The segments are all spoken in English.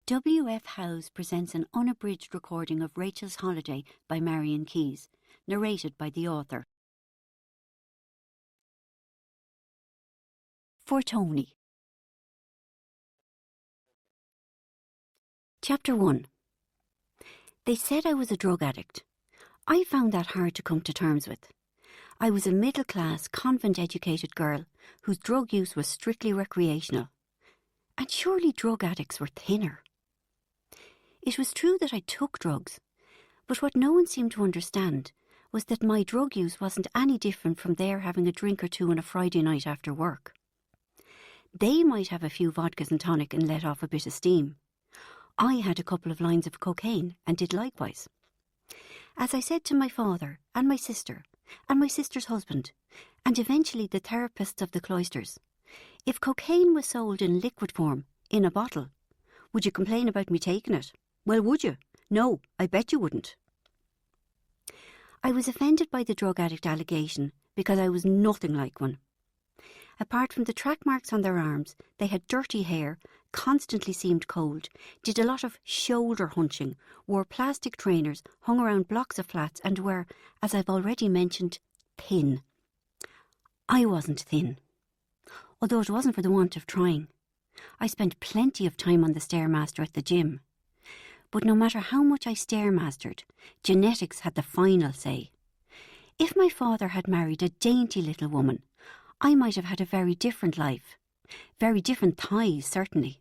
W.F. Howes presents an unabridged recording of Rachel's Holiday by Marion Keyes, narrated by the author. For Tony. Chapter 1. They said I was a drug addict. I found that hard to come to terms with. I was a middle-class, convent-educated girl whose drug use was strictly recreational. And surely drug addicts were thinner. It was true that I took drugs, but what no one seemed to understand was that my drug use wasn't any different from their having a drink or two on a Friday night after work. They might have a few vodkas and tonic and let off a bit of steam. I had a couple of lines of cocaine and did likewise. As I said to my father and my sister and my sister's husband, and eventually the therapists of the Cloisters, if cocaine was sold in liquid form, in a bottle, would you complain about me taking it? Well, would you? No, I bet you wouldn't. I was offended by the drug addict allegation because I was nothing like one. Apart from the track marks on their arms, they had dirty hair, constantly seemed cold, did a lot of shoulder hunching, wore plastic trainers, hung around blocks of flats and were, as I've already mentioned, thin. I wasn't thin, although it wasn't for the want of trying. I spent plenty of time on the Stairmaster at the gym. But no matter how much I stairmastered, genetics had the final say. If my father had married a dainty little woman, I might have had a very different life. Very different thighs, certainly.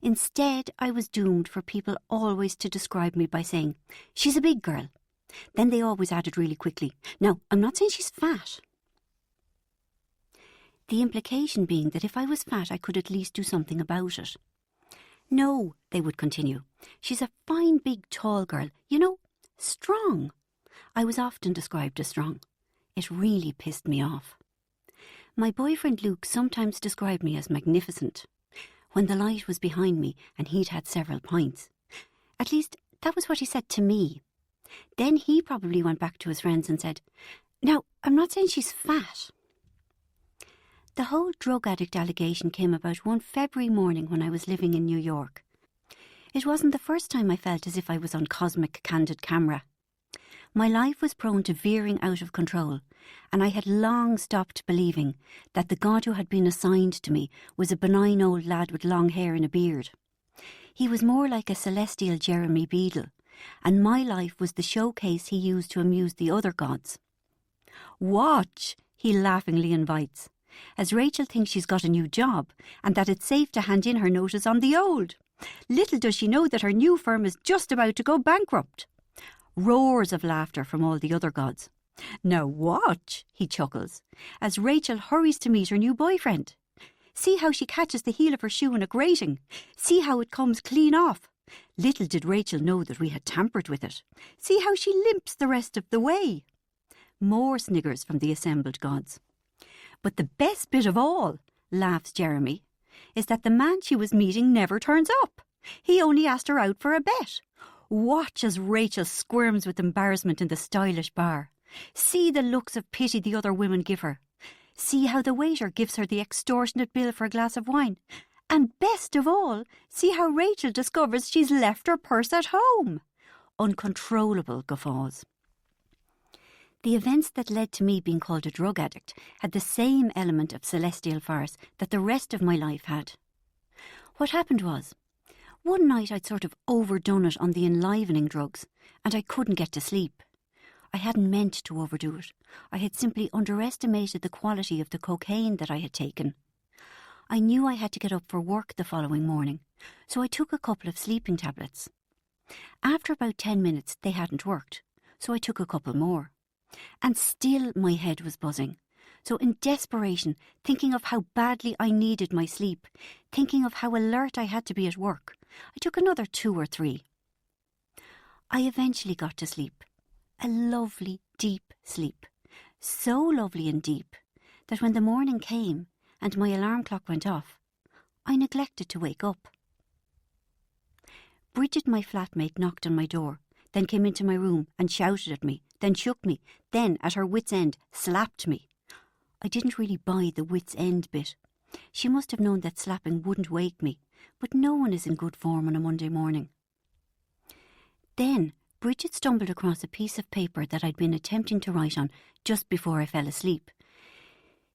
Instead, I was doomed for people always to describe me by saying, "She's a big girl." Then they always added really quickly, "Now, I'm not saying she's fat." The implication being that if I was fat, I could at least do something about it. "No," they would continue, "she's a fine, big, tall girl. You know, strong." I was often described as strong. It really pissed me off. My boyfriend Luke sometimes described me as magnificent, when the light was behind me and he'd had several pints. At least, that was what he said to me. Then he probably went back to his friends and said, "Now, I'm not saying she's fat." The whole drug addict allegation came about one February morning when I was living in New York. It wasn't the first time I felt as if I was on cosmic candid camera. My life was prone to veering out of control, and I had long stopped believing that the God who had been assigned to me was a benign old lad with long hair and a beard. He was more like a celestial Jeremy Beadle, and my life was the showcase he used to amuse the other gods. "Watch," he laughingly invites, as Rachel thinks she's got a new job and that it's safe to hand in her notice on the old. Little does she know that her new firm is just about to go bankrupt. Roars of laughter from all the other gods. "Now watch," he chuckles, as Rachel hurries to meet her new boyfriend. "See how she catches the heel of her shoe in a grating. See how it comes clean off. Little did Rachel know that we had tampered with it. See how she limps the rest of the way." More sniggers from the assembled gods. "But the best bit of all," laughs Jeremy, "is that the man she was meeting never turns up. He only asked her out for a bet. Watch as Rachel squirms with embarrassment in the stylish bar. See the looks of pity the other women give her. See how the waiter gives her the extortionate bill for a glass of wine. And best of all, see how Rachel discovers she's left her purse at home." Uncontrollable guffaws. The events that led to me being called a drug addict had the same element of celestial farce that the rest of my life had. What happened was, one night I'd sort of overdone it on the enlivening drugs, and I couldn't get to sleep. I hadn't meant to overdo it. I had simply underestimated the quality of the cocaine that I had taken. I knew I had to get up for work the following morning, so I took a couple of sleeping tablets. After about 10 minutes, they hadn't worked, so I took a couple more. And still my head was buzzing. So in desperation, thinking of how badly I needed my sleep, thinking of how alert I had to be at work, I took another 2 or 3. I eventually got to sleep. A lovely, deep sleep. So lovely and deep that when the morning came and my alarm clock went off, I neglected to wake up. Bridget, my flatmate, knocked on my door, then came into my room and shouted at me, then shook me, then, at her wit's end, slapped me. I didn't really buy the wit's end bit. She must have known that slapping wouldn't wake me, but no one is in good form on a Monday morning. Then Bridget stumbled across a piece of paper that I'd been attempting to write on just before I fell asleep.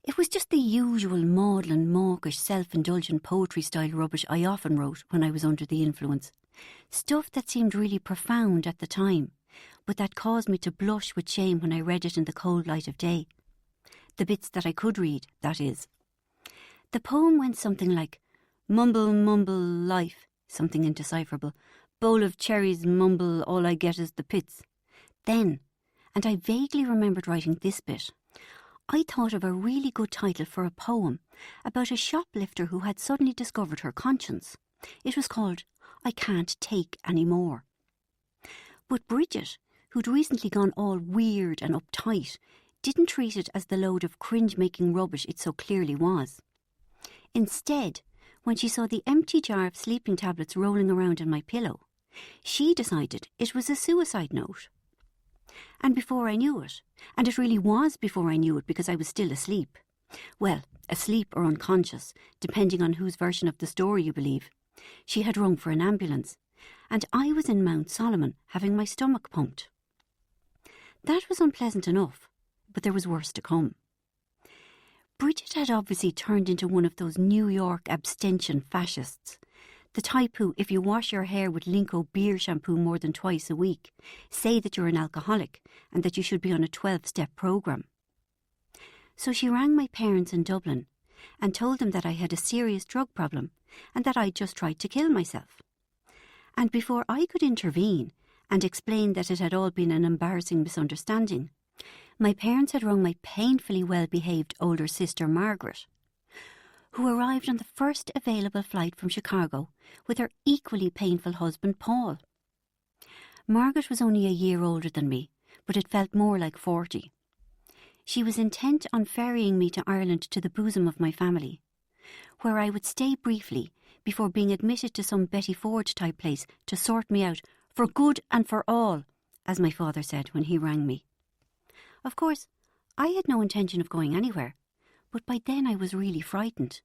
It was just the usual maudlin, mawkish, self-indulgent poetry-style rubbish I often wrote when I was under the influence. Stuff that seemed really profound at the time, but that caused me to blush with shame when I read it in the cold light of day. The bits that I could read, that is. The poem went something like, "Mumble, mumble, life," something indecipherable. "Bowl of cherries, mumble, all I get is the pits." Then, and I vaguely remembered writing this bit, I thought of a really good title for a poem about a shoplifter who had suddenly discovered her conscience. It was called "I Can't Take Any More." But Bridget, who'd recently gone all weird and uptight, didn't treat it as the load of cringe-making rubbish it so clearly was. Instead, when she saw the empty jar of sleeping tablets rolling around in my pillow, she decided it was a suicide note. And before I knew it, and it really was before I knew it because I was still asleep, well, asleep or unconscious, depending on whose version of the story you believe, she had rung for an ambulance, and I was in Mount Solomon having my stomach pumped. That was unpleasant enough, but there was worse to come. Bridget had obviously turned into one of those New York abstention fascists, the type who, if you wash your hair with Linko beer shampoo more than twice a week, say that you're an alcoholic and that you should be on a 12-step programme. So she rang my parents in Dublin and told them that I had a serious drug problem and that I'd just tried to kill myself. And before I could intervene and explain that it had all been an embarrassing misunderstanding, my parents had rung my painfully well-behaved older sister Margaret, who arrived on the first available flight from Chicago with her equally painful husband Paul. Margaret was only a year older than me, but it felt more like 40. She was intent on ferrying me to Ireland to the bosom of my family, where I would stay briefly before being admitted to some Betty Ford-type place to sort me out for good and for all, as my father said when he rang me. Of course, I had no intention of going anywhere, but by then I was really frightened.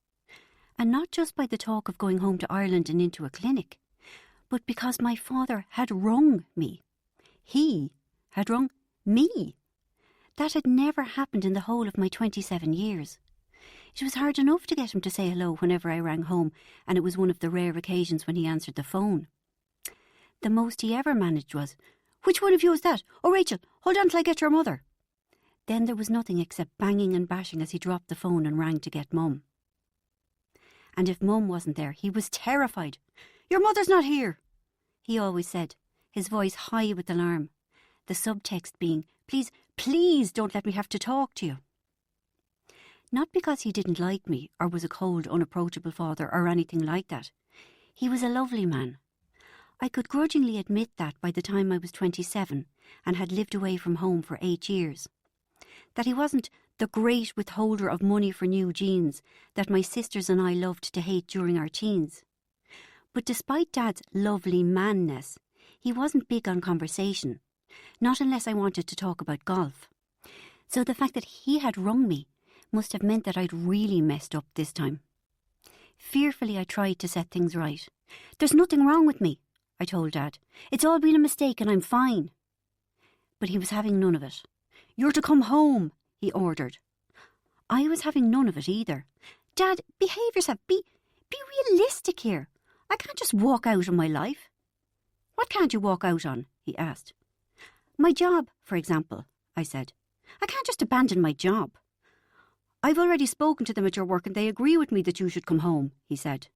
And not just by the talk of going home to Ireland and into a clinic, but because my father had rung me. He had rung me. That had never happened in the whole of my 27 years. It was hard enough to get him to say hello whenever I rang home, and it was one of the rare occasions when he answered the phone. The most he ever managed was, "Which one of you is that? Oh, Rachel, hold on till I get your mother." Then there was nothing except banging and bashing as he dropped the phone and rang to get Mum. And if Mum wasn't there, he was terrified. "Your mother's not here," he always said, his voice high with alarm, the subtext being, "Please, please don't let me have to talk to you." Not because he didn't like me or was a cold, unapproachable father or anything like that. He was a lovely man. I could grudgingly admit that by the time I was 27 and had lived away from home for 8 years. That he wasn't the great withholder of money for new jeans that my sisters and I loved to hate during our teens. But despite Dad's lovely manness, he wasn't big on conversation, not unless I wanted to talk about golf. So the fact that he had rung me must have meant that I'd really messed up this time. Fearfully I tried to set things right. "There's nothing wrong with me," I told Dad. "It's all been a mistake and I'm fine." But he was having none of it. "You're to come home," he ordered. I was having none of it either. "Dad, behave yourself. Be realistic here. I can't just walk out on my life." "What can't you walk out on?" he asked. "My job, for example," I said. "I can't just abandon my job." "I've already spoken to them at your work and they agree with me that you should come home," he said.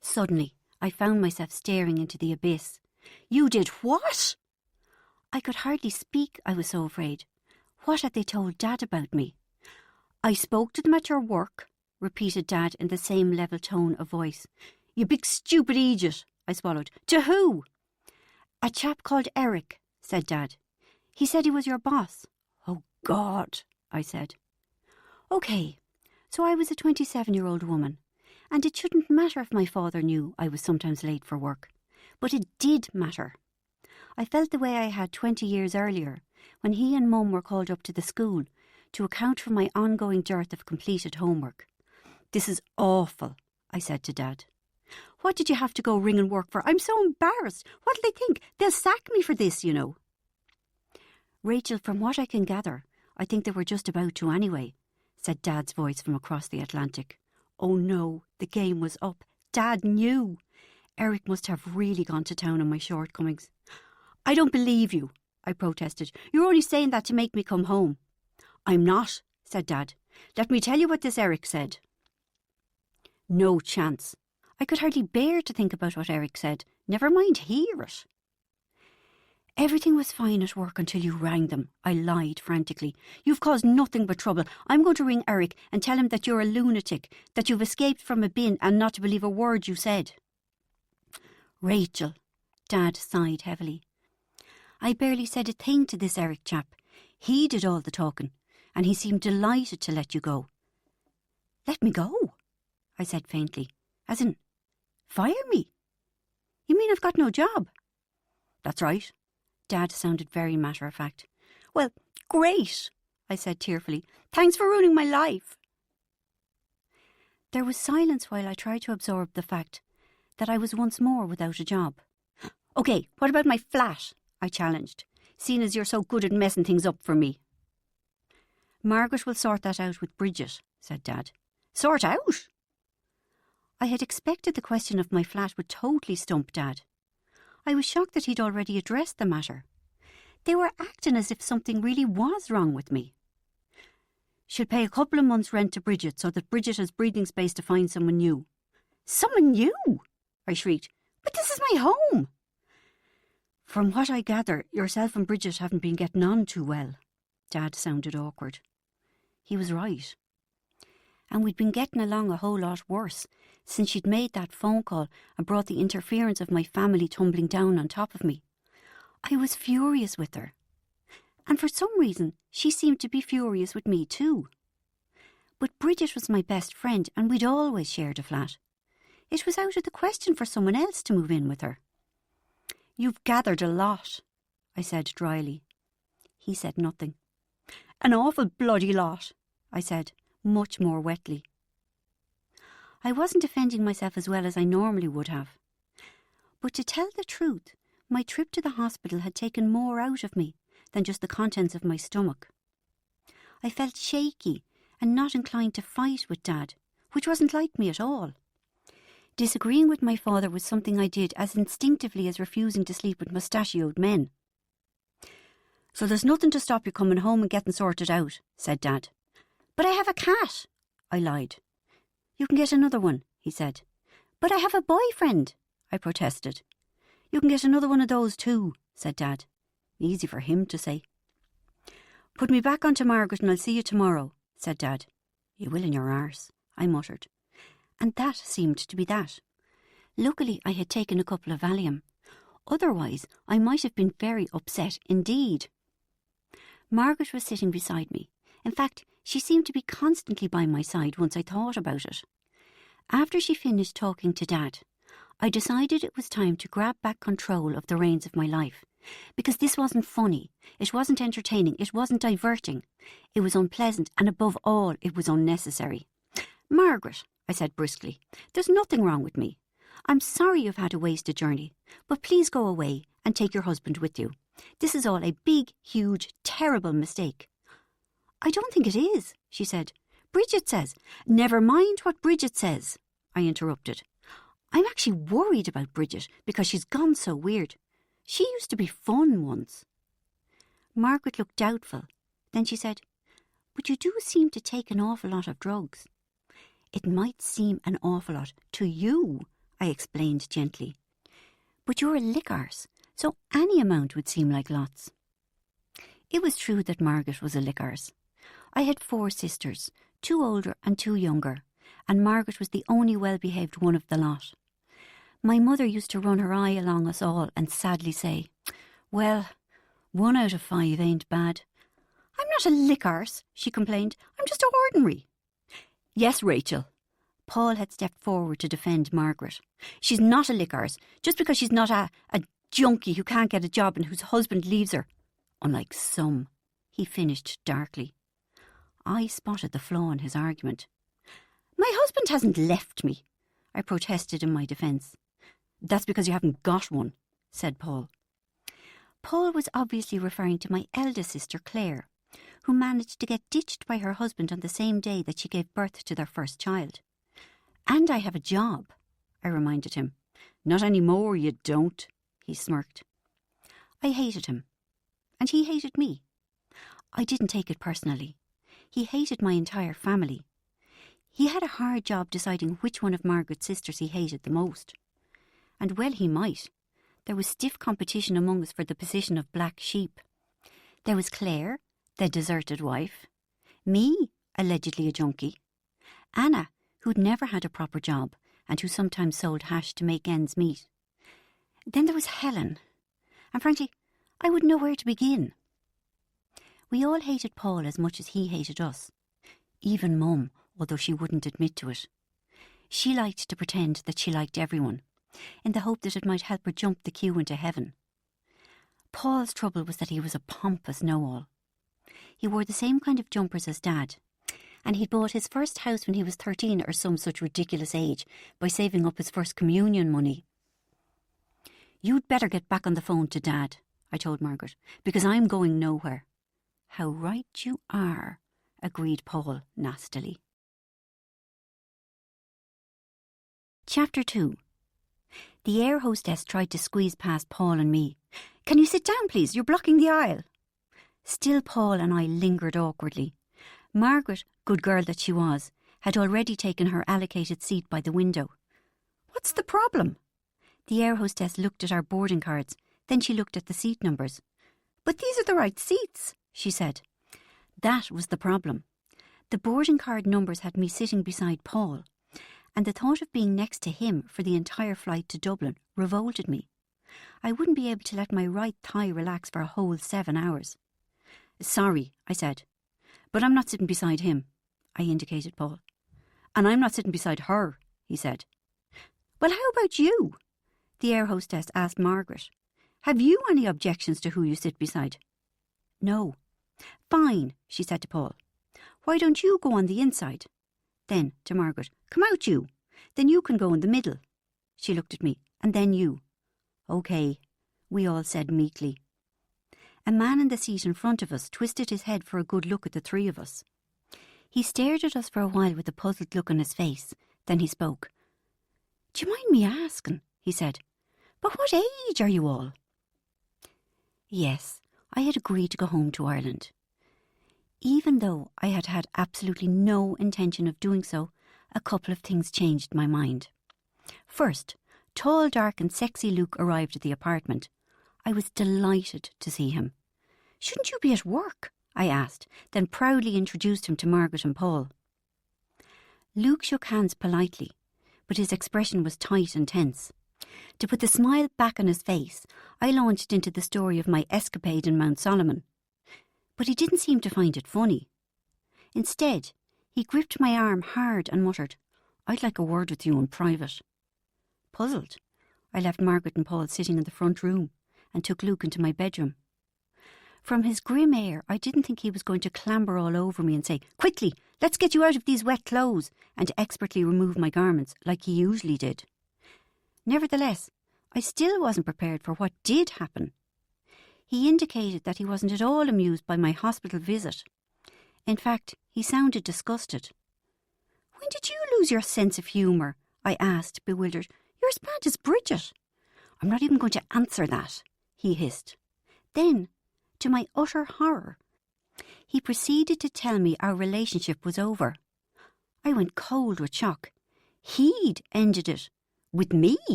Suddenly, I found myself staring into the abyss. "You did what?" I could hardly speak, I was so afraid. What had they told Dad about me? "I spoke to them at your work," repeated Dad in the same level tone of voice. "You big stupid idiot," I swallowed. "To who?" "A chap called Eric," said Dad. "He said he was your boss." "Oh, God," I said. OK, so I was a 27-year-old woman, and it shouldn't matter if my father knew I was sometimes late for work. But it did matter. I felt the way I had 20 years earlier, when he and Mum were called up to the school to account for my ongoing dearth of completed homework. "This is awful," I said to Dad. "What did you have to go ring and work for? I'm so embarrassed. What'll they think? They'll sack me for this, you know." "Rachel, from what I can gather, I think they were just about to anyway," said Dad's voice from across the Atlantic. Oh no, the game was up. Dad knew. Eric must have really gone to town on my shortcomings. "I don't believe you," I protested. "You're only saying that to make me come home." "I'm not," said Dad. "Let me tell you what this Eric said." No chance. I could hardly bear to think about what Eric said, never mind hear it. "Everything was fine at work until you rang them," I lied frantically. "You've caused nothing but trouble. I'm going to ring Eric and tell him that you're a lunatic, that you've escaped from a bin and not to believe a word you said." "Rachel," Dad sighed heavily. "I barely said a thing to this Eric chap. He did all the talking, and he seemed delighted to let you go." "Let me go?" I said faintly. "As in, fire me? You mean I've got no job?" "That's right." Dad sounded very matter-of-fact. "Well, great," I said tearfully. "Thanks for ruining my life." There was silence while I tried to absorb the fact that I was once more without a job. "OK, what about my flat?" I challenged, "seeing as you're so good at messing things up for me." "Margaret will sort that out with Bridget," said Dad. "Sort out?" I had expected the question of my flat would totally stump Dad. I was shocked that he'd already addressed the matter. They were acting as if something really was wrong with me. "She'll pay a couple of months' rent to Bridget so that Bridget has breathing space to find someone new." "Someone new?" I shrieked. "But this is my home." "From what I gather, yourself and Bridget haven't been getting on too well." Dad sounded awkward. He was right. And we'd been getting along a whole lot worse since she'd made that phone call and brought the interference of my family tumbling down on top of me. I was furious with her. And for some reason, she seemed to be furious with me too. But Bridget was my best friend and we'd always shared a flat. It was out of the question for someone else to move in with her. "You've gathered a lot," I said dryly. He said nothing. "An awful bloody lot," I said, much more wetly. I wasn't defending myself as well as I normally would have. But to tell the truth, my trip to the hospital had taken more out of me than just the contents of my stomach. I felt shaky and not inclined to fight with Dad, which wasn't like me at all. Disagreeing with my father was something I did as instinctively as refusing to sleep with mustachioed men. "So there's nothing to stop you coming home and getting sorted out," said Dad. "But I have a cat," I lied. "You can get another one," he said. "But I have a boyfriend," I protested. "You can get another one of those too," said Dad. Easy for him to say. "Put me back onto Margaret and I'll see you tomorrow," said Dad. "You will in your arse," I muttered. And that seemed to be that. Luckily, I had taken a couple of Valium. Otherwise, I might have been very upset indeed. Margaret was sitting beside me. In fact, she seemed to be constantly by my side once I thought about it. After she finished talking to Dad, I decided it was time to grab back control of the reins of my life. Because this wasn't funny, it wasn't entertaining, it wasn't diverting. It was unpleasant, and above all, it was unnecessary. "Margaret," I said briskly, "there's nothing wrong with me. I'm sorry you've had a wasted journey, but please go away and take your husband with you. This is all a big, huge, terrible mistake." "I don't think it is," she said. "Bridget says—" "Never mind what Bridget says," I interrupted. "I'm actually worried about Bridget because she's gone so weird. She used to be fun once." Margaret looked doubtful. Then she said, "But you do seem to take an awful lot of drugs." "It might seem an awful lot to you," I explained gently. "But you're a lick arse, so any amount would seem like lots." It was true that Margaret was a lick arse. I had 4 sisters, 2 older and 2 younger, and Margaret was the only well-behaved one of the lot. My mother used to run her eye along us all and sadly say, "Well, 1 out of 5 ain't bad." "I'm not a lick arse," she complained. "I'm just ordinary." "Yes, Rachel." Paul had stepped forward to defend Margaret. "She's not a lick arse, just because she's not a junkie who can't get a job and whose husband leaves her. Unlike some," he finished darkly. I spotted the flaw in his argument. My husband hasn't left me, I protested in my defence. That's because you haven't got one, said Paul. Paul was obviously referring to my eldest sister, Claire, who managed to get ditched by her husband on the same day that she gave birth to their first child. And I have a job, I reminded him. Not anymore, you don't, he smirked. I hated him, and he hated me. I didn't take it personally. He hated my entire family. He had a hard job deciding which one of Margaret's sisters he hated the most. And well he might. There was stiff competition among us for the position of black sheep. There was Claire, the deserted wife. Me, allegedly a junkie. Anna, who'd never had a proper job and who sometimes sold hash to make ends meet. Then there was Helen. And frankly, I wouldn't know where to begin. We all hated Paul as much as he hated us. Even Mum, although she wouldn't admit to it. She liked to pretend that she liked everyone, in the hope that it might help her jump the queue into heaven. Paul's trouble was that he was a pompous know-all. He wore the same kind of jumpers as Dad, and he'd bought his first house when he was 13 or some such ridiculous age by saving up his first communion money. You'd better get back on the phone to Dad, I told Margaret, because I'm going nowhere. How right you are, agreed Paul nastily. Chapter 2. The air hostess tried to squeeze past Paul and me. Can you sit down, please? You're blocking the aisle. Still Paul and I lingered awkwardly. Margaret, good girl that she was, had already taken her allocated seat by the window. What's the problem? The air hostess looked at our boarding cards, then she looked at the seat numbers. But these are the right seats, she said. That was the problem. The boarding card numbers had me sitting beside Paul, and the thought of being next to him for the entire flight to Dublin revolted me. I wouldn't be able to let my right thigh relax for a whole 7 hours. Sorry, I said, but I'm not sitting beside him, I indicated Paul. And I'm not sitting beside her, he said. Well, how about you? The air hostess asked Margaret. Have you any objections to who you sit beside? No. Fine, she said to Paul. Why don't you go on the inside? Then, to Margaret, come out you. Then you can go in the middle. She looked at me, and then you. OK, we all said meekly. A man in the seat in front of us twisted his head for a good look at the three of us. He stared at us for a while with a puzzled look on his face. Then he spoke. Do you mind me asking? He said. But what age are you all? Yes, I had agreed to go home to Ireland. Even though I had had absolutely no intention of doing so, a couple of things changed my mind. First, tall, dark and sexy Luke arrived at the apartment. I was delighted to see him. Shouldn't you be at work? I asked, then proudly introduced him to Margaret and Paul. Luke shook hands politely, but his expression was tight and tense. To put the smile back on his face, I launched into the story of my escapade in Mount Solomon. But he didn't seem to find it funny. Instead, he gripped my arm hard and muttered, I'd like a word with you in private. Puzzled, I left Margaret and Paul sitting in the front room and took Luke into my bedroom. From his grim air, I didn't think he was going to clamber all over me and say, Quickly, let's get you out of these wet clothes, and expertly remove my garments like he usually did. Nevertheless, I still wasn't prepared for what did happen. He indicated that he wasn't at all amused by my hospital visit. In fact, he sounded disgusted. When did you lose your sense of humour? I asked, bewildered. You're as bad as Bridget. I'm not even going to answer that, he hissed. Then, to my utter horror, he proceeded to tell me our relationship was over. I went cold with shock. He'd ended it. With me.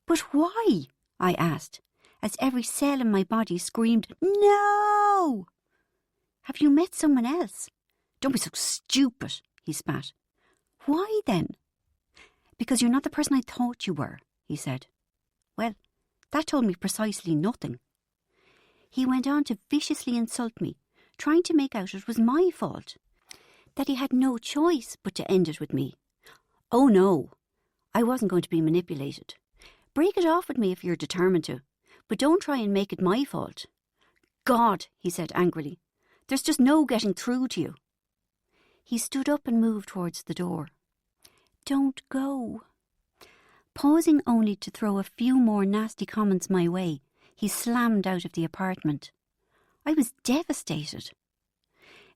But why? I asked, as every cell in my body screamed, No! Have you met someone else? Don't be so stupid, he spat. Why then? Because you're not the person I thought you were, he said. Well, that told me precisely nothing. He went on to viciously insult me, trying to make out it was my fault, that he had no choice but to end it with me. Oh no, I wasn't going to be manipulated. Break it off with me if you're determined to, but don't try and make it my fault. God, he said angrily, there's just no getting through to you. He stood up and moved towards the door. "Don't go." Pausing only to throw a few more nasty comments my way, he slammed out of the apartment. I was devastated.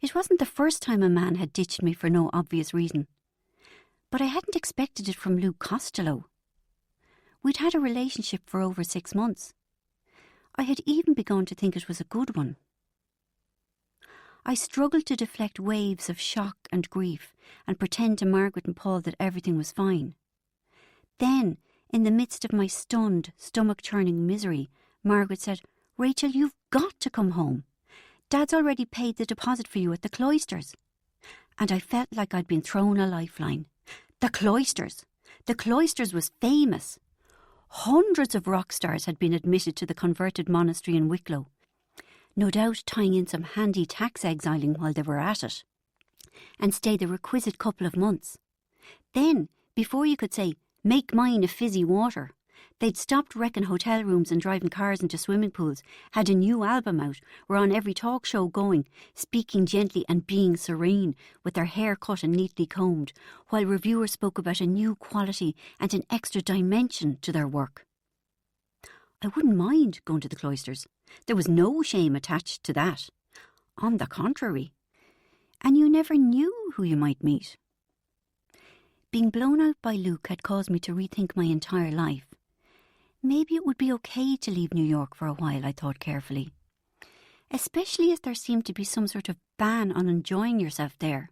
It wasn't the first time a man had ditched me for no obvious reason, but I hadn't expected it from Luke Costello. We'd had a relationship for over 6 months. I had even begun to think it was a good one. I struggled to deflect waves of shock and grief and pretend to Margaret and Paul that everything was fine. Then, in the midst of my stunned, stomach-churning misery, Margaret said, "Rachel, you've got to come home. Dad's already paid the deposit for you at the Cloisters." And I felt like I'd been thrown a lifeline. The Cloisters! The Cloisters was famous. Hundreds of rock stars had been admitted to the converted monastery in Wicklow, no doubt tying in some handy tax exiling while they were at it, and stay the requisite couple of months. Then, before you could say, "Make mine a fizzy water," they'd stopped wrecking hotel rooms and driving cars into swimming pools, had a new album out, were on every talk show going, speaking gently and being serene, with their hair cut and neatly combed, while reviewers spoke about a new quality and an extra dimension to their work. I wouldn't mind going to the Cloisters. There was no shame attached to that. On the contrary. And you never knew who you might meet. Being blown out by Luke had caused me to rethink my entire life. Maybe it would be okay to leave New York for a while, I thought carefully. Especially as there seemed to be some sort of ban on enjoying yourself there.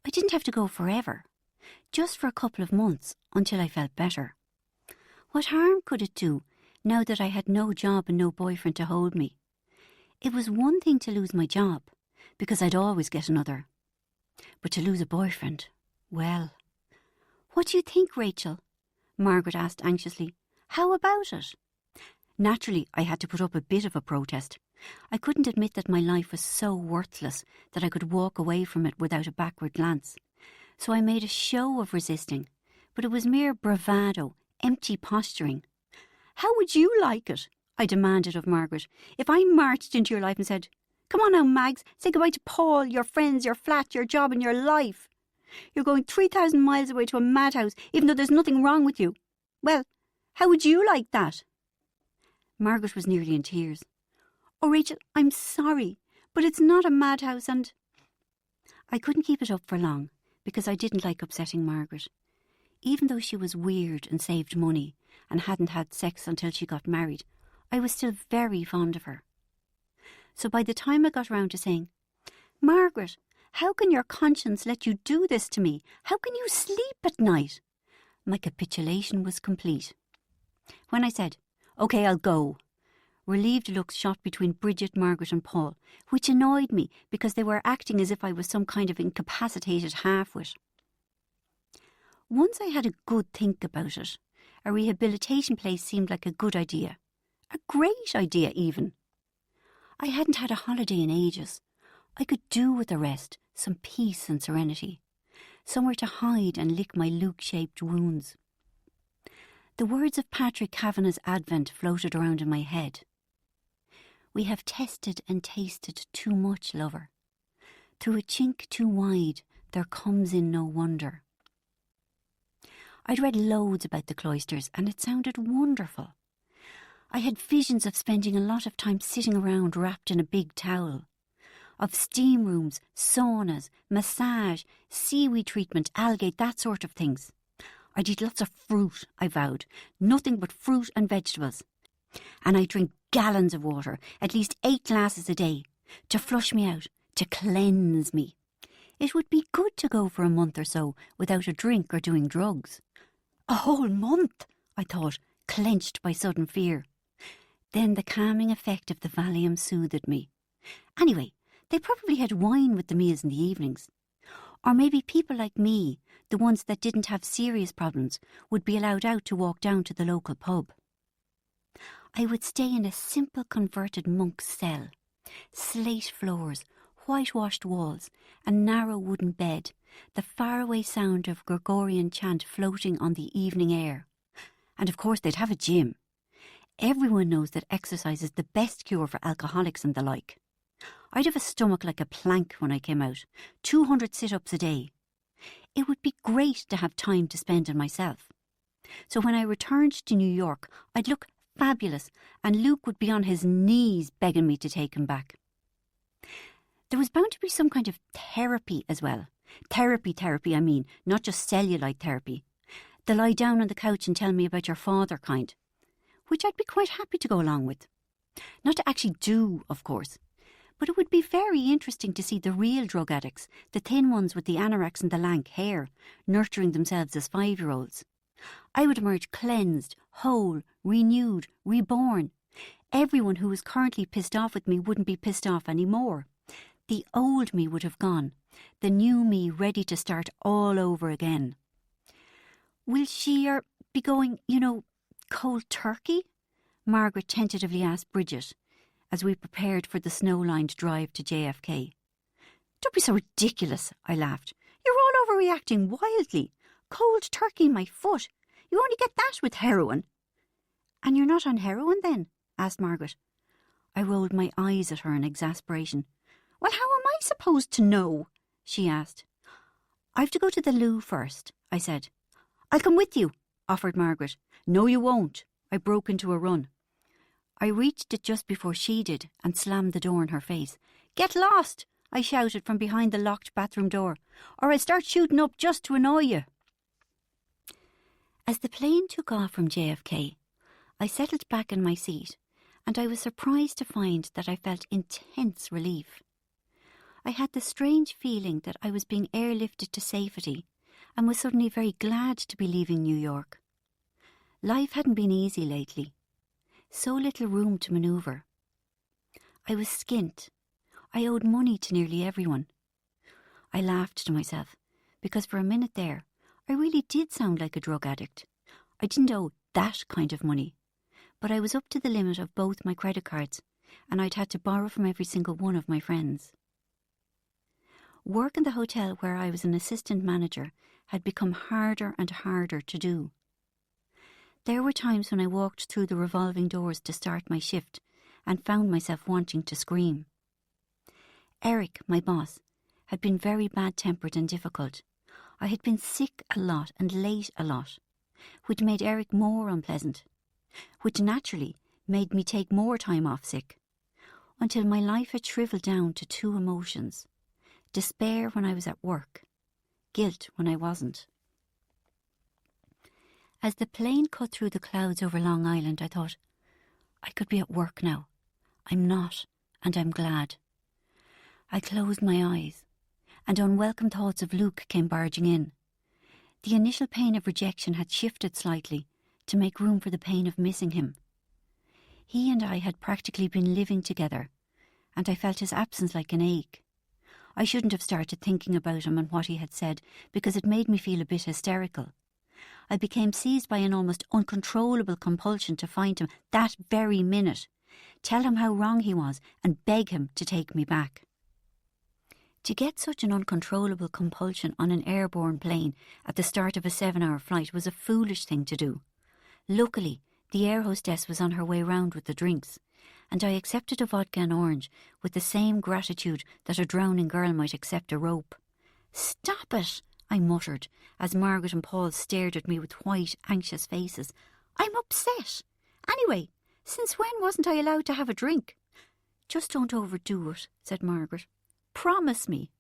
I didn't have to go forever. Just for a couple of months, until I felt better. What harm could it do, now that I had no job and no boyfriend to hold me? It was one thing to lose my job, because I'd always get another. But to lose a boyfriend, well... "What do you think, Rachel?" Margaret asked anxiously. "How about it?" Naturally, I had to put up a bit of a protest. I couldn't admit that my life was so worthless that I could walk away from it without a backward glance. So I made a show of resisting, but it was mere bravado, empty posturing. "How would you like it," I demanded of Margaret, "if I marched into your life and said, 'Come on now, Mags, say goodbye to Paul, your friends, your flat, your job and your life. You're going 3,000 miles away to a madhouse, even though there's nothing wrong with you.' Well, how would you like that?" Margaret was nearly in tears. "Oh, Rachel, I'm sorry, but it's not a madhouse and—" I couldn't keep it up for long, because I didn't like upsetting Margaret. Even though she was weird and saved money and hadn't had sex until she got married, I was still very fond of her. So by the time I got round to saying, "Margaret, how can your conscience let you do this to me? How can you sleep at night?" my capitulation was complete. When I said, "OK, I'll go," relieved looks shot between Bridget, Margaret and Paul, which annoyed me because they were acting as if I was some kind of incapacitated half-wit. Once I had a good think about it, a rehabilitation place seemed like a good idea. A great idea, even. I hadn't had a holiday in ages. I could do with a rest, some peace and serenity. Somewhere to hide and lick my Luke-shaped wounds. The words of Patrick Kavanagh's Advent floated around in my head. "We have tested and tasted too much, lover. Through a chink too wide, there comes in no wonder." I'd read loads about the Cloisters and it sounded wonderful. I had visions of spending a lot of time sitting around wrapped in a big towel. Of steam rooms, saunas, massage, seaweed treatment, algae, that sort of things. I'd eat lots of fruit, I vowed. Nothing but fruit and vegetables. And I'd drink gallons of water, at least 8 glasses a day, to flush me out, to cleanse me. It would be good to go for a month or so without a drink or doing drugs. A whole month, I thought, clenched by sudden fear. Then the calming effect of the Valium soothed me. Anyway, they probably had wine with the meals in the evenings. Or maybe people like me, the ones that didn't have serious problems, would be allowed out to walk down to the local pub. I would stay in a simple converted monk's cell. Slate floors, whitewashed walls, a narrow wooden bed, the faraway sound of Gregorian chant floating on the evening air. And of course they'd have a gym. Everyone knows that exercise is the best cure for alcoholics and the like. I'd have a stomach like a plank when I came out, 200 sit-ups a day. It would be great to have time to spend on myself. So when I returned to New York, I'd look fabulous, and Luke would be on his knees begging me to take him back. There was bound to be some kind of therapy as well. Therapy, I mean, not just cellulite therapy. The lie down on the couch and tell me about your father kind, which I'd be quite happy to go along with. Not to actually do, of course, but it would be very interesting to see the real drug addicts, the thin ones with the anoraks and the lank hair, nurturing themselves as 5-year-olds. I would emerge cleansed, whole, renewed, reborn. Everyone who was currently pissed off with me wouldn't be pissed off anymore. The old me would have gone, the new me ready to start all over again. Will she be going, cold turkey? Margaret tentatively asked Bridget as we prepared for the snow-lined drive to JFK. Don't be so ridiculous, I laughed. You're all overreacting wildly. Cold turkey, my foot. You only get that with heroin. And you're not on heroin then? Asked Margaret. I rolled my eyes at her in exasperation. Well, how am I supposed to know? She asked. I've to go to the loo first, I said. I'll come with you, offered Margaret. No, you won't. I broke into a run. I reached it just before she did and slammed the door in her face. Get lost, I shouted from behind the locked bathroom door, or I'll start shooting up just to annoy you. As the plane took off from JFK, I settled back in my seat, and I was surprised to find that I felt intense relief. I had the strange feeling that I was being airlifted to safety and was suddenly very glad to be leaving New York. Life hadn't been easy lately. So little room to manoeuvre. I was skint. I owed money to nearly everyone. I laughed to myself, because for a minute there, I really did sound like a drug addict. I didn't owe that kind of money, but I was up to the limit of both my credit cards, and I'd had to borrow from every single one of my friends. Work in the hotel where I was an assistant manager had become harder and harder to do. There were times when I walked through the revolving doors to start my shift and found myself wanting to scream. Eric, my boss, had been very bad-tempered and difficult. I had been sick a lot and late a lot, which made Eric more unpleasant, which naturally made me take more time off sick, until my life had shriveled down to 2 emotions: despair when I was at work, guilt when I wasn't. As the plane cut through the clouds over Long Island, I thought, I could be at work now. I'm not, and I'm glad. I closed my eyes, and unwelcome thoughts of Luke came barging in. The initial pain of rejection had shifted slightly to make room for the pain of missing him. He and I had practically been living together, and I felt his absence like an ache. I shouldn't have started thinking about him and what he had said, because it made me feel a bit hysterical. I became seized by an almost uncontrollable compulsion to find him that very minute, tell him how wrong he was, and beg him to take me back. To get such an uncontrollable compulsion on an airborne plane at the start of a 7-hour flight was a foolish thing to do. Luckily, the air hostess was on her way round with the drinks, and I accepted a vodka and orange with the same gratitude that a drowning girl might accept a rope. "Stop it," I muttered, as Margaret and Paul stared at me with white, anxious faces. "I'm upset. Anyway, since when wasn't I allowed to have a drink?" "Just don't overdo it," said Margaret. "Promise me."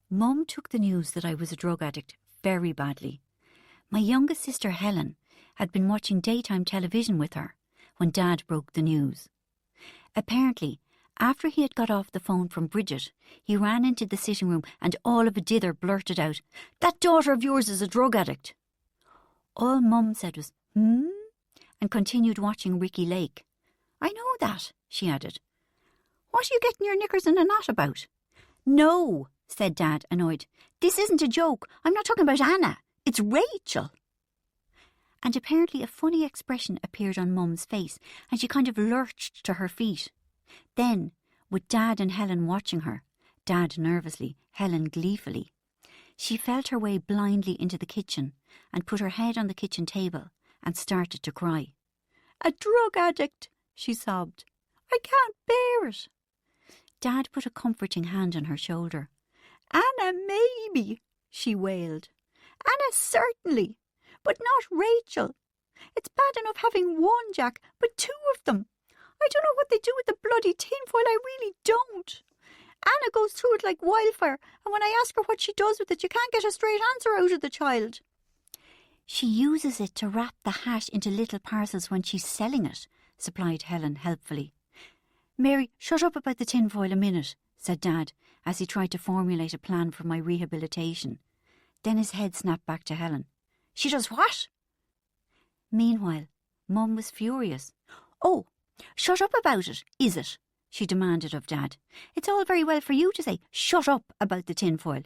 Mum took the news that I was a drug addict very badly. My youngest sister Helen had been watching daytime television with her when Dad broke the news. Apparently, after he had got off the phone from Bridget, he ran into the sitting room and all of a dither blurted out, "That daughter of yours is a drug addict." All Mum said was, and continued watching Ricky Lake. "I know that," she added. "What are you getting your knickers in a knot about?" "No," said Dad, annoyed. "This isn't a joke. I'm not talking about Anna. It's Rachel." And apparently a funny expression appeared on Mum's face, and she kind of lurched to her feet. Then, with Dad and Helen watching her, Dad nervously, Helen gleefully, she felt her way blindly into the kitchen and put her head on the kitchen table and started to cry. "A drug addict," she sobbed. "I can't bear it." Dad put a comforting hand on her shoulder. "Anna, maybe," she wailed. "Anna, certainly. But not Rachel. It's bad enough having one, Jack, but two of them. I don't know what they do with the bloody tinfoil, I really don't. Anna goes through it like wildfire, and when I ask her what she does with it, you can't get a straight answer out of the child." "She uses it to wrap the hash into little parcels when she's selling it," supplied Helen helpfully. "Mary, shut up about the tinfoil a minute," said Dad, as he tried to formulate a plan for my rehabilitation. Then his head snapped back to Helen. "She does what?" Meanwhile, Mum was furious. "Oh, shut up about it, is it?" she demanded of Dad. "It's all very well for you to say, 'Shut up' about the tinfoil.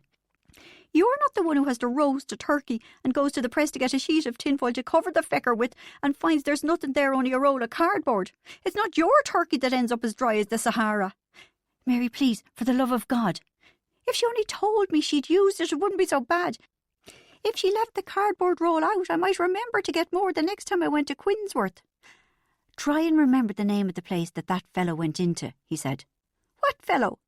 You're not the one who has to roast a turkey and goes to the press to get a sheet of tinfoil to cover the fecker with and finds there's nothing there, only a roll of cardboard. It's not your turkey that ends up as dry as the Sahara. Mary, please, for the love of God. If she only told me she'd used it, it wouldn't be so bad. If she left the cardboard roll out, I might remember to get more the next time I went to Quinsworth." "Try and remember the name of the place that fellow went into," he said. "What fellow?"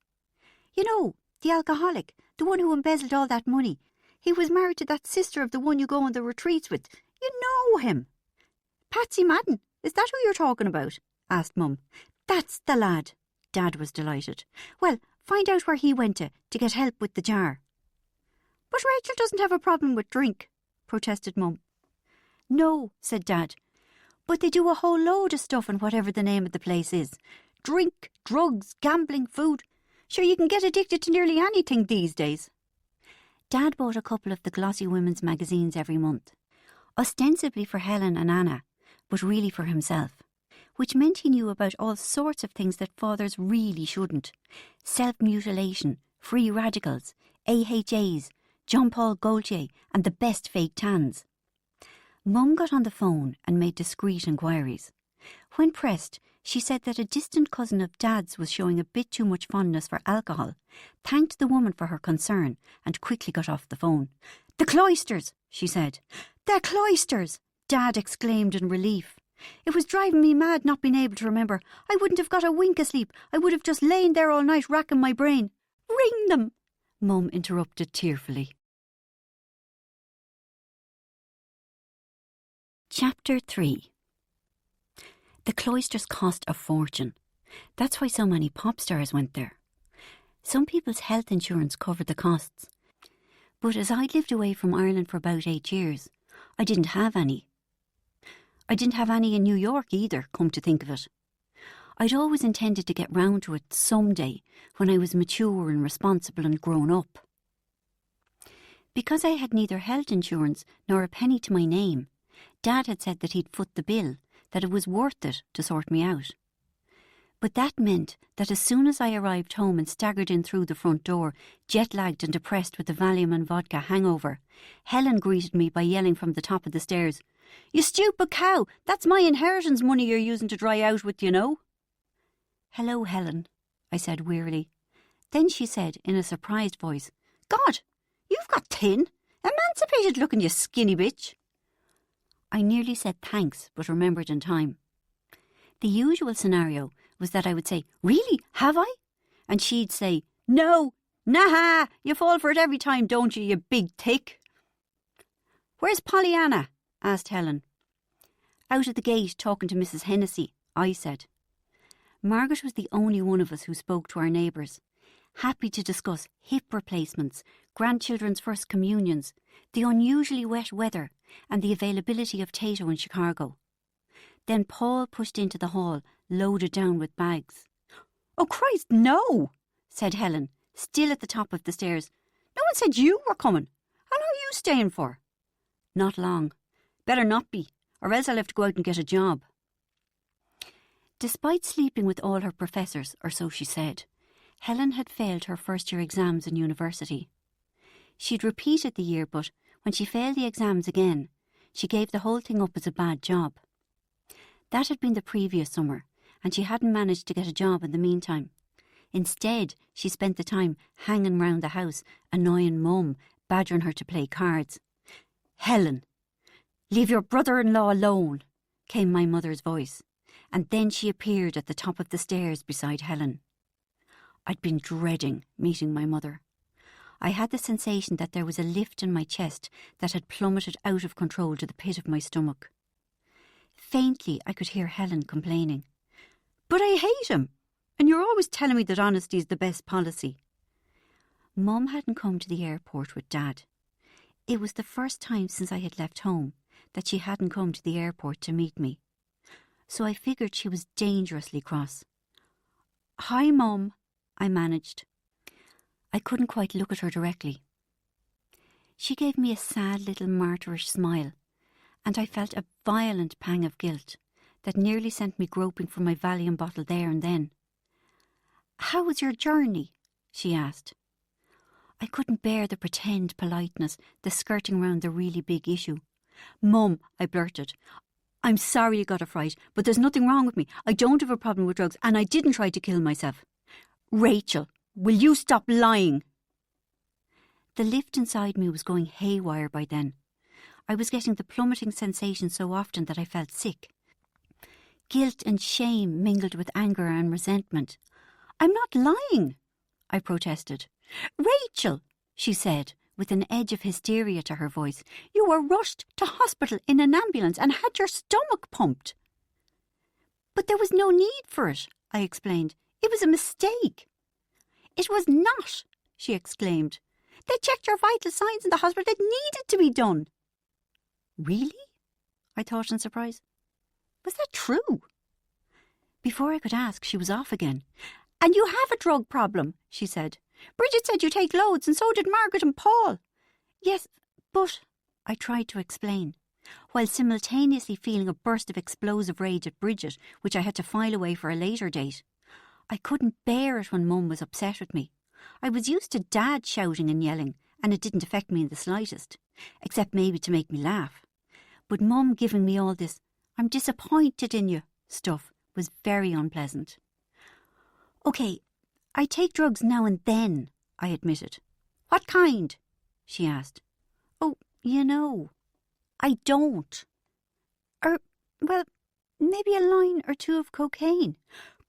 "You know, the alcoholic, the one who embezzled all that money. He was married to that sister of the one you go on the retreats with. You know him." "Patsy Madden, is that who you're talking about?" asked Mum. "That's the lad." Dad was delighted. "Well, find out where he went to get help with the jar." "But Rachel doesn't have a problem with drink," protested Mum. "No," said Dad, "but they do a whole load of stuff in whatever the name of the place is. Drink, drugs, gambling, food. Sure, you can get addicted to nearly anything these days." Dad bought a couple of the glossy women's magazines every month, ostensibly for Helen and Anna, but really for himself, which meant he knew about all sorts of things that fathers really shouldn't. Self-mutilation, free radicals, AHAs, Jean-Paul Gaultier, and the best fake tans. Mum got on the phone and made discreet inquiries. When pressed, she said that a distant cousin of Dad's was showing a bit too much fondness for alcohol, thanked the woman for her concern, and quickly got off the phone. "The Cloisters," she said. "The Cloisters!" Dad exclaimed in relief. "It was driving me mad not being able to remember. I wouldn't have got a wink of sleep. I would have just lain there all night racking my brain." "Ring them," Mum interrupted tearfully. Chapter 3. The Cloisters cost a fortune. That's why so many pop stars went there. Some people's health insurance covered the costs. But as I'd lived away from Ireland for about 8 years, I didn't have any. I didn't have any in New York either, come to think of it. I'd always intended to get round to it someday when I was mature and responsible and grown up. Because I had neither health insurance nor a penny to my name, Dad had said that he'd foot the bill, that it was worth it to sort me out. But that meant that as soon as I arrived home and staggered in through the front door, jet-lagged and depressed with the Valium and vodka hangover, Helen greeted me by yelling from the top of the stairs, "You stupid cow! That's my inheritance money you're using to dry out with, you know." "Hello, Helen," I said wearily. Then she said in a surprised voice, "God, you've got thin. Emancipated looking, you skinny bitch." I nearly said thanks, but remembered in time. The usual scenario was that I would say, "Really, have I?" And she'd say, "No, nah, you fall for it every time, don't you, you big thick." "Where's Pollyanna?" asked Helen. "Out at the gate talking to Mrs. Hennessy," I said. Margaret was the only one of us who spoke to our neighbours, happy to discuss hip replacements, grandchildren's first communions, the unusually wet weather, and the availability of Tato in Chicago. Then Paul pushed into the hall, loaded down with bags. "Oh, Christ, no," said Helen, still at the top of the stairs. "No one said you were coming. How long are you staying for?" "Not long. Better not be, or else I'll have to go out and get a job." Despite sleeping with all her professors, or so she said, Helen had failed her first-year exams in university. She'd repeated the year, but when she failed the exams again, she gave the whole thing up as a bad job. That had been the previous summer, and she hadn't managed to get a job in the meantime. Instead, she spent the time hanging round the house, annoying Mum, badgering her to play cards. "Helen, leave your brother-in-law alone," came my mother's voice, and then she appeared at the top of the stairs beside Helen. I'd been dreading meeting my mother. I had the sensation that there was a lift in my chest that had plummeted out of control to the pit of my stomach. Faintly, I could hear Helen complaining. "But I hate him, and you're always telling me that honesty is the best policy." Mum hadn't come to the airport with Dad. It was the first time since I had left home that she hadn't come to the airport to meet me. So I figured she was dangerously cross. "Hi, Mum," I managed. I couldn't quite look at her directly. She gave me a sad little martyrish smile, and I felt a violent pang of guilt that nearly sent me groping for my Valium bottle there and then. "How was your journey?" she asked. I couldn't bear the pretend politeness, the skirting round the really big issue. "Mum," I blurted, "I'm sorry you got a fright, but there's nothing wrong with me. I don't have a problem with drugs, and I didn't try to kill myself." "Rachel, will you stop lying?" The lift inside me was going haywire by then. I was getting the plummeting sensation so often that I felt sick. Guilt and shame mingled with anger and resentment. "I'm not lying," I protested. "Rachel," she said, with an edge of hysteria to her voice, "you were rushed to hospital in an ambulance and had your stomach pumped." "But there was no need for it," I explained. "It was a mistake." "It was not," she exclaimed. "They checked your vital signs in the hospital. It needed to be done." "Really?" I thought in surprise. Was that true? Before I could ask, she was off again. "And you have a drug problem," she said. "Bridget said you take loads, and so did Margaret and Paul." "Yes, but," I tried to explain, while simultaneously feeling a burst of explosive rage at Bridget, which I had to file away for a later date. I couldn't bear it when Mum was upset with me. I was used to Dad shouting and yelling, and it didn't affect me in the slightest, except maybe to make me laugh. But Mum giving me all this "I'm disappointed in you" stuff was very unpleasant. "OK, I take drugs now and then," I admitted. "What kind?" she asked. "Oh, you know, I don't. Well, maybe a line or two of cocaine."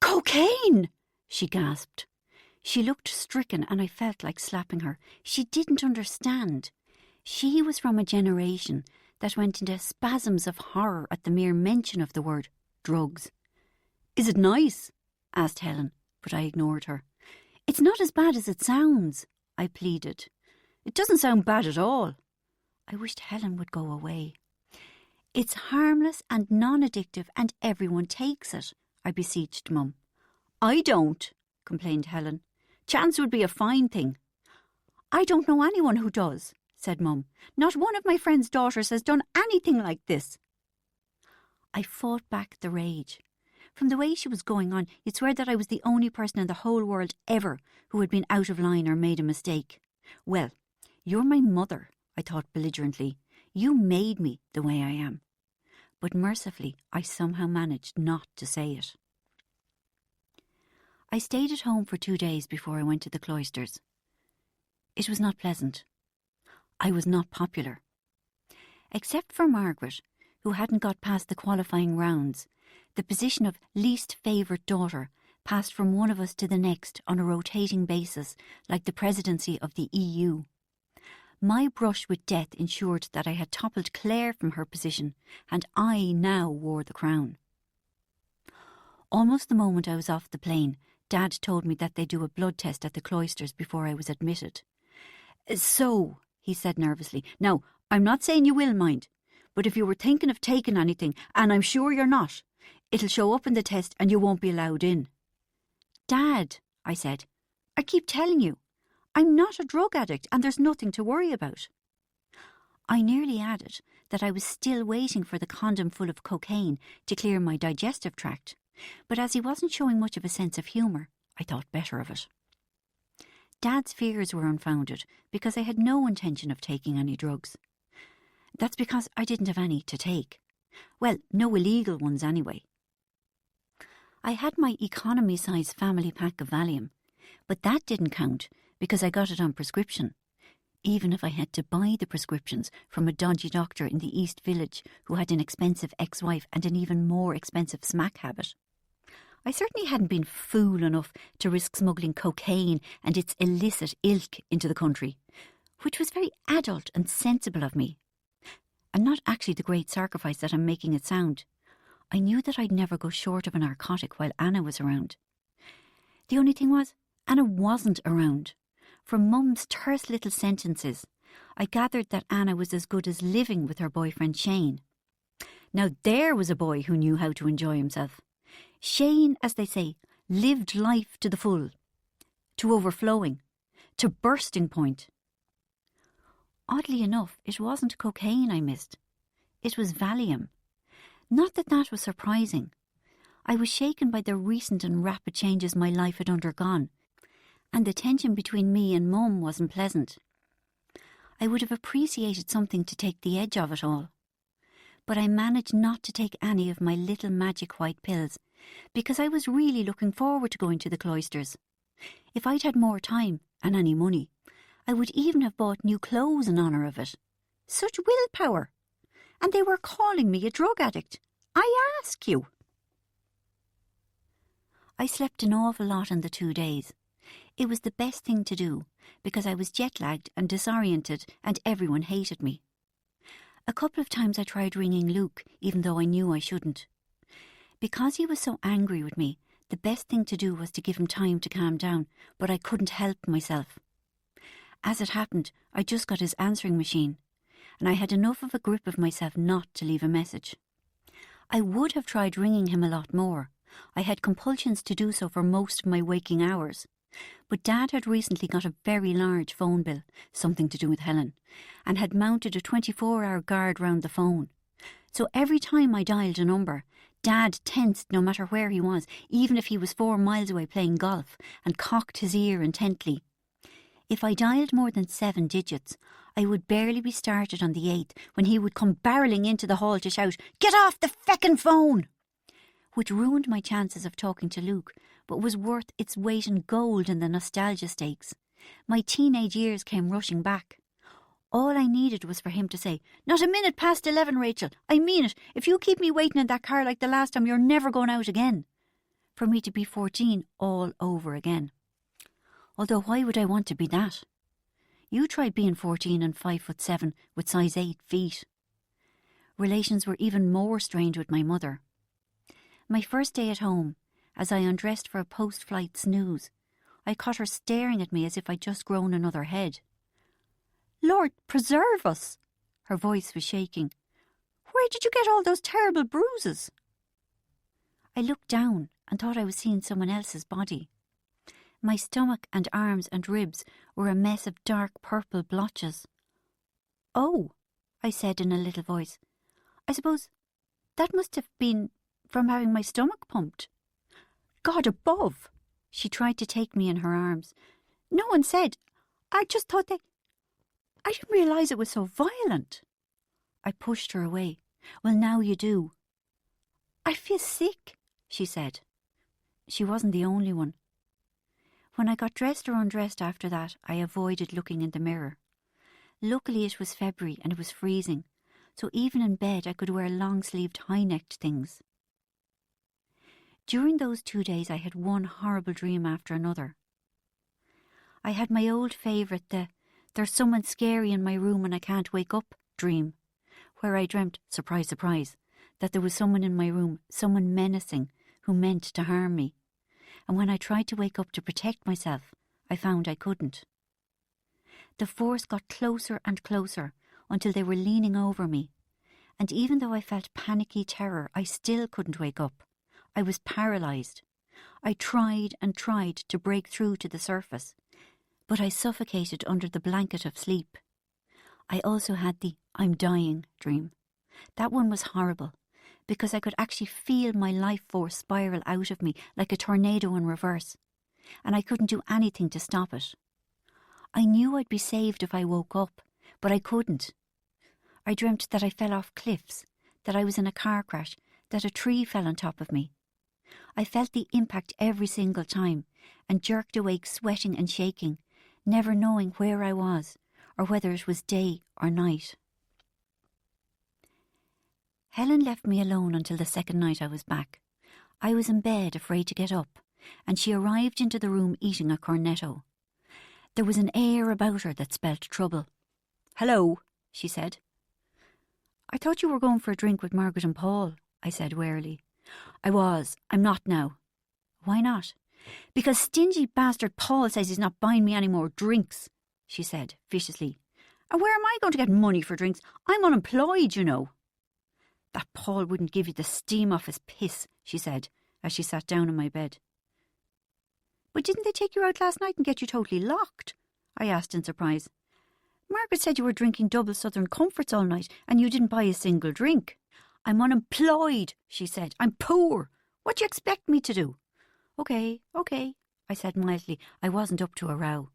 "Cocaine!" she gasped. She looked stricken and I felt like slapping her. She didn't understand. She was from a generation that went into spasms of horror at the mere mention of the word drugs. "Is it nice?" asked Helen, but I ignored her. "It's not as bad as it sounds," I pleaded. "It doesn't sound bad at all." I wished Helen would go away. "It's harmless and non-addictive and everyone takes it," I beseeched Mum. "I don't," complained Helen. "Chance would be a fine thing." "I don't know anyone who does," said Mum. "Not one of my friends' daughters has done anything like this." I fought back the rage. From the way she was going on, you'd swear that I was the only person in the whole world ever who had been out of line or made a mistake. "Well, you're my mother," I thought belligerently. "You made me the way I am." But mercifully, I somehow managed not to say it. I stayed at home for 2 days before I went to the Cloisters. It was not pleasant. I was not popular. Except for Margaret, who hadn't got past the qualifying rounds, the position of least favourite daughter passed from one of us to the next on a rotating basis, like the presidency of the EU. My brush with death ensured that I had toppled Claire from her position, and I now wore the crown. Almost the moment I was off the plane, Dad told me that they do a blood test at the Cloisters before I was admitted. "So," he said nervously, "now, I'm not saying you will, mind, but if you were thinking of taking anything, and I'm sure you're not, it'll show up in the test and you won't be allowed in." "Dad," I said, "I keep telling you, I'm not a drug addict and there's nothing to worry about." I nearly added that I was still waiting for the condom full of cocaine to clear my digestive tract, but as he wasn't showing much of a sense of humour, I thought better of it. Dad's fears were unfounded because I had no intention of taking any drugs. That's because I didn't have any to take. Well, no illegal ones anyway. I had my economy-size family pack of Valium, but that didn't count because I got it on prescription, even if I had to buy the prescriptions from a dodgy doctor in the East Village who had an expensive ex-wife and an even more expensive smack habit. I certainly hadn't been fool enough to risk smuggling cocaine and its illicit ilk into the country, which was very adult and sensible of me, and not actually the great sacrifice that I'm making it sound. I knew that I'd never go short of a narcotic while Anna was around. The only thing was, Anna wasn't around. From Mum's terse little sentences, I gathered that Anna was as good as living with her boyfriend Shane. Now there was a boy who knew how to enjoy himself. Shane, as they say, lived life to the full, to overflowing, to bursting point. Oddly enough, it wasn't cocaine I missed. It was Valium. Not that that was surprising. I was shaken by the recent and rapid changes my life had undergone, and the tension between me and Mum wasn't pleasant. I would have appreciated something to take the edge of it all. But I managed not to take any of my little magic white pills, because I was really looking forward to going to the Cloisters. If I'd had more time and any money, I would even have bought new clothes in honour of it. Such willpower! And they were calling me a drug addict. I ask you. I slept an awful lot in the 2 days. It was the best thing to do, because I was jet-lagged and disoriented and everyone hated me. A couple of times I tried ringing Luke, even though I knew I shouldn't. Because he was so angry with me, the best thing to do was to give him time to calm down, but I couldn't help myself. As it happened, I just got his answering machine, and I had enough of a grip of myself not to leave a message. I would have tried ringing him a lot more. I had compulsions to do so for most of my waking hours. But Dad had recently got a very large phone bill, something to do with Helen, and had mounted a 24-hour guard round the phone. So every time I dialed a number, Dad tensed no matter where he was, even if he was 4 miles away playing golf, and cocked his ear intently. If I dialed more than 7 digits, I would barely be started on the 8th when he would come barrelling into the hall to shout, "Get off the feckin' phone!" Which ruined my chances of talking to Luke, but was worth its weight in gold in the nostalgia stakes. My teenage years came rushing back. All I needed was for him to say, "Not a minute past 11, Rachel. I mean it. If you keep me waiting in that car like the last time, you're never going out again." For me to be 14 all over again. Although why would I want to be that? You tried being 14 and 5'7" with size 8 feet. Relations were even more strained with my mother. My first day at home, as I undressed for a post-flight snooze, I caught her staring at me as if I'd just grown another head. "Lord preserve us!" Her voice was shaking. "Where did you get all those terrible bruises?" I looked down and thought I was seeing someone else's body. My stomach and arms and ribs were a mess of dark purple blotches. "Oh," I said in a little voice. "I suppose that must have been from having my stomach pumped." "God above!" She tried to take me in her arms. "No one said. I just thought they... I didn't realise it was so violent." I pushed her away. "Well, now you do." "I feel sick," she said. She wasn't the only one. When I got dressed or undressed after that, I avoided looking in the mirror. Luckily it was February and it was freezing, so even in bed I could wear long-sleeved high-necked things. During those 2 days I had one horrible dream after another. I had my old favourite, the "there's someone scary in my room and I can't wake up" dream, where I dreamt, surprise, surprise, that there was someone in my room, someone menacing, who meant to harm me. And when I tried to wake up to protect myself, I found I couldn't. The force got closer and closer until they were leaning over me, and even though I felt panicky terror, I still couldn't wake up. I was paralysed. I tried and tried to break through to the surface, but I suffocated under the blanket of sleep. I also had the "I'm dying" dream. That one was horrible, because I could actually feel my life force spiral out of me like a tornado in reverse, and I couldn't do anything to stop it. I knew I'd be saved if I woke up, but I couldn't. I dreamt that I fell off cliffs, that I was in a car crash, that a tree fell on top of me. I felt the impact every single time, and jerked awake sweating and shaking, never knowing where I was, or whether it was day or night. Helen left me alone until the second night I was back. I was in bed, afraid to get up, and she arrived into the room eating a cornetto. There was an air about her that spelt trouble. "Hello," she said. "I thought you were going for a drink with Margaret and Paul," I said warily. "I was. I'm not now." "Why not?" "Because stingy bastard Paul says he's not buying me any more drinks," she said viciously. "And where am I going to get money for drinks? I'm unemployed, you know." "That Paul wouldn't give you the steam off his piss," she said, as she sat down on my bed. "But didn't they take you out last night and get you totally locked?" I asked in surprise. "Margaret said you were drinking double Southern Comforts all night and you didn't buy a single drink." "I'm unemployed," she said. "I'm poor. What do you expect me to do?" Okay, I said mildly. I wasn't up to a row.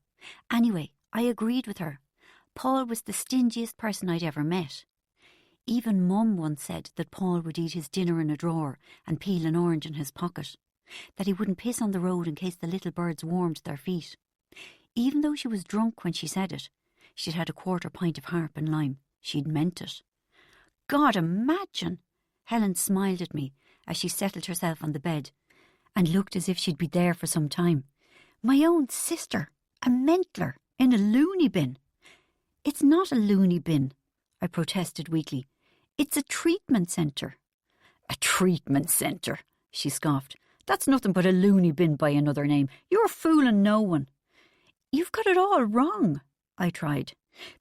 Anyway, I agreed with her. Paul was the stingiest person I'd ever met. Even Mum once said that Paul would eat his dinner in a drawer and peel an orange in his pocket, that he wouldn't piss on the road in case the little birds warmed their feet. Even though she was drunk when she said it, she'd had a quarter pint of harp and lime. She'd meant it. God, imagine! Helen smiled at me as she settled herself on the bed and looked as if she'd be there for some time. My own sister, a mentler, in a loony bin. "It's not a loony bin," I protested weakly. "It's a treatment centre." "A treatment centre," she scoffed. "That's nothing but a loony bin by another name. You're fooling no one." "You've got it all wrong," I tried.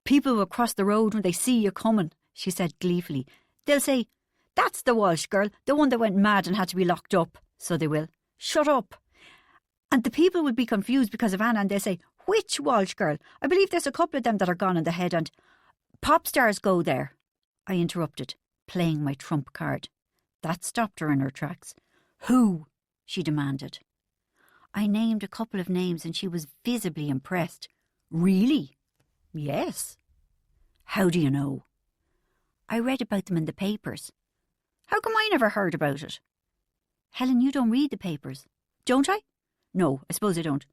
"People will cross the road when they see you coming," she said gleefully. "They'll say, 'That's the Walsh girl, the one that went mad and had to be locked up.' So they will. Shut up. And the people will be confused because of Anna and they'll say, 'Which Walsh girl? I believe there's a couple of them that are gone in the head and pop stars go there.'" I interrupted, playing my trump card. That stopped her in her tracks. "Who?" she demanded. I named a couple of names and she was visibly impressed. "Really?" "Yes." "How do you know?" "I read about them in the papers." "How come I never heard about it?" "Helen, you don't read the papers." "Don't I?" "No, I suppose I don't.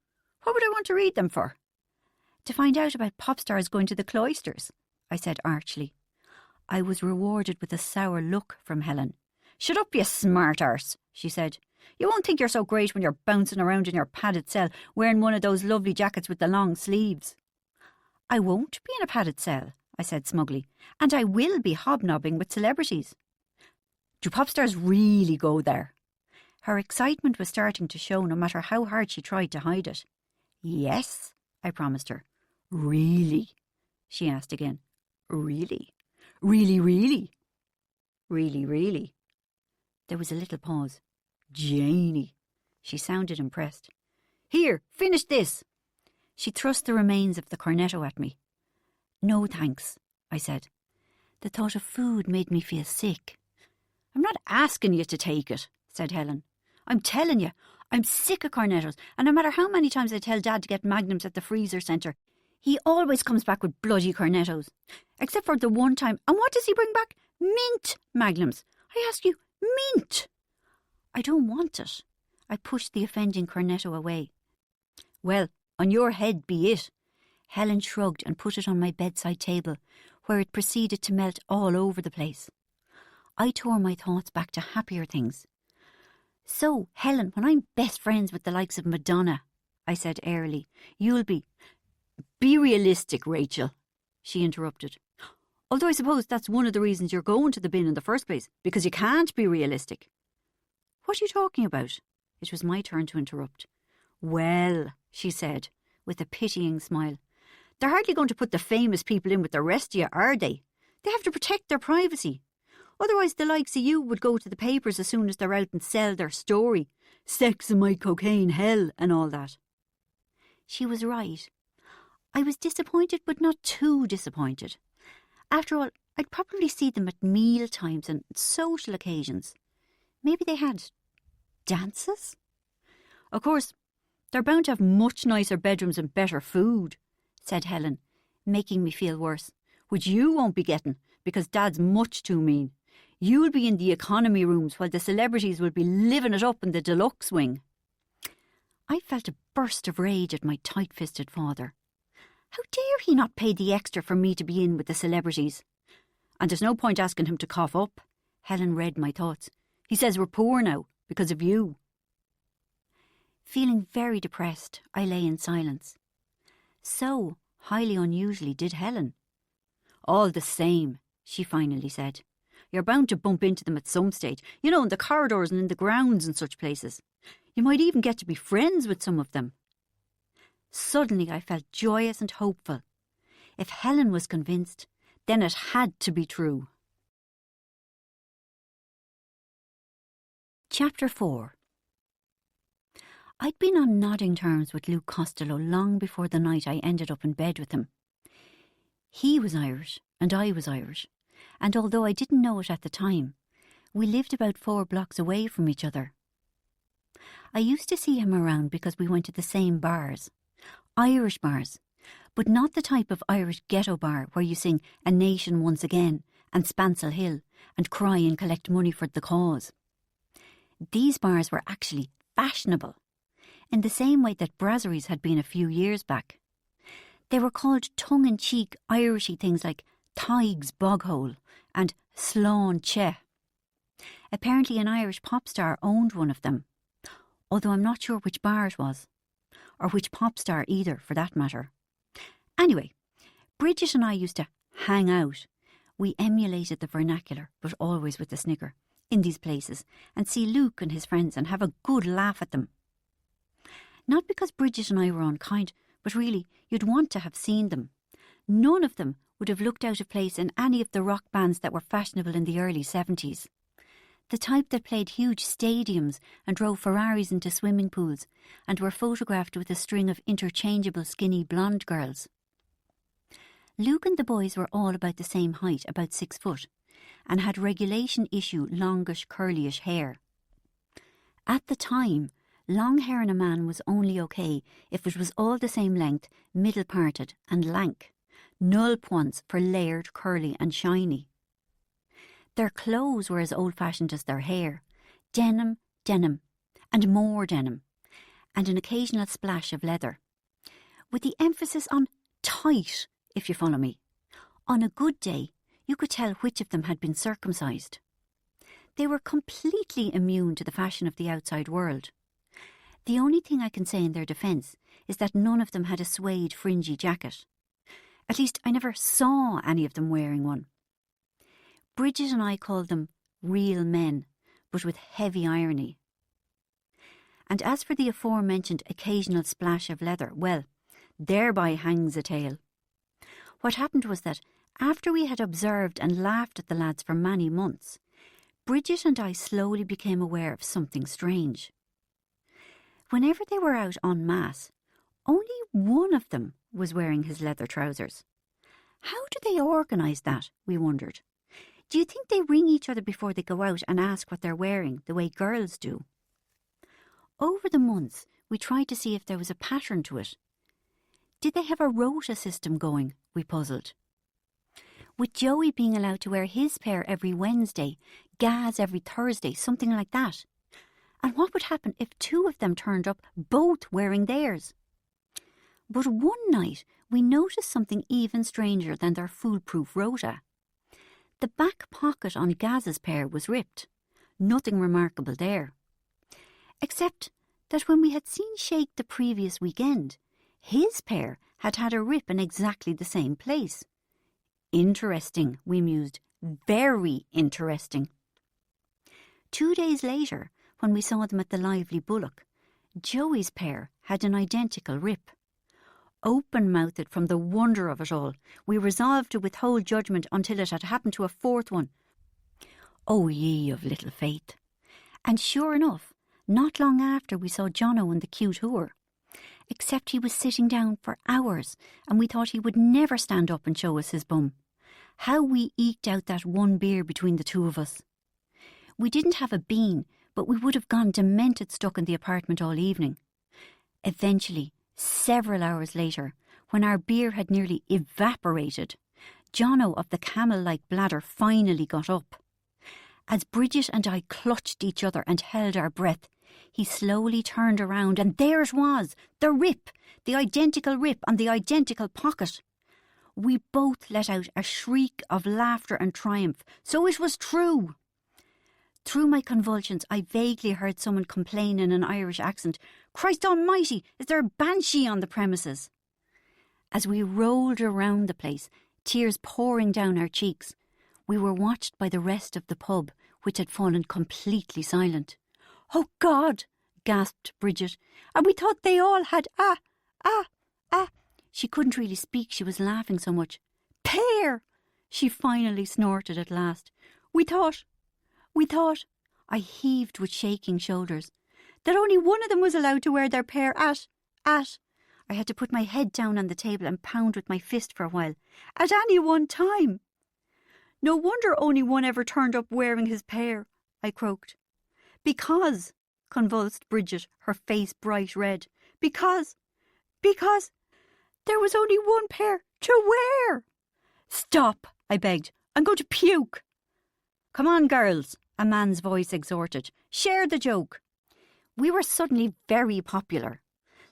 What would I want to read them for?" "To find out about pop stars going to the Cloisters," I said archly. I was rewarded with a sour look from Helen. "Shut up, you smart arse," she said. "You won't think you're so great when you're bouncing around in your padded cell wearing one of those lovely jackets with the long sleeves." "I won't be in a padded cell," I said smugly, "and I will be hobnobbing with celebrities." "Do pop stars really go there?" Her excitement was starting to show no matter how hard she tried to hide it. "Yes," I promised her. "Really?" she asked again. "Really? Really, really?" "Really, really." There was a little pause. "Janie." She sounded impressed. "Here, finish this." She thrust the remains of the cornetto at me. "No, thanks," I said. The thought of food made me feel sick. "I'm not asking you to take it," said Helen. "I'm telling you, I'm sick of cornettos, and no matter how many times I tell Dad to get magnums at the freezer centre, he always comes back with bloody cornettos. Except for the one time, and what does he bring back? Mint magnums. I ask you, mint." "I don't want it." I pushed the offending cornetto away. "Well, on your head be it." Helen shrugged and put it on my bedside table, where it proceeded to melt all over the place. I tore my thoughts back to happier things. "So, Helen, when I'm best friends with the likes of Madonna," I said airily, "you'll be—" "Be realistic, Rachel," she interrupted. "Although I suppose that's one of the reasons you're going to the bin in the first place, because you can't be realistic." "What are you talking about?" It was my turn to interrupt. "Well," she said, with a pitying smile, "they're hardly going to put the famous people in with the rest of you, are they? They have to protect their privacy. Otherwise the likes of you would go to the papers as soon as they're out and sell their story. Sex and my cocaine hell and all that." She was right. I was disappointed, but not too disappointed. After all, I'd probably see them at meal times and social occasions. Maybe they had dances? "Of course, they're bound to have much nicer bedrooms and better food," said Helen, making me feel worse, "which you won't be getting because Dad's much too mean. You'll be in the economy rooms while the celebrities will be living it up in the deluxe wing." I felt a burst of rage at my tight-fisted father. How dare he not pay the extra for me to be in with the celebrities? "And there's no point asking him to cough up." Helen read my thoughts. "He says we're poor now. because of you." Feeling very depressed, I lay in silence. So highly unusually did Helen. "All the same," she finally said, "you're bound to bump into them at some stage, in the corridors and in the grounds and such places. You might even get to be friends with some of them." Suddenly I felt joyous and hopeful. If Helen was convinced, then it had to be true. Chapter 4. I'd been on nodding terms with Luke Costello long before the night I ended up in bed with him. He was Irish, and I was Irish, and although I didn't know it at the time, we lived about 4 blocks away from each other. I used to see him around because we went to the same bars. Irish bars, but not the type of Irish ghetto bar where you sing "A Nation Once Again" and "Spancel Hill" and cry and collect money for the cause. These bars were actually fashionable, in the same way that brasseries had been a few years back. They were called tongue-in-cheek Irishy things like Tig's Boghole and Slán Che. Apparently an Irish pop star owned one of them, although I'm not sure which bar it was, or which pop star either, for that matter. Anyway, Bridget and I used to hang out. We emulated the vernacular, but always with a snigger, in these places, and see Luke and his friends and have a good laugh at them. Not because Bridget and I were unkind, but really, you'd want to have seen them. None of them would have looked out of place in any of the rock bands that were fashionable in the early 70s. The type that played huge stadiums and drove Ferraris into swimming pools and were photographed with a string of interchangeable skinny blonde girls. Luke and the boys were all about the same height, about 6 foot, and had regulation issue longish curlyish hair. At the time, long hair in a man was only okay if it was all the same length, middle parted and lank. Null points for layered, curly and shiny. Their clothes were as old-fashioned as their hair. Denim, and more denim, and an occasional splash of leather. With the emphasis on tight, if you follow me. On a good day, you could tell which of them had been circumcised. They were completely immune to the fashion of the outside world. The only thing I can say in their defence is that none of them had a suede fringy jacket. At least I never saw any of them wearing one. Bridget and I called them real men, but with heavy irony. And as for the aforementioned occasional splash of leather, well, thereby hangs a tale. What happened was that, after we had observed and laughed at the lads for many months, Bridget and I slowly became aware of something strange. Whenever they were out en masse, only one of them was wearing his leather trousers. How do they organise that, we wondered. Do you think they ring each other before they go out and ask what they're wearing, the way girls do? Over the months, we tried to see if there was a pattern to it. Did they have a rota system going, we puzzled. With Joey being allowed to wear his pair every Wednesday, Gaz every Thursday, something like that. And what would happen if 2 of them turned up, both wearing theirs? But one night, we noticed something even stranger than their foolproof rota. The back pocket on Gaz's pair was ripped. Nothing remarkable there. Except that when we had seen Shake the previous weekend, his pair had had a rip in exactly the same place. Interesting, we mused. Very interesting. 2 days later, when we saw them at the Lively Bullock, Joey's pair had an identical rip. Open-mouthed from the wonder of it all, we resolved to withhold judgment until it had happened to a 4th one. Oh, ye of little faith. And sure enough, not long after we saw Jono in the cute whore. Except he was sitting down for hours, and we thought he would never stand up and show us his bum. How we eked out that 1 beer between the 2 of us. We didn't have a bean, but we would have gone demented stuck in the apartment all evening. Eventually, several hours later, when our beer had nearly evaporated, Jono of the camel-like bladder finally got up. As Bridget and I clutched each other and held our breath, he slowly turned around, and there it was, the rip, the identical rip on the identical pocket. We both let out a shriek of laughter and triumph. So it was true. Through my convulsions, I vaguely heard someone complain in an Irish accent, "Christ almighty, is there a banshee on the premises?" As we rolled around the place, tears pouring down our cheeks, we were watched by the rest of the pub, which had fallen completely silent. "Oh God!" gasped Bridget. "And we thought they all had She couldn't really speak, she was laughing so much. "Pear!" she finally snorted at last. We thought, I heaved with shaking shoulders, that only one of them was allowed to wear their pear at. I had to put my head down on the table and pound with my fist for a while. At any one time. "No wonder only one ever turned up wearing his pear," I croaked. "Because," convulsed Bridget, her face bright red, because there was only one pair to wear." "Stop," I begged. "I'm going to puke." "Come on, girls," a man's voice exhorted. "Share the joke." We were suddenly very popular.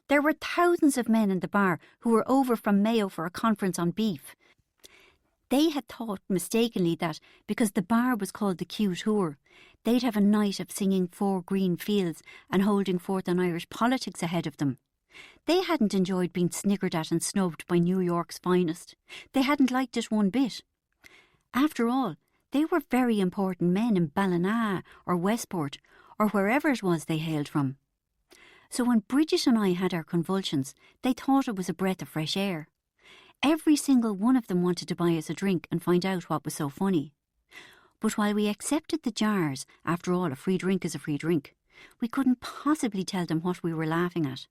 There were thousands of men in the bar who were over from Mayo for a conference on beef. They had thought mistakenly that, because the bar was called the Cute Whore, they'd have a night of singing Four Green Fields and holding forth on Irish politics ahead of them. They hadn't enjoyed being snickered at and snubbed by New York's finest. They hadn't liked it one bit. After all, they were very important men in Ballina or Westport or wherever it was they hailed from. So when Bridget and I had our convulsions, they thought it was a breath of fresh air. Every single one of them wanted to buy us a drink and find out what was so funny. But while we accepted the jars, after all, a free drink is a free drink, we couldn't possibly tell them what we were laughing at.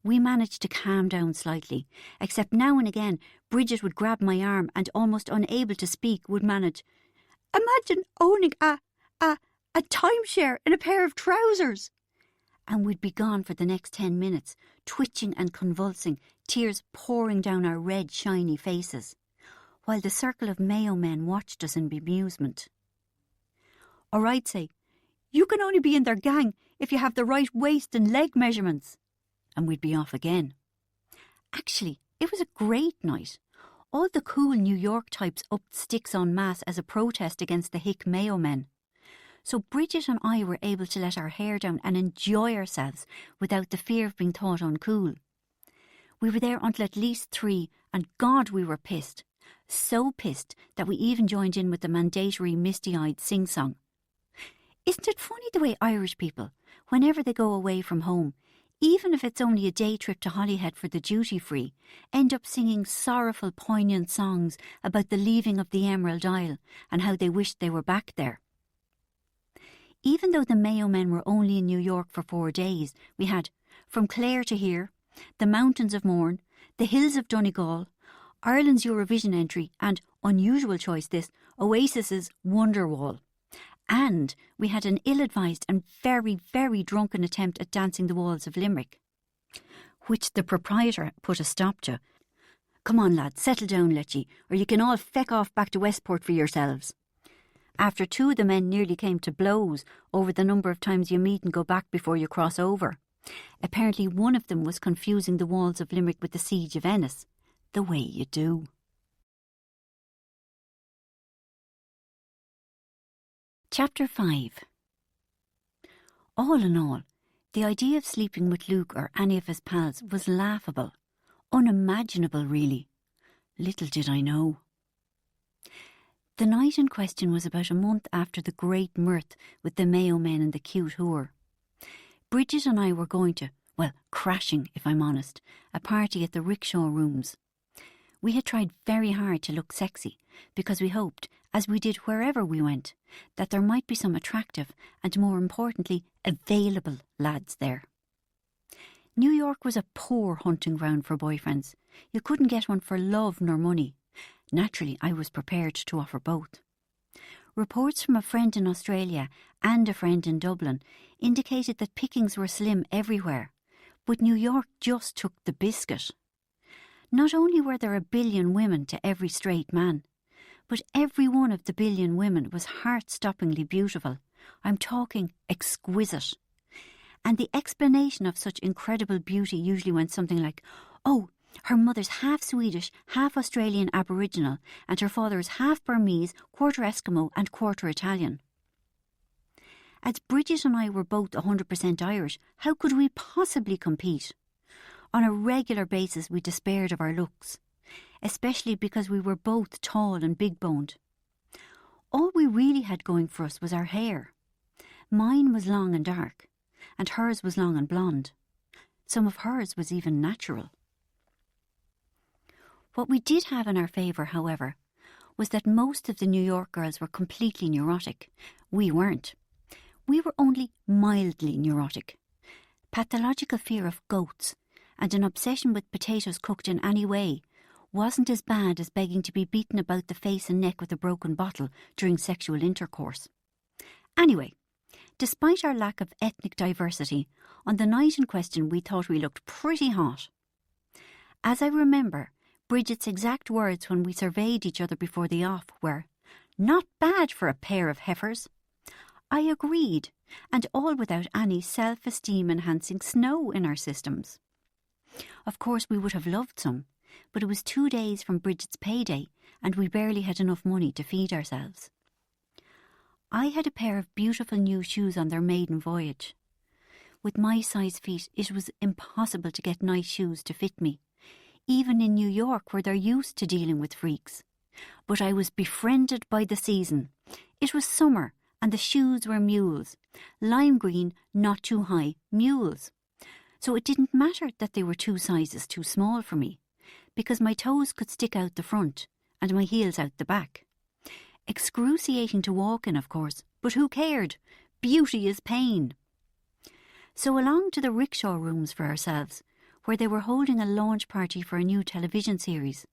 We managed to calm down slightly, except now and again Bridget would grab my arm and, almost unable to speak, would manage, "Imagine owning a timeshare in a pair of trousers." And we'd be gone for the next 10 minutes, twitching and convulsing, tears pouring down our red, shiny faces, while the circle of Mayo men watched us in bemusement. Or I'd say, "You can only be in their gang if you have the right waist and leg measurements." And we'd be off again. Actually, it was a great night. All the cool New York types upped sticks en masse as a protest against the hick Mayo men. So Bridget and I were able to let our hair down and enjoy ourselves without the fear of being thought uncool. We were there until at least 3, and God, we were pissed. So pissed that we even joined in with the mandatory misty-eyed sing-song. Isn't it funny the way Irish people, whenever they go away from home, even if it's only a day trip to Holyhead for the duty-free, end up singing sorrowful, poignant songs about the leaving of the Emerald Isle and how they wished they were back there? Even though the Mayo men were only in New York for 4 days, we had From Clare to Here, the Mountains of Mourne, the Hills of Donegal, Ireland's Eurovision entry, and, unusual choice this, Oasis's Wonderwall. And we had an ill-advised and very, very drunken attempt at dancing the walls of Limerick, which the proprietor put a stop to. "Come on, lads, settle down, let ye, or you can all feck off back to Westport for yourselves." After 2 of the men nearly came to blows over the number of times you meet and go back before you cross over. Apparently one of them was confusing the walls of Limerick with the siege of Ennis, the way you do. Chapter 5. All in all, the idea of sleeping with Luke or any of his pals was laughable, unimaginable really. Little did I know. The night in question was about a month after the great mirth with the Mayo men and the Cute Whore. Bridget and I were going to, well, crashing, if I'm honest, a party at the Rickshaw Rooms. We had tried very hard to look sexy because we hoped, as we did wherever we went, that there might be some attractive and, more importantly, available lads there. New York was a poor hunting ground for boyfriends. You couldn't get one for love nor money. Naturally, I was prepared to offer both. Reports from a friend in Australia and a friend in Dublin indicated that pickings were slim everywhere, but New York just took the biscuit. Not only were there 1 billion women to every straight man, but every one of the 1 billion women was heart-stoppingly beautiful. I'm talking exquisite. And the explanation of such incredible beauty usually went something like, "Oh, her mother's half Swedish, half Australian Aboriginal, and her father is half Burmese, quarter Eskimo and quarter Italian." As Bridget and I were both 100% Irish, how could we possibly compete? On a regular basis we despaired of our looks, especially because we were both tall and big-boned. All we really had going for us was our hair. Mine was long and dark, and hers was long and blonde. Some of hers was even natural. What we did have in our favour, however, was that most of the New York girls were completely neurotic. We weren't. We were only mildly neurotic. Pathological fear of goats and an obsession with potatoes cooked in any way wasn't as bad as begging to be beaten about the face and neck with a broken bottle during sexual intercourse. Anyway, despite our lack of ethnic diversity, on the night in question we thought we looked pretty hot. As I remember, Bridget's exact words when we surveyed each other before the off were, "Not bad for a pair of heifers." I agreed, and all without any self-esteem enhancing snow in our systems. Of course we would have loved some, but it was 2 days from Bridget's payday and we barely had enough money to feed ourselves. I had a pair of beautiful new shoes on their maiden voyage. With my size feet, it was impossible to get nice shoes to fit me, even in New York where they're used to dealing with freaks. But I was befriended by the season. It was summer and the shoes were mules. Lime green, not too high, mules. So it didn't matter that they were 2 sizes too small for me, because my toes could stick out the front and my heels out the back. Excruciating to walk in, of course, but who cared? Beauty is pain. So along to the rickshaw rooms for ourselves, where they were holding a launch party for a new television series.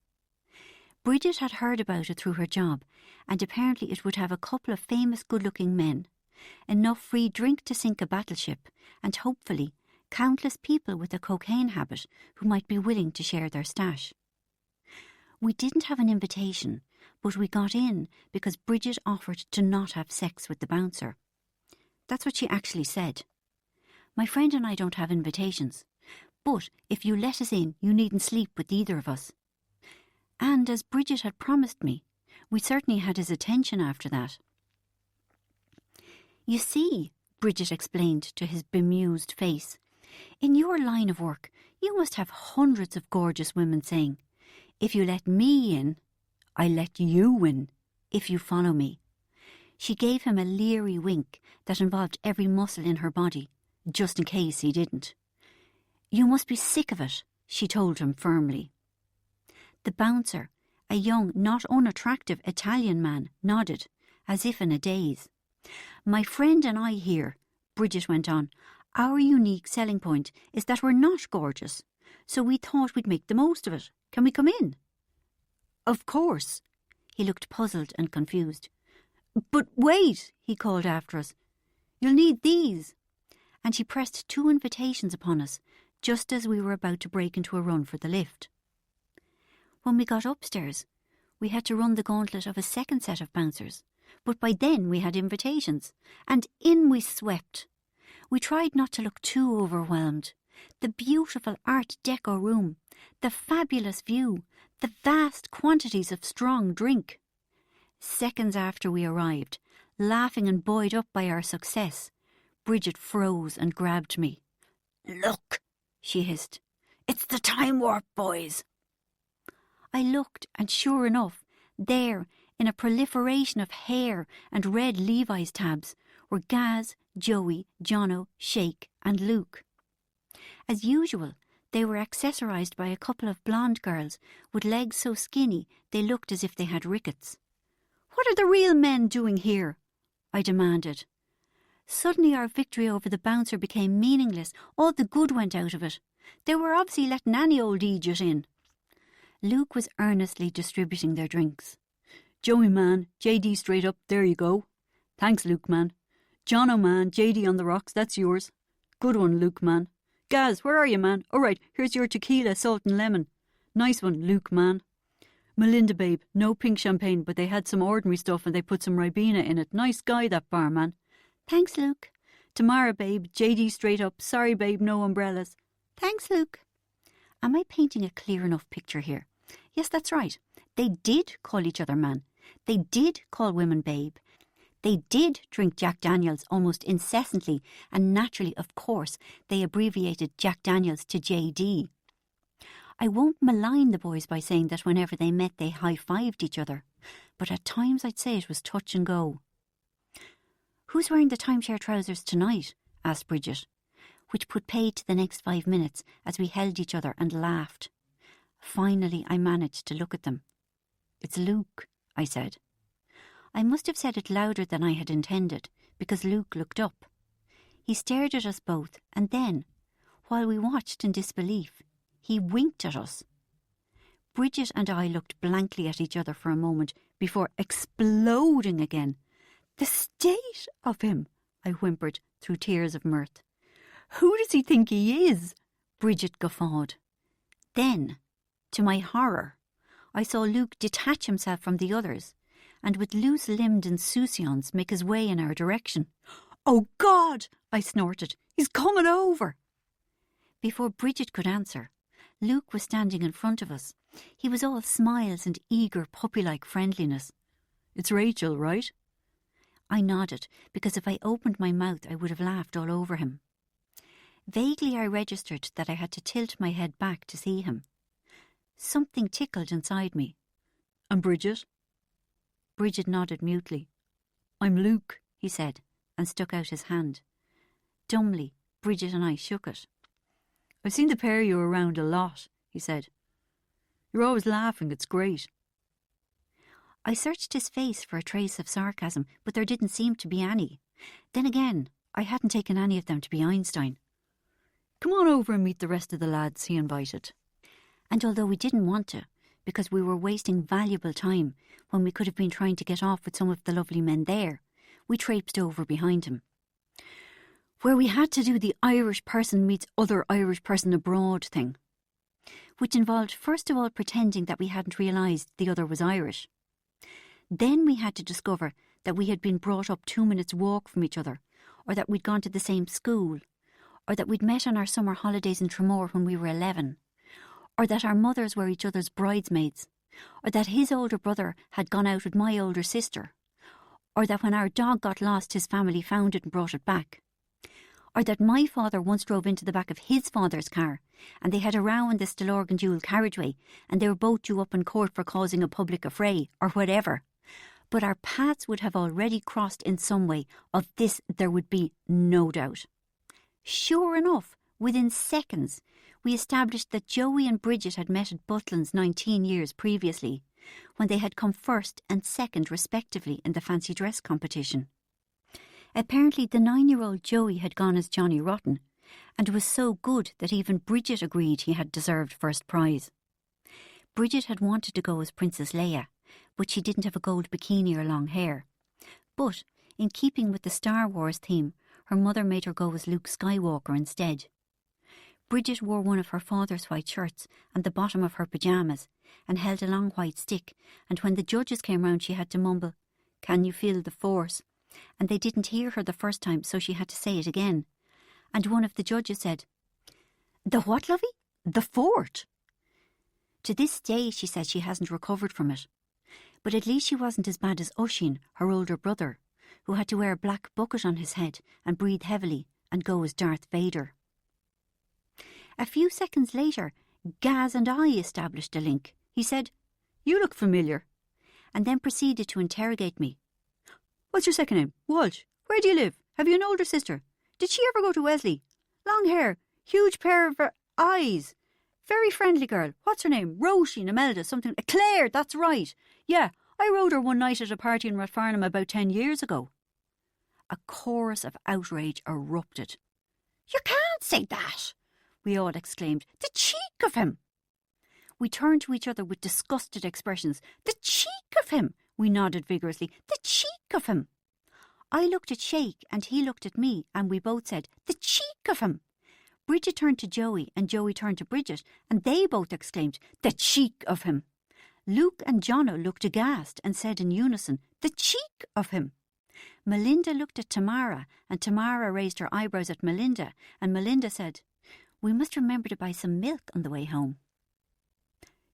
Bridget had heard about it through her job, and apparently it would have a couple of famous good-looking men, enough free drink to sink a battleship, and hopefully countless people with a cocaine habit who might be willing to share their stash. We didn't have an invitation, but we got in because Bridget offered to not have sex with the bouncer. That's what she actually said. My friend and I don't have invitations, but if you let us in, you needn't sleep with either of us. And as Bridget had promised me, we certainly had his attention after that. You see, Bridget explained to his bemused face, in your line of work, you must have hundreds of gorgeous women saying, "If you let me in, I let you in, if you follow me." She gave him a leery wink that involved every muscle in her body, just in case he didn't. "You must be sick of it," she told him firmly. The bouncer, a young, not unattractive Italian man, nodded, as if in a daze. "My friend and I here," Bridget went on, "our unique selling point is that we're not gorgeous, so we thought we'd make the most of it. Can we come in?" "Of course." He looked puzzled and confused. "But wait," he called after us. "You'll need these." And he pressed 2 invitations upon us, just as we were about to break into a run for the lift. When we got upstairs, we had to run the gauntlet of a second set of bouncers, but by then we had invitations, and in we swept. We tried not to look too overwhelmed. The beautiful Art Deco room, the fabulous view, the vast quantities of strong drink. Seconds after we arrived, laughing and buoyed up by our success, Bridget froze and grabbed me. "Look," she hissed. "It's the time warp, boys." I looked, and sure enough, there, in a proliferation of hair and red Levi's tabs, were Gaz, Joey, Jono, Shake and Luke. As usual, they were accessorised by a couple of blonde girls with legs so skinny they looked as if they had rickets. "What are the real men doing here?" I demanded. Suddenly our victory over the bouncer became meaningless. All the good went out of it. They were obviously letting any old idiot in. Luke was earnestly distributing their drinks. "Joey man, JD straight up, there you go. Thanks Luke man. Jono man, JD on the rocks, that's yours. Good one Luke man. Gaz, where are you man? All right, here's your tequila, salt and lemon. Nice one Luke man. Melinda babe, no pink champagne, but they had some ordinary stuff and they put some Ribena in it. Nice guy that barman. Thanks Luke. Tamara babe, JD straight up, sorry babe, no umbrellas. Thanks Luke. Am I painting a clear enough picture here? Yes, that's right. They did call each other man. They did call women babe. They did drink Jack Daniels almost incessantly, and naturally, of course, they abbreviated Jack Daniels to JD. I won't malign the boys by saying that whenever they met they high-fived each other, but at times I'd say it was touch and go. "Who's wearing the timeshare trousers tonight?" asked Bridget, which put paid to the next 5 minutes as we held each other and laughed. Finally I managed to look at them. "It's Luke," I said. I must have said it louder than I had intended, because Luke looked up. He stared at us both, and then, while we watched in disbelief, he winked at us. Bridget and I looked blankly at each other for a moment before exploding again. "The state of him!" I whimpered through tears of mirth. "Who does he think he is?" Bridget guffawed. Then, to my horror, I saw Luke detach himself from the others and with loose-limbed insouciance make his way in our direction. "Oh God!" I snorted. "He's coming over!" Before Bridget could answer, Luke was standing in front of us. He was all smiles and eager puppy-like friendliness. "It's Rachel, right?" I nodded, because if I opened my mouth I would have laughed all over him. Vaguely I registered that I had to tilt my head back to see him. Something tickled inside me. "And Bridget?" Bridget nodded mutely. "I'm Luke," he said, and stuck out his hand. Dumbly, Bridget and I shook it. "I've seen the pair of you around a lot," he said. "You're always laughing, it's great." I searched his face for a trace of sarcasm, but there didn't seem to be any. Then again, I hadn't taken any of them to be Einstein. "Come on over and meet the rest of the lads," he invited. And although we didn't want to, because we were wasting valuable time when we could have been trying to get off with some of the lovely men there, we traipsed over behind him, where we had to do the Irish person meets other Irish person abroad thing, which involved first of all pretending that we hadn't realised the other was Irish. Then we had to discover that we had been brought up 2 minutes' walk from each other, or that we'd gone to the same school, or that we'd met on our summer holidays in Tramore when we were 11, or that our mothers were each other's bridesmaids, or that his older brother had gone out with my older sister, or that when our dog got lost his family found it and brought it back, or that my father once drove into the back of his father's car and they had a row in the Stillorgan dual carriageway and they were both due up in court for causing a public affray, or whatever. But our paths would have already crossed in some way. Of this there would be no doubt. Sure enough, within seconds, we established that Joey and Bridget had met at Butlin's 19 years previously, when they had come first and second respectively in the fancy dress competition. Apparently the 9-year-old Joey had gone as Johnny Rotten, and was so good that even Bridget agreed he had deserved first prize. Bridget had wanted to go as Princess Leia, but she didn't have a gold bikini or long hair. But, in keeping with the Star Wars theme, her mother made her go as Luke Skywalker instead. Bridget wore one of her father's white shirts and the bottom of her pyjamas, and held a long white stick, and when the judges came round she had to mumble, "Can you feel the force?" And they didn't hear her the first time, so she had to say it again. And one of the judges said, "The what, lovey? The fort?" To this day she says she hasn't recovered from it. But at least she wasn't as bad as Oisín, her older brother, who had to wear a black bucket on his head and breathe heavily and go as Darth Vader. A few seconds later, Gaz and I established a link. He said, "You look familiar," and then proceeded to interrogate me. "What's your second name? Walsh. Where do you live? Have you an older sister? Did she ever go to Wesley? Long hair, huge pair of eyes. Very friendly girl. What's her name? Roisin, Imelda, something. Claire, that's right. Yeah, I rode her one night at a party in Rathfarnham about 10 years ago." A chorus of outrage erupted. "You can't say that!" we all exclaimed. "The cheek of him!" We turned to each other with disgusted expressions. "The cheek of him!" we nodded vigorously. "The cheek of him!" I looked at Sheikh and he looked at me, and we both said, "The cheek of him!" Bridget turned to Joey and Joey turned to Bridget, and they both exclaimed, "The cheek of him!" Luke and Jono looked aghast and said in unison, "The cheek of him!" Melinda looked at Tamara, and Tamara raised her eyebrows at Melinda, and Melinda said, "We must remember to buy some milk on the way home."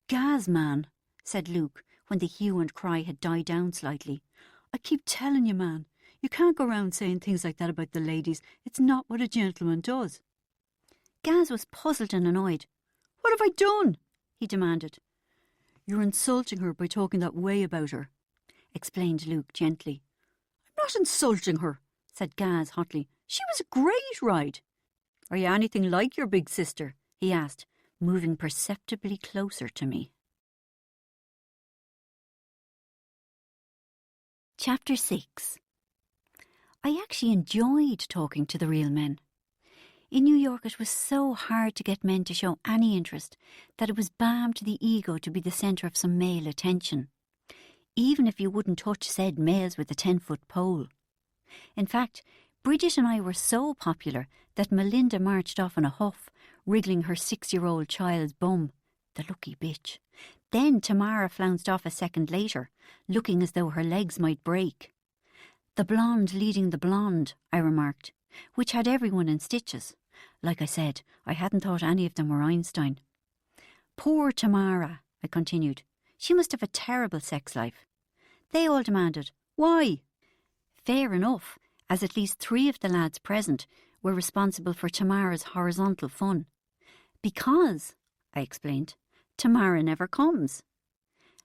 "Gaz, man," said Luke, when the hue and cry had died down slightly. "I keep telling you, man, You can't go round saying things like that about the ladies. It's not what a gentleman does. Gaz was puzzled and annoyed. What have I done? He demanded. You're insulting her by talking that way about her, explained Luke gently. I'm not insulting her, said Gaz hotly. She was a great ride. Are you anything like your big sister? He asked, moving perceptibly closer to me. Chapter 6. I actually enjoyed talking to the real men. In New York it was so hard to get men to show any interest that it was balm to the ego to be the centre of some male attention, even if you wouldn't touch said males with a 10-foot pole. In fact, Bridget and I were so popular that Melinda marched off in a huff, wriggling her 6-year-old child's bum. The lucky bitch. Then Tamara flounced off a second later, looking as though her legs might break. The blonde leading the blonde, I remarked, which had everyone in stitches. Like I said, I hadn't thought any of them were Einstein. Poor Tamara, I continued. She must have a terrible sex life. They all demanded, why? Fair enough, as at least 3 of the lads present were responsible for Tamara's horizontal fun. Because, I explained, Tamara never comes.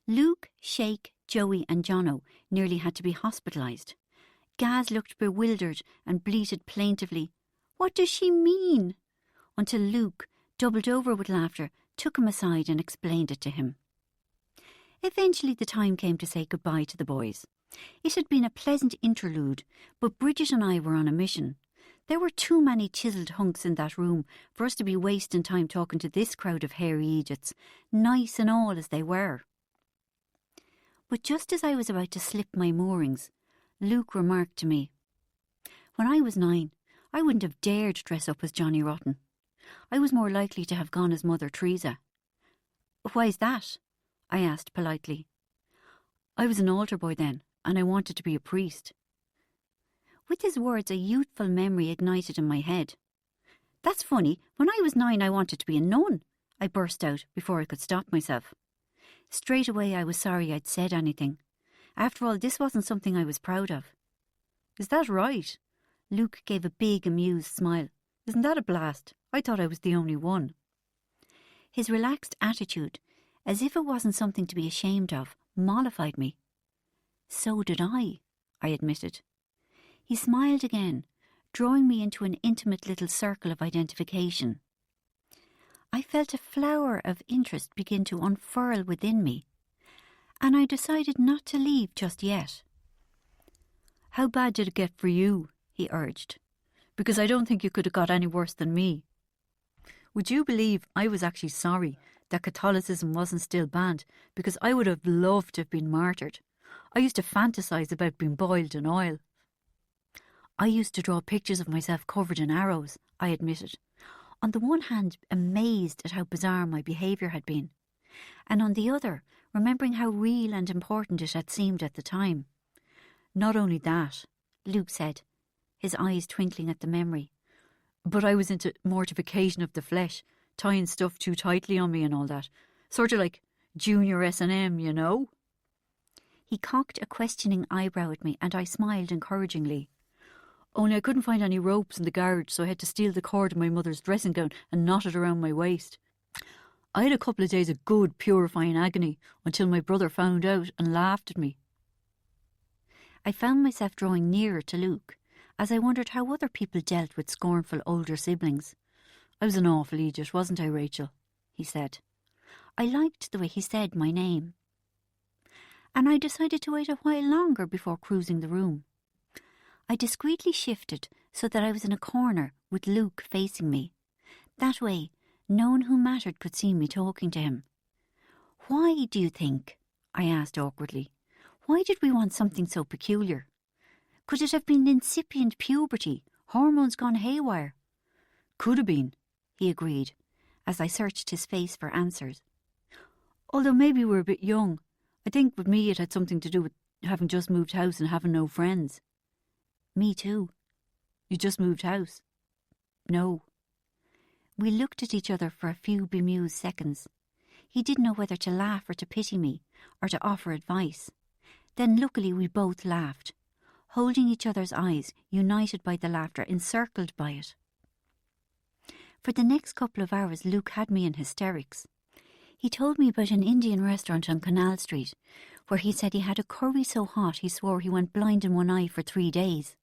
Luke, Shake, Joey and Jono nearly had to be hospitalised. Gaz looked bewildered and bleated plaintively, What does she mean? Until Luke, doubled over with laughter, took him aside and explained it to him. Eventually the time came to say goodbye to the boys. It had been a pleasant interlude, but Bridget and I were on a mission. There were too many chiselled hunks in that room for us to be wasting time talking to this crowd of hairy idiots, nice and all as they were. But just as I was about to slip my moorings, Luke remarked to me, When I was 9, I wouldn't have dared dress up as Johnny Rotten. I was more likely to have gone as Mother Teresa. Why's that? I asked politely. I was an altar boy then, and I wanted to be a priest. With his words, a youthful memory ignited in my head. That's funny. When I was 9, I wanted to be a nun, I burst out before I could stop myself. Straight away, I was sorry I'd said anything. After all, this wasn't something I was proud of. Is that right? Luke gave a big, amused smile. Isn't that a blast? I thought I was the only one. His relaxed attitude, as if it wasn't something to be ashamed of, mollified me. So did I admitted. He smiled again, drawing me into an intimate little circle of identification. I felt a flower of interest begin to unfurl within me, and I decided not to leave just yet. How bad did it get for you? He urged. Because I don't think you could have got any worse than me. Would you believe I was actually sorry that Catholicism wasn't still banned, because I would have loved to have been martyred. I used to fantasize about being boiled in oil. I used to draw pictures of myself covered in arrows, I admitted, on the one hand amazed at how bizarre my behaviour had been, and on the other remembering how real and important it had seemed at the time. Not only that, Luke said, his eyes twinkling at the memory, but I was into mortification of the flesh, tying stuff too tightly on me and all that. Sort of like junior S&M, you know? He cocked a questioning eyebrow at me and I smiled encouragingly. Only I couldn't find any ropes in the garage, so I had to steal the cord of my mother's dressing gown and knot it around my waist. I had a couple of days of good purifying agony until my brother found out and laughed at me. I found myself drawing nearer to Luke as I wondered how other people dealt with scornful older siblings. I was an awful idiot, wasn't I, Rachel? He said. I liked the way he said my name. And I decided to wait a while longer before cruising the room. I discreetly shifted so that I was in a corner with Luke facing me. That way, no one who mattered could see me talking to him. Why, do you think? I asked awkwardly. Why did we want something so peculiar? Could it have been incipient puberty, hormones gone haywire? Could have been, he agreed, as I searched his face for answers. Although maybe we were a bit young. I think with me it had something to do with having just moved house and having no friends. Me too. You just moved house? No. We looked at each other for a few bemused seconds. He didn't know whether to laugh or to pity me, or to offer advice. Then luckily we both laughed. holding each other's eyes, united by the laughter, encircled by it. For the next couple of hours, Luke had me in hysterics. He told me about an Indian restaurant on Canal Street, where he said he had a curry so hot he swore he went blind in one eye for 3 days.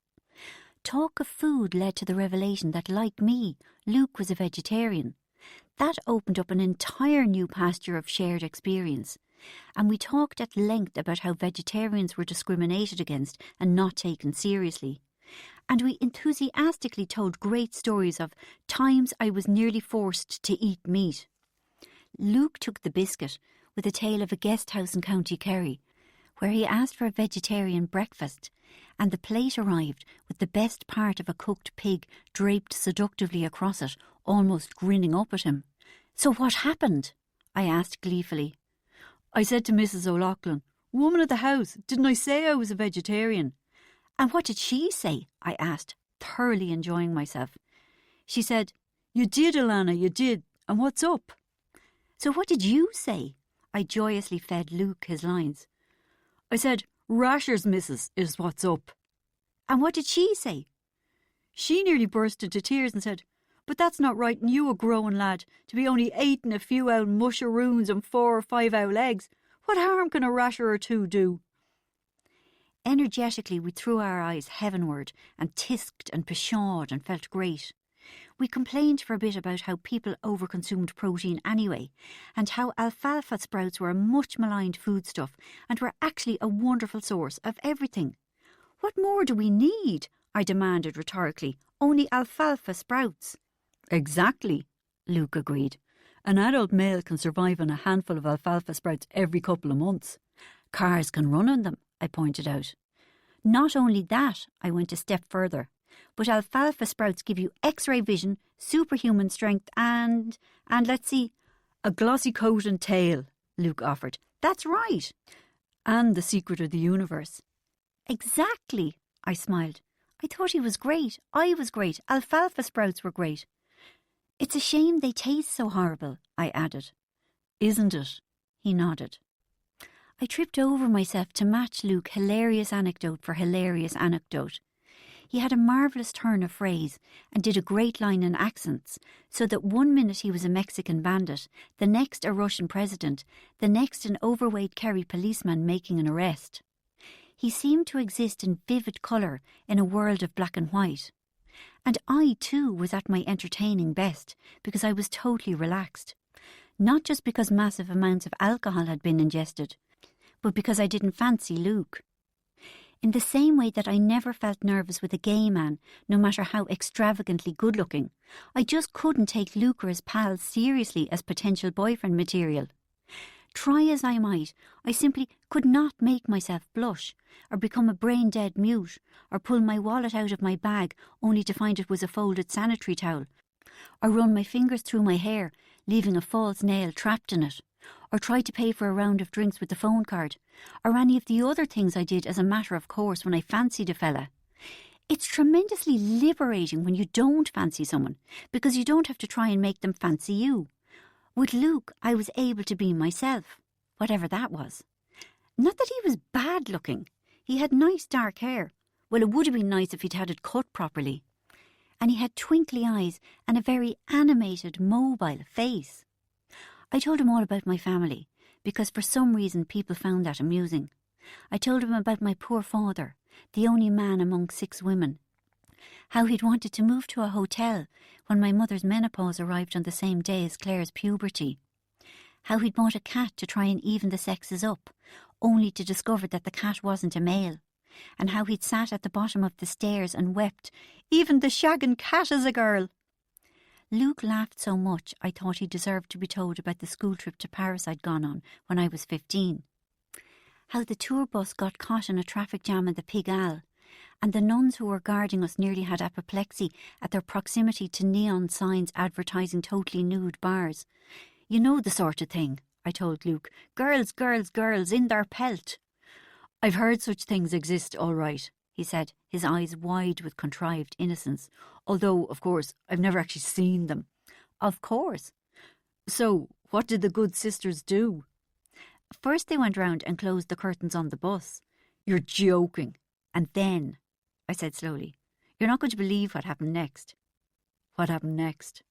Talk of food led to the revelation that, like me, Luke was a vegetarian. That opened up an entire new pasture of shared experience, and we talked at length about how vegetarians were discriminated against and not taken seriously. And we enthusiastically told great stories of times I was nearly forced to eat meat. Luke took the biscuit with a tale of a guest house in County Kerry, where he asked for a vegetarian breakfast, and the plate arrived with the best part of a cooked pig draped seductively across it, almost grinning up at him. "So what happened?" I asked gleefully. "I said to Mrs. O'Loughlin, 'Woman of the house, didn't I say I was a vegetarian?' "And what did she say?" I asked, thoroughly enjoying myself. "She said, 'You did, Alana, you did, and what's up?' "So what did you say?" I joyously fed Luke his lines. "I said, 'Rashers, missus, is what's up.'" "And what did she say?" "She nearly burst into tears and said, 'But that's not right in you, a growing lad, to be only ating a few owl musheroons and 4 or 5 owl eggs. What harm can a rasher or two do?'" Energetically we threw our eyes heavenward and tisked and pshawed and felt great. We complained for a bit about how people overconsumed protein anyway, and how alfalfa sprouts were a much maligned foodstuff and were actually a wonderful source of everything. "What more do we need?" I demanded rhetorically. "Only alfalfa sprouts." "Exactly," Luke agreed. "An adult male can survive on a handful of alfalfa sprouts every couple of months. Cars can run on them," I pointed out. "Not only that," I went a step further, "but alfalfa sprouts give you X-ray vision, superhuman strength and let's see—" "A glossy coat and tail," Luke offered. "That's right." "And the secret of the universe." "Exactly," I smiled. I thought he was great. I was great. Alfalfa sprouts were great. "It's a shame they taste so horrible," I added. "Isn't it?" he nodded. I tripped over myself to match Luke hilarious anecdote for hilarious anecdote. He had a marvellous turn of phrase and did a great line in accents, so that 1 minute he was a Mexican bandit, the next a Russian president, the next an overweight Kerry policeman making an arrest. He seemed to exist in vivid colour in a world of black and white. And I too was at my entertaining best because I was totally relaxed. Not just because massive amounts of alcohol had been ingested, but because I didn't fancy Luke. In the same way that I never felt nervous with a gay man, no matter how extravagantly good-looking, I just couldn't take Luke or his pals seriously as potential boyfriend material. Try as I might, I simply could not make myself blush, or become a brain-dead mute, or pull my wallet out of my bag only to find it was a folded sanitary towel, or run my fingers through my hair, leaving a false nail trapped in it, or try to pay for a round of drinks with the phone card, or any of the other things I did as a matter of course when I fancied a fella. It's tremendously liberating when you don't fancy someone, because you don't have to try and make them fancy you. With Luke, I was able to be myself, whatever that was. Not that he was bad looking. He had nice dark hair. Well, it would have been nice if he'd had it cut properly. And he had twinkly eyes and a very animated, mobile face. I told him all about my family, because for some reason people found that amusing. I told him about my poor father, the only man among 6 women. How he'd wanted to move to a hotel when my mother's menopause arrived on the same day as Claire's puberty. How he'd bought a cat to try and even the sexes up, only to discover that the cat wasn't a male. And how he'd sat at the bottom of the stairs and wept, "Even the shagging cat is a girl." Luke laughed so much I thought he deserved to be told about the school trip to Paris I'd gone on when I was 15. How the tour bus got caught in a traffic jam in the Pigalle, and the nuns who were guarding us nearly had apoplexy at their proximity to neon signs advertising totally nude bars. "You know the sort of thing," I told Luke. "Girls, girls, girls, in their pelt." "I've heard such things exist, all right," he said, his eyes wide with contrived innocence. "Although, of course, I've never actually seen them." "Of course." "So, what did the good sisters do?" "First they went round and closed the curtains on the bus." "You're joking." "And then," I said slowly. You're not going to believe what happened next. What happened next?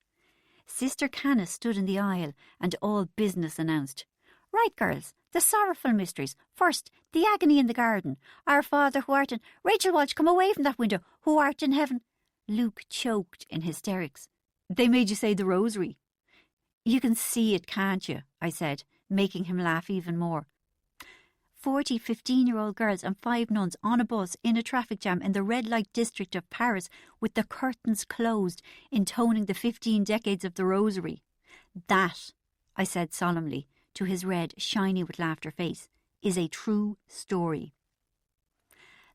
Sister Canis stood in the aisle and all business announced. Right, girls, the sorrowful mysteries. First, the agony in the garden. Our Father who art in... Rachel Walsh, come away from that window. Who art in heaven? Luke choked in hysterics. They made you say the rosary. You can see it, can't you? I said, making him laugh even more. 40 15-year-old girls and 5 nuns on a bus in a traffic jam in the red light district of Paris with the curtains closed, intoning the 15 decades of the rosary. That, I said solemnly to his red, shiny with laughter face, is a true story.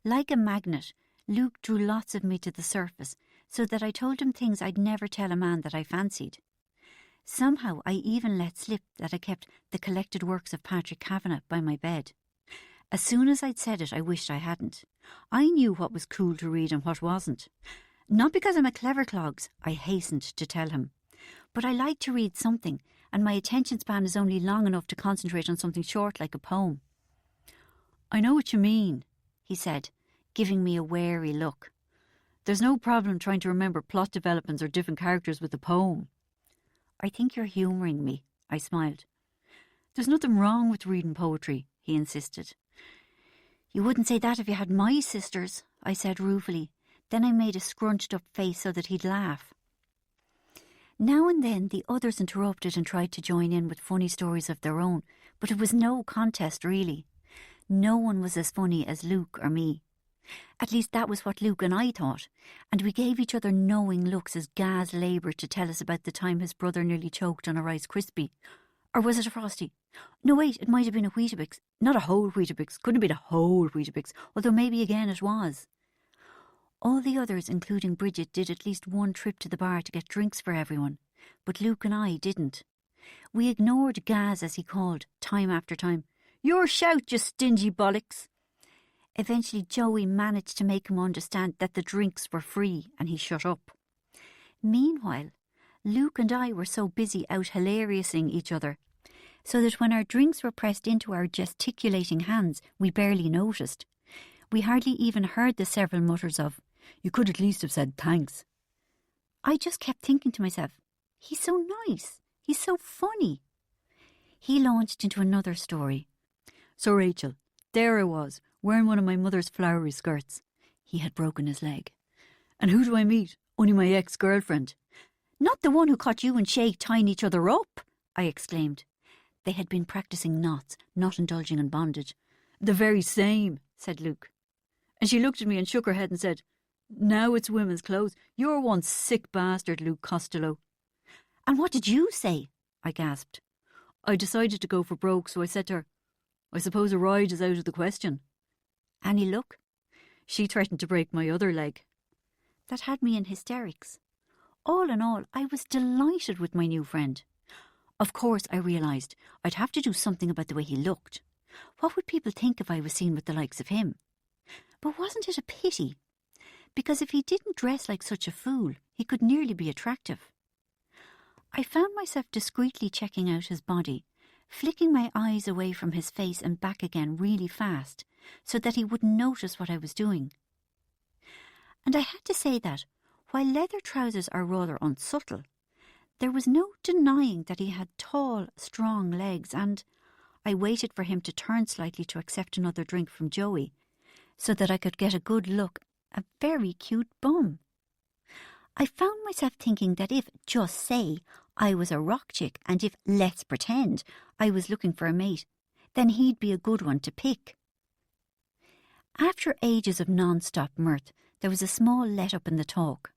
Like a magnet, Luke drew lots of me to the surface so that I told him things I'd never tell a man that I fancied. Somehow I even let slip that I kept the collected works of Patrick Kavanagh by my bed. As soon as I'd said it, I wished I hadn't. I knew what was cool to read and what wasn't. Not because I'm a clever clogs, I hastened to tell him. But I like to read something, and my attention span is only long enough to concentrate on something short like a poem. I know what you mean, he said, giving me a wary look. There's no problem trying to remember plot developments or different characters with a poem. I think you're humouring me, I smiled. There's nothing wrong with reading poetry, he insisted. You wouldn't say that if you had my sisters, I said ruefully. Then I made a scrunched up face so that he'd laugh. Now and then the others interrupted and tried to join in with funny stories of their own, but it was no contest really. No one was as funny as Luke or me. At least that was what Luke and I thought, and we gave each other knowing looks as Gaz laboured to tell us about the time his brother nearly choked on a Rice Krispie. Or was it a Frosty? No, wait, it might have been a Weetabix. Not a whole Weetabix. Couldn't have been a whole Weetabix, although maybe again it was. All the others, including Bridget, did at least one trip to the bar to get drinks for everyone, but Luke and I didn't. We ignored Gaz, as he called, time after time. Your shout, you stingy bollocks. Eventually Joey managed to make him understand that the drinks were free, and he shut up. Meanwhile, Luke and I were so busy out hilariousing each other, so that when our drinks were pressed into our gesticulating hands, we barely noticed. We hardly even heard the several mutters of, "You could at least have said thanks." I just kept thinking to myself, he's so nice, he's so funny. He launched into another story. So Rachel, there I was, wearing one of my mother's flowery skirts. He had broken his leg. And who do I meet? Only my ex-girlfriend. Not the one who caught you and Shay tying each other up, I exclaimed. They had been practising knots, not indulging in bondage. The very same, said Luke. And she looked at me and shook her head and said, Now it's women's clothes. You're one sick bastard, Luke Costello. And what did you say? I gasped. I decided to go for broke, so I said to her, I suppose a ride is out of the question. Any luck? She threatened to break my other leg. That had me in hysterics. All in all, I was delighted with my new friend. Of course, I realised I'd have to do something about the way he looked. What would people think if I was seen with the likes of him? But wasn't it a pity? Because if he didn't dress like such a fool, he could nearly be attractive. I found myself discreetly checking out his body, flicking my eyes away from his face and back again really fast, so that he wouldn't notice what I was doing. And I had to say that, while leather trousers are rather unsubtle, there was no denying that he had tall, strong legs, and I waited for him to turn slightly to accept another drink from Joey, so that I could get a good look, a very cute bum. I found myself thinking that if, just say, I was a rock chick, and if, let's pretend, I was looking for a mate, then he'd be a good one to pick. After ages of non-stop mirth, there was a small let-up in the talk.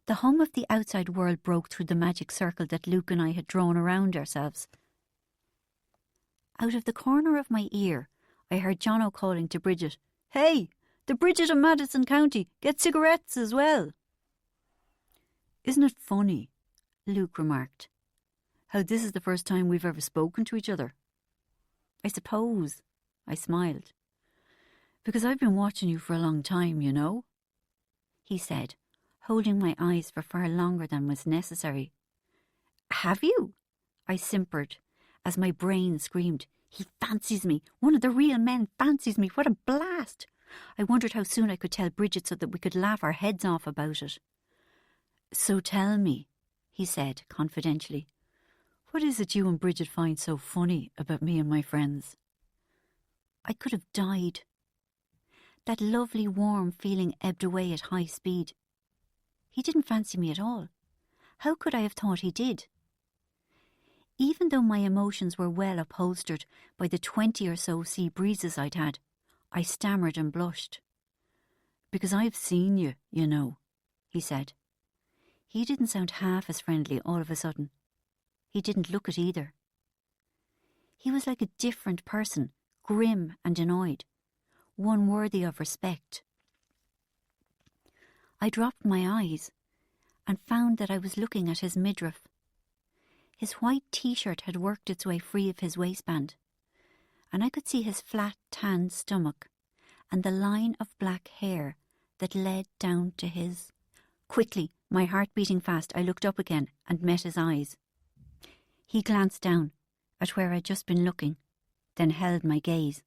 The hum of the outside world broke through the magic circle that Luke and I had drawn around ourselves. Out of the corner of my ear, I heard Jono calling to Bridget, Hey, the Bridget of Madison County, get cigarettes as well. Isn't it funny, Luke remarked, how this is the first time we've ever spoken to each other? I suppose, I smiled. Because I've been watching you for a long time, you know, he said, holding my eyes for far longer than was necessary. Have you? I simpered, as my brain screamed, He fancies me. One of the real men fancies me. What a blast. I wondered how soon I could tell Bridget so that we could laugh our heads off about it. "So tell me," he said confidentially, "what is it you and Bridget find so funny about me and my friends?" I could have died. That lovely warm feeling ebbed away at high speed. He didn't fancy me at all. How could I have thought he did? Even though my emotions were well upholstered by the 20 or so sea breezes I'd had, I stammered and blushed. "Because I've seen you, you know," he said. He didn't sound half as friendly all of a sudden. He didn't look it either. He was like a different person, grim and annoyed, one worthy of respect. I dropped my eyes and found that I was looking at his midriff. His white T-shirt had worked its way free of his waistband, and I could see his flat, tan stomach and the line of black hair that led down to his. Quickly, my heart beating fast, I looked up again and met his eyes. He glanced down at where I'd just been looking, then held my gaze.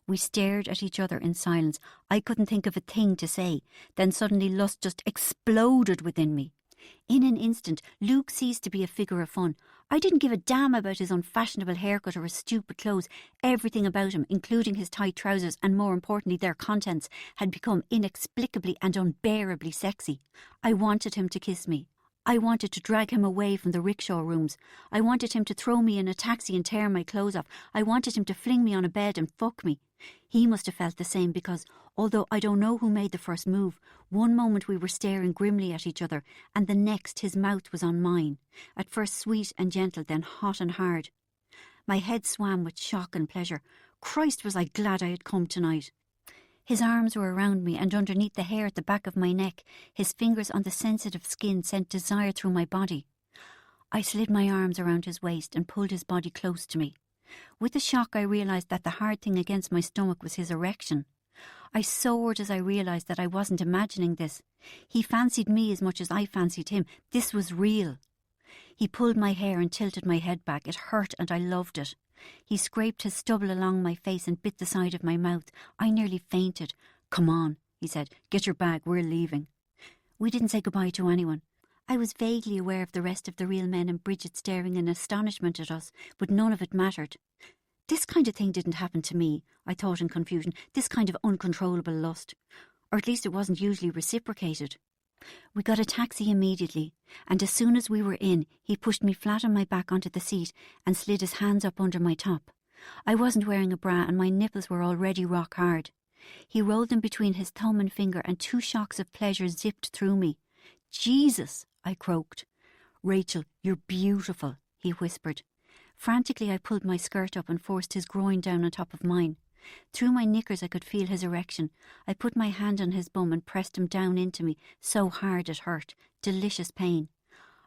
We stared at each other in silence. I couldn't think of a thing to say. Then suddenly lust just exploded within me. In an instant, Luke ceased to be a figure of fun. I didn't give a damn about his unfashionable haircut or his stupid clothes. Everything about him, including his tight trousers and, more importantly, their contents, had become inexplicably and unbearably sexy. I wanted him to kiss me. I wanted to drag him away from the rickshaw rooms. I wanted him to throw me in a taxi and tear my clothes off. I wanted him to fling me on a bed and fuck me. He must have felt the same because, although I don't know who made the first move, one moment we were staring grimly at each other and the next his mouth was on mine, at first sweet and gentle, then hot and hard. My head swam with shock and pleasure. Christ, was I glad I had come tonight. His arms were around me, and underneath the hair at the back of my neck, his fingers on the sensitive skin sent desire through my body. I slid my arms around his waist and pulled his body close to me. With a shock, I realised that the hard thing against my stomach was his erection. I soared as I realised that I wasn't imagining this. He fancied me as much as I fancied him. This was real. He pulled my hair and tilted my head back. It hurt and I loved it. He scraped his stubble along my face and bit the side of my mouth. I nearly fainted. "Come on," he said. "Get your bag, we're leaving." We didn't say goodbye to anyone. I was vaguely aware of the rest of the real men and Bridget staring in astonishment at us, but none of it mattered. This kind of thing didn't happen to me, I thought in confusion, this kind of uncontrollable lust. Or at least it wasn't usually reciprocated. We got a taxi immediately, and as soon as we were in, he pushed me flat on my back onto the seat and slid his hands up under my top. I wasn't wearing a bra and my nipples were already rock hard. He rolled them between his thumb and finger and 2 shocks of pleasure zipped through me. "Jesus," I croaked. "Rachel, you're beautiful," he whispered. Frantically I pulled my skirt up and forced his groin down on top of mine. Through my knickers I could feel his erection. I put my hand on his bum and pressed him down into me, so hard it hurt. Delicious pain.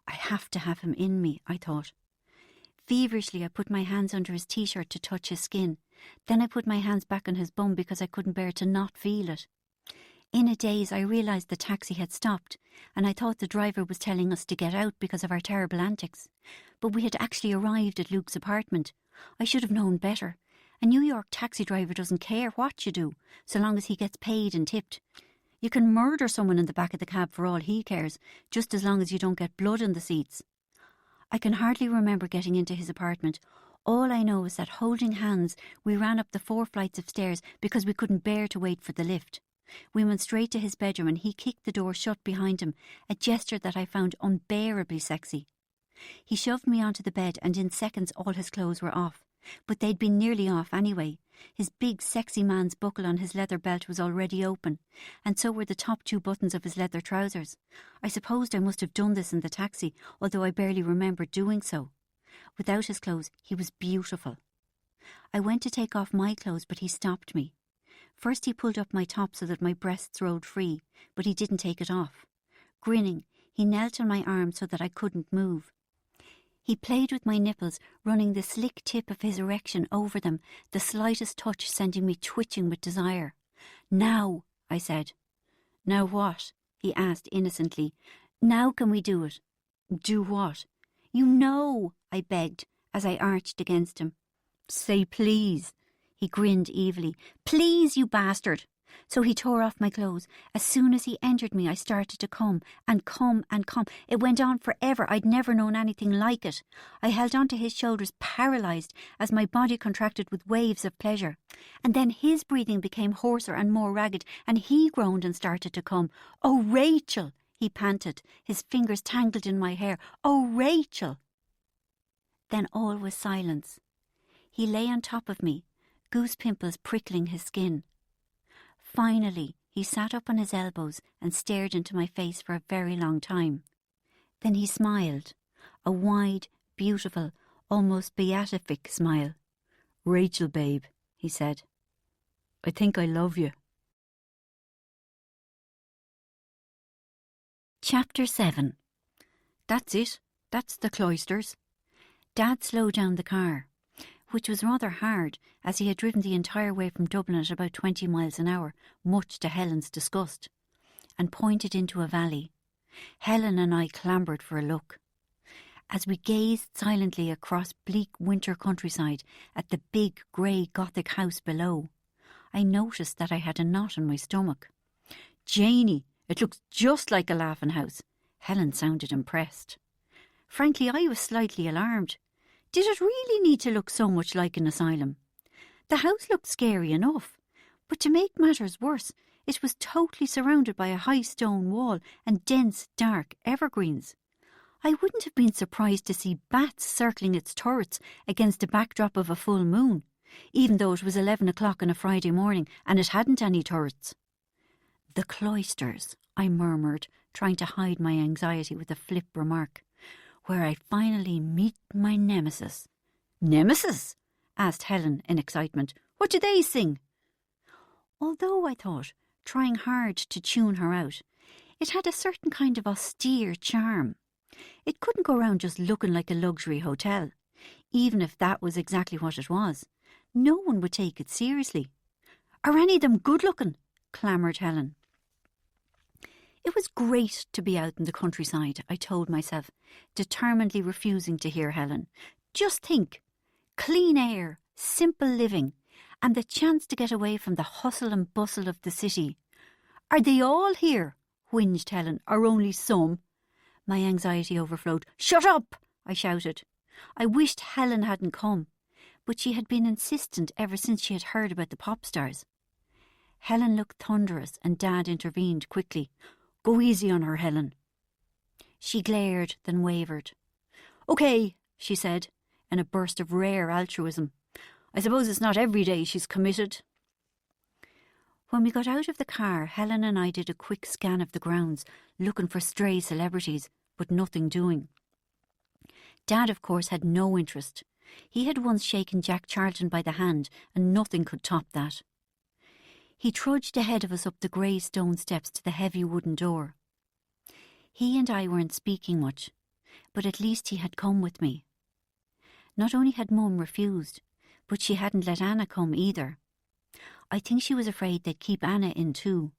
I have to have him in me, I thought. Feverishly I put my hands under his T-shirt to touch his skin. Then I put my hands back on his bum because I couldn't bear to not feel it. In a daze I realised the taxi had stopped, and I thought the driver was telling us to get out because of our terrible antics. But we had actually arrived at Luke's apartment. I should have known better. A New York taxi driver doesn't care what you do, so long as he gets paid and tipped. You can murder someone in the back of the cab for all he cares, just as long as you don't get blood in the seats. I can hardly remember getting into his apartment. All I know is that, holding hands, we ran up the 4 flights of stairs because we couldn't bear to wait for the lift. We went straight to his bedroom and he kicked the door shut behind him, a gesture that I found unbearably sexy. He shoved me onto the bed and in seconds all his clothes were off. But they'd been nearly off anyway. His big sexy man's buckle on his leather belt was already open, and so were the top 2 buttons of his leather trousers. I supposed I must have done this in the taxi, although I barely remembered doing so. Without his clothes, he was beautiful. I went to take off my clothes, but he stopped me. First he pulled up my top so that my breasts rolled free, but he didn't take it off. Grinning, he knelt on my arm so that I couldn't move. He played with my nipples, running the slick tip of his erection over them, the slightest touch sending me twitching with desire. "Now," I said. "Now what?" he asked innocently. "Now can we do it?" "Do what?" "You know," I begged, as I arched against him. "Say please." He grinned evilly. "Please, you bastard." So he tore off my clothes. As soon as he entered me, I started to come and come and come. It went on forever. I'd never known anything like it. I held onto his shoulders, paralysed, as my body contracted with waves of pleasure. And then his breathing became hoarser and more ragged, and he groaned and started to come. "Oh, Rachel!" he panted, his fingers tangled in my hair. "Oh, Rachel!" Then all was silence. He lay on top of me, goose pimples prickling his skin. Finally, he sat up on his elbows and stared into my face for a very long time. Then he smiled, a wide, beautiful, almost beatific smile. "Rachel, babe," he said, "I think I love you." Chapter 7. That's it. That's the Cloisters. Dad slowed down the car, which was rather hard, as he had driven the entire way from Dublin at about 20 miles an hour, much to Helen's disgust, and pointed into a valley. Helen and I clambered for a look. As we gazed silently across bleak winter countryside at the big grey Gothic house below, I noticed that I had a knot in my stomach. "Janie, it looks just like a laughing house." Helen sounded impressed. Frankly, I was slightly alarmed. Did it really need to look so much like an asylum? The house looked scary enough, but to make matters worse, it was totally surrounded by a high stone wall and dense, dark evergreens. I wouldn't have been surprised to see bats circling its turrets against a backdrop of a full moon, even though it was 11 o'clock on a Friday morning and it hadn't any turrets. "The Cloisters," I murmured, trying to hide my anxiety with a flip remark. "Where I finally meet my nemesis." "Nemesis?" asked Helen in excitement. "What do they sing?" Although, I thought, trying hard to tune her out, it had a certain kind of austere charm. It couldn't go round just looking like a luxury hotel. Even if that was exactly what it was, no one would take it seriously. "Are any of them good-looking?" clamoured Helen. It was great to be out in the countryside, I told myself, determinedly refusing to hear Helen. Just think, clean air, simple living, and the chance to get away from the hustle and bustle of the city. "Are they all here?" whinged Helen, "or only some?" My anxiety overflowed. "Shut up!" I shouted. I wished Helen hadn't come, but she had been insistent ever since she had heard about the pop stars. Helen looked thunderous, and Dad intervened quickly. "Go easy on her, Helen." She glared, then wavered. "OK," she said, in a burst of rare altruism. "I suppose it's not every day she's committed." When we got out of the car, Helen and I did a quick scan of the grounds, looking for stray celebrities, but nothing doing. Dad, of course, had no interest. He had once shaken Jack Charlton by the hand, and nothing could top that. He trudged ahead of us up the grey stone steps to the heavy wooden door. He and I weren't speaking much, but at least he had come with me. Not only had Mum refused, but she hadn't let Anna come either. I think she was afraid they'd keep Anna in too.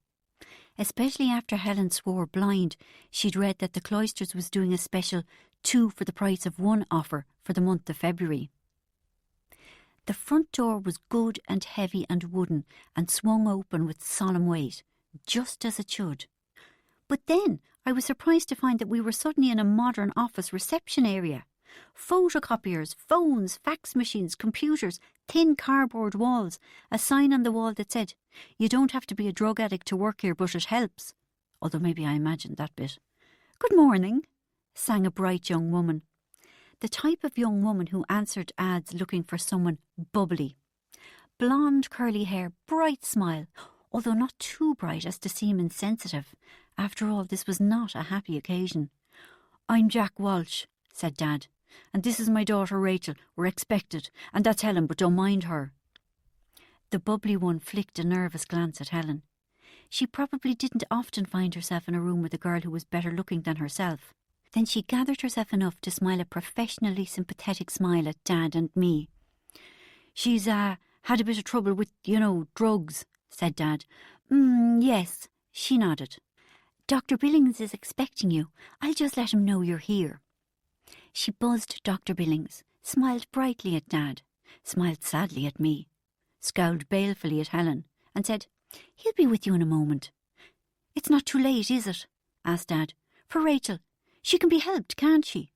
Especially after Helen swore blind she'd read that the Cloisters was doing a special 2 for the price of 1 offer for the month of February. The front door was good and heavy and wooden and swung open with solemn weight, just as it should. But then I was surprised to find that we were suddenly in a modern office reception area. Photocopiers, phones, fax machines, computers, thin cardboard walls, a sign on the wall that said, "You don't have to be a drug addict to work here, but it helps." Although maybe I imagined that bit. "Good morning," sang a bright young woman. The type of young woman who answered ads looking for someone bubbly. Blonde curly hair, bright smile, although not too bright as to seem insensitive. After all, this was not a happy occasion. "I'm Jack Walsh," said Dad, "and this is my daughter Rachel. We're expected, and that's Helen, but don't mind her." The bubbly one flicked a nervous glance at Helen. She probably didn't often find herself in a room with a girl who was better looking than herself. Then she gathered herself enough to smile a professionally sympathetic smile at Dad and me. "She's had a bit of trouble with, drugs," said Dad. Yes," she nodded. "Dr. Billings is expecting you. I'll just let him know you're here." She buzzed Dr. Billings, smiled brightly at Dad, smiled sadly at me, scowled balefully at Helen, and said, He'll be with you in a moment. It's not too late, is it? Asked Dad. For Rachel. She can be helped, can't she?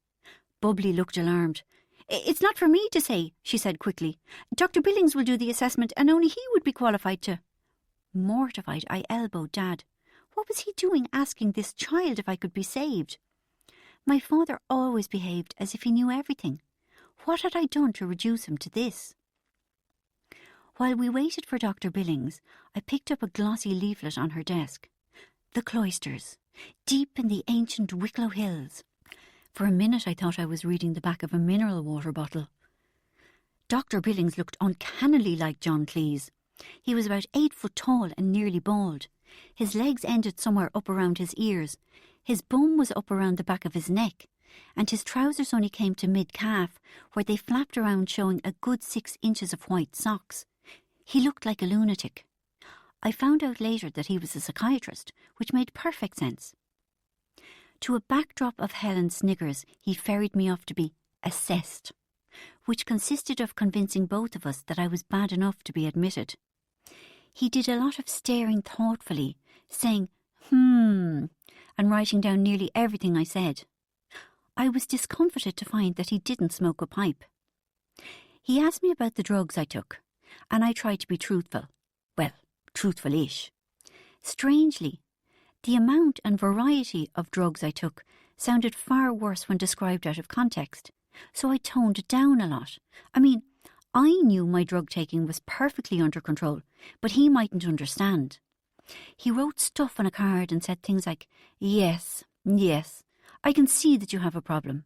Bubbly looked alarmed. It's not for me to say, she said quickly. Dr. Billings will do the assessment and only he would be qualified to. Mortified, I elbowed Dad. What was he doing asking this child if I could be saved? My father always behaved as if he knew everything. What had I done to reduce him to this? While we waited for Dr. Billings, I picked up a glossy leaflet on her desk. The Cloisters, deep in the ancient Wicklow Hills. For a minute I thought I was reading the back of a mineral water bottle. Dr. Billings looked uncannily like John Cleese. He was about 8 foot tall and nearly bald. His legs ended somewhere up around his ears. His bum was up around the back of his neck, and his trousers only came to mid-calf, where they flapped around showing a good 6 inches of white socks. He looked like a lunatic. I found out later that he was a psychiatrist, which made perfect sense. To a backdrop of Helen Sniggers, he ferried me off to be assessed, which consisted of convincing both of us that I was bad enough to be admitted. He did a lot of staring thoughtfully, saying, and writing down nearly everything I said. I was discomfited to find that he didn't smoke a pipe. He asked me about the drugs I took, and I tried to be truthful. Well, truthful-ish. Strangely, the amount and variety of drugs I took sounded far worse when described out of context, so I toned it down a lot. I mean, I knew my drug taking was perfectly under control, but he mightn't understand. He wrote stuff on a card and said things like, yes, I can see that you have a problem,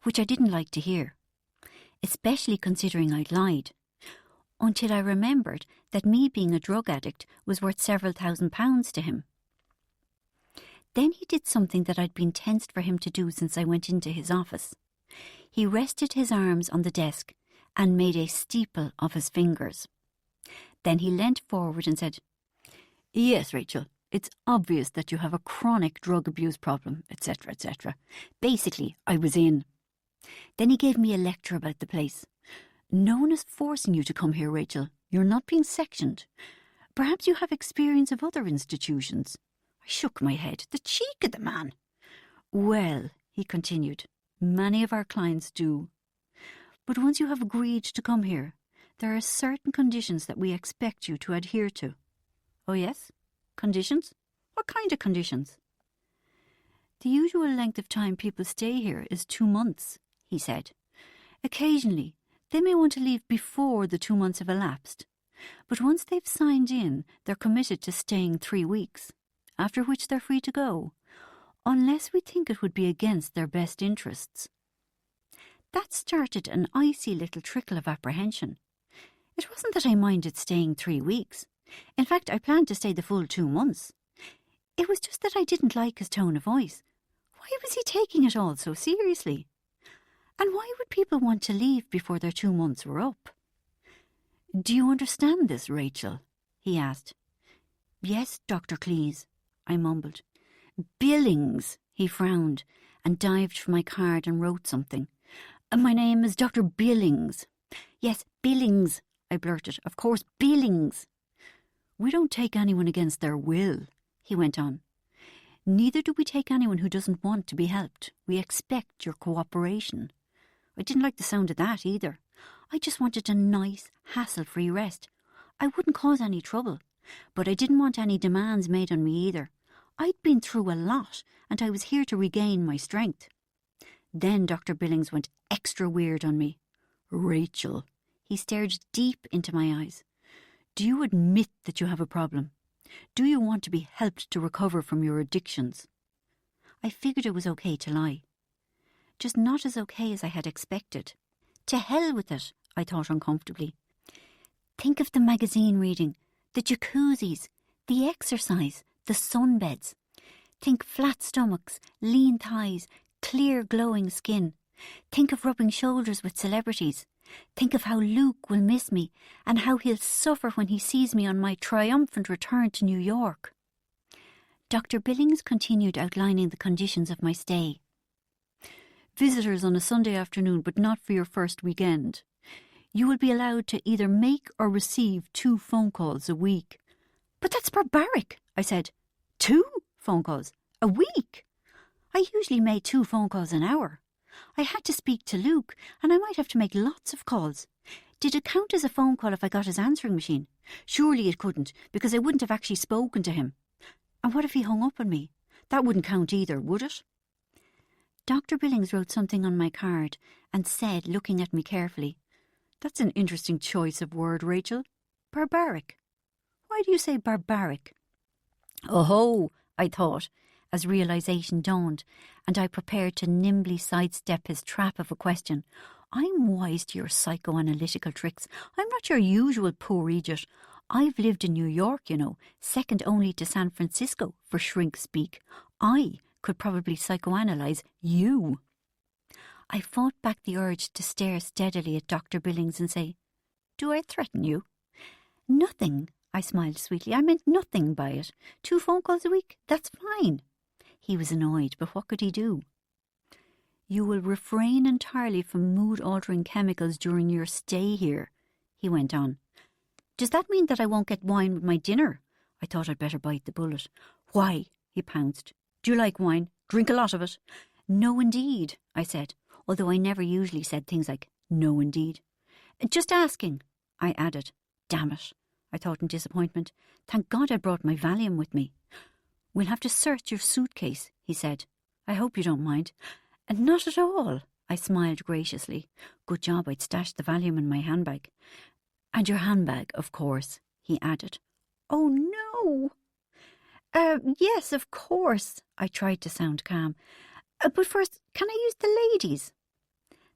which I didn't like to hear, especially considering I'd lied, until I remembered that me being a drug addict was worth several £1,000s to him. Then he did something that I'd been tensed for him to do since I went into his office. He rested his arms on the desk and made a steeple of his fingers. Then he leant forward and said, Yes, Rachel, it's obvious that you have a chronic drug abuse problem, etc., etc. Basically, I was in. Then he gave me a lecture about the place. No one is forcing you to come here, Rachel. You're not being sectioned. Perhaps you have experience of other institutions. I shook my head. The cheek of the man. Well, he continued, many of our clients do. But once you have agreed to come here, there are certain conditions that we expect you to adhere to. Oh yes? Conditions? What kind of conditions? The usual length of time people stay here is 2 months, he said. Occasionally, they may want to leave before the 2 months have elapsed, but once they've signed in, they're committed to staying 3 weeks, after which they're free to go, unless we think it would be against their best interests. That started an icy little trickle of apprehension. It wasn't that I minded staying 3 weeks. In fact, I planned to stay the full 2 months. It was just that I didn't like his tone of voice. Why was he taking it all so seriously? And why would people want to leave before their 2 months were up? Do you understand this, Rachel? He asked. Yes, Dr. Cleese, I mumbled. Billings, he frowned and dived for my card and wrote something. My name is Dr. Billings. Yes, Billings, I blurted. Of course, Billings. We don't take anyone against their will, he went on. Neither do we take anyone who doesn't want to be helped. We expect your cooperation. I didn't like the sound of that either. I just wanted a nice, hassle-free rest. I wouldn't cause any trouble, but I didn't want any demands made on me either. I'd been through a lot, and I was here to regain my strength. Then Dr. Billings went extra weird on me. Rachel, he stared deep into my eyes. Do you admit that you have a problem? Do you want to be helped to recover from your addictions? I figured it was okay to lie. Just not as okay as I had expected. To hell with it, I thought uncomfortably. Think of the magazine reading, the jacuzzis, the exercise, the sunbeds. Think flat stomachs, lean thighs, clear glowing skin. Think of rubbing shoulders with celebrities. Think of how Luke will miss me and how he'll suffer when he sees me on my triumphant return to New York. Dr. Billings continued outlining the conditions of my stay. Visitors on a Sunday afternoon, but not for your first weekend. You will be allowed to either make or receive 2 phone calls a week. But that's barbaric, I said. 2 phone calls a week? I usually made 2 phone calls an hour. I had to speak to Luke, and I might have to make lots of calls. Did it count as a phone call if I got his answering machine? Surely it couldn't, because I wouldn't have actually spoken to him. And what if he hung up on me? That wouldn't count either, would it? Dr. Billings wrote something on my card and said, looking at me carefully, "That's an interesting choice of word, Rachel. Barbaric. Why do you say barbaric?" Oh-ho, I thought, as realisation dawned, and I prepared to nimbly sidestep his trap of a question. I'm wise to your psychoanalytical tricks. I'm not your usual poor idiot. I've lived in New York, you know, second only to San Francisco for shrink speak. I could probably psychoanalyse you. I fought back the urge to stare steadily at Dr. Billings and say, "Do I threaten you?" "Nothing," I smiled sweetly. "I meant nothing by it. 2 phone calls a week, that's fine." He was annoyed, but what could he do? "You will refrain entirely from mood-altering chemicals during your stay here," he went on. "Does that mean that I won't get wine with my dinner?" I thought I'd better bite the bullet. "Why?" he pounced. "Do you like wine? Drink a lot of it?" "No, indeed," I said, although I never usually said things like, "No, indeed." "Just asking," I added. Damn it, I thought in disappointment. Thank God I brought my Valium with me. "We'll have to search your suitcase," he said. "I hope you don't mind." "Not at all," I smiled graciously. Good job I'd stashed the Valium in my handbag. "And your handbag, of course," he added. "Oh, no." Yes, of course," I tried to sound calm. "But first, can I use the ladies?"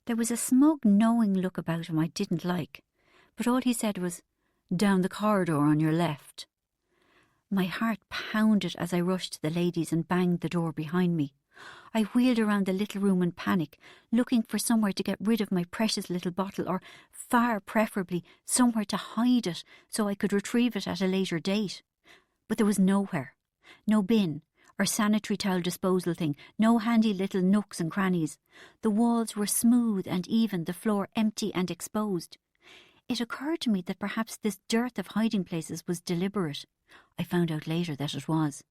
There was a smug, knowing look about him I didn't like, but all he said was, "Down the corridor on your left." My heart pounded as I rushed to the ladies and banged the door behind me. I wheeled around the little room in panic, looking for somewhere to get rid of my precious little bottle, or, far preferably, somewhere to hide it so I could retrieve it at a later date. But there was nowhere. No bin or sanitary towel disposal thing, no handy little nooks and crannies. The walls were smooth and even, the floor empty and exposed. It occurred to me that perhaps this dearth of hiding places was deliberate. I found out later that it was.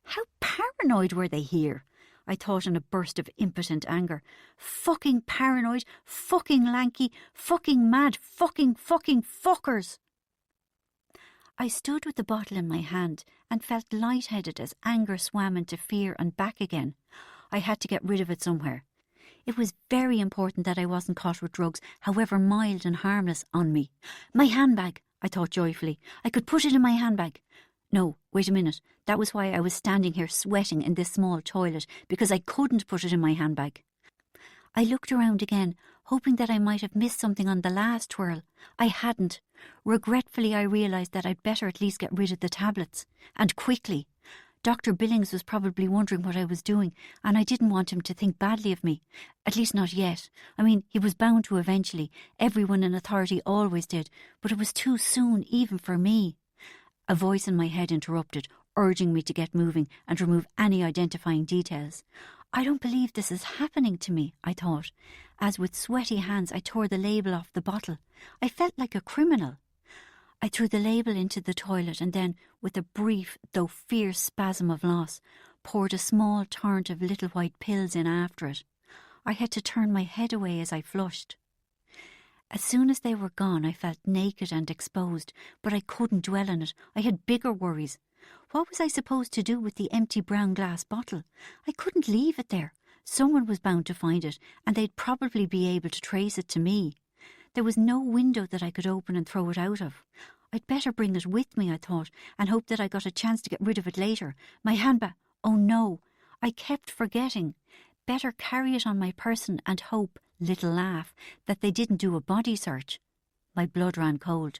How paranoid were they here? I thought in a burst of impotent anger. Fucking paranoid, fucking lanky, fucking mad, fucking fuckers. I stood with the bottle in my hand and felt lightheaded as anger swam into fear and back again. I had to get rid of it somewhere. It was very important that I wasn't caught with drugs, however mild and harmless, on me. My handbag, I thought joyfully. I could put it in my handbag. No, wait a minute. That was why I was standing here sweating in this small toilet, because I couldn't put it in my handbag. I looked around again, hoping that I might have missed something on the last twirl. I hadn't. Regretfully, I realised that I'd better at least get rid of the tablets. And quickly. Dr. Billings was probably wondering what I was doing, and I didn't want him to think badly of me. At least not yet. I mean, he was bound to eventually. Everyone in authority always did. But it was too soon, even for me. A voice in my head interrupted, urging me to get moving and remove any identifying details. I don't believe this is happening to me, I thought, as with sweaty hands I tore the label off the bottle. I felt like a criminal. I threw the label into the toilet and then, with a brief though fierce spasm of loss, poured a small torrent of little white pills in after it. I had to turn my head away as I flushed. As soon as they were gone, I felt naked and exposed, but I couldn't dwell on it. I had bigger worries. What was I supposed to do with the empty brown glass bottle? I couldn't leave it there. Someone was bound to find it, and they'd probably be able to trace it to me. There was no window that I could open and throw it out of. I'd better bring it with me, I thought, and hope that I got a chance to get rid of it later. My handbag. Oh no, I kept forgetting. Better carry it on my person and hope, little laugh, that they didn't do a body search. My blood ran cold.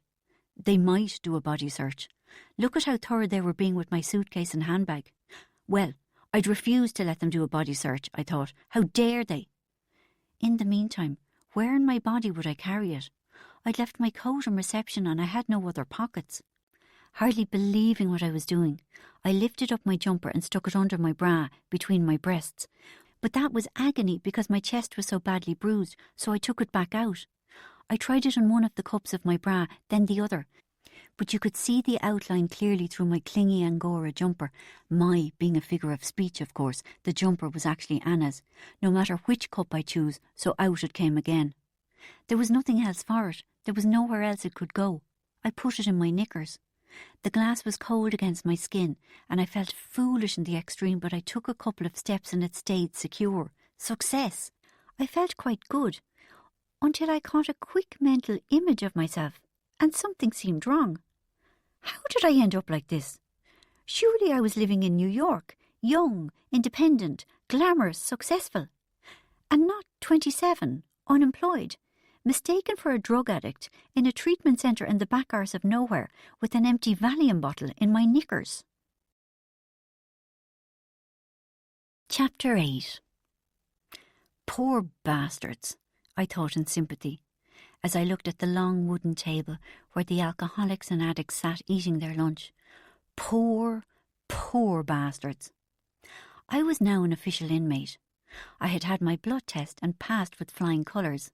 They might do a body search. Look at how thorough they were being with my suitcase and handbag. Well, I'd refuse to let them do a body search, I thought. How dare they? In the meantime, where in my body would I carry it? I'd left my coat in reception and I had no other pockets. Hardly believing what I was doing, I lifted up my jumper and stuck it under my bra, between my breasts. But that was agony because my chest was so badly bruised, so I took it back out. I tried it on one of the cups of my bra, then the other. but you could see the outline clearly through my clingy Angora jumper. My being a figure of speech, of course, the jumper was actually Anna's, no matter which cup I choose, so out it came again. There was nothing else for it. There was nowhere else it could go. I put it in my knickers. The glass was cold against my skin, and I felt foolish in the extreme, but I took a couple of steps and it stayed secure. Success! I felt quite good, until I caught a quick mental image of myself, and something seemed wrong. How did I end up like this? Surely I was living in New York, young, independent, glamorous, successful, and not 27, unemployed, mistaken for a drug addict in a treatment centre in the back arse of nowhere with an empty Valium bottle in my knickers. Chapter 8. Poor bastards, I thought in sympathy, as I looked at the long wooden table where the alcoholics and addicts sat eating their lunch. Poor, poor bastards. I was now an official inmate. I had had my blood test and passed with flying colours.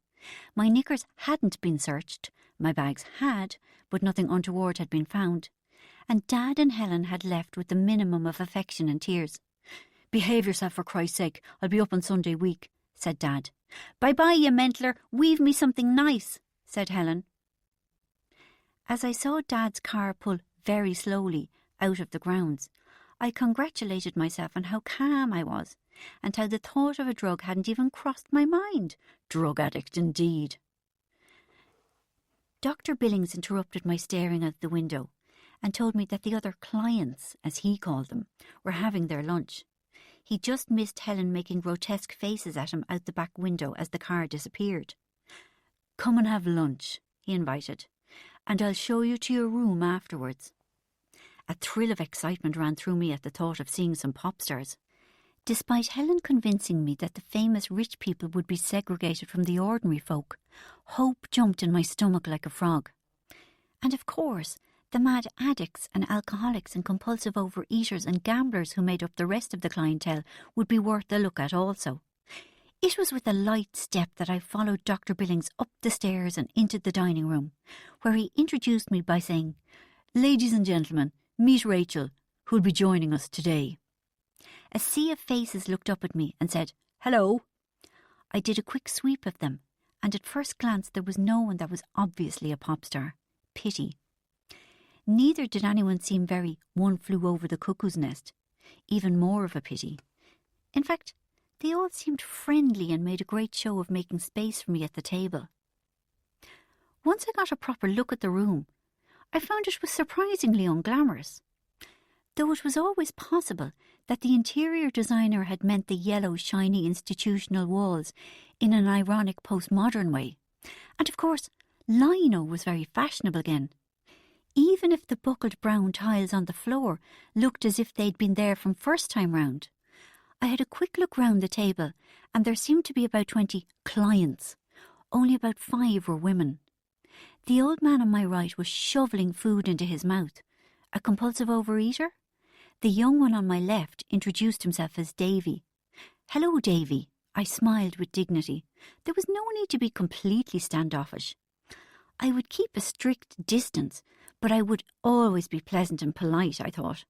My knickers hadn't been searched, my bags had, but nothing untoward had been found, and Dad and Helen had left with the minimum of affection and tears. "Behave yourself, for Christ's sake, I'll be up on Sunday week," said Dad. "Bye-bye, you mentler, weave me something nice," said Helen. As I saw Dad's car pull very slowly out of the grounds, I congratulated myself on how calm I was, and how the thought of a drug hadn't even crossed my mind. Drug addict indeed. Dr. Billings interrupted my staring out the window and told me that the other clients, as he called them, were having their lunch. He just missed Helen making grotesque faces at him out the back window as the car disappeared. "Come and have lunch," he invited, "and I'll show you to your room afterwards." A thrill of excitement ran through me at the thought of seeing some pop stars. Despite Helen convincing me that the famous rich people would be segregated from the ordinary folk, hope jumped in my stomach like a frog. And of course, the mad addicts and alcoholics and compulsive overeaters and gamblers who made up the rest of the clientele would be worth a look at also. It was with a light step that I followed Dr. Billings up the stairs and into the dining room, where he introduced me by saying, "Ladies and gentlemen, meet Rachel, who'll be joining us today." A sea of faces looked up at me and said, "Hello." I did a quick sweep of them, and at first glance there was no one that was obviously a pop star. Pity. Neither did anyone seem very One Flew Over the Cuckoo's Nest. Even more of a pity. In fact, they all seemed friendly and made a great show of making space for me at the table. Once I got a proper look at the room, I found it was surprisingly unglamorous. Though it was always possible that the interior designer had meant the yellow, shiny institutional walls in an ironic postmodern way. And of course, lino was very fashionable again. Even if the buckled brown tiles on the floor looked as if they'd been there from first time round. I had a quick look round the table, and there seemed to be about 20 clients. Only about 5 were women. The old man on my right was shoveling food into his mouth. A compulsive overeater? The young one on my left introduced himself as Davy. "Hello, Davy." I smiled with dignity. There was no need to be completely standoffish. I would keep a strict distance, but I would always be pleasant and polite, I thought.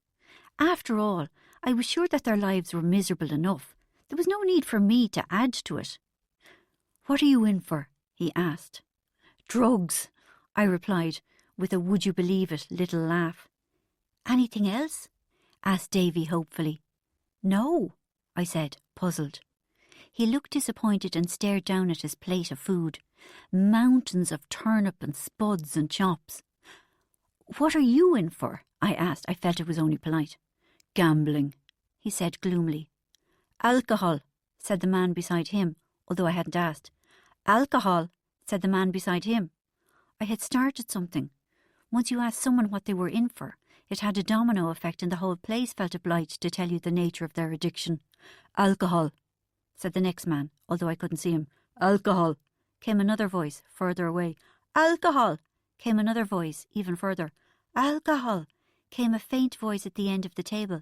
After all, I was sure that their lives were miserable enough. There was no need for me to add to it. "What are you in for?" he asked. "Drugs," I replied, with a would you believe it little laugh. "Anything else?" asked Davy hopefully. "No," I said, puzzled. He looked disappointed and stared down at his plate of food. Mountains of turnip and spuds and chops. "What are you in for?" I asked. I felt it was only polite. "Gambling," he said gloomily. "Alcohol," said the man beside him, although I hadn't asked. "Alcohol," said the man beside him. I had started something. Once you asked someone what they were in for, it had a domino effect and the whole place felt obliged to tell you the nature of their addiction. "Alcohol," said the next man, although I couldn't see him. "Alcohol," came another voice further away. "Alcohol," came another voice even further. "Alcohol," came a faint voice at the end of the table.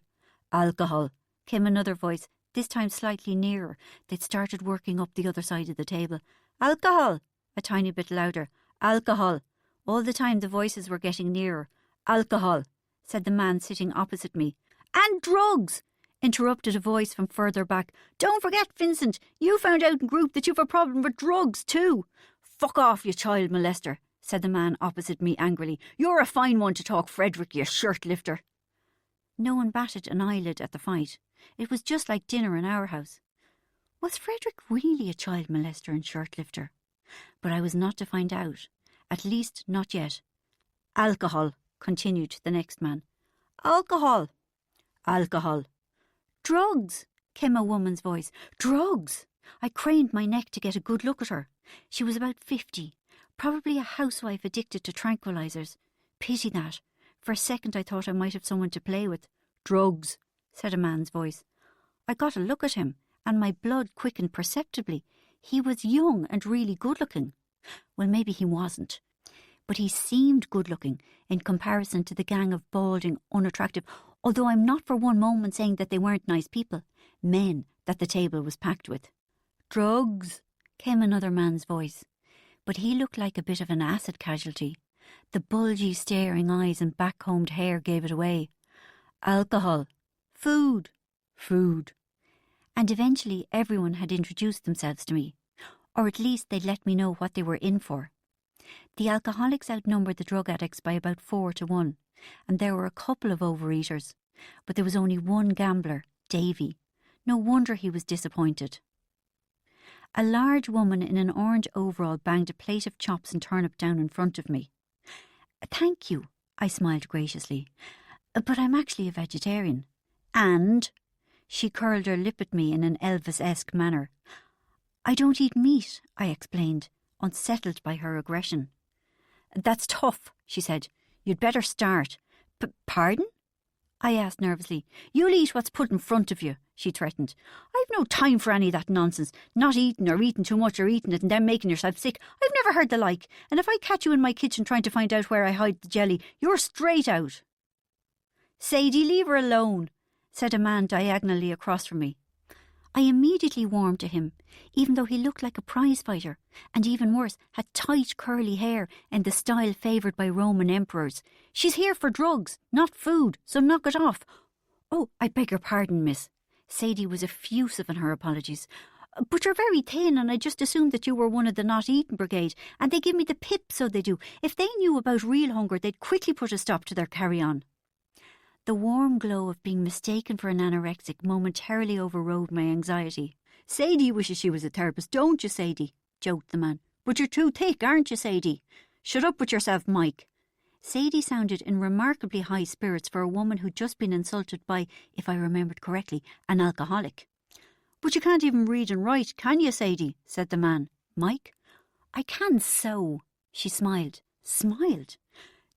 "Alcohol," came another voice, this time slightly nearer. They'd started working up the other side of the table. "Alcohol," a tiny bit louder. "Alcohol." All the time the voices were getting nearer. Alcohol, said the man sitting opposite me. And drugs, interrupted a voice from further back. Don't forget, Vincent, you found out in group that you've a problem with drugs too. Fuck off, you child molester, said the man opposite me angrily. You're a fine one to talk, Frederick, you shirt lifter. No one batted an eyelid at the fight. It was just like dinner in our house. Was Frederick really a child molester and shirt lifter? But I was not to find out. At least not yet. Alcohol, continued the next man. Alcohol. Alcohol. Drugs, came a woman's voice. Drugs. I craned my neck to get a good look at her. She was about 50, probably a housewife addicted to tranquilizers. Pity that. For a second I thought I might have someone to play with. Drugs, said a man's voice. I got a look at him, and my blood quickened perceptibly. He was young and really good-looking. Well, maybe he wasn't. But he seemed good-looking in comparison to the gang of balding, unattractive, although I'm not for one moment saying that they weren't nice people, men that the table was packed with. Drugs, came another man's voice. But he looked like a bit of an acid casualty. The bulgy, staring eyes and back-combed hair gave it away. Alcohol. Food. Food. And eventually everyone had introduced themselves to me, or at least they'd let me know what they were in for. The alcoholics outnumbered the drug addicts by about 4-1, and there were a couple of overeaters, but there was only one gambler, Davy. No wonder he was disappointed. A large woman in an orange overall banged a plate of chops and turnip down in front of me. Thank you, I smiled graciously, but I'm actually a vegetarian. And? She curled her lip at me in an Elvis-esque manner. I don't eat meat, I explained, unsettled by her aggression. That's tough, she said. You'd better start. Pardon? I asked nervously. You'll eat what's put in front of you, she threatened. I've no time for any of that nonsense. Not eating or eating too much or eating it and then making yourself sick. I've never heard the like. And if I catch you in my kitchen trying to find out where I hide the jelly, you're straight out. Sadie, leave her alone, said a man diagonally across from me. I immediately warmed to him, even though he looked like a prize fighter, and even worse, had tight curly hair in the style favoured by Roman emperors. She's here for drugs, not food, so knock it off. Oh, I beg your pardon, miss. Sadie was effusive in her apologies. But you're very thin, and I just assumed that you were one of the not eating brigade, and they give me the pip, so they do. If they knew about real hunger, they'd quickly put a stop to their carry-on. The warm glow of being mistaken for an anorexic momentarily overrode my anxiety. Sadie wishes she was a therapist, don't you, Sadie? Joked the man. But you're too thick, aren't you, Sadie? Shut up with yourself, Mike. Sadie sounded in remarkably high spirits for a woman who'd just been insulted by, if I remembered correctly, an alcoholic. But you can't even read and write, can you, Sadie? Said the man. Mike? I can sew. She smiled. Smiled?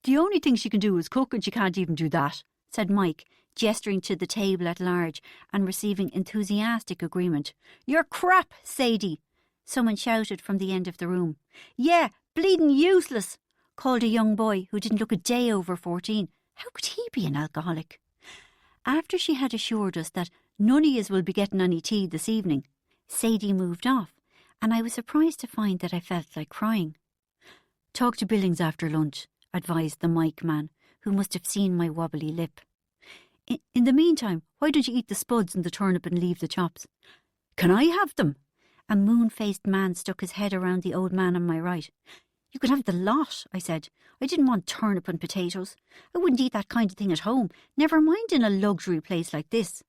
The only thing she can do is cook, and she can't even do that, said Mike, gesturing to the table at large and receiving enthusiastic agreement. You're crap, Sadie, someone shouted from the end of the room. Yeah, bleeding useless, called a young boy who didn't look a day over 14. How could he be an alcoholic? After she had assured us that none of yous will be getting any tea this evening, Sadie moved off, and I was surprised to find that I felt like crying. Talk to Billings after lunch, advised the Mike man, who must have seen my wobbly lip. In the meantime, why don't you eat the spuds and the turnip and leave the chops? Can I have them? A moon-faced man stuck his head around the old man on my right. You can have the lot, I said. I didn't want turnip and potatoes. I wouldn't eat that kind of thing at home, never mind in a luxury place like this.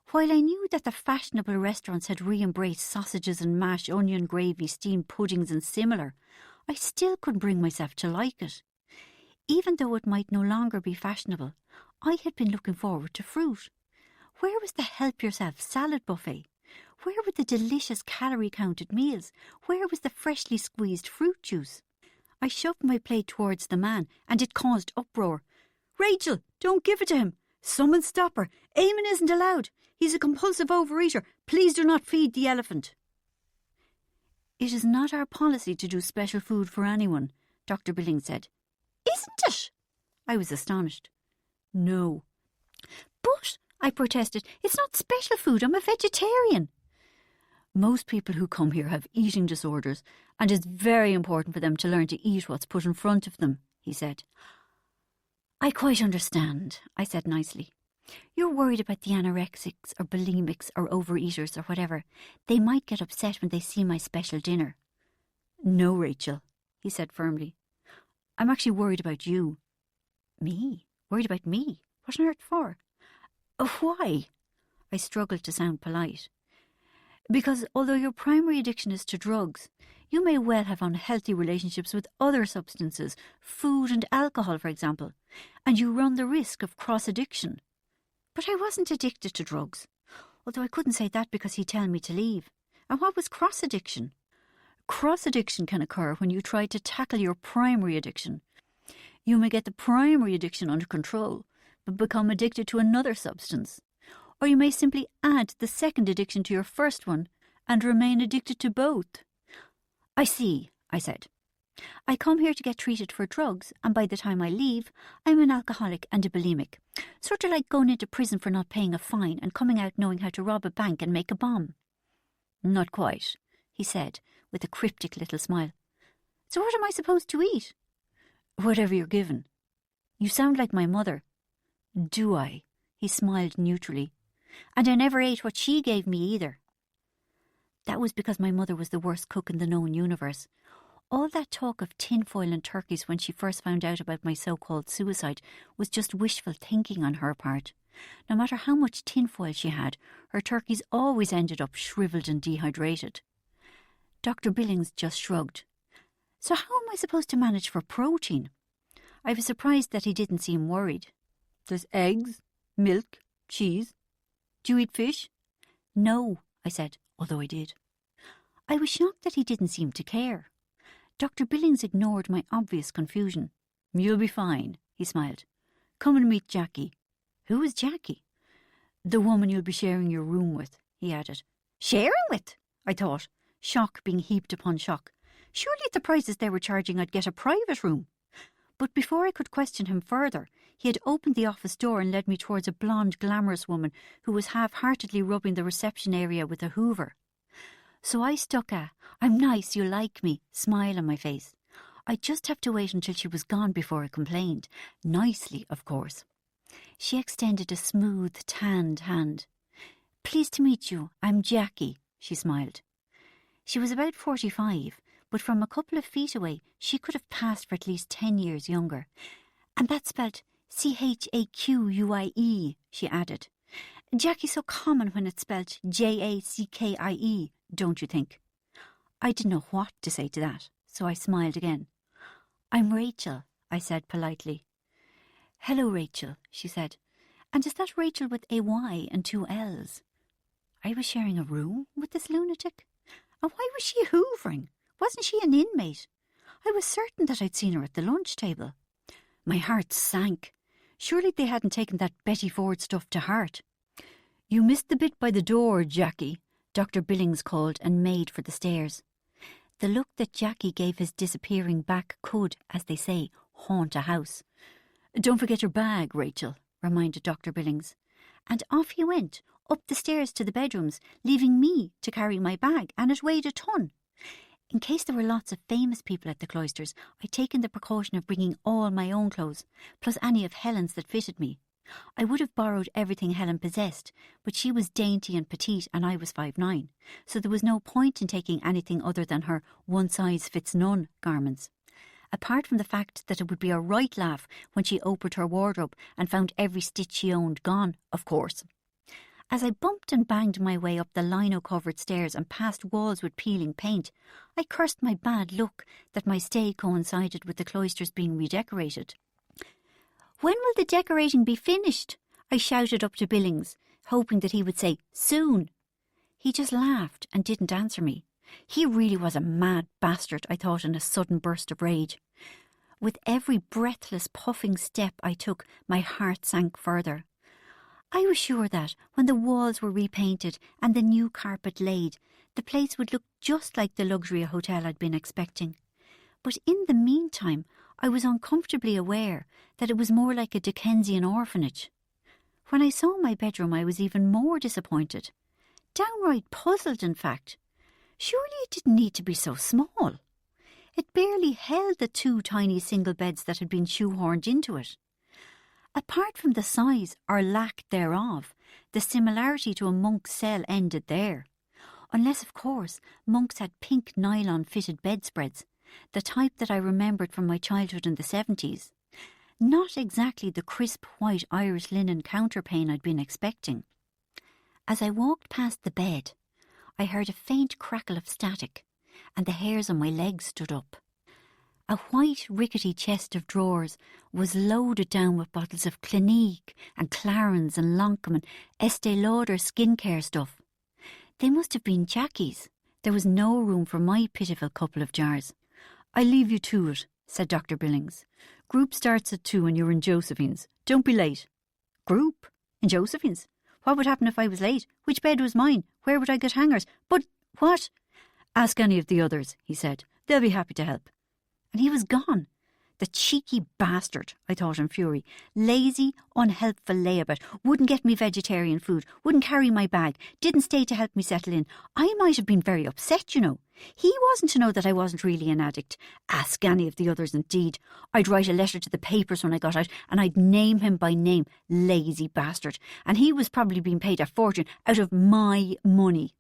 While I knew that the fashionable restaurants had re-embraced sausages and mashed onion gravy, steamed puddings and similar, I still couldn't bring myself to like it. Even though it might no longer be fashionable, I had been looking forward to fruit. Where was the help-yourself salad buffet? Where were the delicious calorie-counted meals? Where was the freshly squeezed fruit juice? I shoved my plate towards the man, and it caused uproar. Rachel, don't give it to him. Someone stop her. Eamon isn't allowed. He's a compulsive overeater. Please do not feed the elephant. It is not our policy to do special food for anyone, Dr. Billings said. Isn't it? I was astonished. No. But, I protested, it's not special food. I'm a vegetarian. Most people who come here have eating disorders, and it's very important for them to learn to eat what's put in front of them, he said. I quite understand, I said nicely. You're worried about the anorexics or bulimics or overeaters or whatever. They might get upset when they see my special dinner. No, Rachel, he said firmly. I'm actually worried about you. Me? Worried about me? What on earth for? Why? I struggled to sound polite. Because although your primary addiction is to drugs, you may well have unhealthy relationships with other substances, food and alcohol, for example, and you run the risk of cross-addiction. But I wasn't addicted to drugs, although I couldn't say that because he'd tell me to leave. And what was cross-addiction? Cross-addiction can occur when you try to tackle your primary addiction. You may get the primary addiction under control, but become addicted to another substance. Or you may simply add the second addiction to your first one and remain addicted to both. I see, I said. I come here to get treated for drugs, and by the time I leave, I'm an alcoholic and a bulimic. Sort of like going into prison for not paying a fine and coming out knowing how to rob a bank and make a bomb. Not quite, he said, with a cryptic little smile. So what am I supposed to eat? Whatever you're given. You sound like my mother. Do I? He smiled neutrally. And I never ate what she gave me either. That was because my mother was the worst cook in the known universe. All that talk of tinfoil and turkeys when she first found out about my so-called suicide was just wishful thinking on her part. No matter how much tinfoil she had, her turkeys always ended up shriveled and dehydrated. Dr. Billings just shrugged. So how am I supposed to manage for protein? I was surprised that he didn't seem worried. There's eggs, milk, cheese. Do you eat fish? No, I said, although I did. I was shocked that he didn't seem to care. Dr. Billings ignored my obvious confusion. You'll be fine, he smiled. Come and meet Jackie. Who is Jackie? The woman you'll be sharing your room with, he added. Sharing with? I thought, shock being heaped upon shock. Surely at the prices they were charging I'd get a private room. But before I could question him further, he had opened the office door and led me towards a blonde, glamorous woman who was half-heartedly rubbing the reception area with a hoover. So I stuck a, "I'm nice, you like me," smile on my face. I'd just have to wait until she was gone before I complained. Nicely, of course. She extended a smooth, tanned hand. "Pleased to meet you. I'm Jackie," she smiled. She was about 45, but from a couple of feet away she could have passed for at least 10 years younger. "And that's spelled Chaquie," she added. "Jackie's so common when it's spelled Jackie, don't you think?" I didn't know what to say to that, so I smiled again. "I'm Rachel," I said politely. "Hello, Rachel," she said. "And is that Rachel with a Y and 2 L's? I was sharing a room with this lunatic? And why was she hoovering? Wasn't she an inmate? I was certain that I'd seen her at the lunch table. My heart sank. Surely they hadn't taken that Betty Ford stuff to heart. "You missed the bit by the door, Jackie," Dr. Billings called and made for the stairs. The look that Jackie gave his disappearing back could, as they say, haunt a house. "Don't forget your bag, Rachel," reminded Dr. Billings. And off he went, up the stairs to the bedrooms, leaving me to carry my bag, and it weighed a ton. In case there were lots of famous people at the Cloisters, I'd taken the precaution of bringing all my own clothes, plus any of Helen's that fitted me. I would have borrowed everything Helen possessed, but she was dainty and petite and I was 5'9", so there was no point in taking anything other than her one-size-fits-none garments. Apart from the fact that it would be a right laugh when she opened her wardrobe and found every stitch she owned gone, of course. As I bumped and banged my way up the lino-covered stairs and past walls with peeling paint, I cursed my bad luck that my stay coincided with the Cloisters being redecorated. "When will the decorating be finished?" I shouted up to Billings, hoping that he would say, "Soon." He just laughed and didn't answer me. He really was a mad bastard, I thought in a sudden burst of rage. With every breathless, puffing step I took, my heart sank further. I was sure that, when the walls were repainted and the new carpet laid, the place would look just like the luxury hotel I'd been expecting. But in the meantime, I was uncomfortably aware that it was more like a Dickensian orphanage. When I saw my bedroom, I was even more disappointed. Downright puzzled, in fact. Surely it didn't need to be so small. It barely held the 2 tiny single beds that had been shoehorned into it. Apart from the size, or lack thereof, the similarity to a monk's cell ended there. Unless, of course, monks had pink nylon-fitted bedspreads, the type that I remembered from my childhood in the 70s. Not exactly the crisp white Irish linen counterpane I'd been expecting. As I walked past the bed, I heard a faint crackle of static, and the hairs on my legs stood up. A white, rickety chest of drawers was loaded down with bottles of Clinique and Clarins and Lancome and Estee Lauder skincare stuff. They must have been Jackie's. There was no room for my pitiful couple of jars. "I'll leave you to it," said Dr. Billings. "Group starts at 2 and you're in Josephine's. Don't be late." "Group? In Josephine's? What would happen if I was late? Which bed was mine? Where would I get hangers? But what?" "Ask any of the others," he said. "They'll be happy to help." And he was gone. The cheeky bastard, I thought in fury. Lazy, unhelpful layabout. Wouldn't get me vegetarian food. Wouldn't carry my bag. Didn't stay to help me settle in. I might have been very upset, you know. He wasn't to know that I wasn't really an addict. Ask any of the others, indeed. I'd write a letter to the papers when I got out, and I'd name him by name. Lazy bastard. And he was probably being paid a fortune out of my money.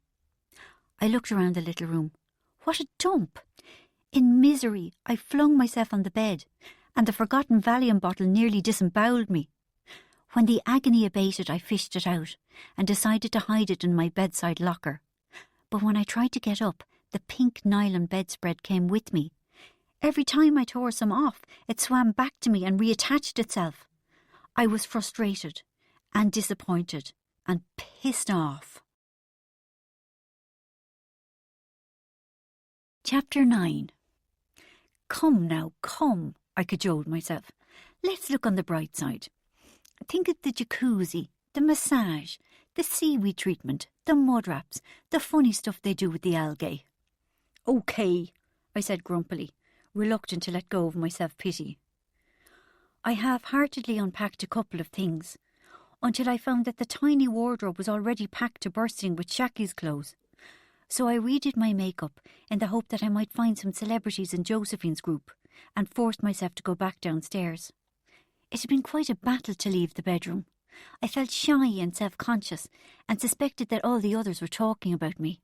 I looked around the little room. What a dump! In misery, I flung myself on the bed, and the forgotten Valium bottle nearly disemboweled me. When the agony abated, I fished it out, and decided to hide it in my bedside locker. But when I tried to get up, the pink nylon bedspread came with me. Every time I tore some off, it swam back to me and reattached itself. I was frustrated, and disappointed, and pissed off. Chapter 9. "Come now, come," I cajoled myself. "Let's look on the bright side. Think of the jacuzzi, the massage, the seaweed treatment, the mud wraps, the funny stuff they do with the algae." "OK," I said grumpily, reluctant to let go of my self-pity. I half-heartedly unpacked a couple of things, until I found that the tiny wardrobe was already packed to bursting with Shaki's clothes. So I redid my makeup in the hope that I might find some celebrities in Josephine's group, and forced myself to go back downstairs. It had been quite a battle to leave the bedroom. I felt shy and self-conscious, and suspected that all the others were talking about me.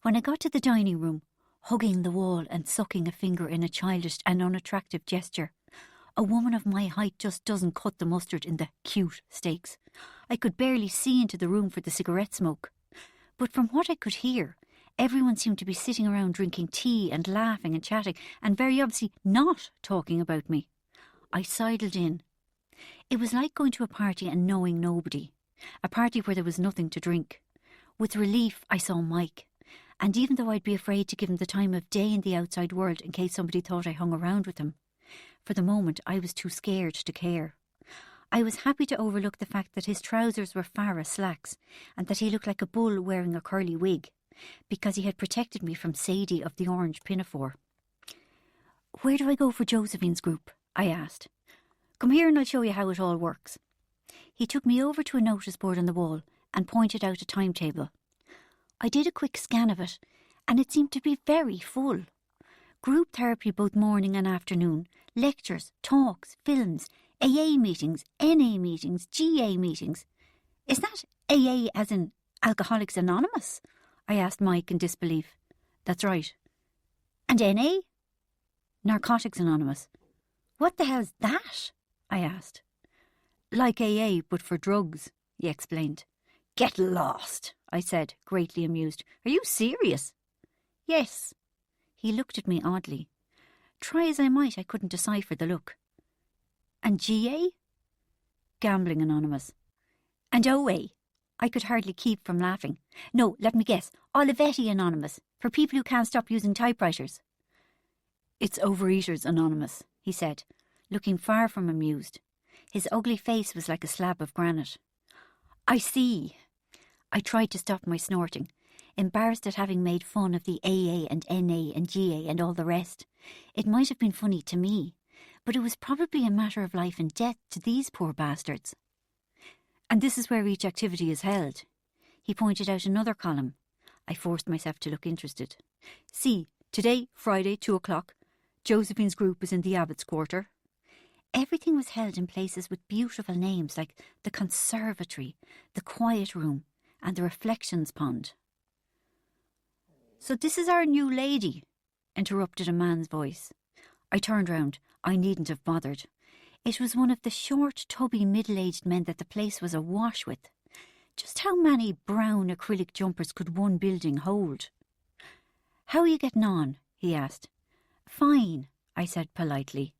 When I got to the dining room, hugging the wall and sucking a finger in a childish and unattractive gesture, a woman of my height just doesn't cut the mustard in the cute stakes. I could barely see into the room for the cigarette smoke. But from what I could hear, everyone seemed to be sitting around drinking tea and laughing and chatting, and very obviously not talking about me. I sidled in. It was like going to a party and knowing nobody, a party where there was nothing to drink. With relief, I saw Mike, and even though I'd be afraid to give him the time of day in the outside world in case somebody thought I hung around with him, for the moment I was too scared to care. I was happy to overlook the fact that his trousers were Farrah slacks and that he looked like a bull wearing a curly wig, because he had protected me from Sadie of the orange pinafore. "Where do I go for Josephine's group?" I asked. "Come here and I'll show you how it all works." He took me over to a notice board on the wall and pointed out a timetable. I did a quick scan of it, and it seemed to be very full. Group therapy both morning and afternoon, lectures, talks, films, AA meetings, NA meetings, GA meetings. "Is that AA as in Alcoholics Anonymous?" I asked Mike in disbelief. "That's right." "And NA?" "Narcotics Anonymous." "What the hell's that?" I asked. "Like AA, but for drugs," he explained. "Get lost," I said, greatly amused. "Are you serious?" "Yes." He looked at me oddly. Try as I might, I couldn't decipher the look. "And GA?" "Gambling Anonymous." "And OA?" I could hardly keep from laughing. "No, let me guess. Olivetti Anonymous, for people who can't stop using typewriters." "It's Overeaters Anonymous," he said, looking far from amused. His ugly face was like a slab of granite. "I see." I tried to stop my snorting, embarrassed at having made fun of the AA and NA and GA and all the rest. It might have been funny to me, but it was probably a matter of life and death to these poor bastards. "And this is where each activity is held." He pointed out another column. I forced myself to look interested. "See, today, Friday, 2 o'clock, Josephine's group is in the Abbot's Quarter. Everything was held in places with beautiful names like the conservatory, the quiet room, and the reflections pond. "So this is our new lady," interrupted a man's voice. I turned round. I needn't have bothered. It was one of the short, tubby, middle-aged men that the place was awash with. Just how many brown acrylic jumpers could one building hold? "How are you getting on?" he asked. "Fine," I said politely.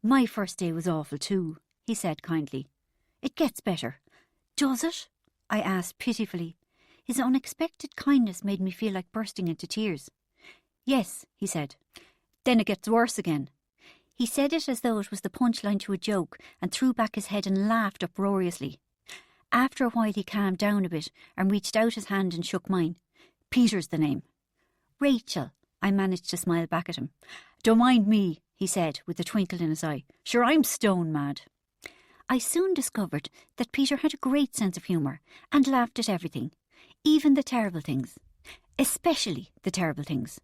"My first day was awful too," he said kindly. "It gets better." "Does it?" I asked pitifully. His unexpected kindness made me feel like bursting into tears. "Yes," he said. "Then it gets worse again." He said it as though it was the punchline to a joke and threw back his head and laughed uproariously. After a while he calmed down a bit and reached out his hand and shook mine. "Peter's the name." "Rachel," I managed to smile back at him. "Don't mind me," he said with a twinkle in his eye. "Sure, I'm stone mad." I soon discovered that Peter had a great sense of humour and laughed at everything, even the terrible things, especially the terrible things.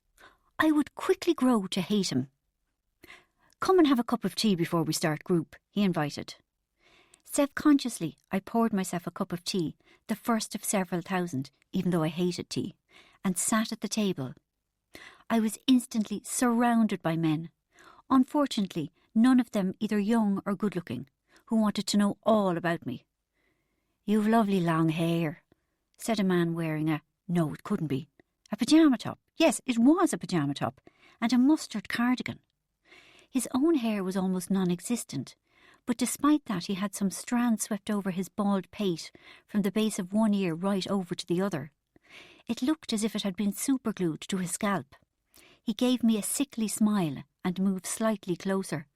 I would quickly grow to hate him. "Come and have a cup of tea before we start group," he invited. Self-consciously, I poured myself a cup of tea, the first of several thousand, even though I hated tea, and sat at the table. I was instantly surrounded by men. Unfortunately, none of them either young or good-looking, who wanted to know all about me. "You've lovely long hair," said a man wearing no, it couldn't be, a pyjama top. Yes, it was a pyjama top, and a mustard cardigan. His own hair was almost non-existent, but despite that he had some strands swept over his bald pate from the base of one ear right over to the other. It looked as if it had been superglued to his scalp. He gave me a sickly smile and moved slightly closer.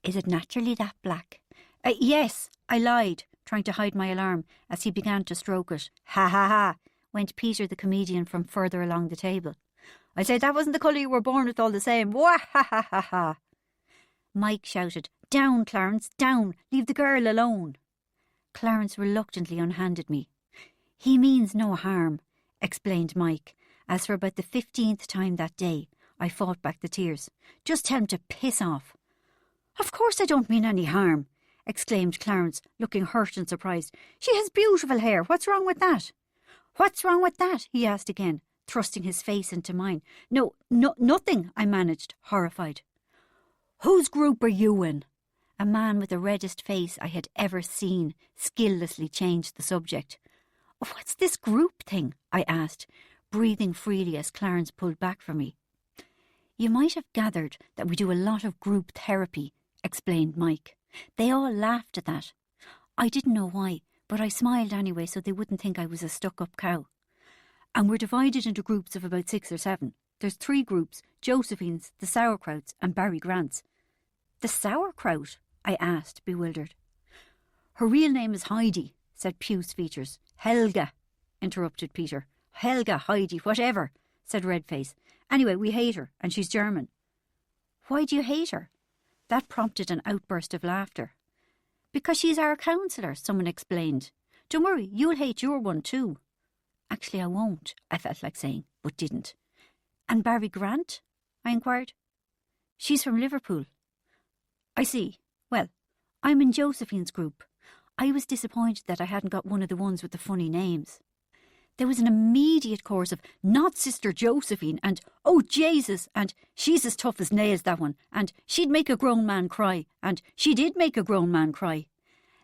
"Is it naturally that black?" Yes, I lied, trying to hide my alarm as he began to stroke it. "Ha ha ha," went Peter the comedian from further along the table. "I said that wasn't the colour you were born with all the same. Wah ha ha ha ha." Mike shouted, "Down, Clarence, down, leave the girl alone." Clarence reluctantly unhanded me. "He means no harm," explained Mike, as for about the 15th time that day I fought back the tears. "Just tell him to piss off." "Of course I don't mean any harm," exclaimed Clarence, looking hurt and surprised. "She has beautiful hair. What's wrong with that?" "What's wrong with that?" he asked again, thrusting his face into mine. No, nothing," I managed, horrified. "Whose group are you in?" A man with the reddest face I had ever seen skilllessly changed the subject. "What's this group thing?" I asked, breathing freely as Clarence pulled back from me. "You might have gathered that we do a lot of group therapy," explained Mike. They all laughed at that. I didn't know why, but I smiled anyway so they wouldn't think I was a stuck-up cow. "And we're divided into groups of about 6 or 7. There's 3 groups, Josephine's, the Sauerkrauts and Barry Grant's." "The Sauerkraut?" I asked, bewildered. "Her real name is Heidi," said Puce Features. "Helga," interrupted Peter. "Helga, Heidi, whatever," said Redface. "Anyway, we hate her, and she's German." "Why do you hate her?" That prompted an outburst of laughter. "Because she's our counsellor," someone explained. "Don't worry, you'll hate your one too." "Actually, I won't," I felt like saying, but didn't. "And Barry Grant?" I inquired. "She's from Liverpool." "I see. Well, I'm in Josephine's group." I was disappointed that I hadn't got one of the ones with the funny names. There was an immediate chorus of "Not Sister Josephine" and "Oh Jesus" and "She's as tough as nails, that one" and "She'd make a grown man cry" and "She did make a grown man cry."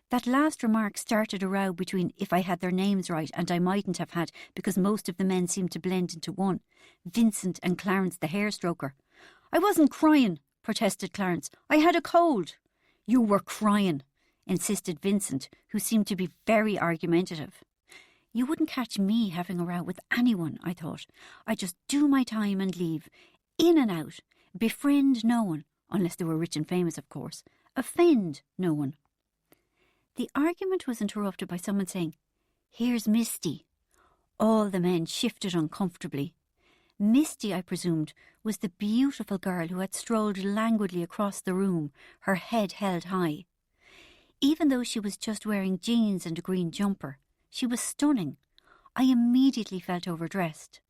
That last remark started a row between if I had their names right, and I mightn't have had because most of the men seemed to blend into one, Vincent and Clarence the hairstroker. "I wasn't crying," protested Clarence. "I had a cold." "You were crying," insisted Vincent, who seemed to be very argumentative. You wouldn't catch me having a row with anyone, I thought. I'd just do my time and leave, in and out, befriend no one, unless they were rich and famous, of course, offend no one. The argument was interrupted by someone saying, "Here's Misty." All the men shifted uncomfortably. Misty, I presumed, was the beautiful girl who had strolled languidly across the room, her head held high. Even though she was just wearing jeans and a green jumper, she was stunning. I immediately felt overdressed.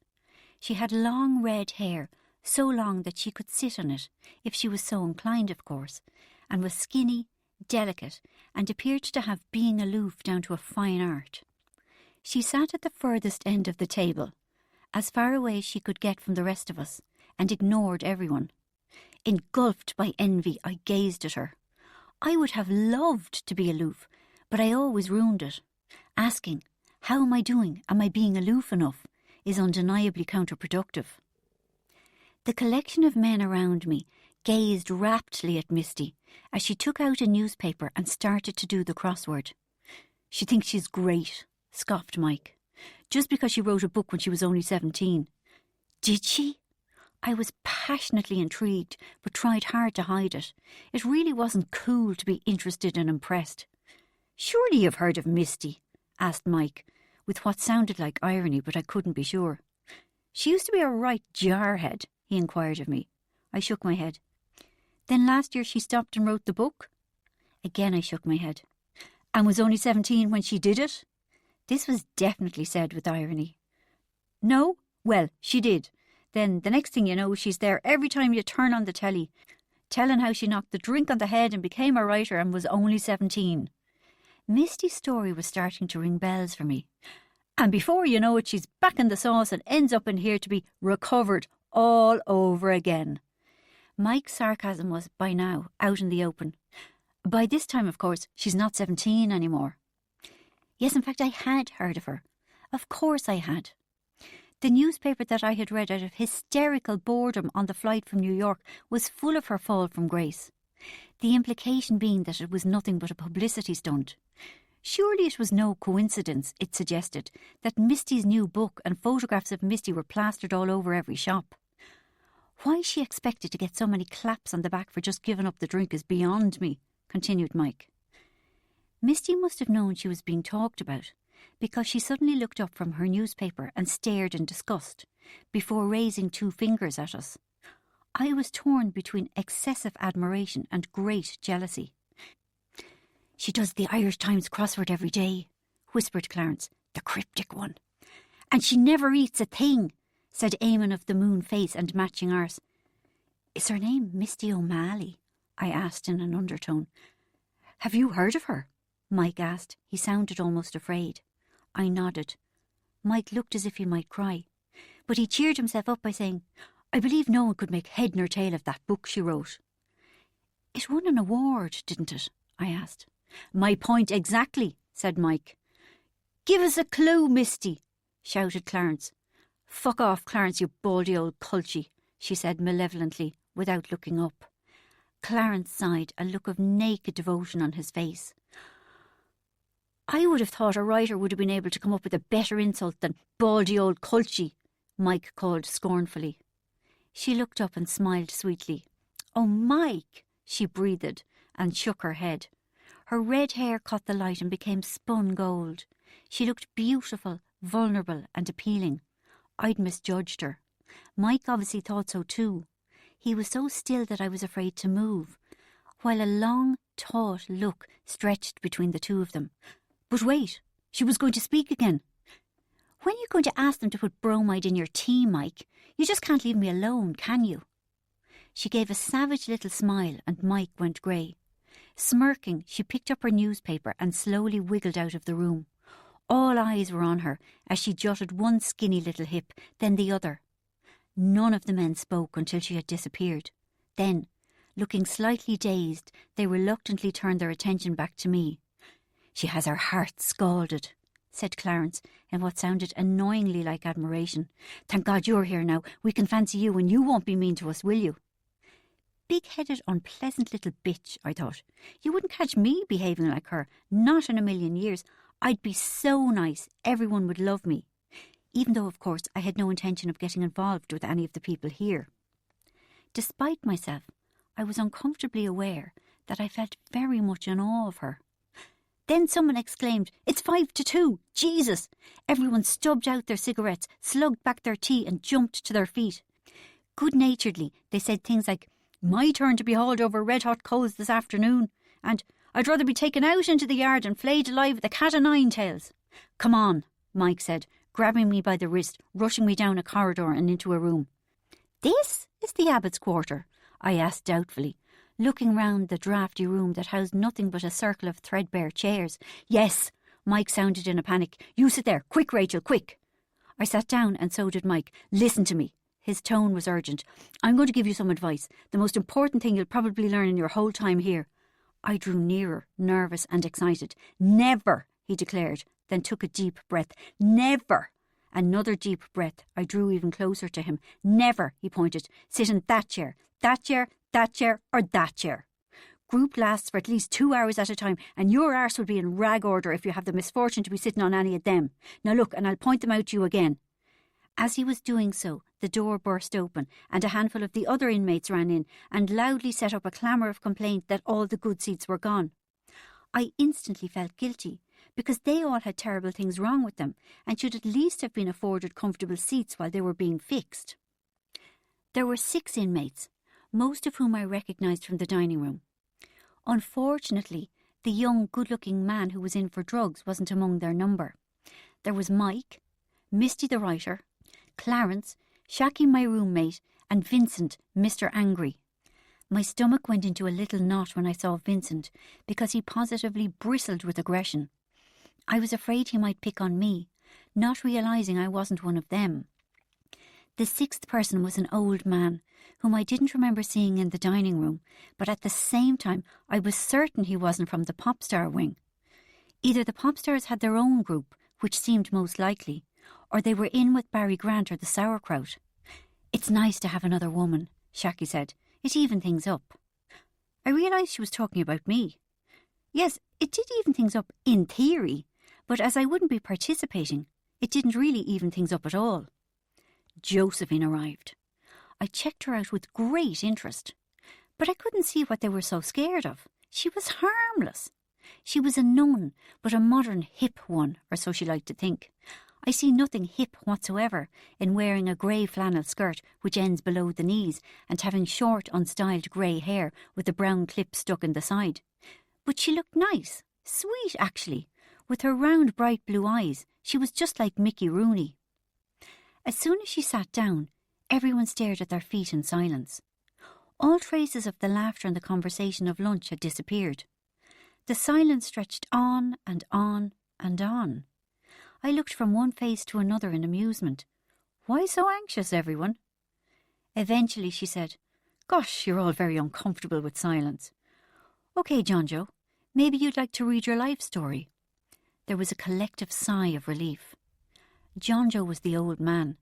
She had long red hair, so long that she could sit on it, if she was so inclined, of course, and was skinny, delicate, and appeared to have being aloof down to a fine art. She sat at the furthest end of the table, as far away as she could get from the rest of us, and ignored everyone. Engulfed by envy, I gazed at her. I would have loved to be aloof, but I always ruined it. Asking, how am I doing? Am I being aloof enough? Is undeniably counterproductive. The collection of men around me gazed raptly at Misty as she took out a newspaper and started to do the crossword. She thinks she's great, scoffed Mike, just because she wrote a book when she was only 17. Did she? I was passionately intrigued, but tried hard to hide it. It really wasn't cool to be interested and impressed. Surely you've heard of Misty? Asked Mike, with what sounded like irony, but I couldn't be sure. She used to be a right jarhead, he inquired of me. I shook my head. Then last year she stopped and wrote the book? Again I shook my head. And was only 17 when she did it? This was definitely said with irony. No? Well, she did. Then the next thing you know, she's there every time you turn on the telly, telling how she knocked the drink on the head and became a writer and was only 17. Misty's story was starting to ring bells for me. And before you know it, she's back in the sauce and ends up in here to be recovered all over again. Mike's sarcasm was, by now, out in the open. By this time, of course, she's not 17 anymore. Yes, in fact, I had heard of her. Of course I had. The newspaper that I had read out of hysterical boredom on the flight from New York was full of her fall from grace. The implication being that it was nothing but a publicity stunt. Surely it was no coincidence, it suggested, that Misty's new book and photographs of Misty were plastered all over every shop. Why she expected to get so many claps on the back for just giving up the drink is beyond me, continued Mike. Misty must have known she was being talked about, because she suddenly looked up from her newspaper and stared in disgust, before raising 2 fingers at us. I was torn between excessive admiration and great jealousy. She does the Irish Times crossword every day, whispered Clarence, the cryptic one. And she never eats a thing, said Eamon of the moon face and matching arse. Is her name Misty O'Malley? I asked in an undertone. Have you heard of her? Mike asked. He sounded almost afraid. I nodded. Mike looked as if he might cry, but he cheered himself up by saying, I believe no one could make head nor tail of that book she wrote. It won an award, didn't it? I asked. My point exactly, said Mike. Give us a clue, Misty, shouted Clarence. Fuck off, Clarence, you baldy old culchie, she said malevolently, without looking up. Clarence sighed, a look of naked devotion on his face. I would have thought a writer would have been able to come up with a better insult than baldy old culchie, Mike called scornfully. She looked up and smiled sweetly. Oh, Mike, she breathed and shook her head. Her red hair caught the light and became spun gold. She looked beautiful, vulnerable and appealing. I'd misjudged her. Mike obviously thought so too. He was so still that I was afraid to move, while a long, taut look stretched between the two of them. But wait, she was going to speak again. When are you going to ask them to put bromide in your tea, Mike? You just can't leave me alone, can you? She gave a savage little smile and Mike went grey. Smirking, she picked up her newspaper and slowly wiggled out of the room. All eyes were on her as she jutted one skinny little hip, then the other. None of the men spoke until she had disappeared. Then, looking slightly dazed, they reluctantly turned their attention back to me. She has her heart scalded, said Clarence, in what sounded annoyingly like admiration. Thank God you're here now. We can fancy you and you won't be mean to us, will you? Big-headed, unpleasant little bitch, I thought. You wouldn't catch me behaving like her, not in a million years. I'd be so nice, everyone would love me. Even though, of course, I had no intention of getting involved with any of the people here. Despite myself, I was uncomfortably aware that I felt very much in awe of her. Then someone exclaimed, "It's 1:55! Jesus!" Everyone stubbed out their cigarettes, slugged back their tea and jumped to their feet. Good-naturedly, they said things like, "My turn to be hauled over red-hot coals this afternoon," and "I'd rather be taken out into the yard and flayed alive with a cat o' nine tails." "Come on," Mike said, grabbing me by the wrist, rushing me down a corridor and into a room. "This is the Abbot's quarter?" I asked doubtfully. looking round the draughty room that housed nothing but a circle of threadbare chairs. "Yes," Mike sounded in a panic. "You sit there. Quick, Rachel, quick." I sat down, and so did Mike. "Listen to me." His tone was urgent. "I'm going to give you some advice. The most important thing you'll probably learn in your whole time here." I drew nearer, nervous and excited. "Never," he declared, then took a deep breath. "Never." Another deep breath. I drew even closer to him. "Never," he pointed, "sit in that chair, that chair, that chair, or that chair. Group lasts for at least 2 hours at a time, and your arse will be in rag order if you have the misfortune to be sitting on any of them. Now look, and I'll point them out to you again." As he was doing so, the door burst open, and a handful of the other inmates ran in and loudly set up a clamour of complaint that all the good seats were gone. I instantly felt guilty, because they all had terrible things wrong with them, and should at least have been afforded comfortable seats while they were being fixed. There were 6 inmates, most of whom I recognised from the dining room. Unfortunately, the young, good-looking man who was in for drugs wasn't among their number. There was Mike, Misty the writer, Clarence, Shaki my roommate, and Vincent, Mr. Angry. My stomach went into a little knot when I saw Vincent, because he positively bristled with aggression. I was afraid he might pick on me, not realising I wasn't one of them. The 6th person was an old man, whom I didn't remember seeing in the dining room, but at the same time I was certain he wasn't from the pop star wing. Either the pop stars had their own group, which seemed most likely, or they were in with Barry Grant or the Sauerkraut. "It's nice to have another woman," Shaki said. "It evened things up." I realised she was talking about me. Yes, it did even things up in theory, but as I wouldn't be participating, it didn't really even things up at all. Josephine arrived. I checked her out with great interest, but I couldn't see what they were so scared of. She was harmless. She was a nun, but a modern hip one, or so she liked to think. I see nothing hip whatsoever in wearing a grey flannel skirt which ends below the knees and having short, unstyled grey hair with a brown clip stuck in the side. But she looked nice, sweet actually. With her round, bright blue eyes, she was just like Mickey Rooney. As soon as she sat down, everyone stared at their feet in silence. All traces of the laughter and the conversation of lunch had disappeared. The silence stretched on and on and on. I looked from one face to another in amusement. "Why so anxious, everyone?" Eventually she said, "Gosh, you're all very uncomfortable with silence. OK, John Joe, maybe you'd like to read your life story." There was a collective sigh of relief. John Joe was the old man.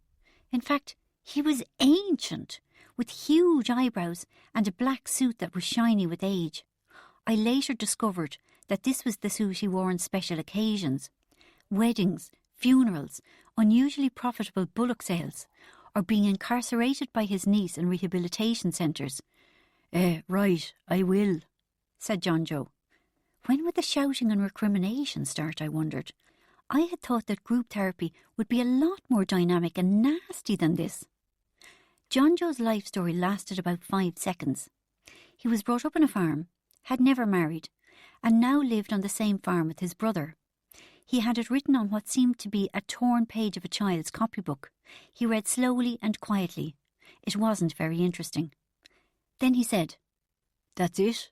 In fact, he was ancient, with huge eyebrows and a black suit that was shiny with age. I later discovered that this was the suit he wore on special occasions. Weddings, funerals, unusually profitable bullock sales, or being incarcerated by his niece in rehabilitation centres. Right, I will," said John Joe. When would the shouting and recrimination start, I wondered. I had thought that group therapy would be a lot more dynamic and nasty than this. John Joe's life story lasted about 5 seconds. He was brought up on a farm, had never married, and now lived on the same farm with his brother. He had it written on what seemed to be a torn page of a child's copybook. He read slowly and quietly. It wasn't very interesting. Then he said, "That's it,"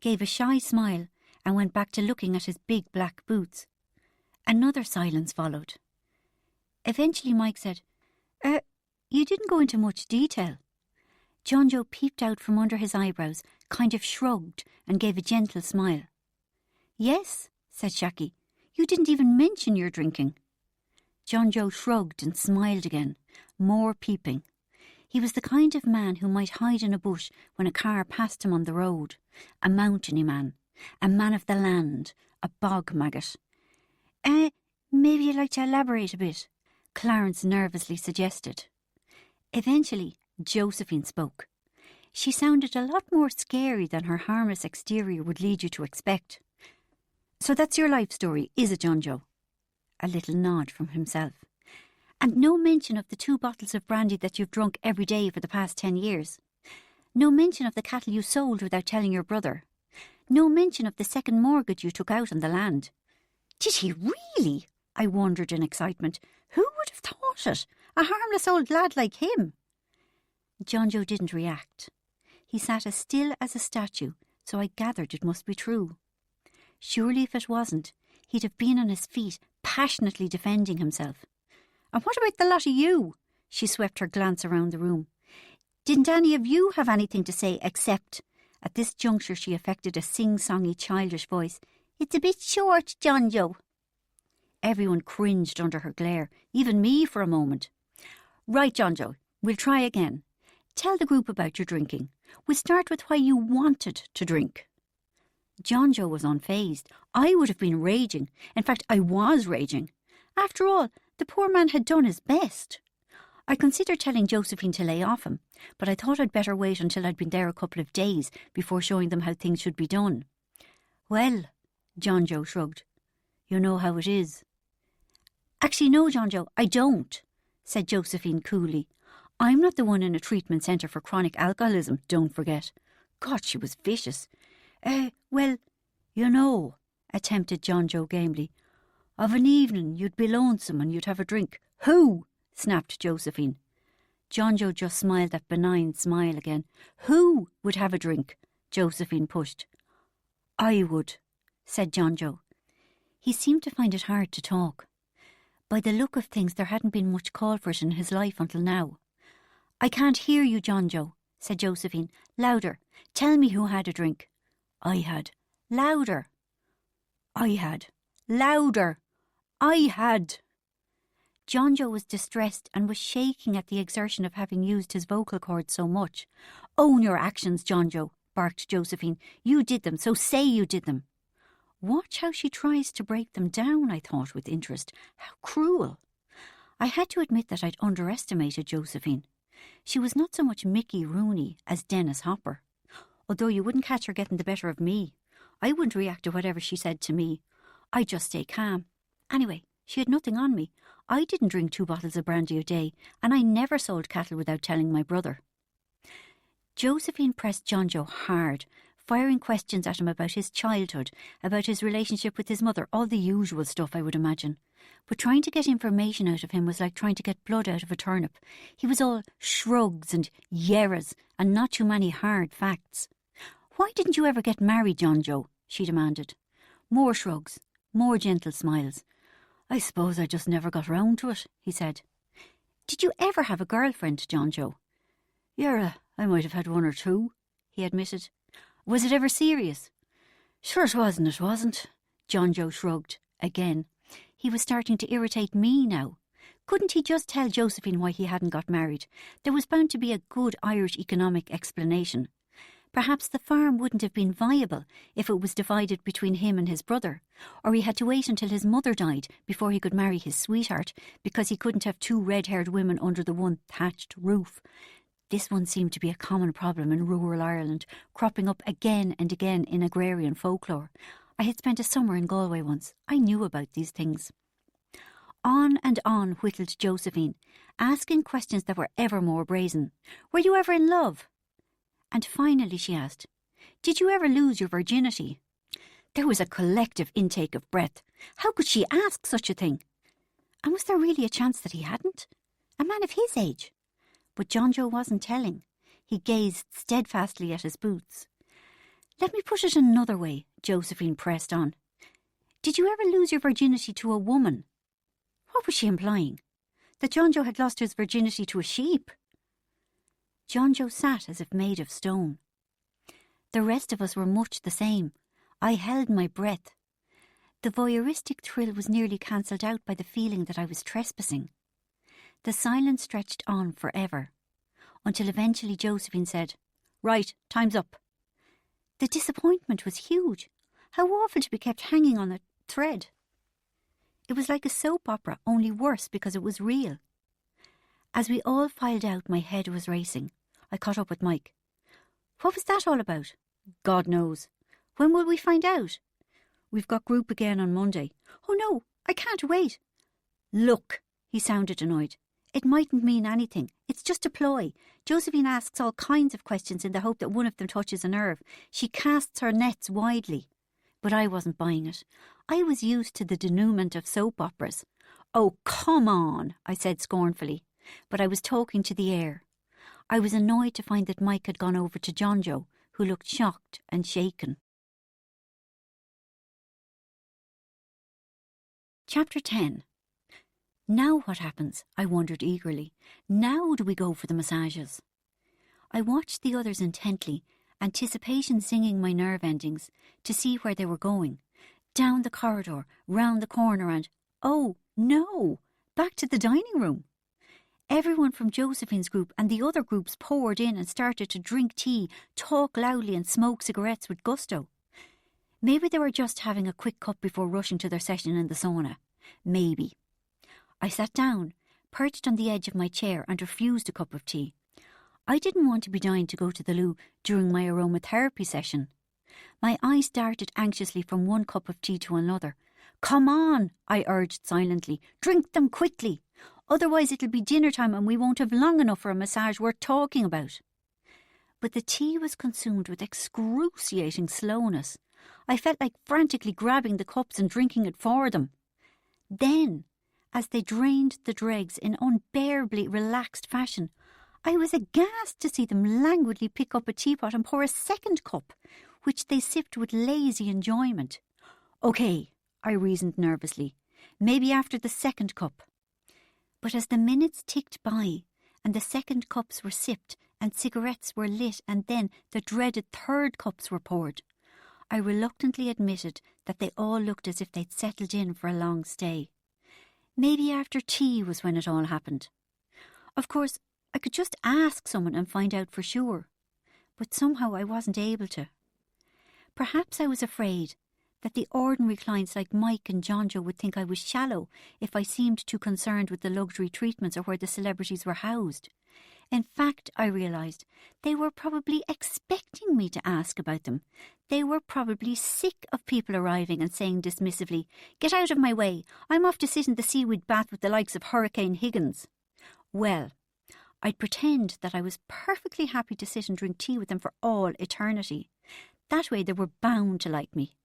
gave a shy smile, and went back to looking at his big black boots. Another silence followed. Eventually Mike said, "You didn't go into much detail." John Joe peeped out from under his eyebrows, kind of shrugged, and gave a gentle smile. "Yes," said Shaki, "you didn't even mention your drinking." John Joe shrugged and smiled again, more peeping. He was the kind of man who might hide in a bush when a car passed him on the road. A mountainy man, a man of the land, a bog maggot. Maybe you'd like to elaborate a bit," Clarence nervously suggested. Eventually, Josephine spoke. She sounded a lot more scary than her harmless exterior would lead you to expect. "So that's your life story, is it, John Joe?" A little nod from himself. "And no mention of the 2 bottles of brandy that you've drunk every day for the past 10 years. No mention of the cattle you sold without telling your brother. No mention of the second mortgage you took out on the land." "Did he really?" I wondered in excitement. "Who would have thought it? A harmless old lad like him." John Joe didn't react. He sat as still as a statue, so I gathered it must be true. Surely if it wasn't, he'd have been on his feet, passionately defending himself. And what about the lot of you? She swept her glance around the room. Didn't any of you have anything to say except... At this juncture she affected a sing-songy childish voice. It's a bit short, John Joe. Everyone cringed under her glare, even me for a moment. Right, John Joe, we'll try again. Tell the group about your drinking. We'll start with why you wanted to drink. John Joe was unfazed. I would have been raging. In fact, I was raging. After all, the poor man had done his best. I considered telling Josephine to lay off him, but I thought I'd better wait until I'd been there a couple of days before showing them how things should be done. Well, John Joe shrugged, you know how it is. Actually, no, John Joe, I don't, said Josephine coolly. I'm not the one in a treatment centre for chronic alcoholism, don't forget. God, she was vicious. Well, you know, attempted John Joe gamely. Of an evening you'd be lonesome and you'd have a drink. Who? Snapped Josephine. John Joe just smiled that benign smile again. Who would have a drink? Josephine pushed. I would, said John Joe. He seemed to find it hard to talk. By the look of things, there hadn't been much call for it in his life until now. I can't hear you, John Joe, said Josephine. Louder. Tell me who had a drink. I had. Louder. I had. Louder. I had. John Joe was distressed and was shaking at the exertion of having used his vocal cords so much. Own your actions, John Joe, barked Josephine. You did them, so say you did them. Watch how she tries to break them down, I thought with interest. How cruel. I had to admit that I'd underestimated Josephine. She was not so much Mickey Rooney as Dennis Hopper. Although you wouldn't catch her getting the better of me. I wouldn't react to whatever she said to me. I'd just stay calm. Anyway, she had nothing on me. I didn't drink 2 bottles of brandy a day, and I never sold cattle without telling my brother. Josephine pressed John Joe hard, firing questions at him about his childhood, about his relationship with his mother, all the usual stuff, I would imagine. But trying to get information out of him was like trying to get blood out of a turnip. He was all shrugs and yerras, and not too many hard facts. Why didn't you ever get married, John Joe? She demanded. More shrugs, more gentle smiles. I suppose I just never got round to it, he said. Did you ever have a girlfriend, John Joe? I might have had 1 or 2, he admitted. Was it ever serious? Sure it wasn't. John Joe shrugged, again. He was starting to irritate me now. Couldn't he just tell Josephine why he hadn't got married? There was bound to be a good Irish economic explanation. Perhaps the farm wouldn't have been viable if it was divided between him and his brother, or he had to wait until his mother died before he could marry his sweetheart because he couldn't have 2 red-haired women under the one thatched roof. This one seemed to be a common problem in rural Ireland, cropping up again and again in agrarian folklore. I had spent a summer in Galway once. I knew about these things. On and on whittled Josephine, asking questions that were ever more brazen. Were you ever in love? And finally she asked, did you ever lose your virginity? There was a collective intake of breath. How could she ask such a thing? And was there really a chance that he hadn't? A man of his age? But John Joe wasn't telling. He gazed steadfastly at his boots. Let me put it another way, Josephine pressed on. Did you ever lose your virginity to a woman? What was she implying? That John Joe had lost his virginity to a sheep? John Joe sat as if made of stone. The rest of us were much the same. I held my breath. The voyeuristic thrill was nearly cancelled out by the feeling that I was trespassing. The silence stretched on forever, until eventually Josephine said, Right, time's up. The disappointment was huge. How awful to be kept hanging on a thread. It was like a soap opera, only worse because it was real. As we all filed out, my head was racing. I caught up with Mike. What was that all about? God knows. When will we find out? We've got group again on Monday. Oh no, I can't wait. Look, he sounded annoyed. It mightn't mean anything. It's just a ploy. Josephine asks all kinds of questions in the hope that one of them touches a nerve. She casts her nets widely. But I wasn't buying it. I was used to the denouement of soap operas. Oh, come on, I said scornfully. But I was talking to the air. I was annoyed to find that Mike had gone over to John Joe, who looked shocked and shaken. Chapter 10. Now what happens? I wondered eagerly. Now do we go for the massages? I watched the others intently, anticipation singing my nerve endings, to see where they were going. Down the corridor, round the corner and, oh, no, back to the dining room. Everyone from Josephine's group and the other groups poured in and started to drink tea, talk loudly and smoke cigarettes with gusto. Maybe they were just having a quick cup before rushing to their session in the sauna. Maybe. I sat down, perched on the edge of my chair and refused a cup of tea. I didn't want to be dying to go to the loo during my aromatherapy session. My eyes darted anxiously from one cup of tea to another. Come on, I urged silently. Drink them quickly. Otherwise it'll be dinner time and we won't have long enough for a massage worth talking about. But the tea was consumed with excruciating slowness. I felt like frantically grabbing the cups and drinking it for them. Then, as they drained the dregs in unbearably relaxed fashion, I was aghast to see them languidly pick up a teapot and pour a second cup, which they sipped with lazy enjoyment. OK, I reasoned nervously, maybe after the second cup. But as the minutes ticked by and the second cups were sipped and cigarettes were lit and then the dreaded third cups were poured, I reluctantly admitted that they all looked as if they'd settled in for a long stay. Maybe after tea was when it all happened. Of course, I could just ask someone and find out for sure, but somehow I wasn't able to. Perhaps I was afraid that the ordinary clients like Mike and John Joe would think I was shallow if I seemed too concerned with the luxury treatments or where the celebrities were housed. In fact, I realised, they were probably expecting me to ask about them. They were probably sick of people arriving and saying dismissively, "Get out of my way, I'm off to sit in the seaweed bath with the likes of Hurricane Higgins." Well, I'd pretend that I was perfectly happy to sit and drink tea with them for all eternity. That way they were bound to like me.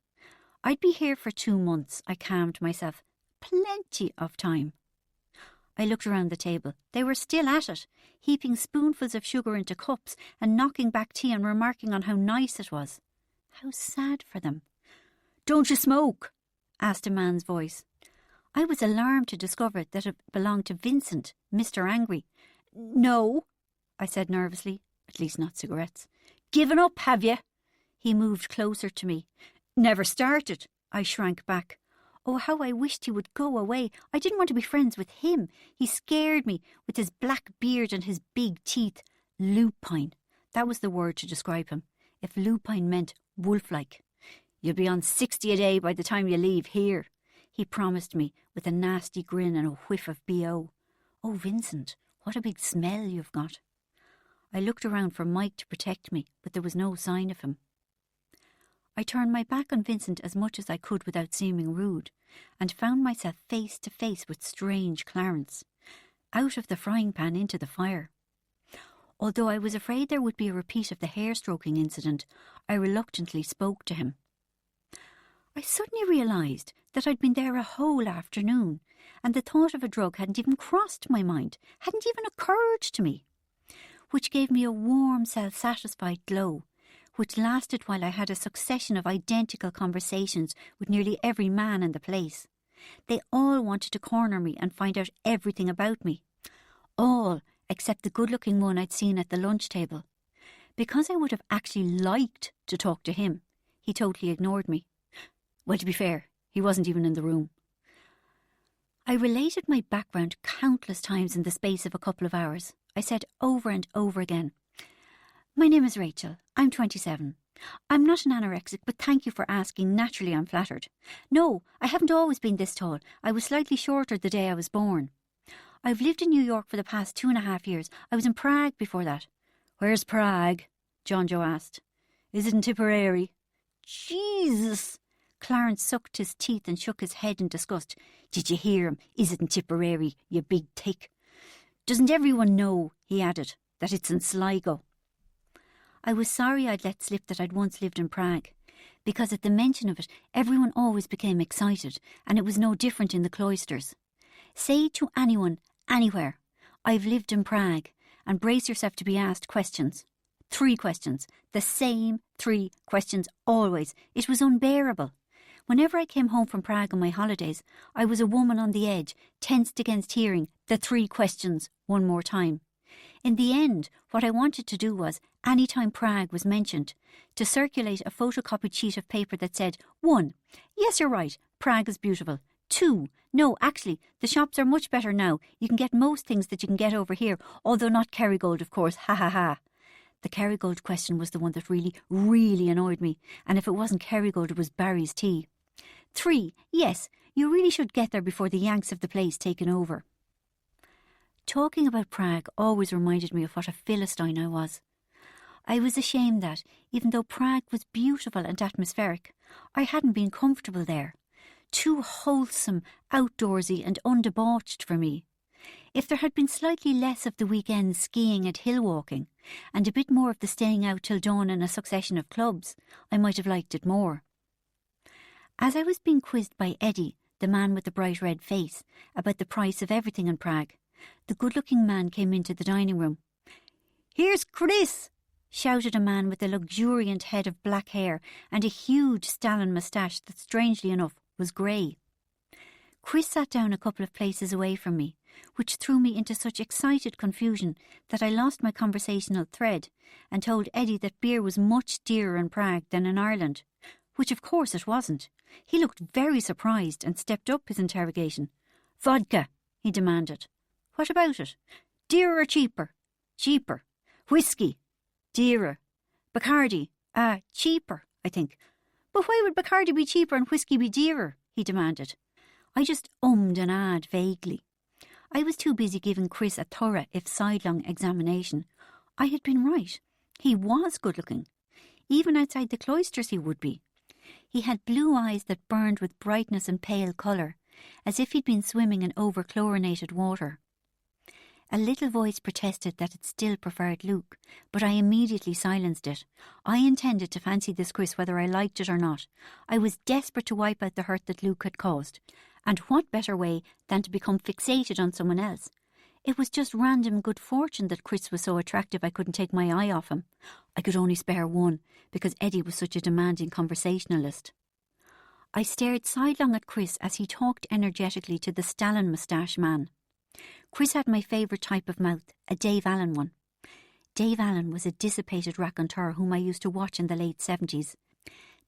I'd be here for 2 months, I calmed myself. Plenty of time. I looked around the table. They were still at it, heaping spoonfuls of sugar into cups and knocking back tea and remarking on how nice it was. How sad for them. "Don't you smoke?" asked a man's voice. I was alarmed to discover that it belonged to Vincent, Mr. Angry. "No," I said nervously, at least not cigarettes. "Given up, have you?" He moved closer to me. "Never started." I shrank back. Oh, how I wished he would go away. I didn't want to be friends with him. He scared me with his black beard and his big teeth. Lupine. That was the word to describe him. If lupine meant wolf-like. "You'll be on 60 a day by the time you leave here," he promised me with a nasty grin and a whiff of BO. Oh, Vincent, what a big smell you've got. I looked around for Mike to protect me, but there was no sign of him. I turned my back on Vincent as much as I could without seeming rude, and found myself face to face with strange Clarence, out of the frying pan into the fire. Although I was afraid there would be a repeat of the hair-stroking incident, I reluctantly spoke to him. I suddenly realised that I'd been there a whole afternoon, and the thought of a drug hadn't even crossed my mind, hadn't even occurred to me, which gave me a warm, self-satisfied glow, which lasted while I had a succession of identical conversations with nearly every man in the place. They all wanted to corner me and find out everything about me. All except the good-looking one I'd seen at the lunch table. Because I would have actually liked to talk to him, he totally ignored me. Well, to be fair, he wasn't even in the room. I related my background countless times in the space of a couple of hours. I said over and over again, "My name is Rachel. I'm 27. I'm not an anorexic, but thank you for asking. Naturally, I'm flattered. No, I haven't always been this tall. I was slightly shorter the day I was born. I've lived in New York for the past 2.5 years. I was in Prague before that." "Where's Prague?" John Joe asked. "Is it in Tipperary?" Jesus! Clarence sucked his teeth and shook his head in disgust. "Did you hear him? Is it in Tipperary, you big tick? Doesn't everyone know," he added, "that it's in Sligo?" I was sorry I'd let slip that I'd once lived in Prague, because at the mention of it, everyone always became excited, and it was no different in the Cloisters. Say to anyone, anywhere, "I've lived in Prague," and brace yourself to be asked questions. 3 questions. The same 3 questions always. It was unbearable. Whenever I came home from Prague on my holidays, I was a woman on the edge, tensed against hearing the 3 questions one more time. In the end, what I wanted to do was, any time Prague was mentioned, to circulate a photocopied sheet of paper that said, 1. Yes, you're right, Prague is beautiful. 2. No, actually, the shops are much better now. You can get most things that you can get over here, although not Kerrygold, of course. Ha ha ha. The Kerrygold question was the one that really, really annoyed me, and if it wasn't Kerrygold, it was Barry's tea. 3. Yes, you really should get there before the Yanks have the place taken over. Talking about Prague always reminded me of what a Philistine I was. I was ashamed that, even though Prague was beautiful and atmospheric, I hadn't been comfortable there. Too wholesome, outdoorsy and undebauched for me. If there had been slightly less of the weekend skiing and hill walking, and a bit more of the staying out till dawn in a succession of clubs, I might have liked it more. As I was being quizzed by Eddie, the man with the bright red face, about the price of everything in Prague, the good-looking man came into the dining room. "Here's Chris!" shouted a man with a luxuriant head of black hair and a huge Stalin moustache that, strangely enough, was grey. Chris sat down a couple of places away from me, which threw me into such excited confusion that I lost my conversational thread and told Eddie that beer was much dearer in Prague than in Ireland, which of course it wasn't. He looked very surprised and stepped up his interrogation. "Vodka," he demanded. "What about it? Dearer or cheaper?" "Cheaper." "Whiskey?" "Dearer." "Bacardi?" Cheaper, I think." "But why would Bacardi be cheaper and whiskey be dearer?" he demanded. I just ummed and ahed vaguely. I was too busy giving Chris a thorough, if sidelong, examination. I had been right. He was good-looking. Even outside the Cloisters he would be. He had blue eyes that burned with brightness and pale colour, as if he'd been swimming in over-chlorinated water. A little voice protested that it still preferred Luke, but I immediately silenced it. I intended to fancy this Chris whether I liked it or not. I was desperate to wipe out the hurt that Luke had caused. And what better way than to become fixated on someone else? It was just random good fortune that Chris was so attractive I couldn't take my eye off him. I could only spare one, because Eddie was such a demanding conversationalist. I stared sidelong at Chris as he talked energetically to the Stalin moustache man. Chris had my favourite type of mouth, a Dave Allen one. Dave Allen was a dissipated raconteur whom I used to watch in the late 70s.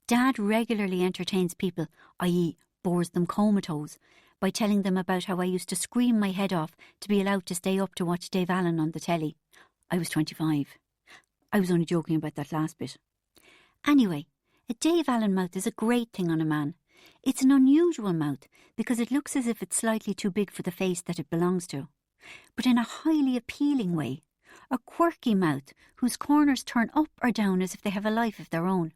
Dad regularly entertains people, i.e. bores them comatose, by telling them about how I used to scream my head off to be allowed to stay up to watch Dave Allen on the telly. I was 25. I was only joking about that last bit. Anyway, a Dave Allen mouth is a great thing on a man. It's an unusual mouth because it looks as if it's slightly too big for the face that it belongs to, but in a highly appealing way. A quirky mouth whose corners turn up or down as if they have a life of their own.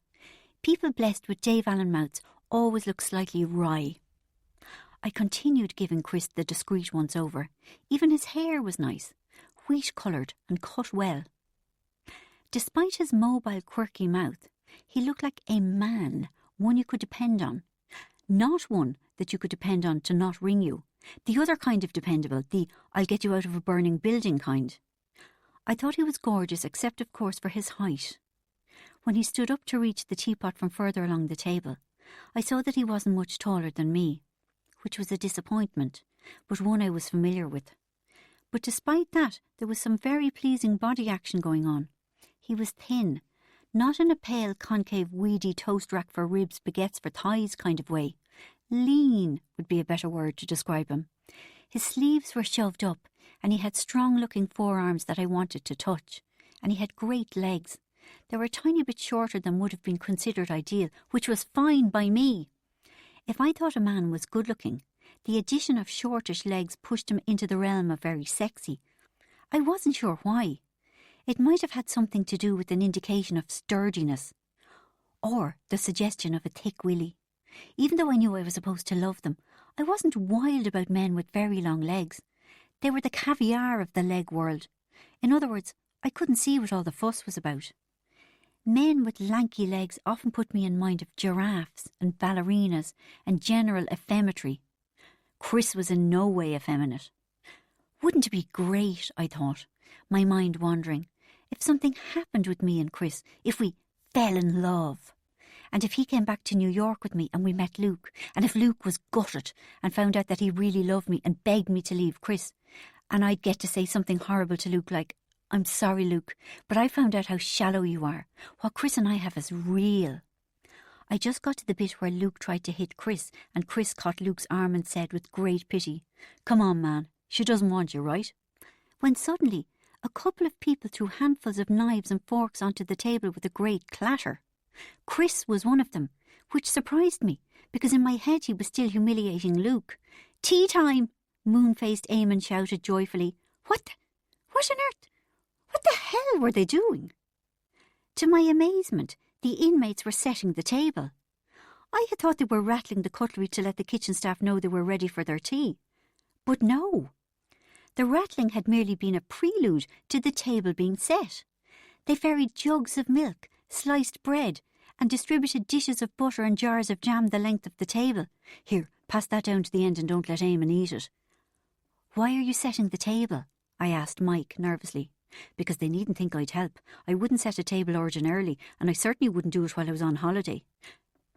People blessed with Dave Allen mouths always look slightly wry. I continued giving Chris the discreet once-over. Even his hair was nice, wheat-coloured and cut well. Despite his mobile, quirky mouth, he looked like a man, one you could depend on. Not one that you could depend on to not ring you. The other kind of dependable, the I'll get you out of a burning building kind. I thought he was gorgeous, except of course for his height. When he stood up to reach the teapot from further along the table, I saw that he wasn't much taller than me, which was a disappointment, but one I was familiar with. But despite that, there was some very pleasing body action going on. He was thin, not in a pale, concave, weedy toast rack for ribs, baguettes for thighs kind of way. Lean would be a better word to describe him. His sleeves were shoved up, and he had strong-looking forearms that I wanted to touch, and he had great legs. They were a tiny bit shorter than would have been considered ideal, which was fine by me. If I thought a man was good-looking, the addition of shortish legs pushed him into the realm of very sexy. I wasn't sure why. It might have had something to do with an indication of sturdiness, or the suggestion of a thick willy. Even though I knew I was supposed to love them, I wasn't wild about men with very long legs. They were the caviar of the leg world. In other words, I couldn't see what all the fuss was about. Men with lanky legs often put me in mind of giraffes and ballerinas and general effeminacy. Chris was in no way effeminate. Wouldn't it be great, I thought, my mind wandering. If something happened with me and Chris, if we fell in love, and if he came back to New York with me and we met Luke, and if Luke was gutted and found out that he really loved me and begged me to leave Chris, and I'd get to say something horrible to Luke like, "I'm sorry, Luke, but I found out how shallow you are. What Chris and I have is real." I just got to the bit where Luke tried to hit Chris, and Chris caught Luke's arm and said with great pity, "Come on, man, she doesn't want you, right?" When suddenly a couple of people threw handfuls of knives and forks onto the table with a great clatter. Chris was one of them, which surprised me, because in my head he was still humiliating Luke. "Tea time!" moon-faced Eamon shouted joyfully. What on earth? What the hell were they doing? To my amazement, the inmates were setting the table. I had thought they were rattling the cutlery to let the kitchen staff know they were ready for their tea. But no. The rattling had merely been a prelude to the table being set. They ferried jugs of milk, sliced bread, and distributed dishes of butter and jars of jam the length of the table. "Here, pass that down to the end and don't let Eamon eat it." "Why are you setting the table?" I asked Mike nervously. "Because they needn't think I'd help. I wouldn't set a table ordinarily, and I certainly wouldn't do it while I was on holiday."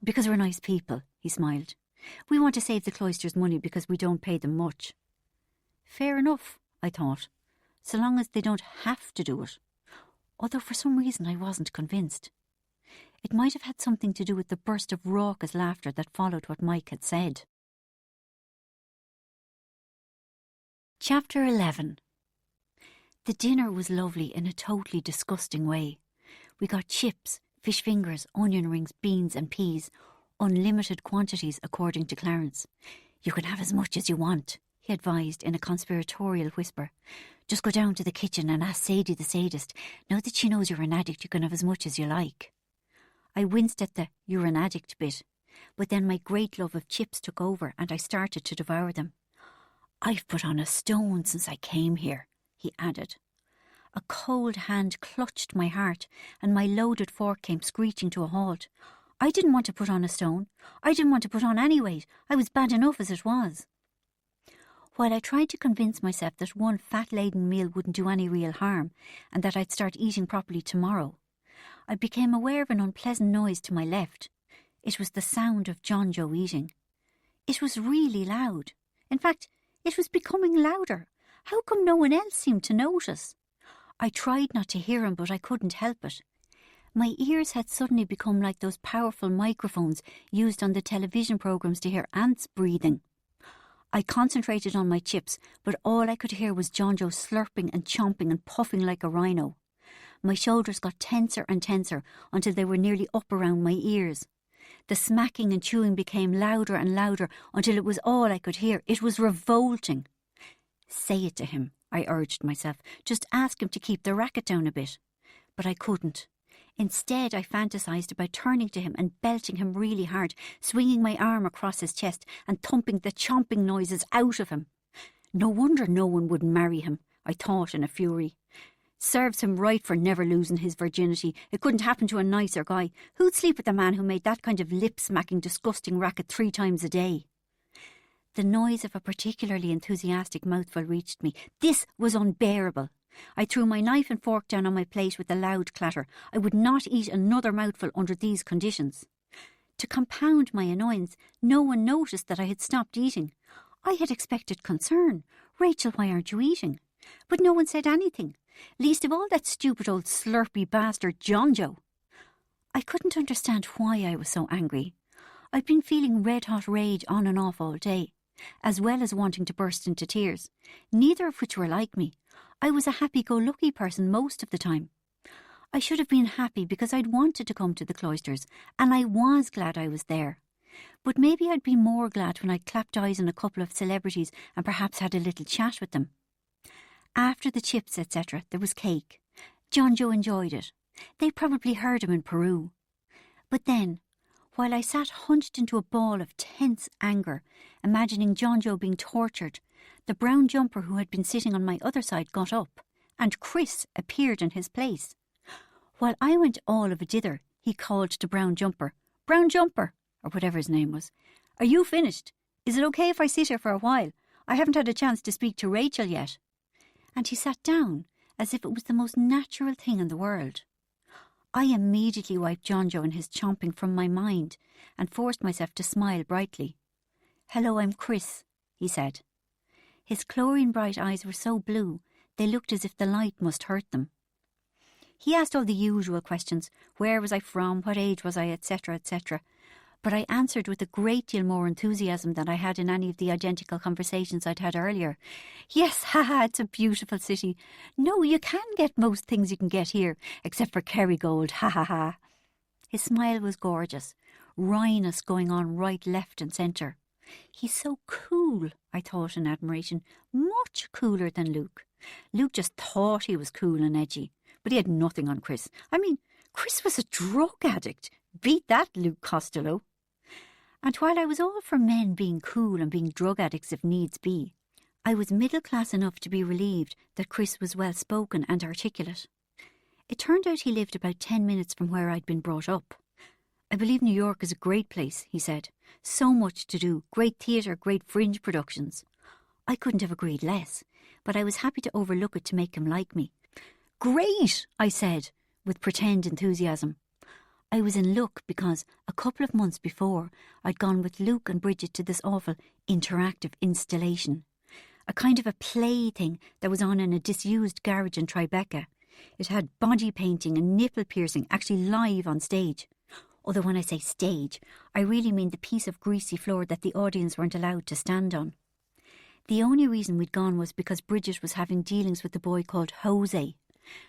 "Because we're nice people," he smiled. "We want to save the Cloisters money because we don't pay them much." Fair enough, I thought, so long as they don't have to do it. Although for some reason I wasn't convinced. It might have had something to do with the burst of raucous laughter that followed what Mike had said. Chapter 11. The dinner was lovely in a totally disgusting way. We got chips, fish fingers, onion rings, beans and peas, unlimited quantities according to Clarence. "You can have as much as you want," he advised in a conspiratorial whisper. "Just go down to the kitchen and ask Sadie the sadist. Now that she knows you're an addict, you can have as much as you like." I winced at the "you're an addict" bit, but then my great love of chips took over and I started to devour them. "I've put on a stone since I came here," he added. A cold hand clutched my heart and my loaded fork came screeching to a halt. I didn't want to put on a stone. I didn't want to put on any weight. I was bad enough as it was. While I tried to convince myself that one fat-laden meal wouldn't do any real harm and that I'd start eating properly tomorrow, I became aware of an unpleasant noise to my left. It was the sound of John Joe eating. It was really loud. In fact, it was becoming louder. How come no one else seemed to notice? I tried not to hear him, but I couldn't help it. My ears had suddenly become like those powerful microphones used on the television programmes to hear ants breathing. I concentrated on my chips, but all I could hear was John Joe slurping and chomping and puffing like a rhino. My shoulders got tenser and tenser until they were nearly up around my ears. The smacking and chewing became louder and louder until it was all I could hear. It was revolting. "Say it to him," I urged myself. "Just ask him to keep the racket down a bit." But I couldn't. Instead, I fantasised about turning to him and belting him really hard, swinging my arm across his chest and thumping the chomping noises out of him. No wonder no one would marry him, I thought in a fury. Serves him right for never losing his virginity. It couldn't happen to a nicer guy. Who'd sleep with a man who made that kind of lip-smacking, disgusting racket 3 times a day? The noise of a particularly enthusiastic mouthful reached me. This was unbearable. I threw my knife and fork down on my plate with a loud clatter. I would not eat another mouthful under these conditions. To compound my annoyance, no one noticed that I had stopped eating. I had expected concern. "Rachel, why aren't you eating?" But no one said anything, least of all that stupid old slurpy bastard John Joe. I couldn't understand why I was so angry. I'd been feeling red-hot rage on and off all day, as well as wanting to burst into tears, neither of which were like me. I was a happy-go-lucky person most of the time. I should have been happy because I'd wanted to come to the Cloisters, and I was glad I was there. But maybe I'd be more glad when I'd clapped eyes on a couple of celebrities and perhaps had a little chat with them. After the chips, etc., there was cake. John Joe enjoyed it. They probably heard him in Peru. But then, while I sat hunched into a ball of tense anger, imagining John Joe being tortured, the brown jumper who had been sitting on my other side got up, and Chris appeared in his place. While I went all of a dither, he called to Brown Jumper, "Brown Jumper," or whatever his name was, "are you finished? Is it okay if I sit here for a while? I haven't had a chance to speak to Rachel yet." And he sat down as if it was the most natural thing in the world. I immediately wiped Jonjo and his chomping from my mind and forced myself to smile brightly. "Hello, I'm Chris," he said. His chlorine-bright eyes were so blue, they looked as if the light must hurt them. He asked all the usual questions. Where was I from? What age was I? Etc., etc. But I answered with a great deal more enthusiasm than I had in any of the identical conversations I'd had earlier. "Yes, haha, it's a beautiful city. No, you can get most things you can get here, except for Kerrygold, ha ha ha." His smile was gorgeous, wryness going on right, left and centre. He's so cool, I thought in admiration, much cooler than Luke. Luke just thought he was cool and edgy, but he had nothing on Chris. I mean, Chris was a drug addict. Beat that, Luke Costello. And while I was all for men being cool and being drug addicts if needs be, I was middle class enough to be relieved that Chris was well spoken and articulate. It turned out he lived about 10 minutes from where I'd been brought up. "I believe New York is a great place," he said. "So much to do, great theatre, great fringe productions." I couldn't have agreed less, but I was happy to overlook it to make him like me. "Great," I said, with pretend enthusiasm. I was in luck because a couple of months before I'd gone with Luke and Bridget to this awful interactive installation, a kind of a play thing that was on in a disused garage in Tribeca. It had body painting and nipple piercing actually live on stage. Although when I say stage, I really mean the piece of greasy floor that the audience weren't allowed to stand on. The only reason we'd gone was because Bridget was having dealings with a boy called Jose.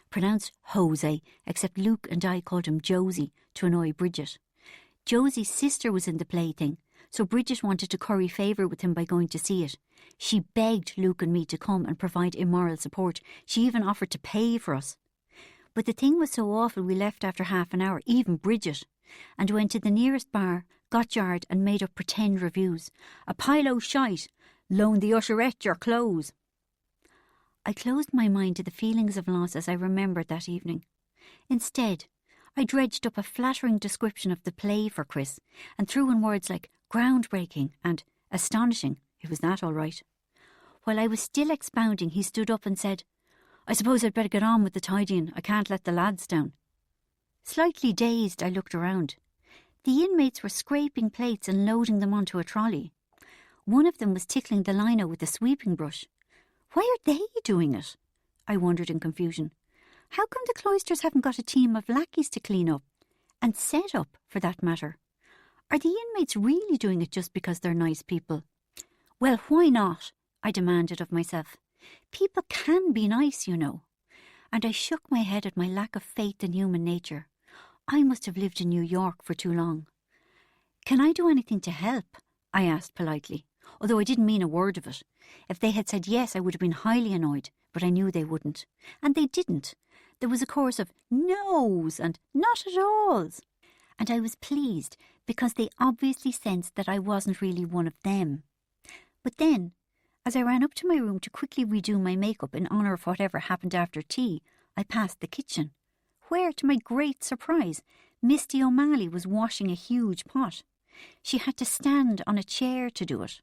Pronounced Jose, except Luke and I called him Josie to annoy Bridget. Josie's sister was in the plaything, so Bridget wanted to curry favour with him by going to see it. She begged Luke and me to come and provide immoral support. She even offered to pay for us. But the thing was so awful we left after half an hour, even Bridget, and went to the nearest bar, got jarred and made up pretend reviews. "A pile o' shite. Loan the usherette your clothes." I closed my mind to the feelings of loss as I remembered that evening. Instead, I dredged up a flattering description of the play for Chris and threw in words like groundbreaking and astonishing. It was that all right. While I was still expounding, he stood up and said, "I suppose I'd better get on with the tidying. I can't let the lads down." Slightly dazed, I looked around. The inmates were scraping plates and loading them onto a trolley. One of them was tickling the lino with a sweeping brush. Why are they doing it? I wondered in confusion. How come the Cloisters haven't got a team of lackeys to clean up? And set up, for that matter. Are the inmates really doing it just because they're nice people? Well, why not? I demanded of myself. People can be nice, you know. And I shook my head at my lack of faith in human nature. I must have lived in New York for too long. "Can I do anything to help?" I asked politely, although I didn't mean a word of it. If they had said yes, I would have been highly annoyed, but I knew they wouldn't. And they didn't. There was a chorus of no's and not at all's. And I was pleased because they obviously sensed that I wasn't really one of them. But then, as I ran up to my room to quickly redo my makeup in honour of whatever happened after tea, I passed the kitchen, where, to my great surprise, Misty O'Malley was washing a huge pot. She had to stand on a chair to do it,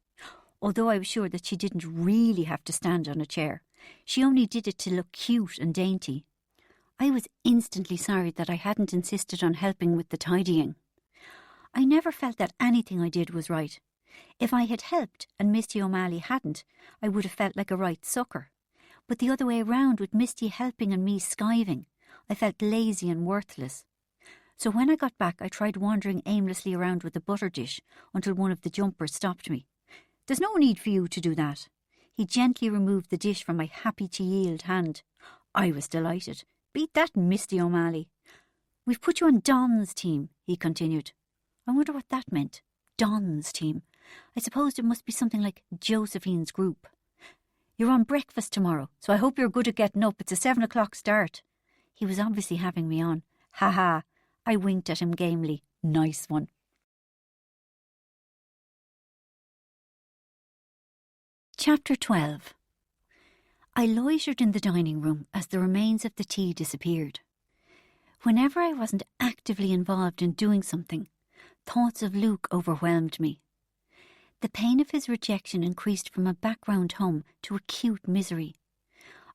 although I was sure that she didn't really have to stand on a chair. She only did it to look cute and dainty. I was instantly sorry that I hadn't insisted on helping with the tidying. I never felt that anything I did was right. If I had helped and Misty O'Malley hadn't, I would have felt like a right sucker. But the other way round, with Misty helping and me skiving, I felt lazy and worthless. So when I got back, I tried wandering aimlessly around with the butter dish until one of the jumpers stopped me. "There's no need for you to do that." He gently removed the dish from my happy-to-yield hand. I was delighted. "Beat that, Misty O'Malley." "We've put you on Don's team," he continued. I wonder what that meant. Don's team. I supposed it must be something like Josephine's group. "You're on breakfast tomorrow, so I hope you're good at getting up. It's a 7 o'clock start." He was obviously having me on. Ha ha. I winked at him gamely. Nice one. Chapter 12. I loitered in the dining room as the remains of the tea disappeared. Whenever I wasn't actively involved in doing something, thoughts of Luke overwhelmed me. The pain of his rejection increased from a background hum to acute misery.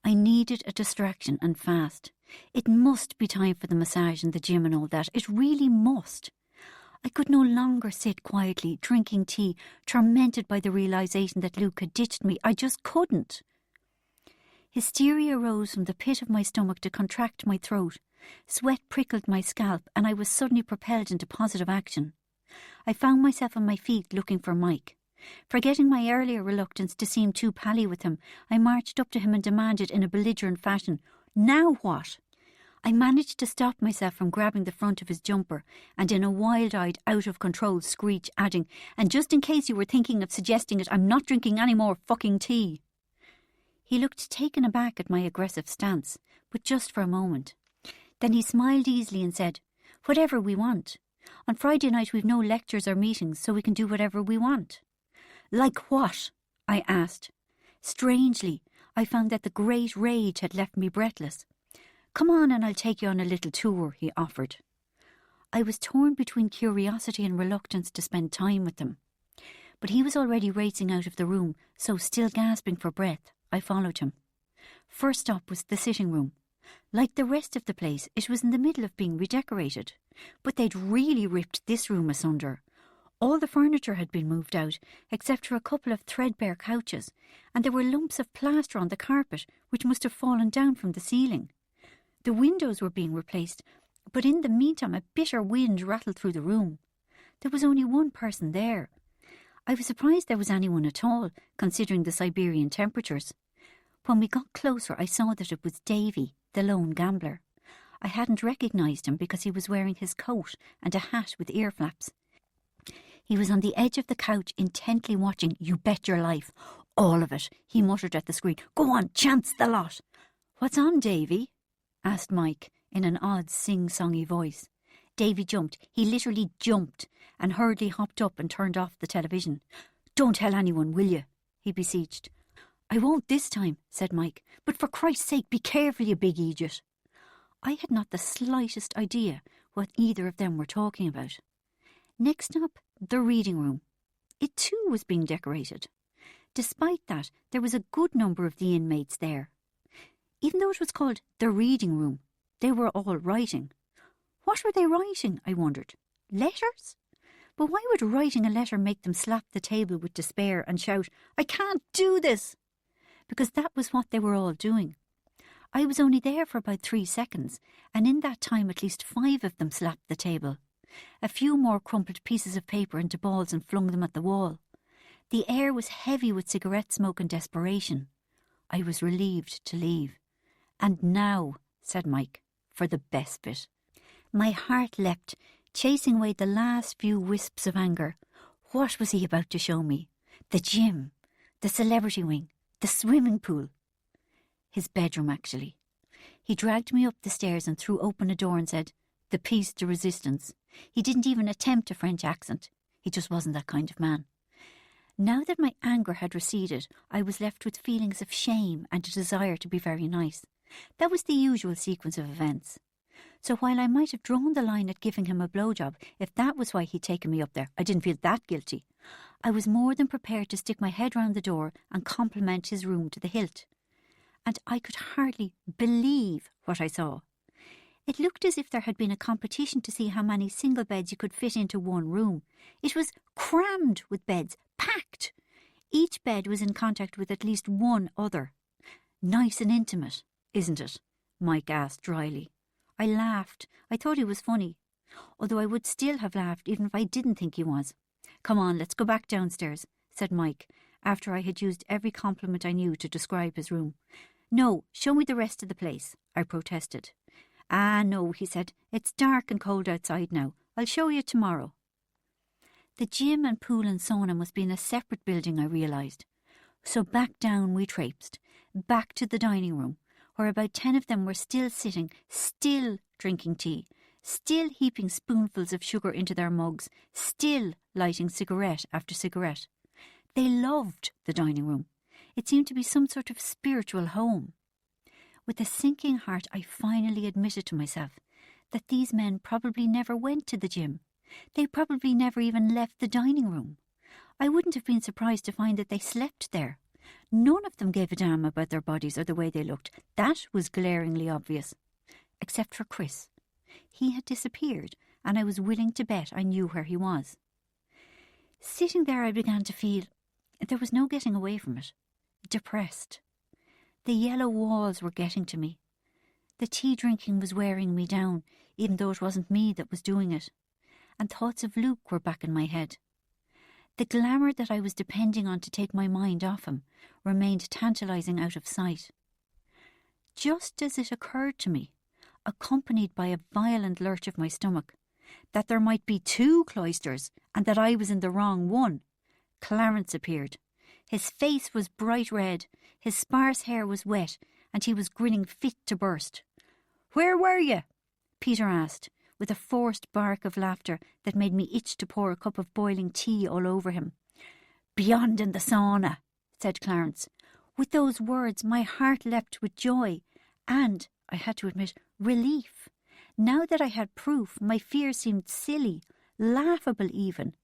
I needed a distraction and fast. It must be time for the massage and the gym and all that. It really must. I could no longer sit quietly, drinking tea, tormented by the realisation that Luke had ditched me. I just couldn't. Hysteria rose from the pit of my stomach to contract my throat. Sweat prickled my scalp, and I was suddenly propelled into positive action. I found myself on my feet looking for Mike. Forgetting my earlier reluctance to seem too pally with him, I marched up to him and demanded in a belligerent fashion, "Now what?" I managed to stop myself from grabbing the front of his jumper and in a wild-eyed, out-of-control screech adding, "And just in case you were thinking of suggesting it, I'm not drinking any more fucking tea." He looked taken aback at my aggressive stance, but just for a moment. Then he smiled easily and said, "Whatever we want. On Friday night we've no lectures or meetings, so we can do whatever we want." "Like what?" I asked. Strangely, I found that the great rage had left me breathless. "Come on and I'll take you on a little tour," he offered. I was torn between curiosity and reluctance to spend time with him. But he was already racing out of the room, so still gasping for breath, I followed him. First stop was the sitting room. Like the rest of the place, it was in the middle of being redecorated. But they'd really ripped this room asunder. All the furniture had been moved out, except for a couple of threadbare couches, and there were lumps of plaster on the carpet, which must have fallen down from the ceiling. The windows were being replaced, but in the meantime a bitter wind rattled through the room. There was only one person there. I was surprised there was anyone at all, considering the Siberian temperatures. When we got closer, I saw that it was Davy, the lone gambler. I hadn't recognised him because he was wearing his coat and a hat with ear flaps. He was on the edge of the couch, intently watching You Bet Your Life. All of it, he muttered at the screen. "Go on, chance the lot." "What's on, Davy?" asked Mike in an odd sing-songy voice. Davy jumped. He literally jumped and hurriedly hopped up and turned off the television. "Don't tell anyone, will you?" he beseeched. "I won't this time," said Mike. "But for Christ's sake, be careful, you big idiot." I had not the slightest idea what either of them were talking about. Next up, the reading room. It too was being decorated. Despite that, there was a good number of the inmates there. Even though it was called the reading room, they were all writing. What were they writing, I wondered? Letters? But why would writing a letter make them slap the table with despair and shout, "I can't do this"? Because that was what they were all doing. I was only there for about 3 seconds, and in that time at least 5 of them slapped the table. A few more crumpled pieces of paper into balls and flung them at the wall. The air was heavy with cigarette smoke and desperation. I was relieved to leave. "And now," said Mike, "for the best bit." My heart leapt, chasing away the last few wisps of anger. What was he about to show me? The gym, the celebrity wing, the swimming pool. His bedroom, actually. He dragged me up the stairs and threw open a door and said, "The piece de resistance." He didn't even attempt a French accent. He just wasn't that kind of man. Now that my anger had receded, I was left with feelings of shame and a desire to be very nice. That was the usual sequence of events. So while I might have drawn the line at giving him a blowjob, if that was why he'd taken me up there, I didn't feel that guilty. I was more than prepared to stick my head round the door and compliment his room to the hilt. And I could hardly believe what I saw. It looked as if there had been a competition to see how many single beds you could fit into one room. It was crammed with beds, packed. Each bed was in contact with at least one other. "Nice and intimate, isn't it?" Mike asked dryly. I laughed. I thought he was funny, although I would still have laughed even if I didn't think he was. "Come on, let's go back downstairs," said Mike, after I had used every compliment I knew to describe his room. "No, show me the rest of the place," I protested. "Ah, no," he said. "It's dark and cold outside now. I'll show you tomorrow." The gym and pool and sauna must be in a separate building, I realised. So back down we traipsed, back to the dining room, where about 10 of them were still sitting, still drinking tea, still heaping spoonfuls of sugar into their mugs, still lighting cigarette after cigarette. They loved the dining room. It seemed to be some sort of spiritual home. With a sinking heart, I finally admitted to myself that these men probably never went to the gym. They probably never even left the dining room. I wouldn't have been surprised to find that they slept there. None of them gave a damn about their bodies or the way they looked. That was glaringly obvious. Except for Chris. He had disappeared, and I was willing to bet I knew where he was. Sitting there, I began to feel there was no getting away from it. Depressed. The yellow walls were getting to me. The tea drinking was wearing me down, even though it wasn't me that was doing it. And thoughts of Luke were back in my head. The glamour that I was depending on to take my mind off him remained tantalising out of sight. Just as it occurred to me, accompanied by a violent lurch of my stomach, that there might be 2 Cloisters and that I was in the wrong one, Clarence appeared. His face was bright red, his sparse hair was wet, and he was grinning fit to burst. "Where were you?" Peter asked, with a forced bark of laughter that made me itch to pour a cup of boiling tea all over him. "Beyond in the sauna," said Clarence. With those words my heart leapt with joy and, I had to admit, relief. Now that I had proof, my fear seemed silly, laughable even.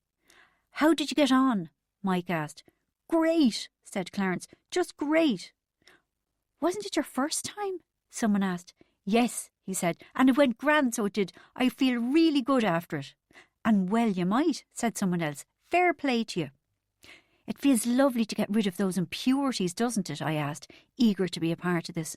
"How did you get on?" Mike asked. "Great," said Clarence. "Just great." "Wasn't it your first time?" someone asked. "Yes," he said, "and it went grand, so it did. I feel really good after it." "And well you might," said someone else. "Fair play to you." "It feels lovely to get rid of those impurities, doesn't it?" I asked, eager to be a part of this.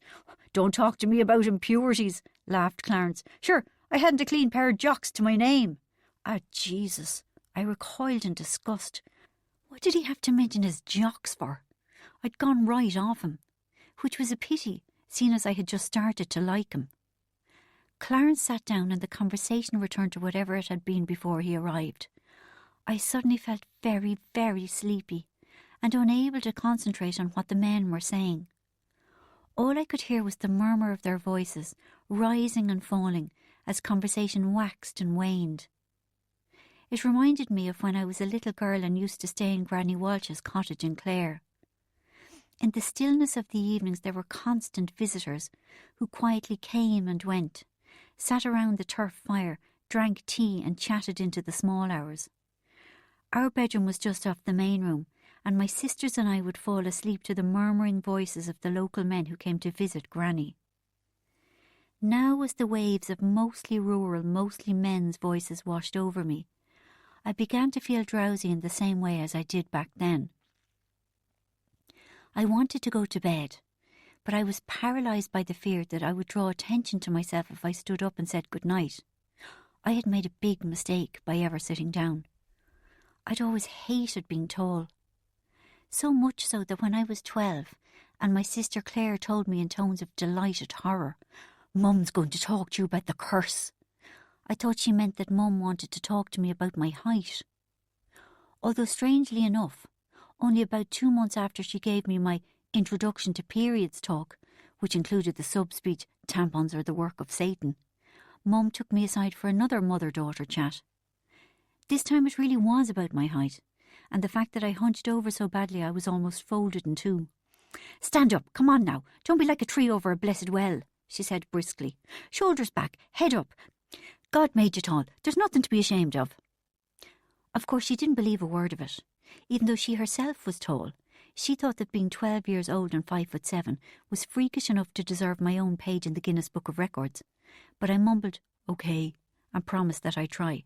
"Don't talk to me about impurities," laughed Clarence. "Sure, I hadn't a clean pair of jocks to my name." Ah, Jesus. I recoiled in disgust. What did he have to mention his jocks for? I'd gone right off him, which was a pity, seeing as I had just started to like him. Clarence sat down and the conversation returned to whatever it had been before he arrived. I suddenly felt very, very sleepy and unable to concentrate on what the men were saying. All I could hear was the murmur of their voices, rising and falling as conversation waxed and waned. It reminded me of when I was a little girl and used to stay in Granny Walsh's cottage in Clare. In the stillness of the evenings there were constant visitors who quietly came and went, sat around the turf fire, drank tea and chatted into the small hours. Our bedroom was just off the main room, and my sisters and I would fall asleep to the murmuring voices of the local men who came to visit Granny. Now as the waves of mostly rural, mostly men's voices washed over me, I began to feel drowsy in the same way as I did back then. I wanted to go to bed, but I was paralysed by the fear that I would draw attention to myself if I stood up and said good night. I had made a big mistake by ever sitting down. I'd always hated being tall. So much so that when I was 12 and my sister Claire told me in tones of delighted horror, "Mum's going to talk to you about the curse," I thought she meant that Mum wanted to talk to me about my height. Although strangely enough, only about 2 months after she gave me my Introduction to Periods talk, which included the sub-speech, "Tampons are the work of Satan," Mum took me aside for another mother-daughter chat. This time it really was about my height, and the fact that I hunched over so badly I was almost folded in 2. "Stand up, come on now, don't be like a tree over a blessed well," she said briskly. "Shoulders back, head up. God made you tall, there's nothing to be ashamed of." Of course she didn't believe a word of it. Even though she herself was tall, she thought that being 12 years old and 5'7" was freakish enough to deserve my own page in the Guinness Book of Records. But I mumbled, "OK," and promised that I'd try.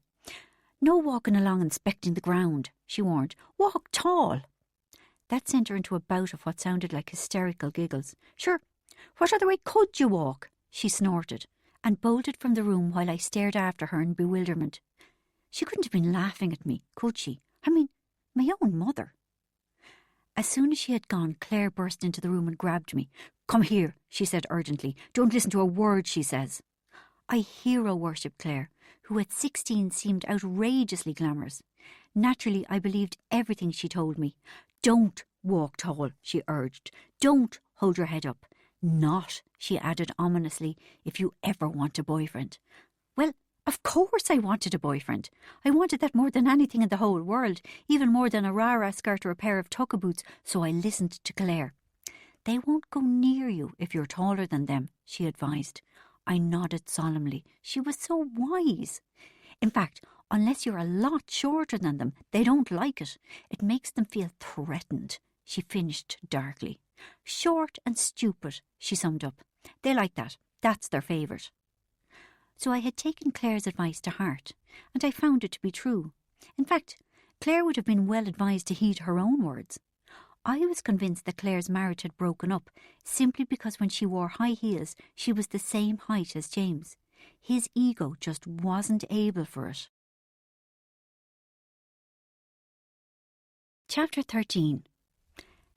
"No walking along inspecting the ground," she warned. "Walk tall." That sent her into a bout of what sounded like hysterical giggles. "Sure, what other way could you walk?" she snorted, and bolted from the room while I stared after her in bewilderment. She couldn't have been laughing at me, could she? I mean, my own mother. As soon as she had gone, Claire burst into the room and grabbed me. "Come here," she said urgently. "Don't listen to a word she says." I hero-worshipped Claire, who at 16 seemed outrageously glamorous. Naturally, I believed everything she told me. "Don't walk tall," she urged. "Don't hold your head up. Not," she added ominously, "if you ever want a boyfriend." Well, of course I wanted a boyfriend. I wanted that more than anything in the whole world, even more than a rara skirt or a pair of tucka boots, so I listened to Claire. "They won't go near you if you're taller than them," she advised. I nodded solemnly. She was so wise. "In fact, unless you're a lot shorter than them, they don't like it. It makes them feel threatened," she finished darkly. Short and stupid, she summed up. They like that. That's their favourite. So I had taken Claire's advice to heart, and I found it to be true. In fact, Claire would have been well advised to heed her own words. I was convinced that Claire's marriage had broken up simply because when she wore high heels, she was the same height as James. His ego just wasn't able for it. Chapter 13.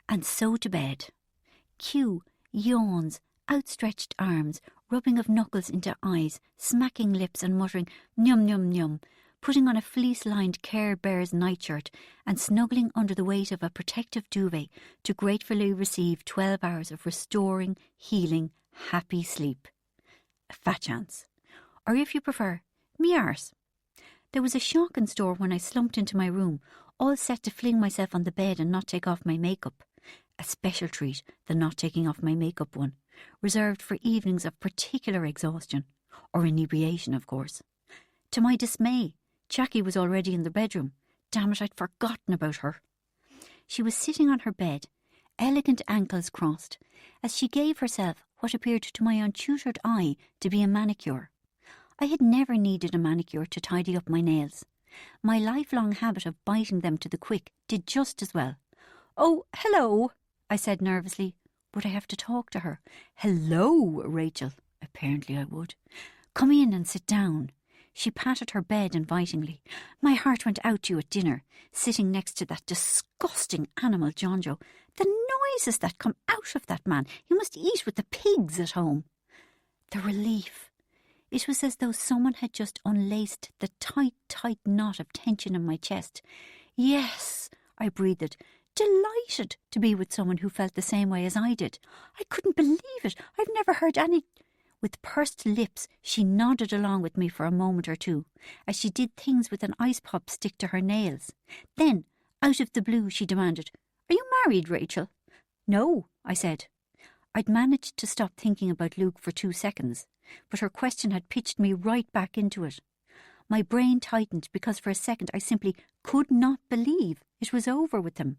And so to bed. Q yawns, outstretched arms, rubbing of knuckles into eyes, smacking lips and muttering "Nyum, nyum, nyum," putting on a fleece-lined Care Bears nightshirt and snuggling under the weight of a protective duvet to gratefully receive 12 hours of restoring, healing, happy sleep. A fat chance. Or if you prefer, me arse. There was a shock in store when I slumped into my room, all set to fling myself on the bed and not take off my makeup. A special treat, the not taking off my makeup one, reserved for evenings of particular exhaustion, or inebriation, of course. To my dismay, Jackie was already in the bedroom. Damn it, I'd forgotten about her. She was sitting on her bed, elegant ankles crossed, as she gave herself what appeared to my untutored eye to be a manicure. I had never needed a manicure to tidy up my nails. My lifelong habit of biting them to the quick did just as well. "Oh, hello," I said nervously. Would I have to talk to her? "Hello, Rachel." Apparently I would. "Come in and sit down." She patted her bed invitingly. "My heart went out to you at dinner, sitting next to that disgusting animal Jonjo. The noises that come out of that man. You must eat with the pigs at home." The relief. It was as though someone had just unlaced the tight knot of tension in my chest. "Yes," I breathed, delighted to be with someone who felt the same way as I did. I couldn't believe it. I've never heard any... With pursed lips, she nodded along with me for a moment or two, as she did things with an ice pop stick to her nails. Then, out of the blue, she demanded, "Are you married, Rachel?" "No," I said. I'd managed to stop thinking about Luke for 2 seconds, but her question had pitched me right back into it. My brain tightened because for a second I simply could not believe it was over with him.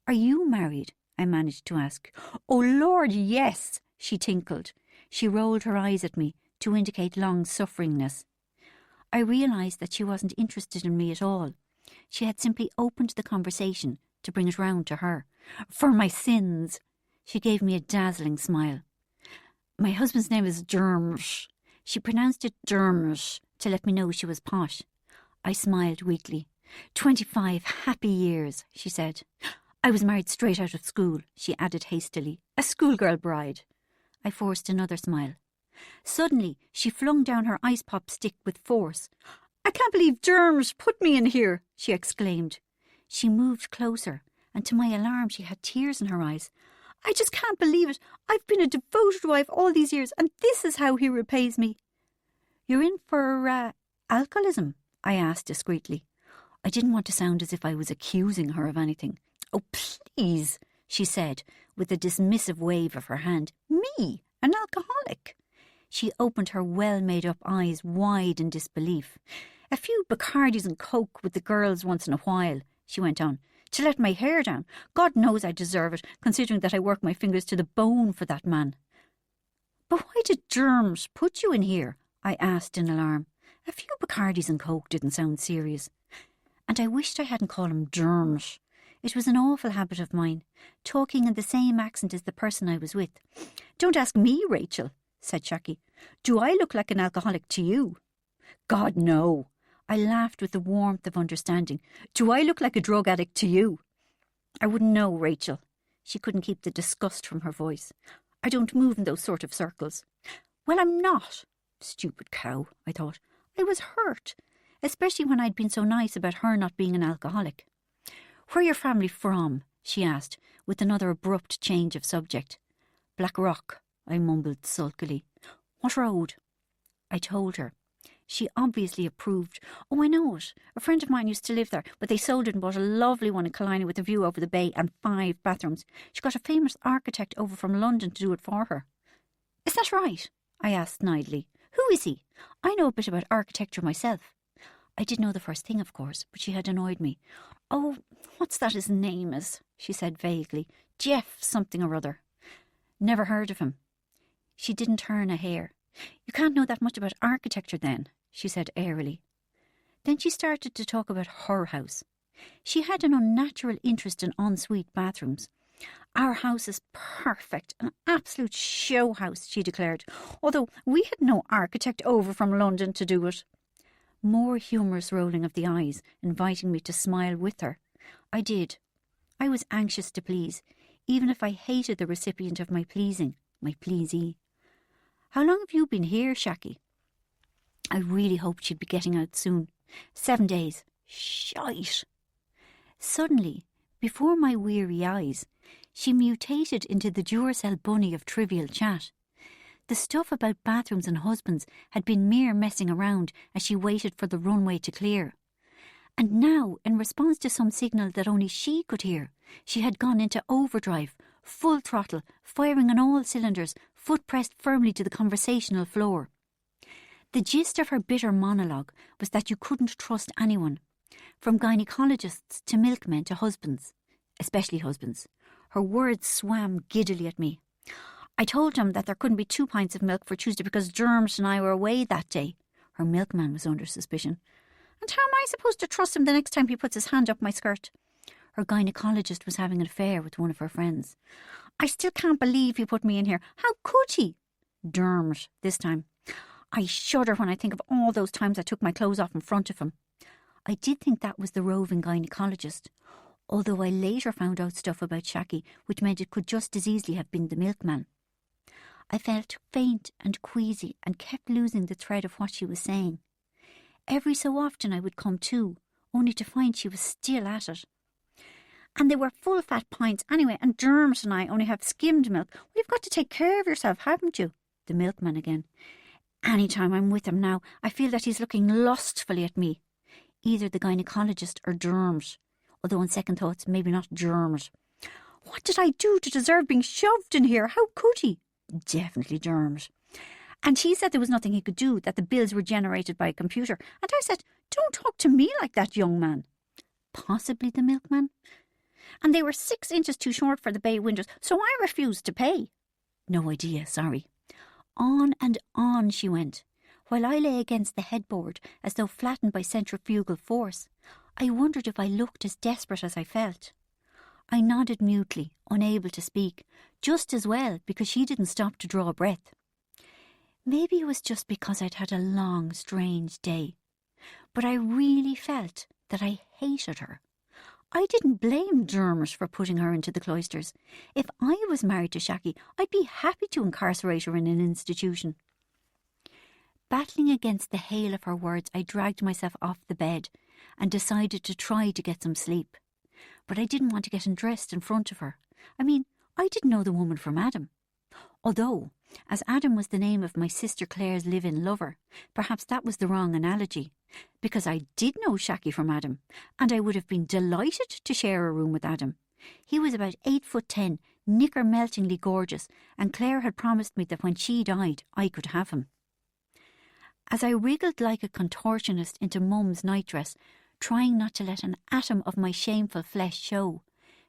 "Are you married?" I managed to ask. "Oh, Lord, yes," she tinkled. She rolled her eyes at me to indicate long-sufferingness. I realised that she wasn't interested in me at all. She had simply opened the conversation to bring it round to her. "For my sins." She gave me a dazzling smile. "My husband's name is Dermot." She pronounced it Dermot to let me know she was posh. I smiled weakly. 25 happy years, she said. "I was married straight out of school," she added hastily. "A schoolgirl bride." I forced another smile. Suddenly, she flung down her ice pop stick with force. "I can't believe Dermot put me in here," she exclaimed. She moved closer, and to my alarm she had tears in her eyes. "I just can't believe it. I've been a devoted wife all these years, and this is how he repays me." "You're in for, alcoholism?" I asked discreetly. I didn't want to sound as if I was accusing her of anything. "Oh, please," she said, with a dismissive wave of her hand. "Me, an alcoholic?" She opened her well-made-up eyes wide in disbelief. "A few Bacardis and Coke with the girls once in a while," she went on, "to let my hair down. God knows I deserve it, considering that I work my fingers to the bone for that man." "But why did Dermot put you in here?" I asked in alarm. A few Bacardis and Coke didn't sound serious. And I wished I hadn't called him Dermot. It was an awful habit of mine, talking in the same accent as the person I was with. "Don't ask me, Rachel," said Jackie. "Do I look like an alcoholic to you?" "God, no." I laughed with the warmth of understanding. "Do I look like a drug addict to you?" "I wouldn't know, Rachel." She couldn't keep the disgust from her voice. "I don't move in those sort of circles." "Well, I'm not." Stupid cow, I thought. I was hurt, especially when I'd been so nice about her not being an alcoholic. "Where your family from?" she asked, with another abrupt change of subject. "Blackrock," I mumbled sulkily. "What road?" I told her. She obviously approved. "Oh, I know it. A friend of mine used to live there, but they sold it and bought a lovely one in Killiney with a view over the bay and 5 bathrooms. She got a famous architect over from London to do it for her." "Is that right?" I asked snidely. "Who is he? I know a bit about architecture myself." I didn't know the first thing, of course, but she had annoyed me. "Oh, what's that his name is?" she said vaguely. Jeff something or other. Never heard of him. She didn't turn a hair. You can't know that much about architecture then, she said airily. Then she started to talk about her house. She had an unnatural interest in ensuite bathrooms. Our house is perfect, an absolute show house, she declared, although we had no architect over from London to do it. More humorous rolling of the eyes, inviting me to smile with her. I did. I was anxious to please, even if I hated the recipient of my pleasing, my pleasee. How long have you been here, Shaki? I really hoped she'd be getting out soon. 7 days. Shite. Suddenly, before my weary eyes, she mutated into the Duracell bunny of trivial chat. The stuff about bathrooms and husbands had been mere messing around as she waited for the runway to clear. And now, in response to some signal that only she could hear, she had gone into overdrive, full throttle, firing on all cylinders, foot pressed firmly to the conversational floor. The gist of her bitter monologue was that you couldn't trust anyone, from gynecologists to milkmen to husbands, especially husbands. Her words swam giddily at me. I told him that there couldn't be 2 pints of milk for Tuesday because Dermot and I were away that day. Her milkman was under suspicion. And how am I supposed to trust him the next time he puts his hand up my skirt? Her gynecologist was having an affair with one of her friends. I still can't believe he put me in here. How could he? Dermot, this time. I shudder when I think of all those times I took my clothes off in front of him. I did think that was the roving gynecologist, although I later found out stuff about Shaki which meant it could just as easily have been the milkman. I felt faint and queasy and kept losing the thread of what she was saying. Every so often I would come to, only to find she was still at it. And they were full fat pints anyway, and Dermot and I only have skimmed milk. Well, you've got to take care of yourself, haven't you? The milkman again. Any time I'm with him now, I feel that he's looking lustfully at me. Either the gynecologist or Dermot, although on second thoughts, maybe not Dermot. What did I do to deserve being shoved in here? How could he? Definitely Dermot. And he said there was nothing he could do, that the bills were generated by a computer. And I said, don't talk to me like that, young man. Possibly the milkman. And they were 6 inches too short for the bay windows, so I refused to pay. No idea, sorry. On and on she went, while I lay against the headboard as though flattened by centrifugal force. I wondered if I looked as desperate as I felt. I nodded mutely, unable to speak, just as well because she didn't stop to draw a breath. Maybe it was just because I'd had a long, strange day, but I really felt that I hated her. I didn't blame Dermot for putting her into the Cloisters. If I was married to Shaki, I'd be happy to incarcerate her in an institution. Battling against the hail of her words, I dragged myself off the bed and decided to try to get some sleep. But I didn't want to get undressed in front of her. I mean, I didn't know the woman from Adam. Although, as Adam was the name of my sister Claire's live-in lover, perhaps that was the wrong analogy, because I did know Shaki from Adam, and I would have been delighted to share a room with Adam. He was about 8'10", knicker-meltingly gorgeous, and Claire had promised me that when she died, I could have him. As I wriggled like a contortionist into Mum's nightdress, trying not to let an atom of my shameful flesh show,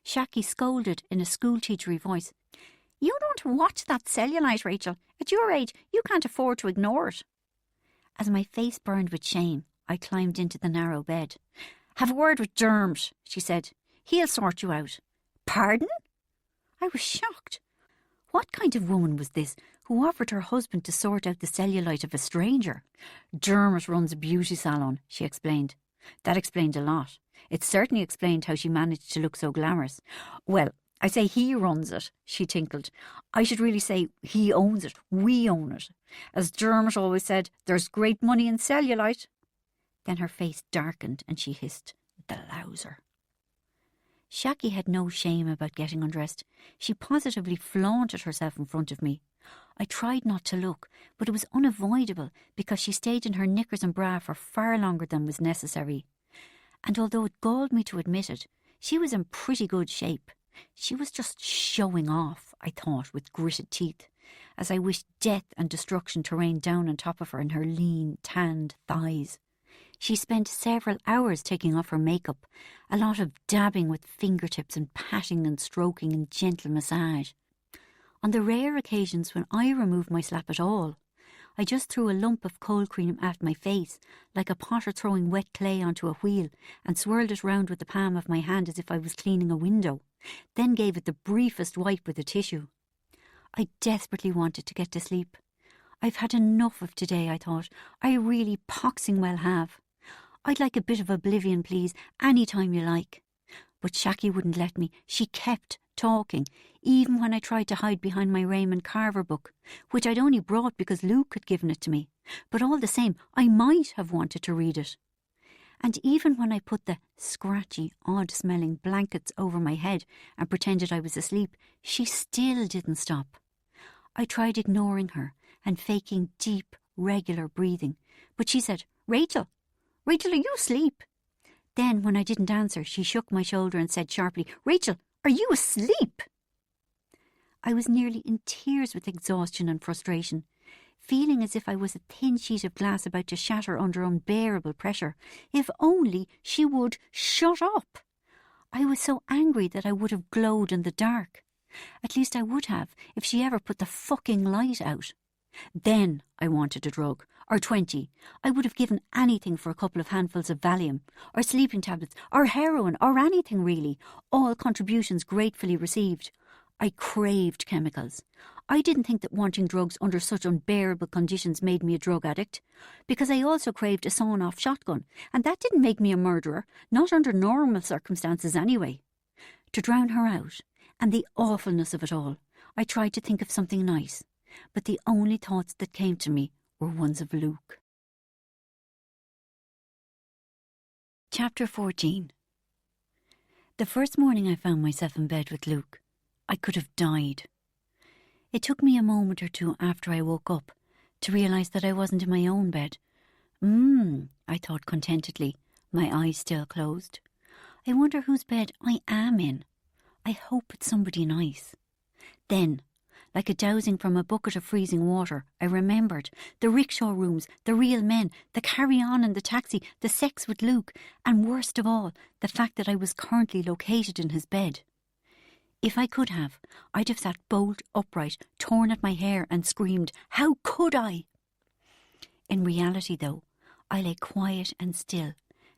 Shaki scolded in a schoolteachery voice, "You don't watch that cellulite, Rachel. At your age, you can't afford to ignore it." As my face burned with shame, I climbed into the narrow bed. "Have a word with Dermot," she said. "He'll sort you out." "Pardon?" I was shocked. What kind of woman was this who offered her husband to sort out the cellulite of a stranger? "Dermot runs a beauty salon," she explained. That explained a lot. It certainly explained how she managed to look so glamorous. "Well, I say he runs it," she tinkled. "I should really say he owns it. We own it. As Dermot always said, there's great money in cellulite." Then her face darkened and she hissed, "The louser." Shaki had no shame about getting undressed. She positively flaunted herself in front of me. I tried not to look, but it was unavoidable because she stayed in her knickers and bra for far longer than was necessary. And although it galled me to admit it, she was in pretty good shape. She was just showing off, I thought, with gritted teeth, as I wished death and destruction to rain down on top of her in her lean, tanned thighs. She spent several hours taking off her makeup, a lot of dabbing with fingertips and patting and stroking and gentle massage. On the rare occasions when I removed my slap at all, I just threw a lump of cold cream at my face, like a potter throwing wet clay onto a wheel, and swirled it round with the palm of my hand as if I was cleaning a window, then gave it the briefest wipe with a tissue. I desperately wanted to get to sleep. I've had enough of today, I thought. I really poxing well have. I'd like a bit of oblivion, please, any time you like. But Shaki wouldn't let me. She kept talking, even when I tried to hide behind my Raymond Carver book, which I'd only brought because Luke had given it to me. But all the same, I might have wanted to read it. And even when I put the scratchy, odd-smelling blankets over my head and pretended I was asleep, she still didn't stop. I tried ignoring her and faking deep, regular breathing, but she said, Rachel, are you asleep? Then, when I didn't answer, she shook my shoulder and said sharply, Rachel, are you asleep? I was nearly in tears with exhaustion and frustration, feeling as if I was a thin sheet of glass about to shatter under unbearable pressure. If only she would shut up. I was so angry that I would have glowed in the dark. At least I would have if she ever put the fucking light out. Then I wanted a drug, or 20. I would have given anything for a couple of handfuls of Valium, or sleeping tablets, or heroin, or anything really, all contributions gratefully received. I craved chemicals. I didn't think that wanting drugs under such unbearable conditions made me a drug addict, because I also craved a sawn-off shotgun, and that didn't make me a murderer, not under normal circumstances anyway. To drown her out, and the awfulness of it all, I tried to think of something nice, but the only thoughts that came to me were ones of Luke. Chapter 14. The first morning I found myself in bed with Luke, I could have died. It took me a moment or two after I woke up to realise that I wasn't in my own bed. I thought contentedly, my eyes still closed. I wonder whose bed I am in. I hope it's somebody nice. Then, like a dowsing from a bucket of freezing water, I remembered the rickshaw rooms, the real men, the carry-on in the taxi, the sex with Luke, and worst of all, the fact that I was currently located in his bed. If I could have, I'd have sat bolt upright, torn at my hair and screamed, "How could I?" In reality, though, I lay quiet and still,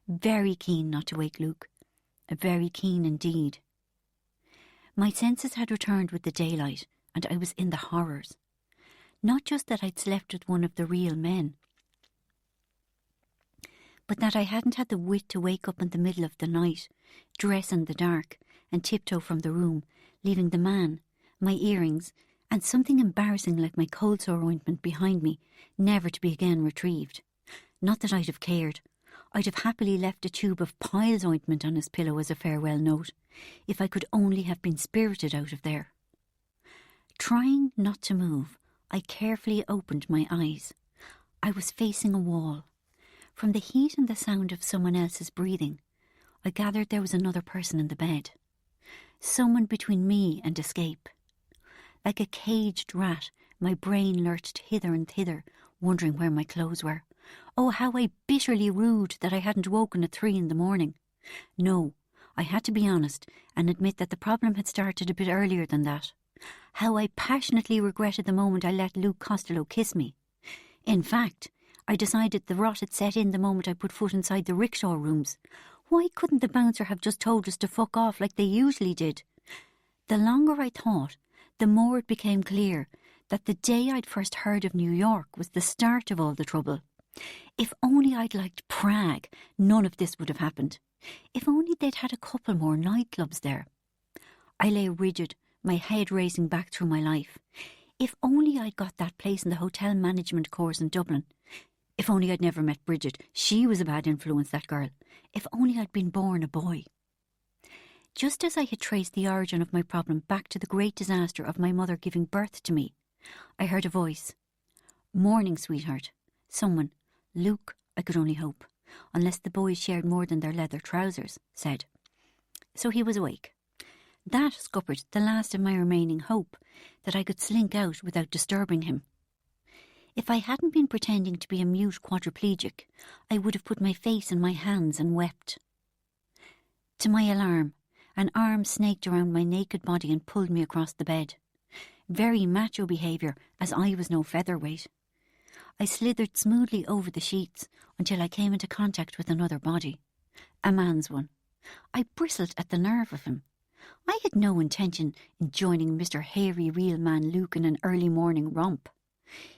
very keen not to wake Luke. Very keen indeed. My senses had returned with the daylight, and I was in the horrors. Not just that I'd slept with one of the real men, but that I hadn't had the wit to wake up in the middle of the night, dress in the dark, and tiptoe from the room, leaving the man, my earrings, and something embarrassing like my cold sore ointment behind me, never to be again retrieved. Not that I'd have cared. I'd have happily left a tube of Pyle's ointment on his pillow as a farewell note, if I could only have been spirited out of there. Trying not to move, I carefully opened my eyes. I was facing a wall. From the heat and the sound of someone else's breathing, I gathered there was another person in the bed. Someone between me and escape. Like a caged rat, my brain lurched hither and thither, wondering where my clothes were. Oh, how I bitterly rued that I hadn't woken at 3 a.m. No, I had to be honest and admit that the problem had started a bit earlier than that. How I passionately regretted the moment I let Luke Costello kiss me. In fact, I decided the rot had set in the moment I put foot inside the rickshaw rooms. Why couldn't the bouncer have just told us to fuck off like they usually did? The longer I thought, the more it became clear that the day I'd first heard of New York was the start of all the trouble. If only I'd liked Prague, none of this would have happened. If only they'd had a couple more nightclubs there. I lay rigid, my head racing back through my life. If only I'd got that place in the hotel management course in Dublin. If only I'd never met Bridget. She was a bad influence, that girl. If only I'd been born a boy. Just as I had traced the origin of my problem back to the great disaster of my mother giving birth to me, I heard a voice. "Morning, sweetheart." Someone, Luke, I could only hope, unless the boys shared more than their leather trousers, said. So he was awake. That scuppered the last of my remaining hope that I could slink out without disturbing him. If I hadn't been pretending to be a mute quadriplegic, I would have put my face in my hands and wept. To my alarm, an arm snaked around my naked body and pulled me across the bed. Very macho behaviour, as I was no featherweight. I slithered smoothly over the sheets until I came into contact with another body. A man's one. I bristled at the nerve of him. I had no intention in joining Mr. Hairy Real Man Luke in an early morning romp.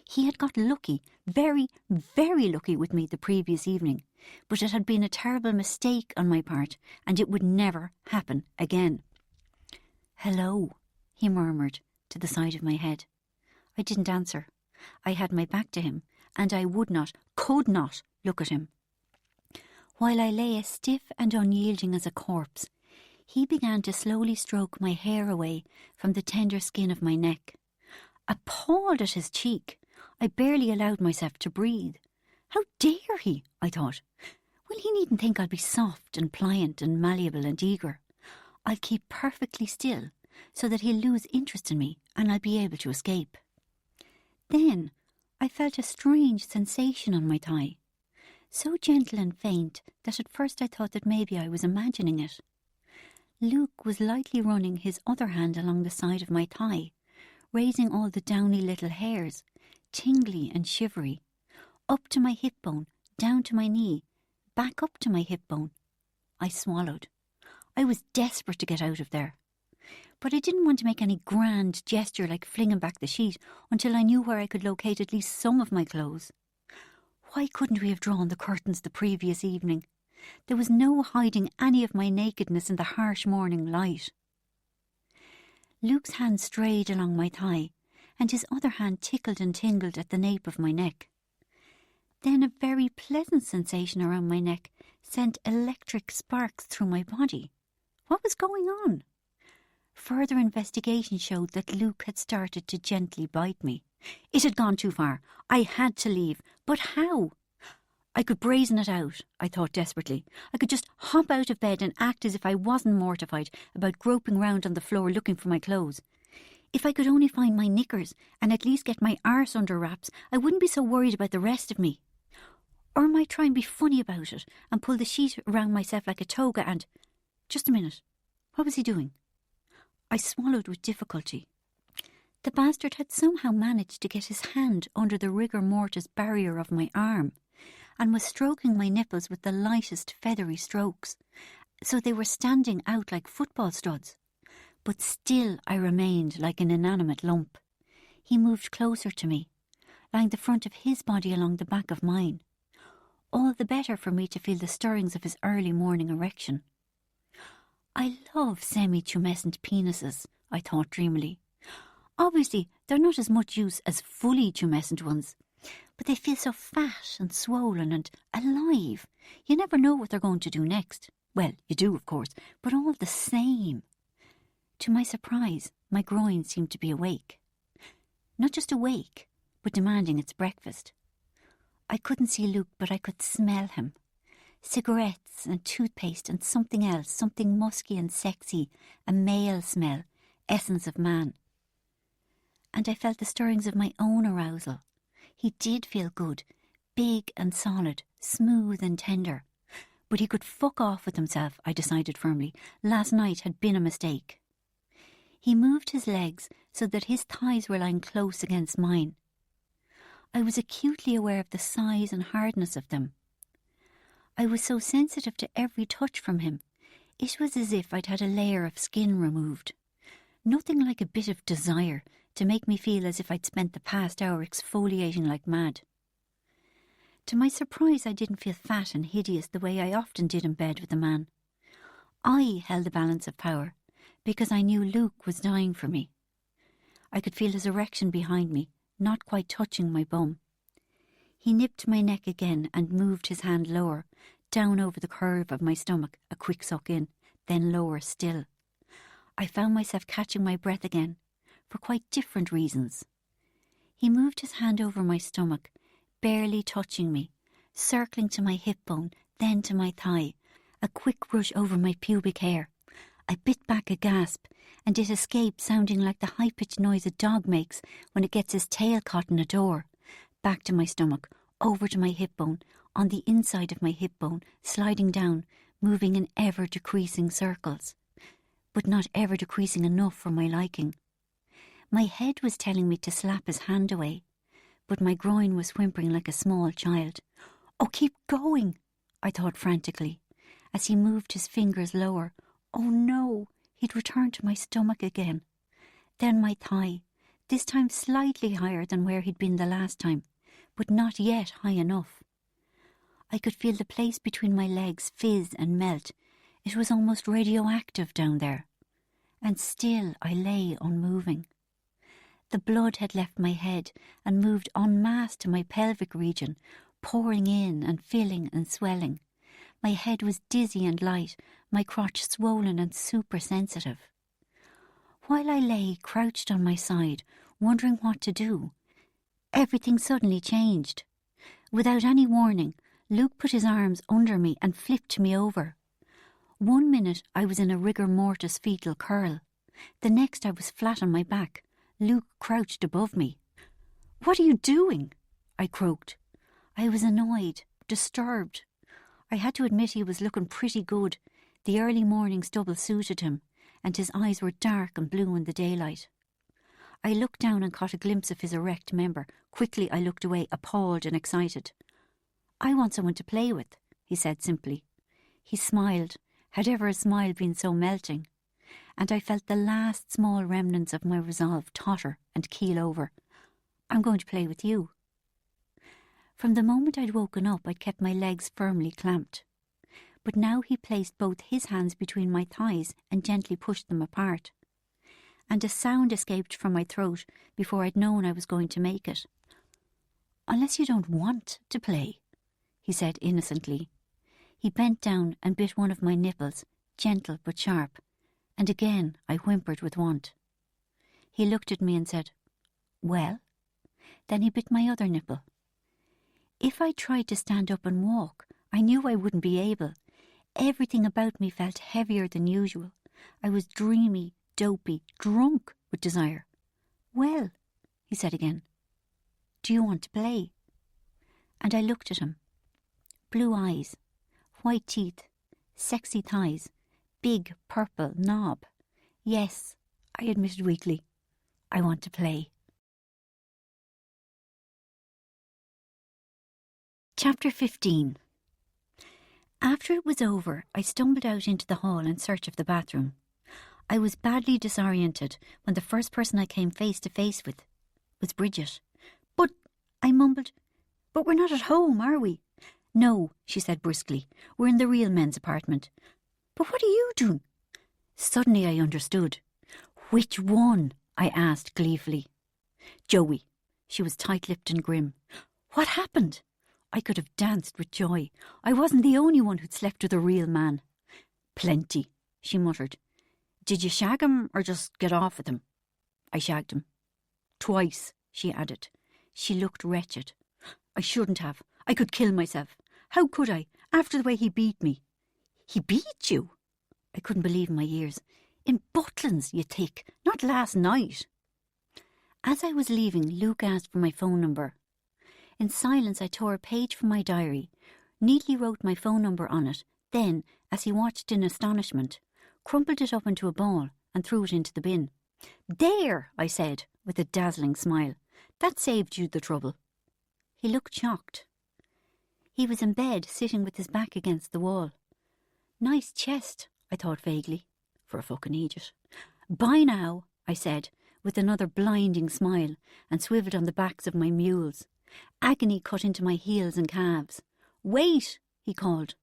He had got lucky, very, very lucky with me the previous evening, but it had been a terrible mistake on my part, and it would never happen again. "Hello," he murmured to the side of my head. I didn't answer. I had my back to him, and I would not, could not look at him. While I lay as stiff and unyielding as a corpse, he began to slowly stroke my hair away from the tender skin of my neck. Appalled at his cheek, I barely allowed myself to breathe. How dare he, I thought. Well, he needn't think I'll be soft and pliant and malleable and eager. I'll keep perfectly still so that he'll lose interest in me and I'll be able to escape. Then I felt a strange sensation on my thigh, so gentle and faint that at first I thought that maybe I was imagining it. Luke was lightly running his other hand along the side of my thigh, raising all the downy little hairs, tingly and shivery, up to my hip bone, down to my knee, back up to my hip bone. I swallowed. I was desperate to get out of there. But I didn't want to make any grand gesture like flinging back the sheet until I knew where I could locate at least some of my clothes. Why couldn't we have drawn the curtains the previous evening? There was no hiding any of my nakedness in the harsh morning light. Luke's hand strayed along my thigh, and his other hand tickled and tingled at the nape of my neck. Then a very pleasant sensation around my neck sent electric sparks through my body. What was going on? Further investigation showed that Luke had started to gently bite me. It had gone too far. I had to leave. But how? I could brazen it out, I thought desperately. I could just hop out of bed and act as if I wasn't mortified about groping round on the floor looking for my clothes. If I could only find my knickers and at least get my arse under wraps, I wouldn't be so worried about the rest of me. Or I might try and be funny about it and pull the sheet around myself like a toga and... Just a minute. What was he doing? I swallowed with difficulty. The bastard had somehow managed to get his hand under the rigor mortis barrier of my arm and was stroking my nipples with the lightest feathery strokes, so they were standing out like football studs. But still I remained like an inanimate lump. He moved closer to me, lying the front of his body along the back of mine, all the better for me to feel the stirrings of his early morning erection. I love semi-tumescent penises, I thought dreamily. Obviously, they're not as much use as fully tumescent ones, but they feel so fat and swollen and alive. You never know what they're going to do next. Well, you do, of course, but all the same. To my surprise, my groin seemed to be awake. Not just awake, but demanding its breakfast. I couldn't see Luke, but I could smell him. Cigarettes and toothpaste and something else, something musky and sexy, a male smell, essence of man. And I felt the stirrings of my own arousal. He did feel good, big and solid, smooth and tender. But he could fuck off with himself, I decided firmly. Last night had been a mistake. He moved his legs so that his thighs were lying close against mine. I was acutely aware of the size and hardness of them. I was so sensitive to every touch from him. It was as if I'd had a layer of skin removed. Nothing like a bit of desire to make me feel as if I'd spent the past hour exfoliating like mad. To my surprise, I didn't feel fat and hideous the way I often did in bed with a man. I held the balance of power because I knew Luke was dying for me. I could feel his erection behind me, not quite touching my bum. He nipped my neck again and moved his hand lower, down over the curve of my stomach, a quick suck in, then lower still. I found myself catching my breath again, for quite different reasons. He moved his hand over my stomach, barely touching me, circling to my hip bone, then to my thigh, a quick rush over my pubic hair. I bit back a gasp, and it escaped sounding like the high-pitched noise a dog makes when it gets his tail caught in a door. back to my stomach, over to my hip bone, on the inside of my hip bone, sliding down, moving in ever-decreasing circles, but not ever decreasing enough for my liking. My head was telling me to slap his hand away, but my groin was whimpering like a small child. "Oh, keep going," I thought frantically, as he moved his fingers lower. Oh no, he'd returned to my stomach again. Then my thigh, this time slightly higher than where he'd been the last time, but not yet high enough. I could feel the place between my legs fizz and melt. It was almost radioactive down there. And still I lay unmoving. The blood had left my head and moved en masse to my pelvic region, pouring in and filling and swelling. My head was dizzy and light, my crotch swollen and super sensitive. While I lay crouched on my side, wondering what to do, everything suddenly changed. Without any warning, Luke put his arms under me and flipped me over. 1 minute I was in a rigor mortis fetal curl. The next I was flat on my back, Luke crouched above me. "What are you doing?" I croaked. I was annoyed, disturbed. I had to admit he was looking pretty good. The early morning stubble suited him, and his eyes were dark and blue in the daylight. I looked down and caught a glimpse of his erect member. Quickly I looked away, appalled and excited. "I want someone to play with," he said simply. He smiled. Had ever a smile been so melting? And I felt the last small remnants of my resolve totter and keel over. "I'm going to play with you." From the moment I'd woken up, I'd kept my legs firmly clamped. But now he placed both his hands between my thighs and gently pushed them apart. And a sound escaped from my throat before I'd known I was going to make it. "Unless you don't want to play," he said innocently. He bent down and bit one of my nipples, gentle but sharp, and again I whimpered with want. He looked at me and said, "Well?" Then he bit my other nipple. If I tried to stand up and walk, I knew I wouldn't be able. Everything about me felt heavier than usual. I was dreamy, dopey, drunk with desire. "Well," he said again, "do you want to play?" And I looked at him. Blue eyes, white teeth, sexy thighs, big purple knob. "Yes," I admitted weakly, "I want to play." Chapter 15. After it was over, I stumbled out into the hall in search of the bathroom. I was badly disoriented when the first person I came face to face with was Bridget. "But," I mumbled, "but we're not at home, are we?" "No," she said briskly, "we're in the real men's apartment." "But what are you doing?" Suddenly I understood. "Which one?" I asked gleefully. "Joey." She was tight-lipped and grim. "What happened?" I could have danced with joy. I wasn't the only one who'd slept with a real man. "Plenty," she muttered. "Did you shag him or just get off with him?" "I shagged him." "Twice," she added. She looked wretched. "I shouldn't have. I could kill myself. How could I, after the way he beat me?" "He beat you?" I couldn't believe my ears. "In Butlins, you thick, not last night." As I was leaving, Luke asked for my phone number. In silence I tore a page from my diary, neatly wrote my phone number on it, then, as he watched in astonishment, crumpled it up into a ball and threw it into the bin. "There," I said, with a dazzling smile. "That saved you the trouble." He looked shocked. He was in bed, sitting with his back against the wall. Nice chest, I thought vaguely, for a fucking idiot. "Bye now," I said, with another blinding smile, and swivelled on the backs of my mules. Agony cut into my heels and calves. "Wait," he called.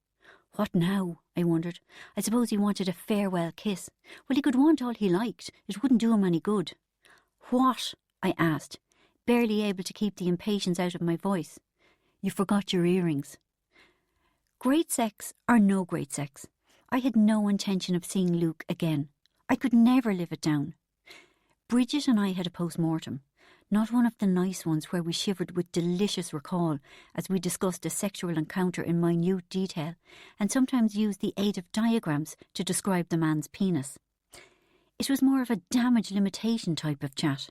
What now? I wondered. I suppose he wanted a farewell kiss. Well, he could want all he liked. It wouldn't do him any good. "What?" I asked, barely able to keep the impatience out of my voice. "You forgot your earrings." Great sex or no great sex, I had no intention of seeing Luke again. I could never live it down. Bridget and I had a post-mortem. Not one of the nice ones where we shivered with delicious recall as we discussed a sexual encounter in minute detail and sometimes used the aid of diagrams to describe the man's penis. It was more of a damage limitation type of chat.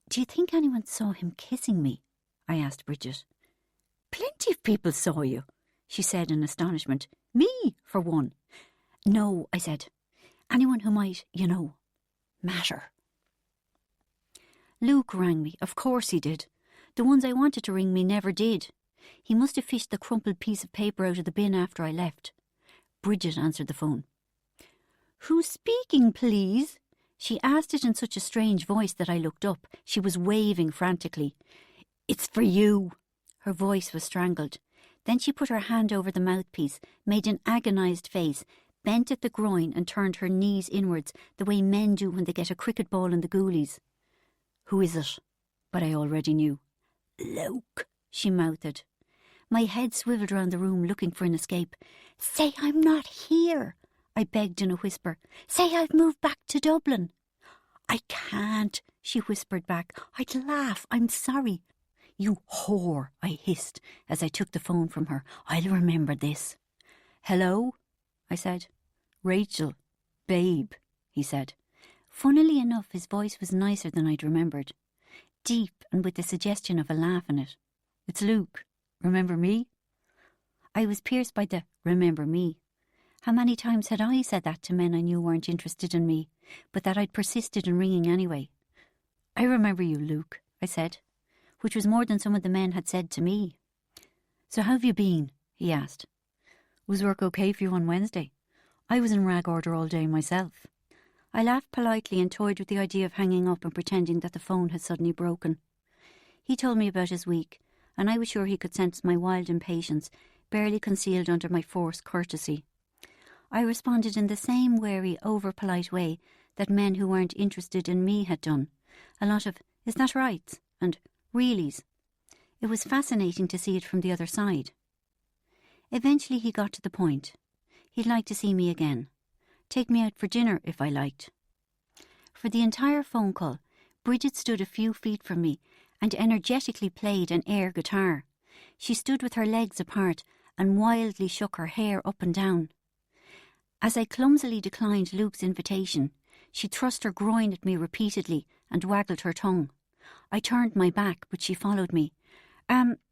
"Do you think anyone saw him kissing me?" I asked Bridget. Plenty of people saw you, she said in astonishment. Me, for one. No, I said. Anyone who might, matter. Luke rang me. Of course he did. The ones I wanted to ring me never did. He must have fished the crumpled piece of paper out of the bin after I left. Bridget answered the phone. Who's speaking, please? She asked it in such a strange voice that I looked up. She was waving frantically. It's for you. Her voice was strangled. Then she put her hand over the mouthpiece, made an agonised face, bent at the groin and turned her knees inwards the way men do when they get a cricket ball in the goalies. Who is it? But I already knew. Luke, she mouthed. My head swivelled round the room looking for an escape. Say I'm not here, I begged in a whisper. Say I've moved back to Dublin. I can't, she whispered back. I'd laugh. I'm sorry. You whore, I hissed as I took the phone from her. I'll remember this. Hello, I said. Rachel, babe, he said. Funnily enough, his voice was nicer than I'd remembered. Deep and with the suggestion of a laugh in it. It's Luke. Remember me? I was pierced by the remember me. How many times had I said that to men I knew weren't interested in me, but that I'd persisted in ringing anyway? I remember you, Luke, I said, which was more than some of the men had said to me. So how have you been? He asked. Was work okay for you on Wednesday? I was in rag order all day myself. I laughed politely and toyed with the idea of hanging up and pretending that the phone had suddenly broken. He told me about his week, and I was sure he could sense my wild impatience, barely concealed under my forced courtesy. I responded in the same wary, over-polite way that men who weren't interested in me had done. A lot of, is that right? And reallys. It was fascinating to see it from the other side. Eventually he got to the point. He'd like to see me again. Take me out for dinner if I liked. For the entire phone call, Bridget stood a few feet from me and energetically played an air guitar. She stood with her legs apart and wildly shook her hair up and down. As I clumsily declined Luke's invitation, she thrust her groin at me repeatedly and waggled her tongue. I turned my back, but she followed me.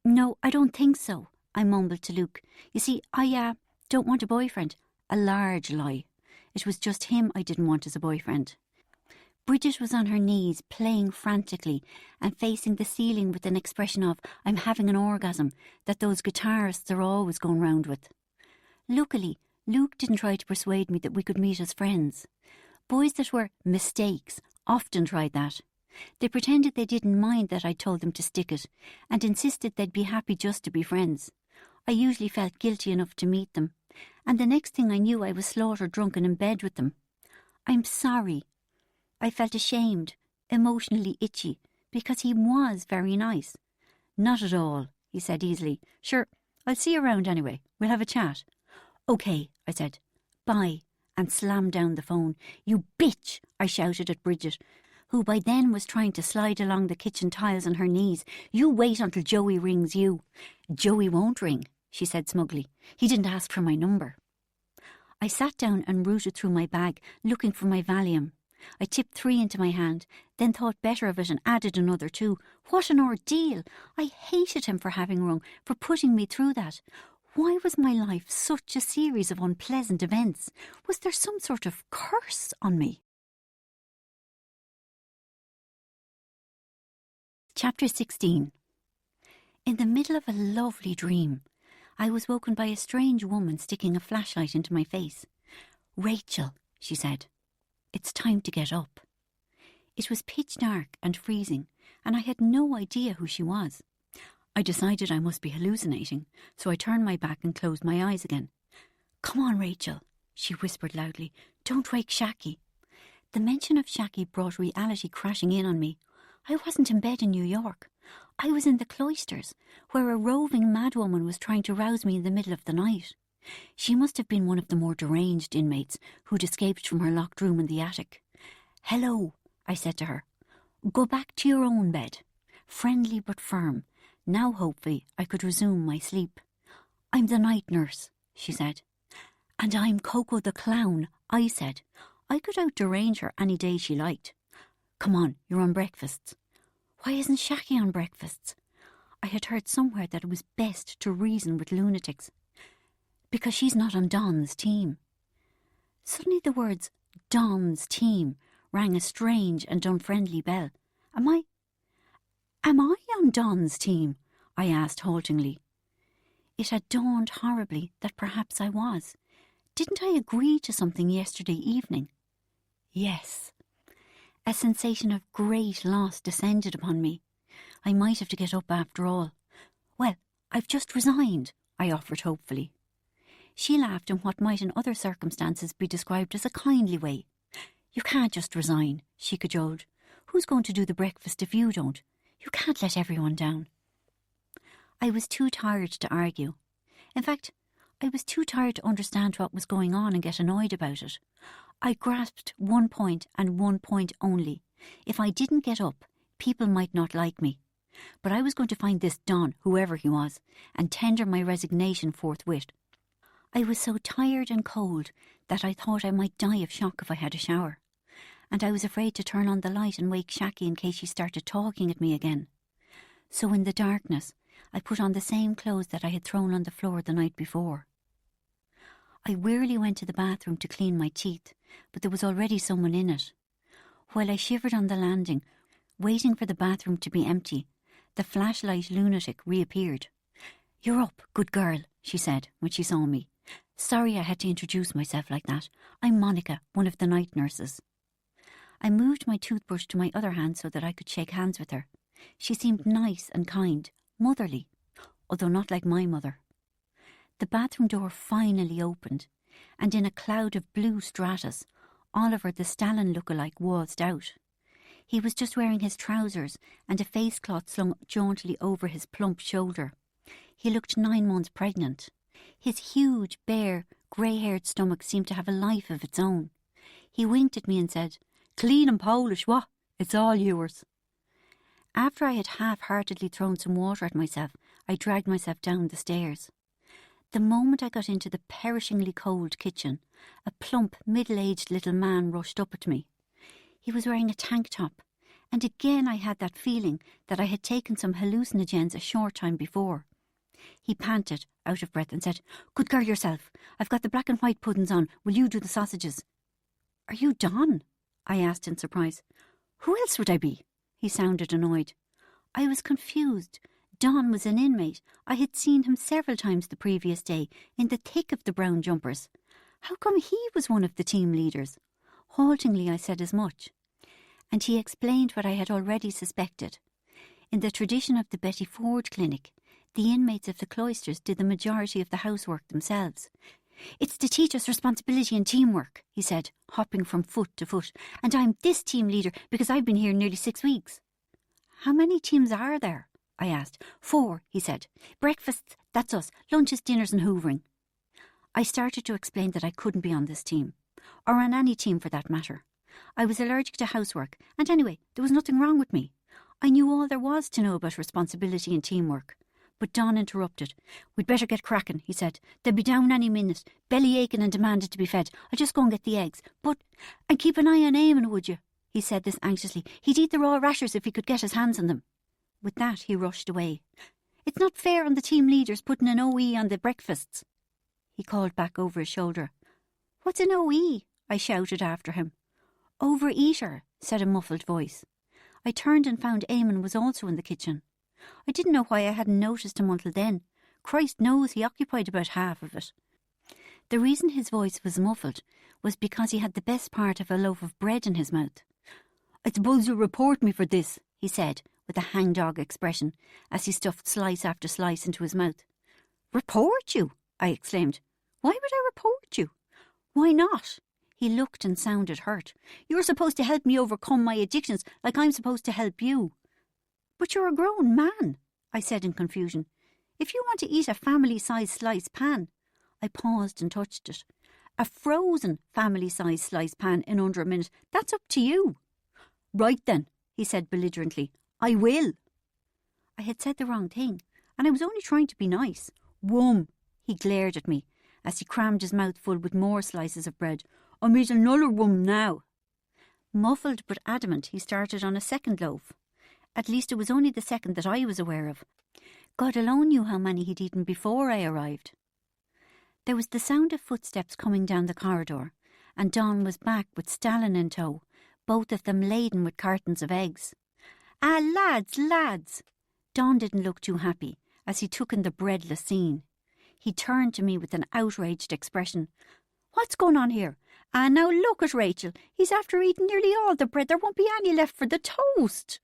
No, I don't think so, I mumbled to Luke. You see, I don't want a boyfriend. A large lie. It was just him I didn't want as a boyfriend. Bridget was on her knees, playing frantically and facing the ceiling with an expression of, I'm having an orgasm, that those guitarists are always going round with. Luckily, Luke didn't try to persuade me that we could meet as friends. Boys that were mistakes often tried that. They pretended they didn't mind that I'd told them to stick it and insisted they'd be happy just to be friends. I usually felt guilty enough to meet them, and the next thing I knew I was slaughtered drunken in bed with them. I'm sorry. I felt ashamed, emotionally itchy, because he was very nice. Not at all, he said easily. Sure, I'll see you around anyway. We'll have a chat. OK, I said. Bye, and slammed down the phone. You bitch, I shouted at Bridget, who by then was trying to slide along the kitchen tiles on her knees. You wait until Joey rings you. Joey won't ring, she said smugly. He didn't ask for my number. I sat down and rooted through my bag, looking for my Valium. I tipped 3 into my hand, then thought better of it and added another 2. What an ordeal! I hated him for having rung, for putting me through that. Why was my life such a series of unpleasant events? Was there some sort of curse on me? Chapter 16. In the middle of a lovely dream, I was woken by a strange woman sticking a flashlight into my face. Rachel, she said. It's time to get up. It was pitch dark and freezing, and I had no idea who she was. I decided I must be hallucinating, so I turned my back and closed my eyes again. Come on, Rachel, she whispered loudly. Don't wake Shaki. The mention of Shaki brought reality crashing in on me. I wasn't in bed in New York. I was in the Cloisters, where a roving madwoman was trying to rouse me in the middle of the night. She must have been one of the more deranged inmates who'd escaped from her locked room in the attic. Hello, I said to her. Go back to your own bed. Friendly but firm. Now, hopefully, I could resume my sleep. I'm the night nurse, she said. And I'm Coco the clown, I said. I could out-derange her any day she liked. Come on, you're on breakfasts. Why isn't Shaki on breakfasts? I had heard somewhere that it was best to reason with lunatics, because she's not on Don's team. Suddenly the words Don's team rang a strange and unfriendly bell. Am I on Don's team? I asked haltingly. It had dawned horribly that perhaps I was. Didn't I agree to something yesterday evening? Yes. A sensation of great loss descended upon me. I might have to get up after all. Well, I've just resigned, I offered hopefully. She laughed in what might in other circumstances be described as a kindly way. You can't just resign, she cajoled. Who's going to do the breakfast if you don't? You can't let everyone down. I was too tired to argue. In fact, I was too tired to understand what was going on and get annoyed about it. I grasped one point and one point only. If I didn't get up, people might not like me. But I was going to find this Don, whoever he was, and tender my resignation forthwith. I was so tired and cold that I thought I might die of shock if I had a shower. And I was afraid to turn on the light and wake Shaki in case she started talking at me again. So in the darkness, I put on the same clothes that I had thrown on the floor the night before. I wearily went to the bathroom to clean my teeth, but there was already someone in it. While I shivered on the landing, waiting for the bathroom to be empty, the flashlight lunatic reappeared. "You're up, good girl," she said when she saw me. "Sorry I had to introduce myself like that. I'm Monica, one of the night nurses." I moved my toothbrush to my other hand so that I could shake hands with her. She seemed nice and kind, motherly, although not like my mother. The bathroom door finally opened, and in a cloud of blue stratus, Oliver the Stalin look-alike waltzed out. He was just wearing his trousers and a face cloth slung jauntily over his plump shoulder. He looked 9 months pregnant. His huge, bare, grey-haired stomach seemed to have a life of its own. He winked at me and said, "Clean and Polish, what? It's all yours." After I had half-heartedly thrown some water at myself, I dragged myself down the stairs. The moment I got into the perishingly cold kitchen, a plump, middle-aged little man rushed up at me. He was wearing a tank top, and again I had that feeling that I had taken some hallucinogens a short time before. He panted, out of breath, and said, "Good girl yourself. I've got the black and white puddings on. Will you do the sausages?" "Are you Don?" I asked in surprise. "Who else would I be?" He sounded annoyed. I was confused. Don was an inmate. I had seen him several times the previous day, in the thick of the brown jumpers. How come he was one of the team leaders? Haltingly I said as much. And he explained what I had already suspected. In the tradition of the Betty Ford Clinic, the inmates of the Cloisters did the majority of the housework themselves. "It's to teach us responsibility and teamwork," he said, hopping from foot to foot. "And I'm this team leader because I've been here nearly 6 weeks." "How many teams are there?" I asked. "4, he said. "Breakfasts, that's us. Lunches, dinners and hoovering." I started to explain that I couldn't be on this team, or on any team for that matter. I was allergic to housework, and anyway, there was nothing wrong with me. I knew all there was to know about responsibility and teamwork. But Don interrupted. "We'd better get cracking," he said. "They'll be down any minute, belly aching and demanded to be fed. I'll just go and get the eggs. And keep an eye on Eamon, would you?" He said this anxiously. "He'd eat the raw rashers if he could get his hands on them." With that, he rushed away. "It's not fair on the team leaders putting an OE on the breakfasts," he called back over his shoulder. "What's an OE?" I shouted after him. "Overeater," said a muffled voice. I turned and found Eamon was also in the kitchen. I didn't know why I hadn't noticed him until then. Christ knows he occupied about half of it. The reason his voice was muffled was because he had the best part of a loaf of bread in his mouth. "I suppose you'll report me for this," he said, with a hangdog expression, as he stuffed slice after slice into his mouth. "Report you?" I exclaimed. "Why would I report you?" "Why not?" He looked and sounded hurt. "You're supposed to help me overcome my addictions like I'm supposed to help you." "But you're a grown man," I said in confusion. "If you want to eat a family-sized slice pan—" I paused and touched it. "A frozen family-sized slice pan in under a minute, that's up to you." "Right then," he said belligerently. "I will." I had said the wrong thing, and I was only trying to be nice. "Wum," he glared at me, as he crammed his mouth full with more slices of bread. "I'm eating another wum now." Muffled but adamant, he started on a second loaf. At least it was only the second that I was aware of. God alone knew how many he'd eaten before I arrived. There was the sound of footsteps coming down the corridor, and Don was back with Stalin in tow, both of them laden with cartons of eggs. "Ah, lads!" Don didn't look too happy as he took in the breadless scene. He turned to me with an outraged expression. "What's going on here? Ah, now look at Rachel. He's after eating nearly all the bread. There won't be any left for the toast."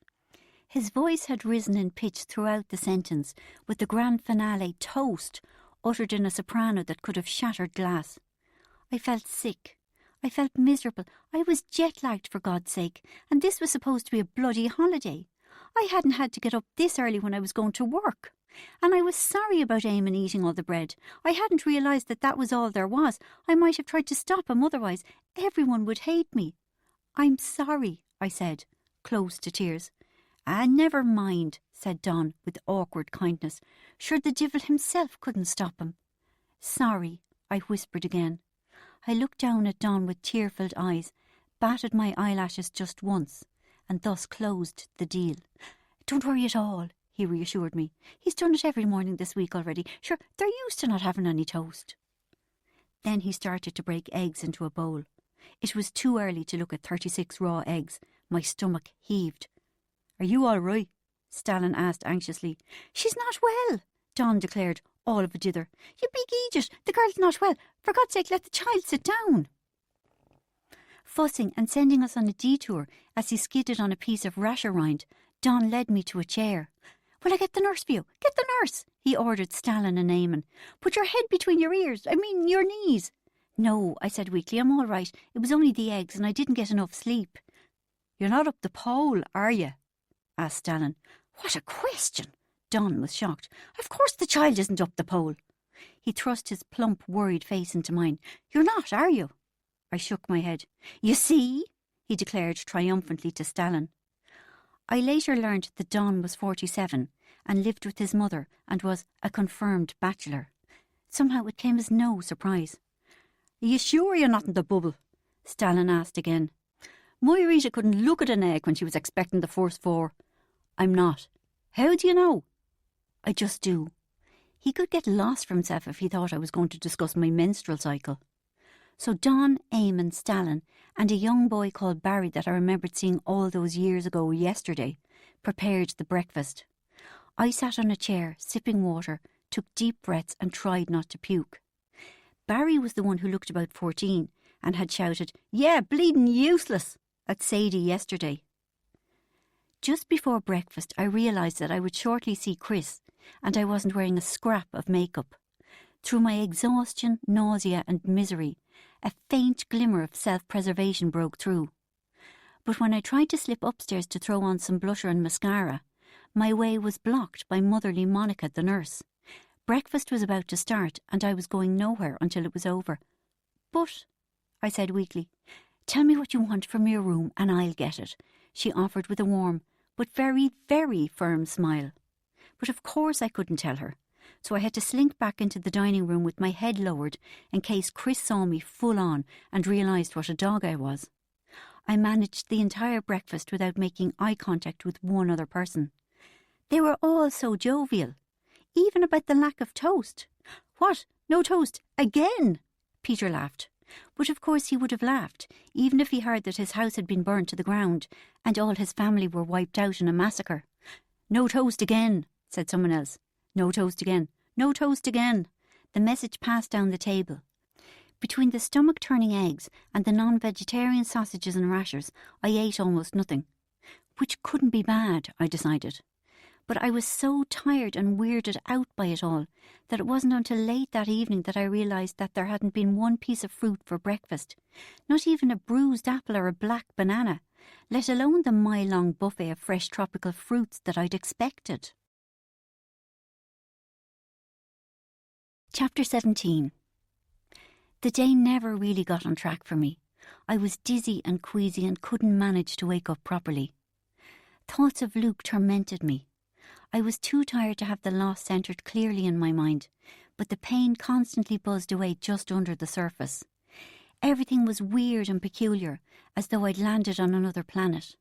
His voice had risen in pitch throughout the sentence, with the grand finale "toast" uttered in a soprano that could have shattered glass. I felt sick. I felt miserable. I was jet-lagged, for God's sake, and this was supposed to be a bloody holiday. I hadn't had to get up this early when I was going to work. And I was sorry about Eamon eating all the bread. I hadn't realised that that was all there was. I might have tried to stop him, otherwise everyone would hate me. "I'm sorry," I said, close to tears. "Ah, never mind," said Don with awkward kindness. "Sure, the divil himself couldn't stop him." "Sorry," I whispered again. I looked down at Don with tear-filled eyes, batted my eyelashes just once, and thus closed the deal. "Don't worry at all," he reassured me. "He's done it every morning this week already. Sure, they're used to not having any toast." Then he started to break eggs into a bowl. It was too early to look at 36 raw eggs. My stomach heaved. "Are you all right?" Stalin asked anxiously. "She's not well," Don declared, all of a dither. "You big idiot, the girl's not well. For God's sake, let the child sit down." Fussing and sending us on a detour as he skidded on a piece of rasher rind, Don led me to a chair. "Will I get the nurse for you? Get the nurse," he ordered Stalin and Eamon. "Put your head between your ears, your knees." "No," I said weakly, "I'm all right. It was only the eggs and I didn't get enough sleep." "You're not up the pole, are you?" asked Stalin. "What a question!" Don was shocked. "Of course the child isn't up the pole." He thrust his plump, worried face into mine. "You're not, are you?" I shook my head. "You see?" he declared triumphantly to Stalin. I later learned that Don was 47 and lived with his mother and was a confirmed bachelor. Somehow it came as no surprise. "Are you sure you're not in the bubble?" Stalin asked again. "My Rita couldn't look at an egg when she was expecting the first 4. "I'm not." "How do you know?" "I just do." He could get lost for himself if he thought I was going to discuss my menstrual cycle. So Don, Eamon, Stalin, and a young boy called Barry that I remembered seeing all those years ago yesterday prepared the breakfast. I sat on a chair, sipping water, took deep breaths and tried not to puke. Barry was the one who looked about 14 and had shouted, "Yeah, bleeding useless," at Sadie yesterday. Just before breakfast, I realised that I would shortly see Chris, and I wasn't wearing a scrap of makeup. Through my exhaustion, nausea and misery, a faint glimmer of self-preservation broke through. But when I tried to slip upstairs to throw on some blusher and mascara, my way was blocked by motherly Monica, the nurse. Breakfast was about to start, and I was going nowhere until it was over. "But," I said weakly, "tell me what you want from your room and I'll get it," she offered with a warm but very, very firm smile. But of course I couldn't tell her, so I had to slink back into the dining room with my head lowered in case Chris saw me full on and realised what a dog I was. I managed the entire breakfast without making eye contact with one other person. They were all so jovial, even about the lack of toast. "What? No toast? Again?" Peter laughed. But of course he would have laughed, even if he heard that his house had been burnt to the ground and all his family were wiped out in a massacre. "No toast again," said someone else. "No toast again. No toast again." The message passed down the table. Between the stomach-turning eggs and the non-vegetarian sausages and rashers, I ate almost nothing. Which couldn't be bad, I decided. But I was so tired and weirded out by it all that it wasn't until late that evening that I realised that there hadn't been one piece of fruit for breakfast, not even a bruised apple or a black banana, let alone the mile-long buffet of fresh tropical fruits that I'd expected. Chapter 17. The day never really got on track for me. I was dizzy and queasy and couldn't manage to wake up properly. Thoughts of Luke tormented me. I was too tired to have the loss centred clearly in my mind, but the pain constantly buzzed away just under the surface. Everything was weird and peculiar, as though I'd landed on another planet.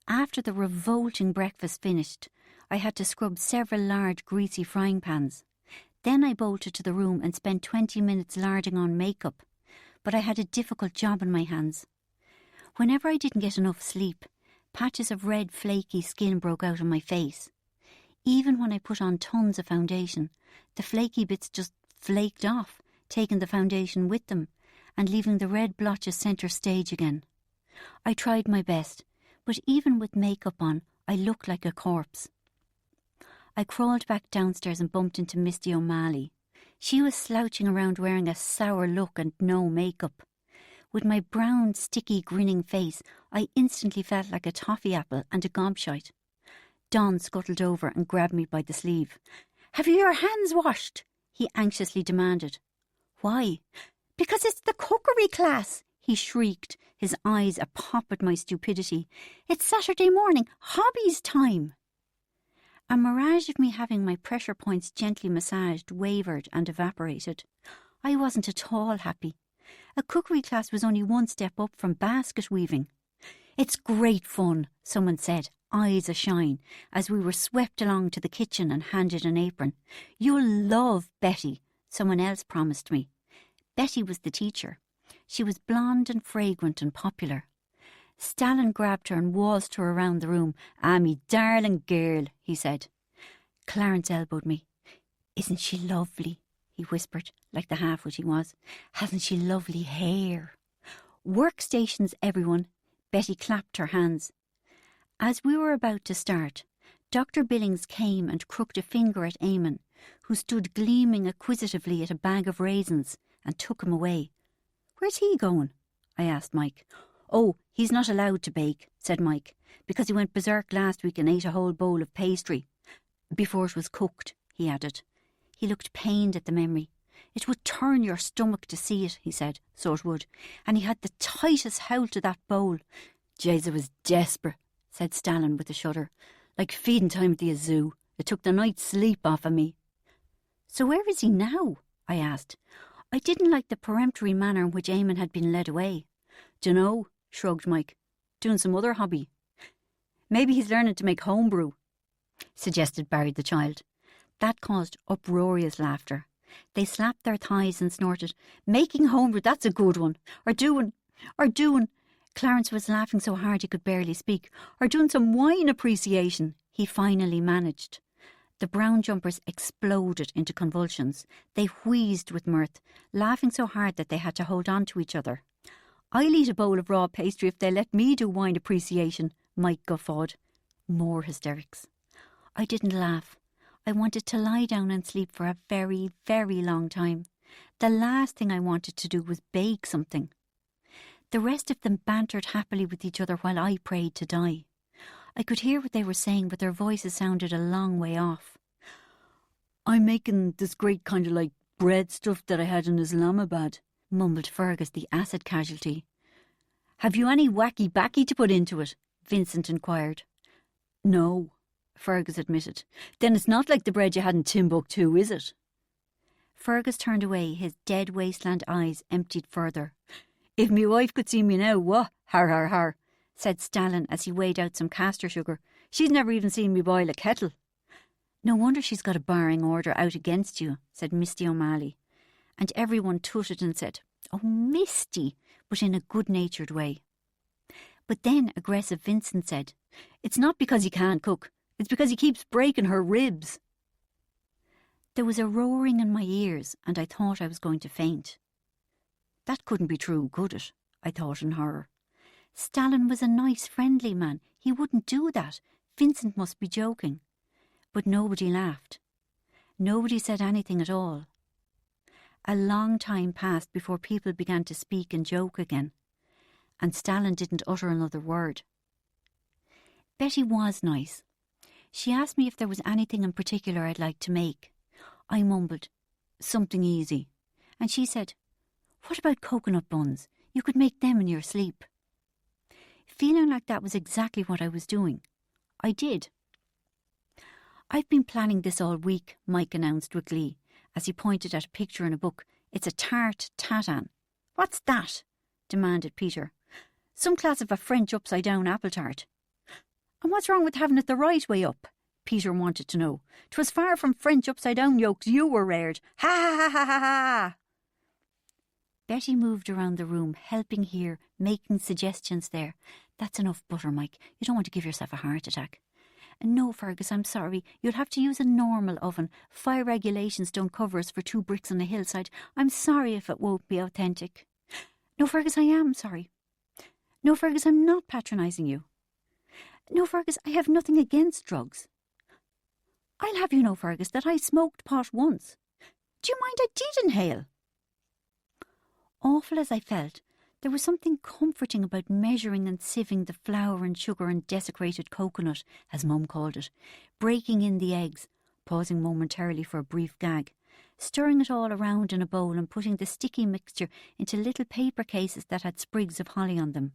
After the revolting breakfast finished, I had to scrub several large greasy frying pans. Then I bolted to the room and spent 20 minutes larding on makeup. But I had a difficult job on my hands. Whenever I didn't get enough sleep, patches of red flaky skin broke out on my face. Even when I put on tons of foundation, the flaky bits just flaked off, taking the foundation with them and leaving the red blotches centre stage again. I tried my best, but even with makeup on, I looked like a corpse. I crawled back downstairs and bumped into Misty O'Malley. She was slouching around wearing a sour look and no makeup. With my brown, sticky, grinning face, I instantly felt like a toffee apple and a gobshite. Don scuttled over and grabbed me by the sleeve. "Have you your hands washed?" he anxiously demanded. "Why?" "Because it's the cookery class," he shrieked, his eyes a-pop at my stupidity. "It's Saturday morning, hobbies time." A mirage of me having my pressure points gently massaged wavered and evaporated. I wasn't at all happy. A cookery class was only one step up from basket weaving. "It's great fun," someone said, eyes ashine, as we were swept along to the kitchen and handed an apron. "You'll love Betty," someone else promised me. Betty was the teacher. She was blonde and fragrant and popular. Stalin grabbed her and waltzed her around the room. "Ah, me darling girl," he said. Clarence elbowed me. "Isn't she lovely?" he whispered, like the half-wit he was. "Hasn't she lovely hair?" "Workstations, everyone." Betty clapped her hands. As we were about to start, Dr. Billings came and crooked a finger at Eamon, who stood gleaming acquisitively at a bag of raisins, and took him away. "Where's he going?" I asked Mike. "Oh, he's not allowed to bake," said Mike, "because he went berserk last week and ate a whole bowl of pastry. Before it was cooked," he added. He looked pained at the memory. "It would turn your stomach to see it," he said, "so it would. And he had the tightest howl to that bowl." "Jeez, it was desperate," said Stalin with a shudder. "Like feeding time at the zoo. It took the night's sleep off of me." "So where is he now?" I asked. I didn't like the peremptory manner in which Eamon had been led away. "Dunno," shrugged Mike. "Doing some other hobby." "Maybe he's learning to make homebrew," suggested Barry the child. That caused uproarious laughter. They slapped their thighs and snorted. "Making homebrew, that's a good one. Or doing. Clarence was laughing so hard he could barely speak. "Or doing some wine appreciation," he finally managed. The brown jumpers exploded into convulsions. They wheezed with mirth, laughing so hard that they had to hold on to each other. "I'll eat a bowl of raw pastry if they let me do wine appreciation," Mike guffawed. More hysterics. I didn't laugh. I wanted to lie down and sleep for a very, very long time. The last thing I wanted to do was bake something. The rest of them bantered happily with each other while I prayed to die. I could hear what they were saying, but their voices sounded a long way off. "I'm making this great kind of like bread stuff that I had in Islamabad," mumbled Fergus, the acid casualty. "Have you any wacky backy to put into it?" Vincent inquired. "No," Fergus admitted. "Then it's not like the bread you had in Timbuktu, is it?" Fergus turned away, his dead wasteland eyes emptied further. "If me wife could see me now, what? Har, har, har," said Stalin as he weighed out some castor sugar. "She's never even seen me boil a kettle." "No wonder she's got a barring order out against you," said Misty O'Malley. And everyone tooted and said, "Oh, Misty," but in a good-natured way. But then aggressive Vincent said, "It's not because he can't cook. It's because he keeps breaking her ribs." There was a roaring in my ears, and I thought I was going to faint. That couldn't be true, could it? I thought in horror. Stalin was a nice, friendly man. He wouldn't do that. Vincent must be joking. But nobody laughed. Nobody said anything at all. A long time passed before people began to speak and joke again, and Stalin didn't utter another word. Betty was nice. She asked me if there was anything in particular I'd like to make. I mumbled, "Something easy." And she said, "What about coconut buns? You could make them in your sleep." Feeling like that was exactly what I was doing, I did. "I've been planning this all week," Mike announced with glee, as he pointed at a picture in a book. "It's a tart tatin." "What's that?" demanded Peter. "Some class of a French upside-down apple tart." "And what's wrong with having it the right way up?" Peter wanted to know. 'Twas far from French upside-down yolks you were reared. Ha ha ha ha ha ha! Betty moved around the room, helping here, making suggestions there. That's enough butter, Mike. You don't want to give yourself a heart attack. No, Fergus, I'm sorry. You'll have to use a normal oven. Fire regulations don't cover us for 2 bricks on a hillside. I'm sorry if it won't be authentic. No, Fergus, I am sorry. No, Fergus, I'm not patronising you. No, Fergus, I have nothing against drugs. I'll have you know, Fergus, that I smoked pot once. Do you mind I did inhale? Awful as I felt, there was something comforting about measuring and sieving the flour and sugar and desecrated coconut, as Mum called it, breaking in the eggs, pausing momentarily for a brief gag, stirring it all around in a bowl and putting the sticky mixture into little paper cases that had sprigs of holly on them.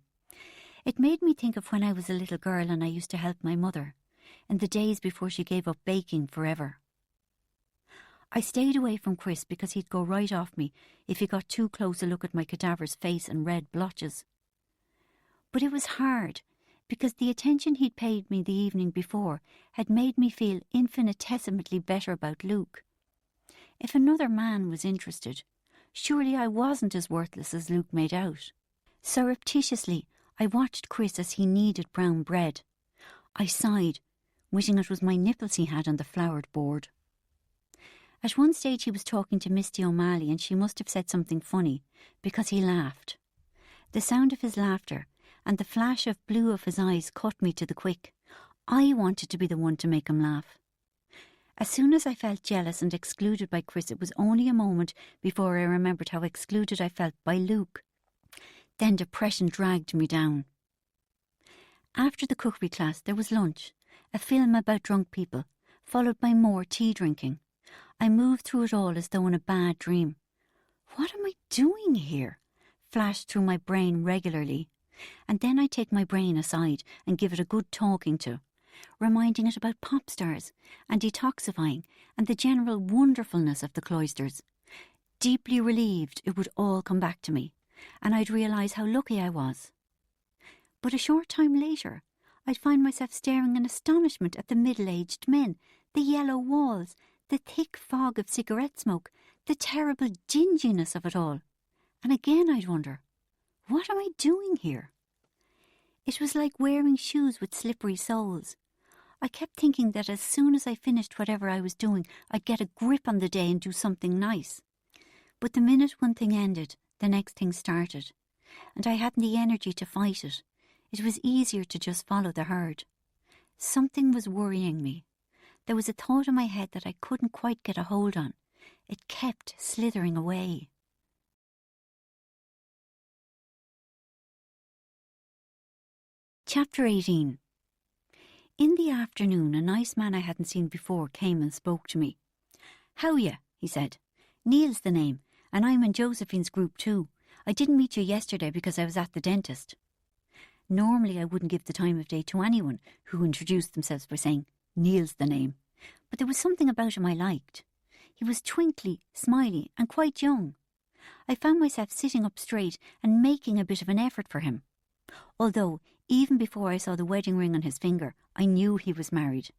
It made me think of when I was a little girl and I used to help my mother, in the days before she gave up baking forever. I stayed away from Chris because he'd go right off me if he got too close a look at my cadaver's face and red blotches. But it was hard, because the attention he'd paid me the evening before had made me feel infinitesimally better about Luke. If another man was interested, surely I wasn't as worthless as Luke made out. Surreptitiously, I watched Chris as he kneaded brown bread. I sighed, wishing it was my nipples he had on the floured board. At one stage he was talking to Misty O'Malley and she must have said something funny, because he laughed. The sound of his laughter and the flash of blue of his eyes cut me to the quick. I wanted to be the one to make him laugh. As soon as I felt jealous and excluded by Chris, it was only a moment before I remembered how excluded I felt by Luke. Then depression dragged me down. After the cookery class there was lunch, a film about drunk people, followed by more tea drinking. I moved through it all as though in a bad dream. What am I doing here? Flashed through my brain regularly. And then I take my brain aside and give it a good talking to, reminding it about pop stars and detoxifying and the general wonderfulness of the Cloisters. Deeply relieved it would all come back to me, and I'd realise how lucky I was. But a short time later, I'd find myself staring in astonishment at the middle-aged men, the yellow walls, the thick fog of cigarette smoke, the terrible dinginess of it all. And again I'd wonder, what am I doing here? It was like wearing shoes with slippery soles. I kept thinking that as soon as I finished whatever I was doing, I'd get a grip on the day and do something nice. But the minute one thing ended, the next thing started, and I hadn't the energy to fight it. It was easier to just follow the herd. Something was worrying me. There was a thought in my head that I couldn't quite get a hold on. It kept slithering away. Chapter 18. In the afternoon, a nice man I hadn't seen before came and spoke to me. "How ya?" he said. "Neil's the name, and I'm in Josephine's group too. I didn't meet you yesterday because I was at the dentist." Normally I wouldn't give the time of day to anyone who introduced themselves by saying, "Neil's the name," but there was something about him I liked. He was twinkly, smiley, and quite young. I found myself sitting up straight and making a bit of an effort for him. Although, even before I saw the wedding ring on his finger, I knew he was married.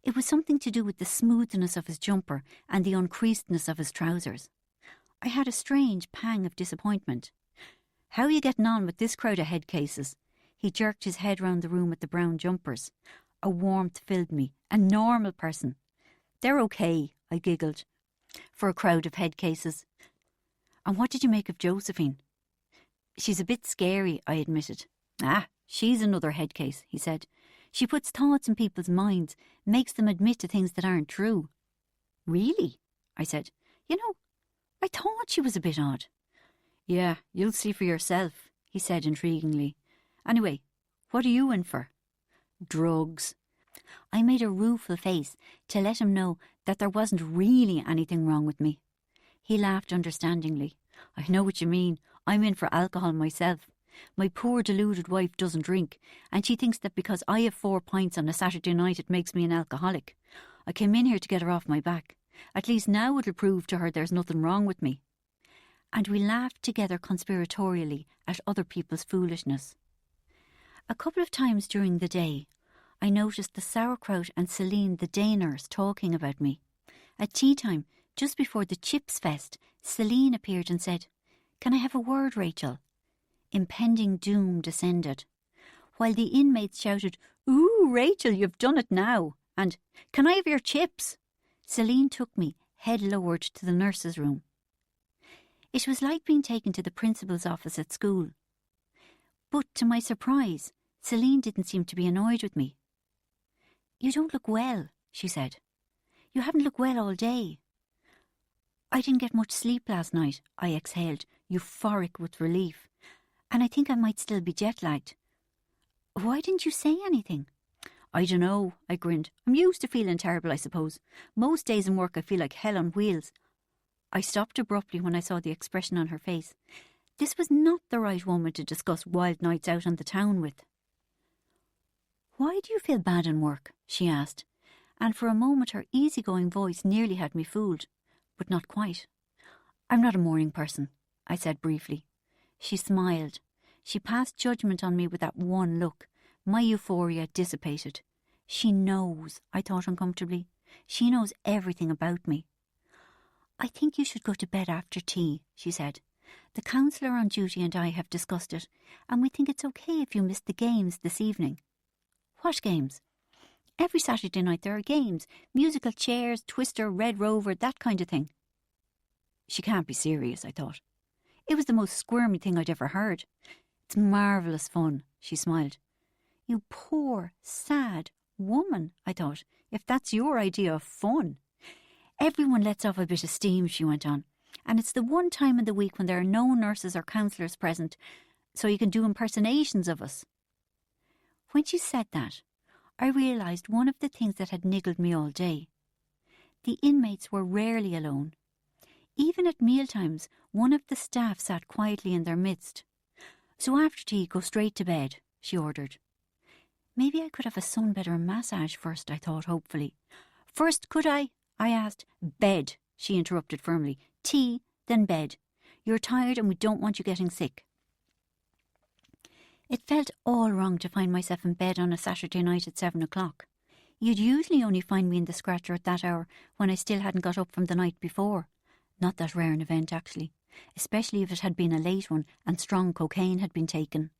It was something to do with the smoothness of his jumper and the uncreasedness of his trousers. I had a strange pang of disappointment. "How are you getting on with this crowd of head cases?" He jerked his head round the room at the brown jumpers. A warmth filled me. A normal person. "They're okay," I giggled, "for a crowd of head cases." "And what did you make of Josephine?" "She's a bit scary," I admitted. "Ah, she's another head case," he said. "She puts thoughts in people's minds, makes them admit to things that aren't true." "Really?" I said. "You know, I thought she was a bit odd." "Yeah, you'll see for yourself," he said intriguingly. "Anyway, what are you in for?" "Drugs." I made a rueful face to let him know that there wasn't really anything wrong with me. He laughed understandingly. "I know what you mean. I'm in for alcohol myself. My poor deluded wife doesn't drink, and she thinks that because I have 4 pints on a Saturday night it makes me an alcoholic. I came in here to get her off my back. At least now it'll prove to her there's nothing wrong with me." And we laughed together conspiratorially at other people's foolishness. A couple of times during the day, I noticed the sauerkraut and Celine, the day nurse, talking about me. At tea time, just before the Chips Fest, Celine appeared and said, "Can I have a word, Rachel?" Impending doom descended. While the inmates shouted, "Ooh, Rachel, you've done it now," and "Can I have your chips?" Celine took me, head lowered, to the nurse's room. It was like being taken to the principal's office at school. But to my surprise, Celine didn't seem to be annoyed with me. "You don't look well," she said. "You haven't looked well all day." "I didn't get much sleep last night," I exhaled, euphoric with relief. "And I think I might still be jet-lagged." "Why didn't you say anything?" "I dunno," I grinned. "I'm used to feeling terrible, I suppose. Most days in work I feel like hell on wheels." I stopped abruptly when I saw the expression on her face. This was not the right woman to discuss wild nights out on the town with. "Why do you feel bad in work?" she asked, and for a moment her easygoing voice nearly had me fooled, but not quite. "I'm not a morning person," I said briefly. She smiled. She passed judgment on me with that one look. My euphoria dissipated. "She knows," I thought uncomfortably. "She knows everything about me." "I think you should go to bed after tea," she said. "The counsellor on duty and I have discussed it, and we think it's okay if you miss the games this evening." "What games?" "Every Saturday night there are games. Musical chairs, Twister, Red Rover, that kind of thing." She can't be serious, I thought. It was the most squirmy thing I'd ever heard. "It's marvellous fun," she smiled. "You poor, sad woman," I thought, "if that's your idea of fun." "Everyone lets off a bit of steam," she went on, "and it's the one time in the week when there are no nurses or counsellors present, so you can do impersonations of us." When she said that, I realised one of the things that had niggled me all day. The inmates were rarely alone. Even at mealtimes, one of the staff sat quietly in their midst. "So after tea, go straight to bed," she ordered. Maybe I could have a sunbed or a massage first, I thought hopefully. "First, could I?" I asked. "Bed," she interrupted firmly. "Tea, then bed. You're tired and we don't want you getting sick." It felt all wrong to find myself in bed on a Saturday night at 7 o'clock. You'd usually only find me in the scratcher at that hour when I still hadn't got up from the night before. Not that rare an event, actually, especially if it had been a late one and strong cocaine had been taken.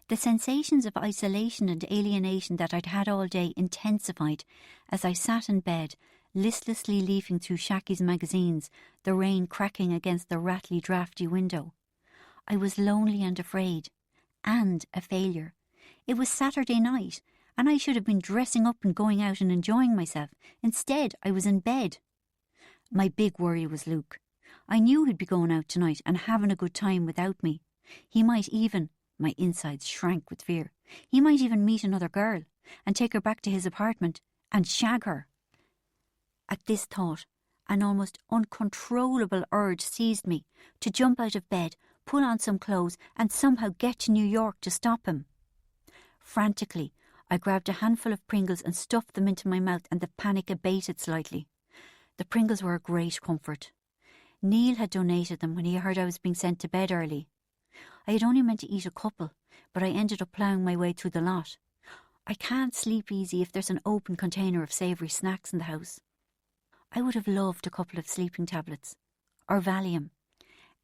The sensations of isolation and alienation that I'd had all day intensified as I sat in bed, listlessly leafing through Shacky's magazines, the rain cracking against the rattly, drafty window. I was lonely and afraid, and a failure. It was Saturday night, and I should have been dressing up and going out and enjoying myself. Instead, I was in bed. My big worry was Luke. I knew he'd be going out tonight and having a good time without me. He might even, my insides shrank with fear, he might even meet another girl and take her back to his apartment and shag her. At this thought, an almost uncontrollable urge seized me to jump out of bed, pull on some clothes and somehow get to New York to stop him. Frantically, I grabbed a handful of Pringles and stuffed them into my mouth, and the panic abated slightly. The Pringles were a great comfort. Neil had donated them when he heard I was being sent to bed early. I had only meant to eat a couple, but I ended up ploughing my way through the lot. I can't sleep easy if there's an open container of savoury snacks in the house. I would have loved a couple of sleeping tablets, or Valium.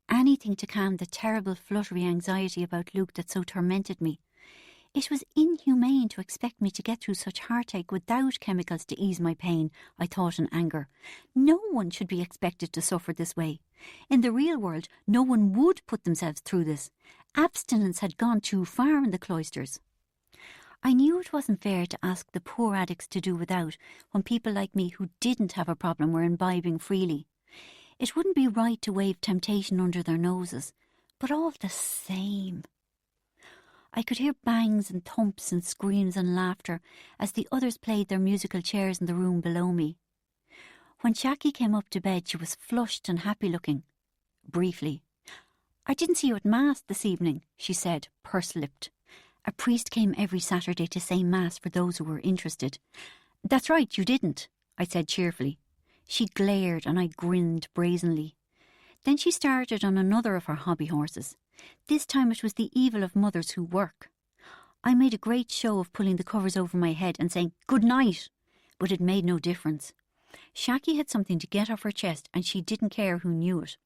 Anything to calm the terrible fluttery anxiety about Luke that so tormented me. It was inhumane to expect me to get through such heartache without chemicals to ease my pain, I thought in anger. No one should be expected to suffer this way. In the real world, no one would put themselves through this. Abstinence had gone too far in the Cloisters. I knew it wasn't fair to ask the poor addicts to do without when people like me who didn't have a problem were imbibing freely. It wouldn't be right to wave temptation under their noses, but all the same. I could hear bangs and thumps and screams and laughter as the others played their musical chairs in the room below me. When Shacky came up to bed, she was flushed and happy-looking. Briefly. "I didn't see you at Mass this evening," she said, purse-lipped. "A priest came every Saturday to say Mass for those who were interested." "That's right, you didn't," I said cheerfully. She glared and I grinned brazenly. Then she started on another of her hobby horses. This time it was the evil of mothers who work. I made a great show of pulling the covers over my head and saying, "Good night," but it made no difference. Shaki had something to get off her chest and she didn't care who knew it.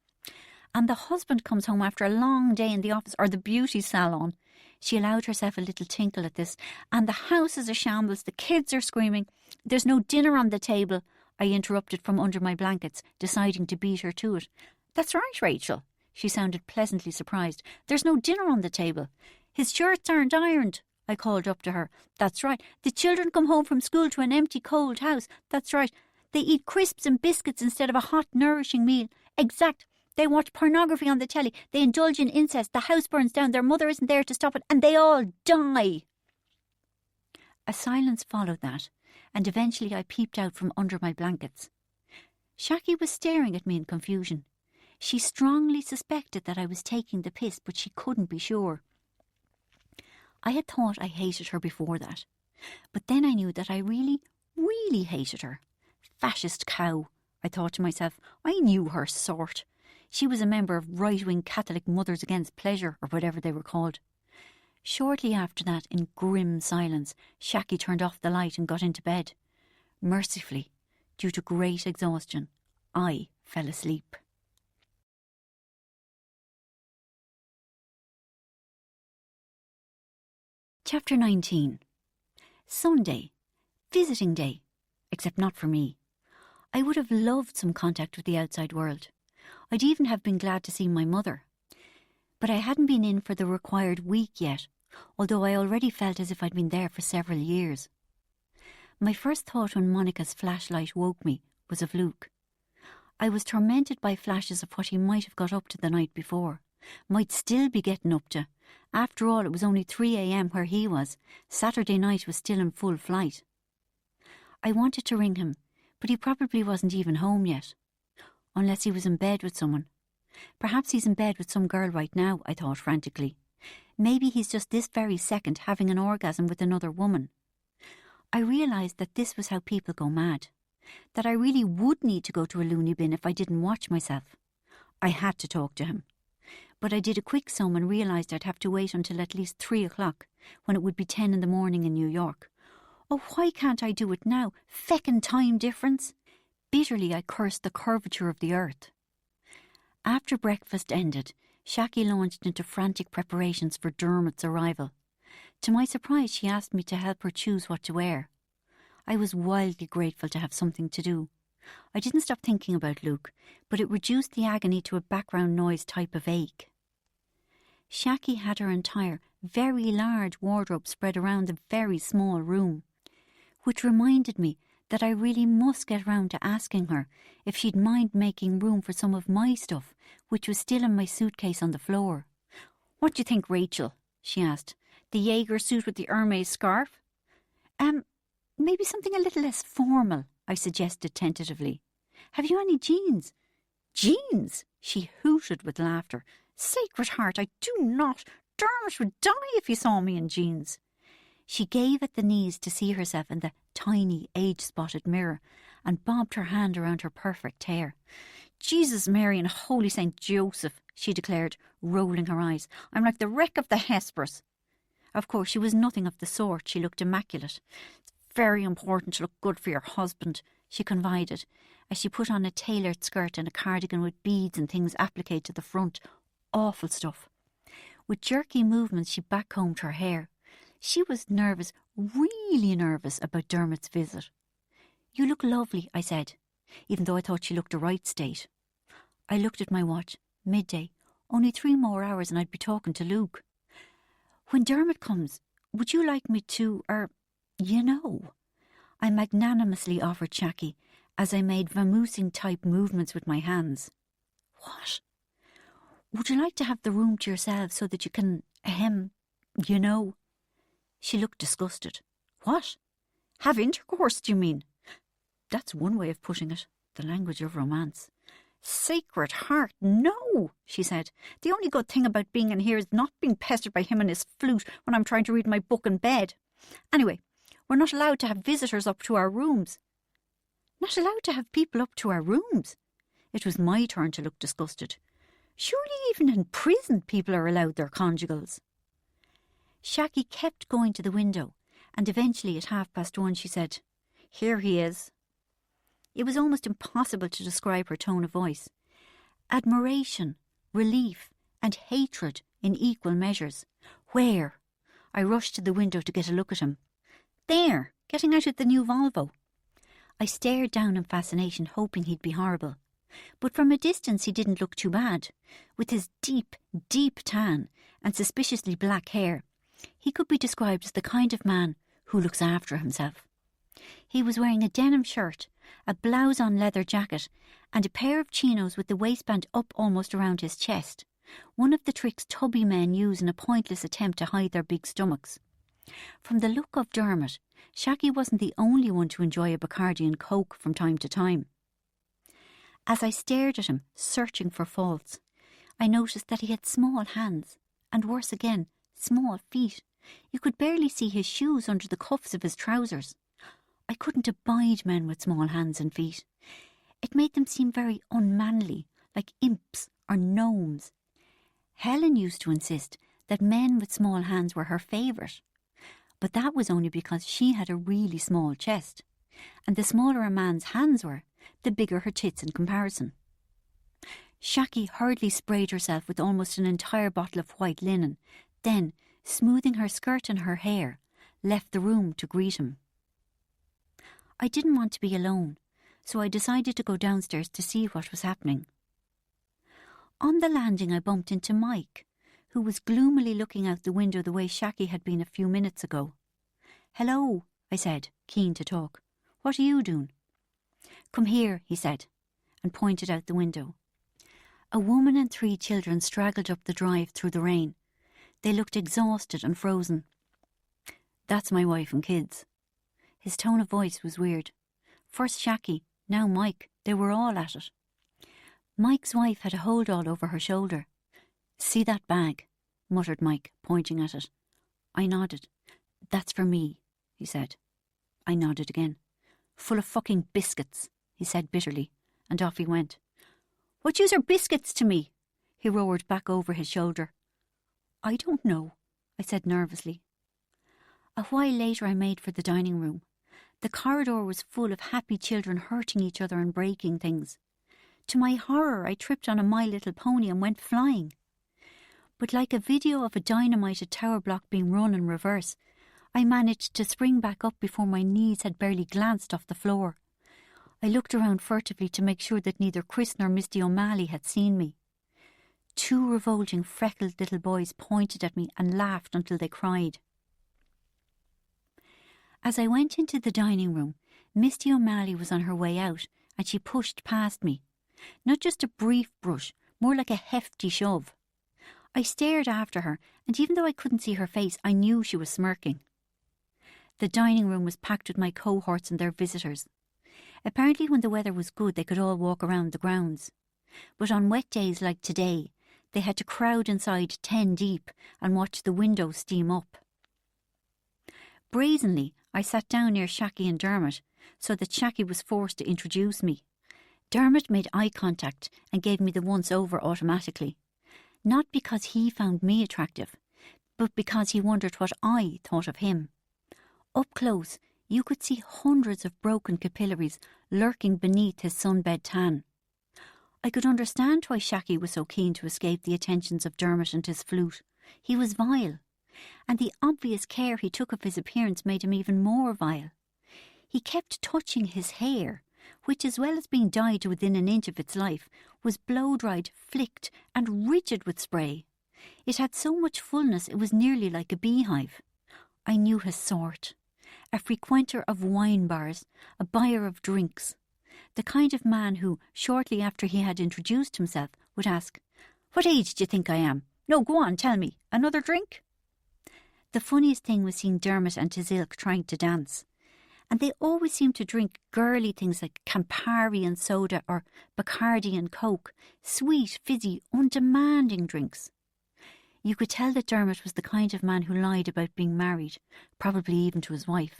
And the husband comes home after a long day in the office or the beauty salon. She allowed herself a little tinkle at this. And the house is a shambles. The kids are screaming. "There's no dinner on the table," I interrupted from under my blankets, deciding to beat her to it. "That's right, Rachel." She sounded pleasantly surprised. "There's no dinner on the table." "His shirts aren't ironed," I called up to her. "That's right. The children come home from school to an empty, cold house." "That's right. They eat crisps and biscuits instead of a hot, nourishing meal." "Exact. They watch pornography on the telly. They indulge in incest. The house burns down. Their mother isn't there to stop it. And they all die." A silence followed that, and eventually I peeped out from under my blankets. Shaki was staring at me in confusion. She strongly suspected that I was taking the piss, but she couldn't be sure. I had thought I hated her before that, but then I knew that I really, really hated her. Fascist cow, I thought to myself. I knew her sort. She was a member of right-wing Catholic Mothers Against Pleasure, or whatever they were called. Shortly after that, in grim silence, Shaki turned off the light and got into bed. Mercifully, due to great exhaustion, I fell asleep. Chapter 19. Sunday. Visiting day. Except not for me. I would have loved some contact with the outside world. I'd even have been glad to see my mother. But I hadn't been in for the required week yet, although I already felt as if I'd been there for several years. My first thought when Monica's flashlight woke me was of Luke. I was tormented by flashes of what he might have got up to the night before, might still be getting up to. After all, it was only 3 a.m. where he was. Saturday night was still in full flight. I wanted to ring him, but he probably wasn't even home yet. Unless he was in bed with someone. Perhaps he's in bed with some girl right now, I thought frantically. Maybe he's just this very second having an orgasm with another woman. I realised that this was how people go mad. That I really would need to go to a loony bin if I didn't watch myself. I had to talk to him. But I did a quick sum and realised I'd have to wait until at least 3 o'clock, when it would be 10 in the morning in New York. Oh, why can't I do it now? Feckin' time difference. Bitterly I cursed the curvature of the earth. After breakfast ended, Shaki launched into frantic preparations for Dermot's arrival. To my surprise, she asked me to help her choose what to wear. I was wildly grateful to have something to do. I didn't stop thinking about Luke, but it reduced the agony to a background noise type of ache. Shaki had her entire, very large wardrobe spread around the very small room, which reminded me that I really must get round to asking her if she'd mind making room for some of my stuff, which was still in my suitcase on the floor. "What do you think, Rachel?" she asked. "The Jaeger suit with the Hermes scarf?" Maybe something a little less formal," I suggested tentatively. "Have you any jeans?" "Jeans?" she hooted with laughter. "Sacred Heart, I do not. Dermot would die if he saw me in jeans." She gave at the knees to see herself in the tiny, age-spotted mirror and bobbed her hand around her perfect hair. "Jesus, Mary and Holy St. Joseph," she declared, rolling her eyes. "I'm like the wreck of the Hesperus." Of course, she was nothing of the sort. She looked immaculate. "It's very important to look good for your husband," she confided, as she put on a tailored skirt and a cardigan with beads and things appliqued to the front. Awful stuff. With jerky movements, she backcombed her hair. She was nervous, really nervous about Dermot's visit. "You look lovely," I said, even though I thought she looked a right state. I looked at my watch. Midday. Only 3 more hours and I'd be talking to Luke. "When Dermot comes, would you like me to, I magnanimously offered Shaki, as I made vamoosing-type movements with my hands. "What? Would you like to have the room to yourselves so that you can, She looked disgusted. "What? Have intercourse, do you mean?" "That's one way of putting it. The language of romance." "Sacred Heart, no," she said. "The only good thing about being in here is not being pestered by him and his flute when I'm trying to read my book in bed. Anyway, we're not allowed to have visitors up to our rooms." "Not allowed to have people up to our rooms?" It was my turn to look disgusted. "Surely even in prison people are allowed their conjugals." Shaki kept going to the window, and eventually at 1:30 she said, "Here he is." It was almost impossible to describe her tone of voice. Admiration, relief, and hatred in equal measures. Where? I rushed to the window to get a look at him. There, getting out of the new Volvo. I stared down in fascination, hoping he'd be horrible. But from a distance he didn't look too bad. With his deep, deep tan and suspiciously black hair, he could be described as the kind of man who looks after himself. He was wearing a denim shirt, a blouse-on leather jacket, and a pair of chinos with the waistband up almost around his chest, one of the tricks tubby men use in a pointless attempt to hide their big stomachs. From the look of Dermot, Shaki wasn't the only one to enjoy a Bacardi and Coke from time to time. As I stared at him, searching for faults, I noticed that he had small hands, and worse again, small feet. You could barely see his shoes under the cuffs of his trousers. I couldn't abide men with small hands and feet. It made them seem very unmanly, like imps or gnomes. Helen used to insist that men with small hands were her favourite, but that was only because she had a really small chest, and the smaller a man's hands were, the bigger her tits in comparison. Shaki hurriedly sprayed herself with almost an entire bottle of white linen, then, smoothing her skirt and her hair, left the room to greet him. I didn't want to be alone, so I decided to go downstairs to see what was happening. On the landing I bumped into Mike, who was gloomily looking out the window the way Shaki had been a few minutes ago. "Hello," I said, keen to talk. "What are you doing?" "Come here," he said, and pointed out the window. A woman and 3 children straggled up the drive through the rain. They looked exhausted and frozen. "That's my wife and kids." His tone of voice was weird. First Shaki, now Mike, they were all at it. Mike's wife had a hold-all over her shoulder. "See that bag?" muttered Mike, pointing at it. I nodded. "That's for me," he said. I nodded again. "Full of fucking biscuits," he said bitterly, and off he went. "What use are biscuits to me?" he roared back over his shoulder. "I don't know," I said nervously. A while later I made for the dining room. The corridor was full of happy children hurting each other and breaking things. To my horror, I tripped on a My Little Pony and went flying. But like a video of a dynamited tower block being run in reverse, I managed to spring back up before my knees had barely glanced off the floor. I looked around furtively to make sure that neither Chris nor Misty O'Malley had seen me. 2 revolting, freckled little boys pointed at me and laughed until they cried. As I went into the dining room, Misty O'Malley was on her way out, and she pushed past me. Not just a brief brush, more like a hefty shove. I stared after her, and even though I couldn't see her face, I knew she was smirking. The dining room was packed with my cohorts and their visitors. Apparently when the weather was good, they could all walk around the grounds. But on wet days like today, they had to crowd inside 10 deep and watch the windows steam up. Brazenly, I sat down near Shaki and Dermot, so that Shaki was forced to introduce me. Dermot made eye contact and gave me the once-over automatically. Not because he found me attractive, but because he wondered what I thought of him. Up close, you could see hundreds of broken capillaries lurking beneath his sunbed tan. I could understand why Shaki was so keen to escape the attentions of Dermot and his flute. He was vile, and the obvious care he took of his appearance made him even more vile. He kept touching his hair, which, as well as being dyed to within an inch of its life, was blow-dried, flicked, and rigid with spray. It had so much fullness it was nearly like a beehive. I knew his sort. A frequenter of wine bars, a buyer of drinks. The kind of man who, shortly after he had introduced himself, would ask, "What age do you think I am? No, go on, tell me. Another drink?" The funniest thing was seeing Dermot and his ilk trying to dance. And they always seemed to drink girly things like Campari and soda or Bacardi and Coke, sweet, fizzy, undemanding drinks. You could tell that Dermot was the kind of man who lied about being married, probably even to his wife.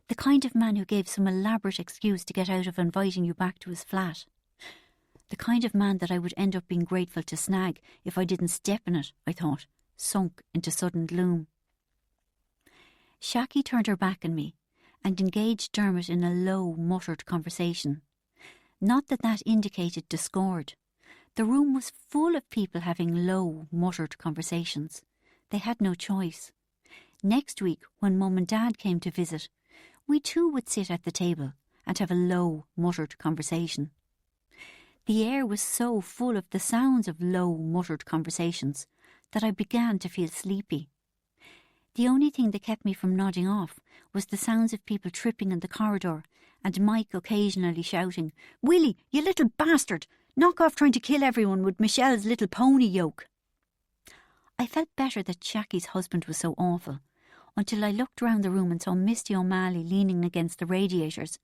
The kind of man who gave some elaborate excuse to get out of inviting you back to his flat. The kind of man that I would end up being grateful to snag if I didn't step in it, I thought, sunk into sudden gloom. Shaki turned her back on me and engaged Dermot in a low, muttered conversation. Not that that indicated discord. The room was full of people having low, muttered conversations. They had no choice. Next week, when Mum and Dad came to visit, we too would sit at the table and have a low, muttered conversation. The air was so full of the sounds of low, muttered conversations that I began to feel sleepy. The only thing that kept me from nodding off was the sounds of people tripping in the corridor and Mike occasionally shouting, "Willie, you little bastard! Knock off trying to kill everyone with Michelle's little pony yoke." I felt better that Shaki's husband was so awful, until I looked round the room and saw Misty O'Malley leaning against the radiators,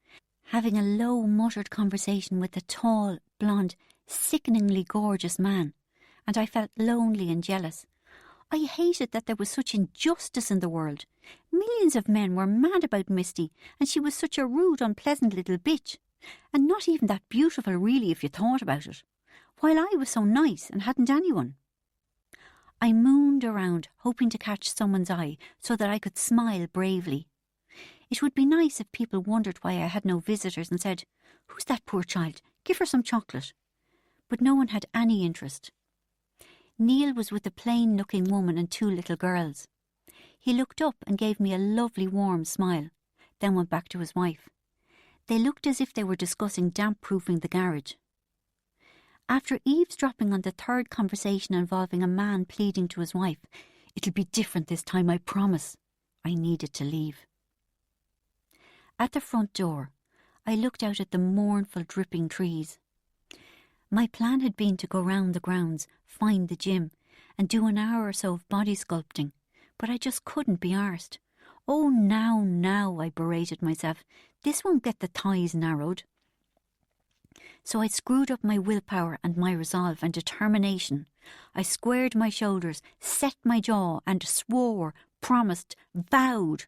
having a low, muttered conversation with a tall, blonde, sickeningly gorgeous man, and I felt lonely and jealous. I hated that there was such injustice in the world. Millions of men were mad about Misty, and she was such a rude, unpleasant little bitch, and not even that beautiful really if you thought about it, while I was so nice and hadn't anyone. I mooned around, hoping to catch someone's eye so that I could smile bravely. It would be nice if people wondered why I had no visitors and said, "Who's that poor child? Give her some chocolate." But no one had any interest. Neil was with a plain-looking woman and 2 little girls. He looked up and gave me a lovely warm smile, then went back to his wife. They looked as if they were discussing damp-proofing the garage. After eavesdropping on the 3rd conversation involving a man pleading to his wife, "It'll be different this time, I promise," I needed to leave. At the front door, I looked out at the mournful, dripping trees. My plan had been to go round the grounds, find the gym, and do an hour or so of body sculpting, but I just couldn't be arsed. "Oh, now, I berated myself. "This won't get the thighs narrowed." So I screwed up my willpower and my resolve and determination. I squared my shoulders, set my jaw, and swore, promised, vowed.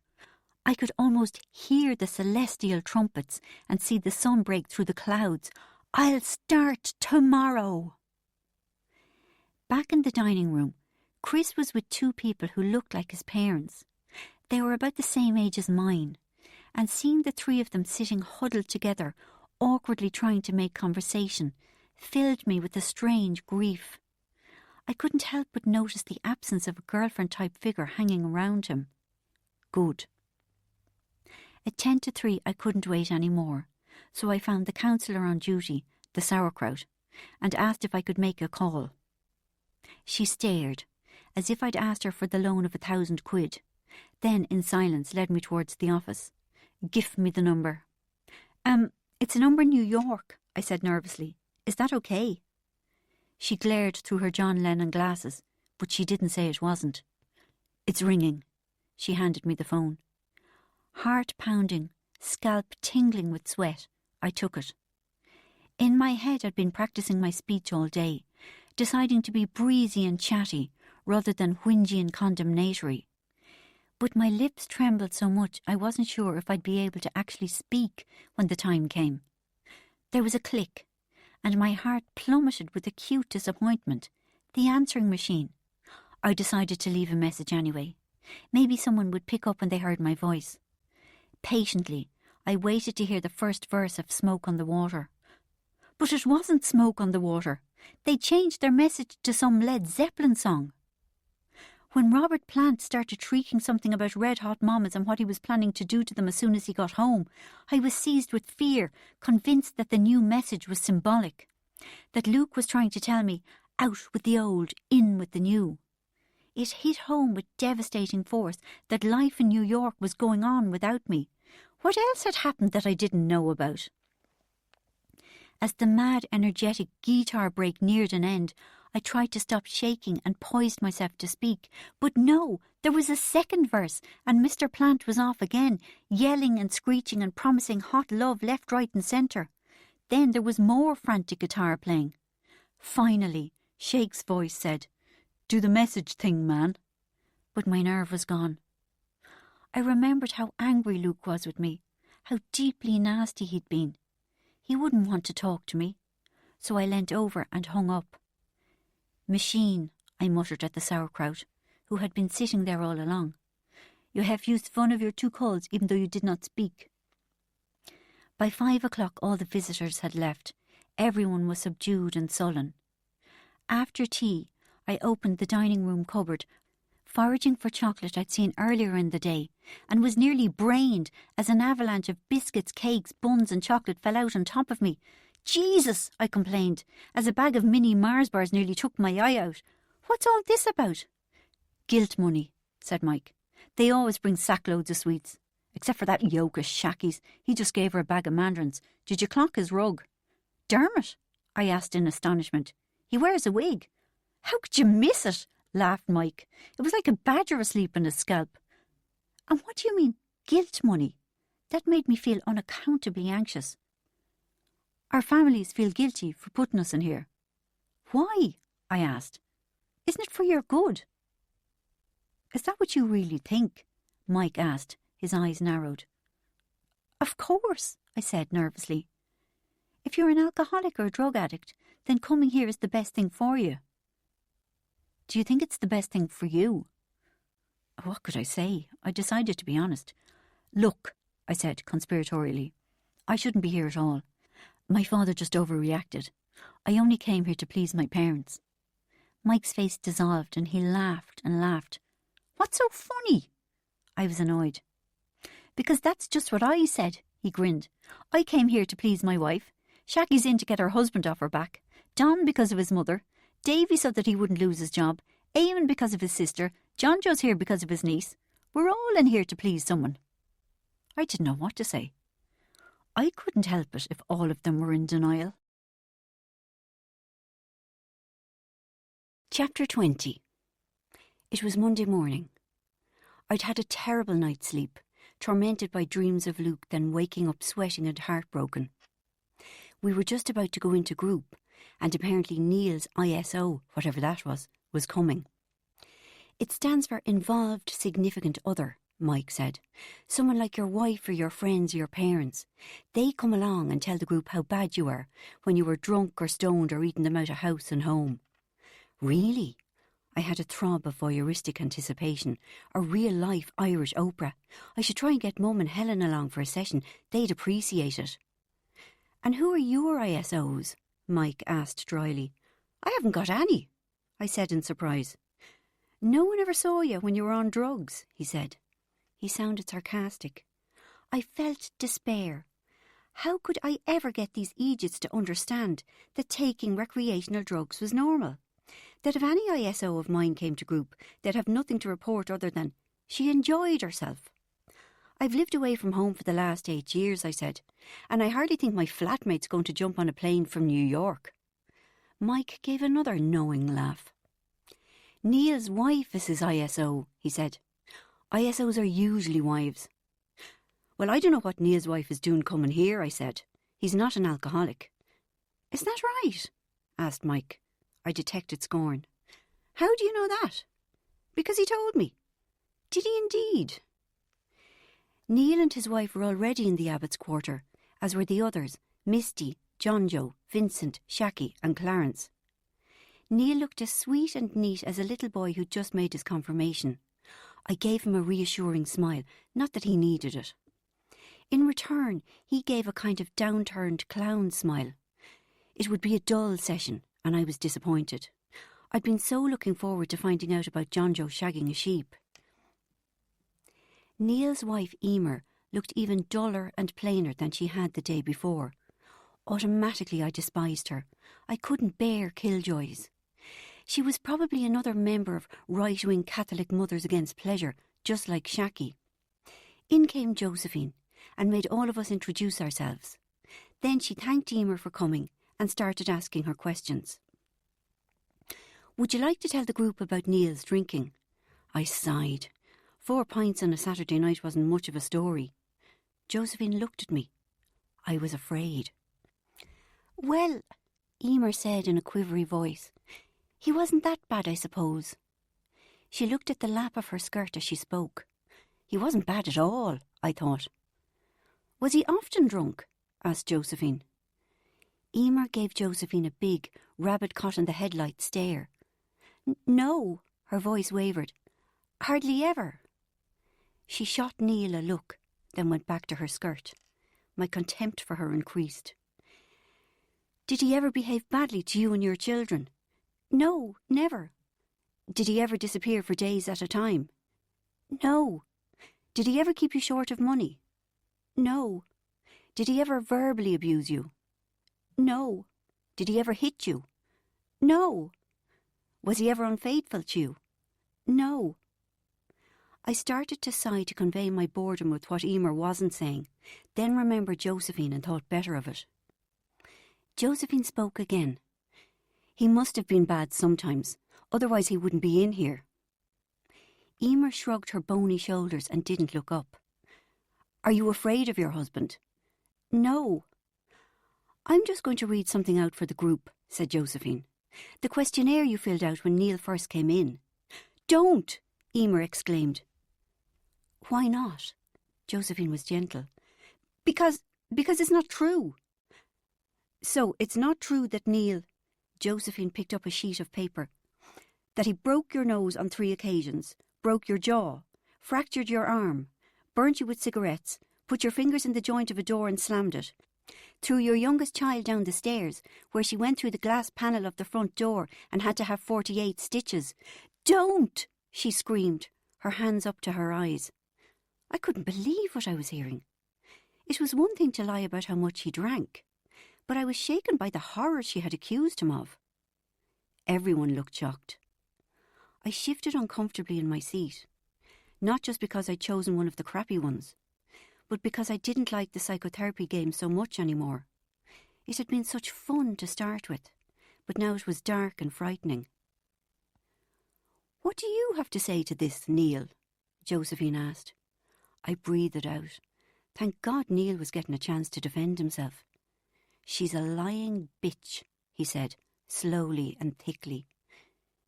I could almost hear the celestial trumpets and see the sun break through the clouds. "I'll start tomorrow." Back in the dining room, Chris was with 2 people who looked like his parents. They were about the same age as mine, and seeing the 3 of them sitting huddled together, awkwardly trying to make conversation, filled me with a strange grief. I couldn't help but notice the absence of a girlfriend-type figure hanging around him. Good. At 10 to 3 I couldn't wait any more, so I found the counsellor on duty, the sauerkraut, and asked if I could make a call. She stared, as if I'd asked her for the loan of 1,000 quid, then in silence led me towards the office. "Give me the number." It's a number in New York," I said nervously. "Is that okay?" She glared through her John Lennon glasses, but she didn't say it wasn't. "It's ringing." She handed me the phone. Heart pounding, scalp tingling with sweat, I took it. In my head I'd been practising my speech all day, deciding to be breezy and chatty rather than whingy and condemnatory. But my lips trembled so much I wasn't sure if I'd be able to actually speak when the time came. There was a click, and my heart plummeted with acute disappointment. The answering machine. I decided to leave a message anyway. Maybe someone would pick up when they heard my voice. Patiently, I waited to hear the first verse of Smoke on the Water. But it wasn't Smoke on the Water. They changed their message to some Led Zeppelin song. When Robert Plant started shrieking something about red-hot mamas and what he was planning to do to them as soon as he got home, I was seized with fear, convinced that the new message was symbolic, that Luke was trying to tell me, out with the old, in with the new. It hit home with devastating force that life in New York was going on without me. What else had happened that I didn't know about? As the mad, energetic guitar break neared an end, I tried to stop shaking and poised myself to speak. But no, there was a second verse, and Mr. Plant was off again, yelling and screeching and promising hot love left, right and centre. Then there was more frantic guitar playing. Finally, Shake's voice said, "Do the message thing, man." But my nerve was gone. I remembered how angry Luke was with me, how deeply nasty he'd been. He wouldn't want to talk to me, so I leant over and hung up. "Machine," I muttered at the sauerkraut, who had been sitting there all along. You have used one of your 2 calls even though you did not speak. By 5 o'clock all the visitors had left. Everyone was subdued and sullen. After tea, I opened the dining room cupboard, foraging for chocolate I'd seen earlier in the day, and was nearly brained as an avalanche of biscuits, cakes, buns and chocolate fell out on top of me. Jesus, I complained, as a bag of mini Mars bars nearly took my eye out. What's all this about? Guilt money, said Mike. They always bring sackloads of sweets. Except for that yoke of Shacky's. He just gave her a bag of mandarins. Did you clock his rug? Dermot? I asked in astonishment. He wears a wig. How could you miss it? Laughed Mike. It was like a badger asleep on his scalp. And what do you mean, guilt money? That made me feel unaccountably anxious. Our families feel guilty for putting us in here. Why? I asked. Isn't it for your good? Is that what you really think? Mike asked, his eyes narrowed. Of course, I said nervously. If you're an alcoholic or a drug addict, then coming here is the best thing for you. Do you think it's the best thing for you? What could I say? I decided to be honest. Look, I said conspiratorially, I shouldn't be here at all. My father just overreacted. I only came here to please my parents. Mike's face dissolved and he laughed and laughed. What's so funny? I was annoyed. Because that's just what I said, he grinned. I came here to please my wife. Shacky's in to get her husband off her back. Don because of his mother. Davy so that he wouldn't lose his job. Eamon because of his sister. John Joe's here because of his niece. We're all in here to please someone. I didn't know what to say. I couldn't help it if all of them were in denial. Chapter 20. It was Monday morning. I'd had a terrible night's sleep, tormented by dreams of Luke, then waking up sweating and heartbroken. We were just about to go into group, and apparently Neil's ISO, whatever that was coming. It stands for Involved Significant Other, Mike said. Someone like your wife or your friends or your parents. They come along and tell the group how bad you are when you were drunk or stoned or eating them out of house and home. Really? I had a throb of voyeuristic anticipation, a real-life Irish Oprah. I should try and get Mum and Helen along for a session. They'd appreciate it. And who are your ISOs? Mike asked dryly. I haven't got any, I said in surprise. No one ever saw you when you were on drugs, he said. He sounded sarcastic. I felt despair. How could I ever get these idiots to understand that taking recreational drugs was normal? That if any ISO of mine came to group, they'd have nothing to report other than, she enjoyed herself. I've lived away from home for the last 8 years, I said, and I hardly think my flatmate's going to jump on a plane from New York. Mike gave another knowing laugh. Neil's wife is his ISO, he said. ISOs are usually wives. Well, I don't know what Neil's wife is doing coming here, I said. He's not an alcoholic. Is that right? Asked Mike. I detected scorn. How do you know that? Because he told me. Did he indeed? Neil and his wife were already in the Abbot's quarter, as were the others, Misty, John Joe, Vincent, Shacky and Clarence. Neil looked as sweet and neat as a little boy who'd just made his confirmation. I gave him a reassuring smile, not that he needed it. In return, he gave a kind of downturned clown smile. It would be a dull session, and I was disappointed. I'd been so looking forward to finding out about John Joe shagging a sheep. Neil's wife, Emer, looked even duller and plainer than she had the day before. Automatically I despised her. I couldn't bear killjoys. She was probably another member of right-wing Catholic Mothers Against Pleasure, just like Shacky. In came Josephine, and made all of us introduce ourselves. Then she thanked Emer for coming, and started asking her questions. Would you like to tell the group about Neil's drinking? I sighed. 4 pints on a Saturday night wasn't much of a story. Josephine looked at me. I was afraid. Well, Emer said in a quivery voice, he wasn't that bad, I suppose. She looked at the lap of her skirt as she spoke. He wasn't bad at all, I thought. Was he often drunk? Asked Josephine. Emer gave Josephine a big, rabbit-caught-in-the-headlight stare. No, her voice wavered. Hardly ever. She shot Neil a look, then went back to her skirt. My contempt for her increased. Did he ever behave badly to you and your children? No, never. Did he ever disappear for days at a time? No. Did he ever keep you short of money? No. Did he ever verbally abuse you? No. Did he ever hit you? No. Was he ever unfaithful to you? No. I started to sigh to convey my boredom with what Emer wasn't saying, then remembered Josephine and thought better of it. Josephine spoke again. He must have been bad sometimes, otherwise he wouldn't be in here. Emer shrugged her bony shoulders and didn't look up. Are you afraid of your husband? No. I'm just going to read something out for the group, said Josephine. The questionnaire you filled out when Neil first came in. Don't! Emer exclaimed. Why not? Josephine was gentle. Because it's not true. So it's not true that Neil... Josephine picked up a sheet of paper. That he broke your nose on 3 occasions, broke your jaw, fractured your arm, burnt you with cigarettes, put your fingers in the joint of a door and slammed it, threw your youngest child down the stairs, where she went through the glass panel of the front door and had to have 48 stitches. Don't! She screamed, her hands up to her eyes. I couldn't believe what I was hearing. It was one thing to lie about how much he drank, but I was shaken by the horror she had accused him of. Everyone looked shocked. I shifted uncomfortably in my seat, not just because I'd chosen one of the crappy ones, but because I didn't like the psychotherapy game so much anymore. It had been such fun to start with, but now it was dark and frightening. What do you have to say to this, Neil? Josephine asked. I breathed it out. Thank God Neil was getting a chance to defend himself. She's a lying bitch, he said, slowly and thickly.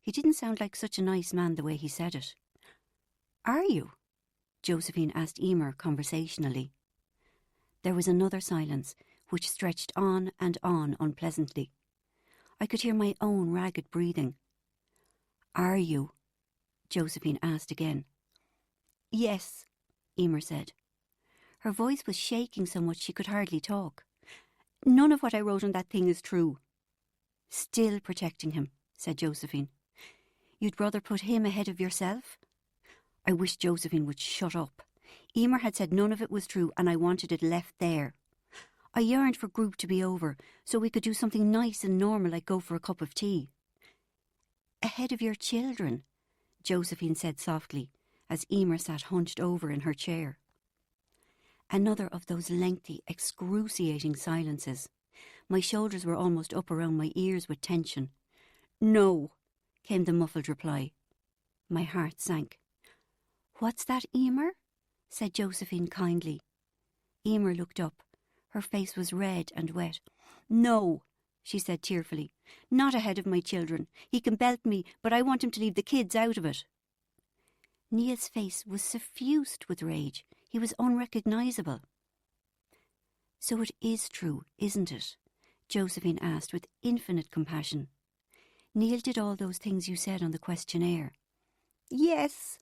He didn't sound like such a nice man the way he said it. Are you? Josephine asked Emer conversationally. There was another silence, which stretched on and on unpleasantly. I could hear my own ragged breathing. Are you? Josephine asked again. Yes, Emer said. Her voice was shaking so much she could hardly talk. None of what I wrote on that thing is true. Still protecting him, said Josephine. You'd rather put him ahead of yourself? I wish Josephine would shut up. Emer had said none of it was true and I wanted it left there. I yearned for group to be over so we could do something nice and normal like go for a cup of tea. Ahead of your children, Josephine said softly as Emer sat hunched over in her chair. Another of those lengthy, excruciating silences. My shoulders were almost up around my ears with tension. No, came the muffled reply. My heart sank. What's that, Emer? Said Josephine kindly. Emer looked up. Her face was red and wet. No, she said tearfully. Not ahead of my children. He can belt me, but I want him to leave the kids out of it. Neil's face was suffused with rage. He was unrecognisable. So it is true, isn't it? Josephine asked with infinite compassion. Neil did all those things you said on the questionnaire. Yes.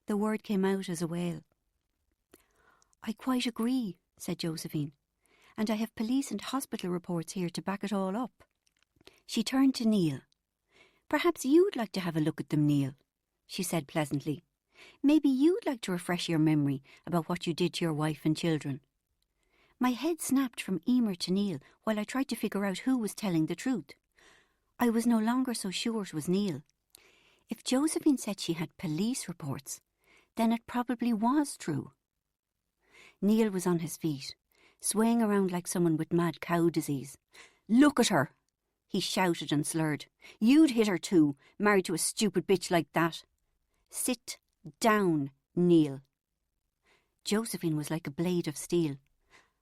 The word came out as a wail. I quite agree, said Josephine, and I have police and hospital reports here to back it all up. She turned to Neil. Perhaps you'd like to have a look at them, Neil, she said pleasantly. Maybe you'd like to refresh your memory about what you did to your wife and children. My head snapped from Emer to Neil while I tried to figure out who was telling the truth. I was no longer so sure it was Neil. If Josephine said she had police reports, then it probably was true. Neil was on his feet, swaying around like someone with mad cow disease. Look at her, he shouted and slurred. You'd hit her too, married to a stupid bitch like that. Sit down, Neil. Josephine was like a blade of steel.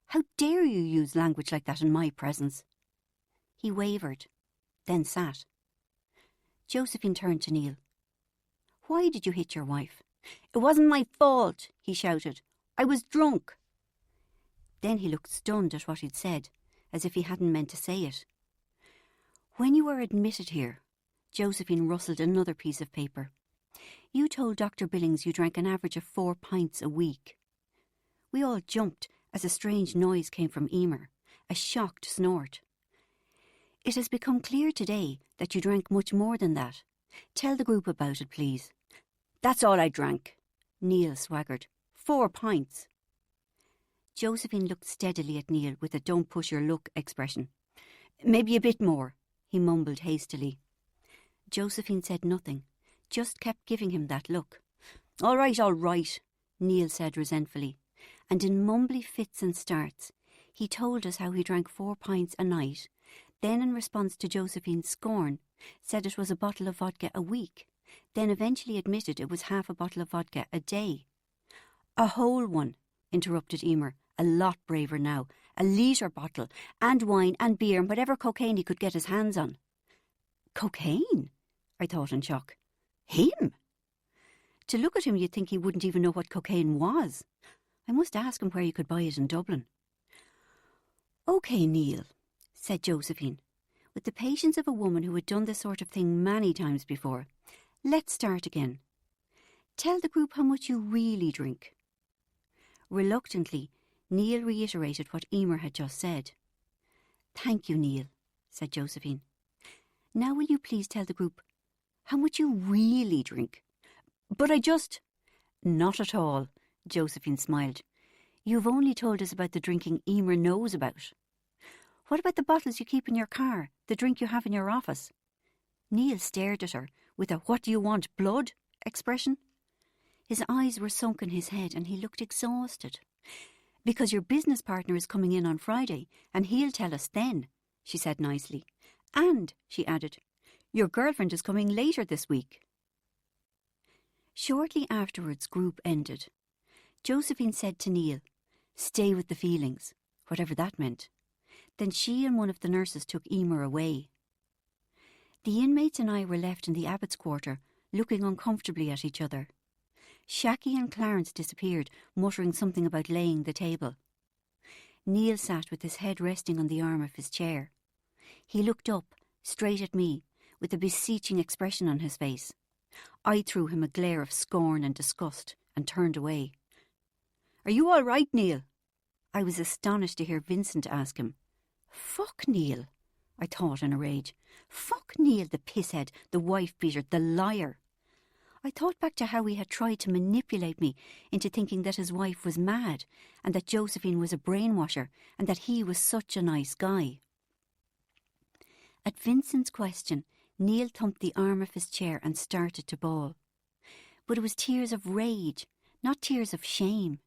How dare you use language like that in my presence? He wavered, then sat. Josephine turned to Neil. Why did you hit your wife? It wasn't my fault, he shouted. I was drunk. Then he looked stunned at what he'd said, as if he hadn't meant to say it. When you were admitted here, Josephine rustled another piece of paper. You told Dr. Billings you drank an average of 4 pints a week. We all jumped as a strange noise came from Emer, a shocked snort. It has become clear today that you drank much more than that. Tell the group about it, please. That's all I drank, Neil swaggered. 4 pints. Josephine looked steadily at Neil with a don't push your luck expression. Maybe a bit more, he mumbled hastily. Josephine said nothing, just kept giving him that look. All right, Neil said resentfully, and in mumbly fits and starts, he told us how he drank 4 pints a night, then in response to Josephine's scorn, said it was a bottle of vodka a week, then eventually admitted it was half a bottle of vodka a day. A whole one, interrupted Emer, a lot braver now, a litre bottle, and wine and beer and whatever cocaine he could get his hands on. Cocaine? I thought in shock. Him? To look at him you'd think he wouldn't even know what cocaine was. I must ask him where you could buy it in Dublin. OK, Neil, said Josephine, with the patience of a woman who had done this sort of thing many times before. Let's start again. Tell the group how much you really drink. Reluctantly, Neil reiterated what Emer had just said. Thank you, Neil, said Josephine. Now will you please tell the group how much you really drink? But I just... Not at all, Josephine smiled. You've only told us about the drinking Emer knows about. What about the bottles you keep in your car, the drink you have in your office? Neil stared at her with a what do you want, blood expression. His eyes were sunk in his head and he looked exhausted. Because your business partner is coming in on Friday and he'll tell us then, she said nicely. And, she added, your girlfriend is coming later this week. Shortly afterwards, group ended. Josephine said to Neil, stay with the feelings, whatever that meant. Then she and one of the nurses took Emer away. The inmates and I were left in the Abbot's quarter, looking uncomfortably at each other. Shacky and Clarence disappeared, muttering something about laying the table. Neil sat with his head resting on the arm of his chair. He looked up, straight at me, with a beseeching expression on his face. I threw him a glare of scorn and disgust and turned away. Are you all right, Neil? I was astonished to hear Vincent ask him. Fuck Neil, I thought in a rage. Fuck Neil, the pisshead, the wife-beater, the liar. I thought back to how he had tried to manipulate me into thinking that his wife was mad and that Josephine was a brainwasher and that he was such a nice guy. At Vincent's question, Neil thumped the arm of his chair and started to bawl. But it was tears of rage, not tears of shame.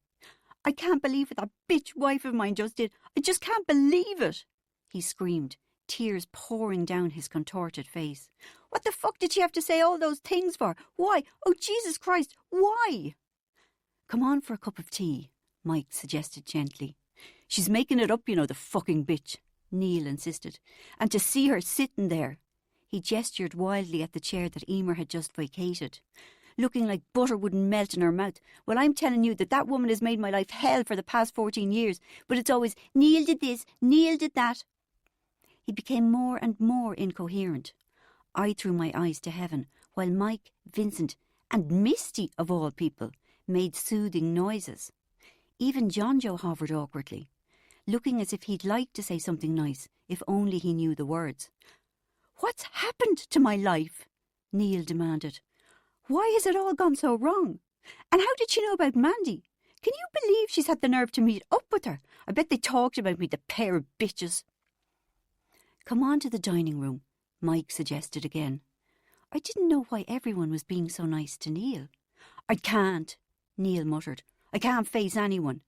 I can't believe what that bitch wife of mine just did. I just can't believe it, he screamed, tears pouring down his contorted face. What the fuck did she have to say all those things for? Why? Oh, Jesus Christ, why? Come on for a cup of tea, Mike suggested gently. She's making it up, you know, the fucking bitch, Neil insisted. And to see her sitting there. He gestured wildly at the chair that Emer had just vacated. Looking like butter wouldn't melt in her mouth. Well, I'm telling you that woman has made my life hell for the past 14 years. But it's always, Neil did this, Neil did that. He became more and more incoherent. I threw my eyes to heaven, while Mike, Vincent, and Misty, of all people, made soothing noises. Even John Joe hovered awkwardly, looking as if he'd like to say something nice, if only he knew the words. What's happened to my life? Neil demanded. Why has it all gone so wrong? And how did she know about Mandy? Can you believe she's had the nerve to meet up with her? I bet they talked about me, the pair of bitches. Come on to the dining room, Mike suggested again. I didn't know why everyone was being so nice to Neil. I can't, Neil muttered. I can't face anyone.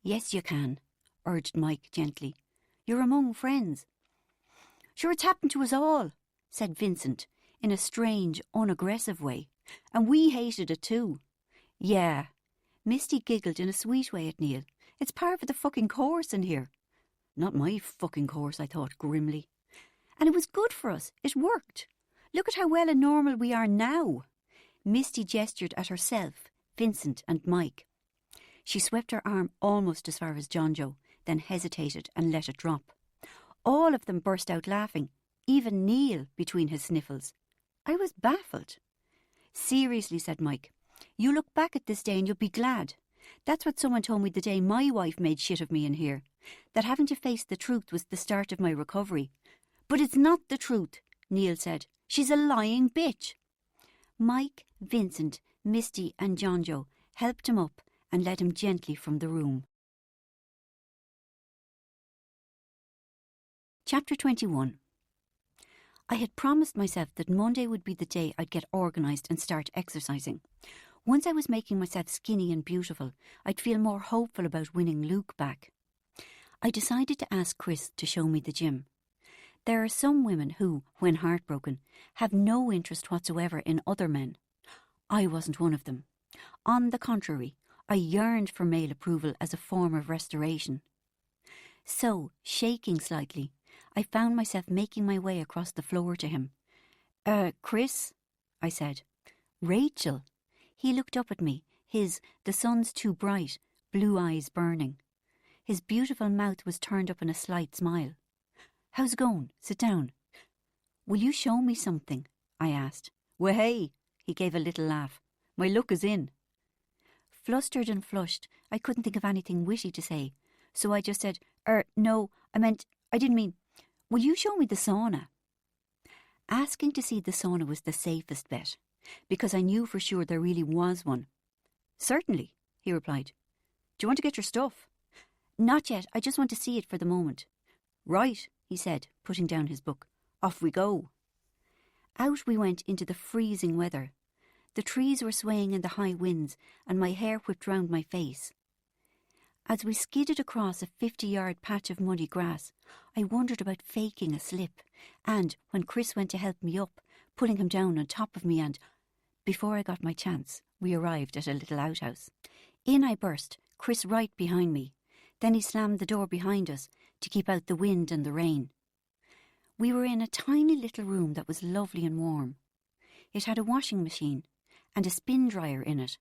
Yes, you can, urged Mike gently. You're among friends. Sure, it's happened to us all, said Vincent, in a strange, unaggressive way. And we hated it too. Yeah. Misty giggled in a sweet way at Neil. It's part of the fucking course in here. Not my fucking course, I thought grimly. And it was good for us. It worked. Look at how well and normal we are now. Misty gestured at herself, Vincent and Mike. She swept her arm almost as far as John Joe, then hesitated and let it drop. All of them burst out laughing, even Neil between his sniffles. I was baffled. Seriously, said Mike. You look back at this day and you'll be glad. That's what someone told me the day my wife made shit of me in here. That having to face the truth was the start of my recovery. But it's not the truth, Neil said. She's a lying bitch. Mike, Vincent, Misty and John Joe helped him up and led him gently from the room. Chapter 21. I had promised myself that Monday would be the day I'd get organised and start exercising. Once I was making myself skinny and beautiful, I'd feel more hopeful about winning Luke back. I decided to ask Chris to show me the gym. There are some women who, when heartbroken, have no interest whatsoever in other men. I wasn't one of them. On the contrary, I yearned for male approval as a form of restoration. So, shaking slightly, I found myself making my way across the floor to him. Chris, I said. Rachel. He looked up at me, the sun's too bright, blue eyes burning. His beautiful mouth was turned up in a slight smile. How's it going? Sit down. Will you show me something? I asked. Well, hey, he gave a little laugh. My luck is in. Flustered and flushed, I couldn't think of anything witty to say, so I just said, no, I didn't mean, will you show me the sauna? Asking to see the sauna was the safest bet, because I knew for sure there really was one. Certainly, he replied. Do you want to get your stuff? Not yet, I just want to see it for the moment. Right, he said, putting down his book. Off we go. Out we went into the freezing weather. The trees were swaying in the high winds, and my hair whipped round my face. As we skidded across a 50-yard patch of muddy grass, I wondered about faking a slip, and, when Chris went to help me up, pulling him down on top of me and... Before I got my chance, we arrived at a little outhouse. In I burst, Chris right behind me. Then he slammed the door behind us to keep out the wind and the rain. We were in a tiny little room that was lovely and warm. It had a washing machine and a spin dryer in it,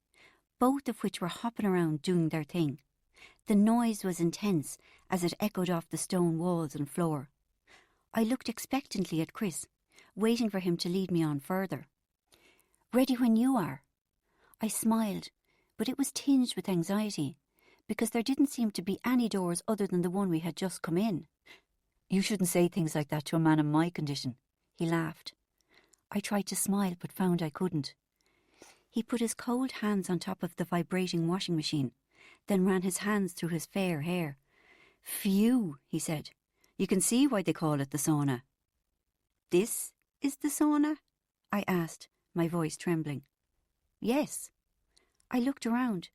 both of which were hopping around doing their thing. The noise was intense as it echoed off the stone walls and floor. I looked expectantly at Chris, waiting for him to lead me on further. Ready when you are. I smiled, but it was tinged with anxiety, because there didn't seem to be any doors other than the one we had just come in. You shouldn't say things like that to a man in my condition, he laughed. I tried to smile but found I couldn't. He put his cold hands on top of the vibrating washing machine, then ran his hands through his fair hair. Phew, he said. You can see why they call it the sauna. This is the sauna? I asked, my voice trembling. Yes. I looked around.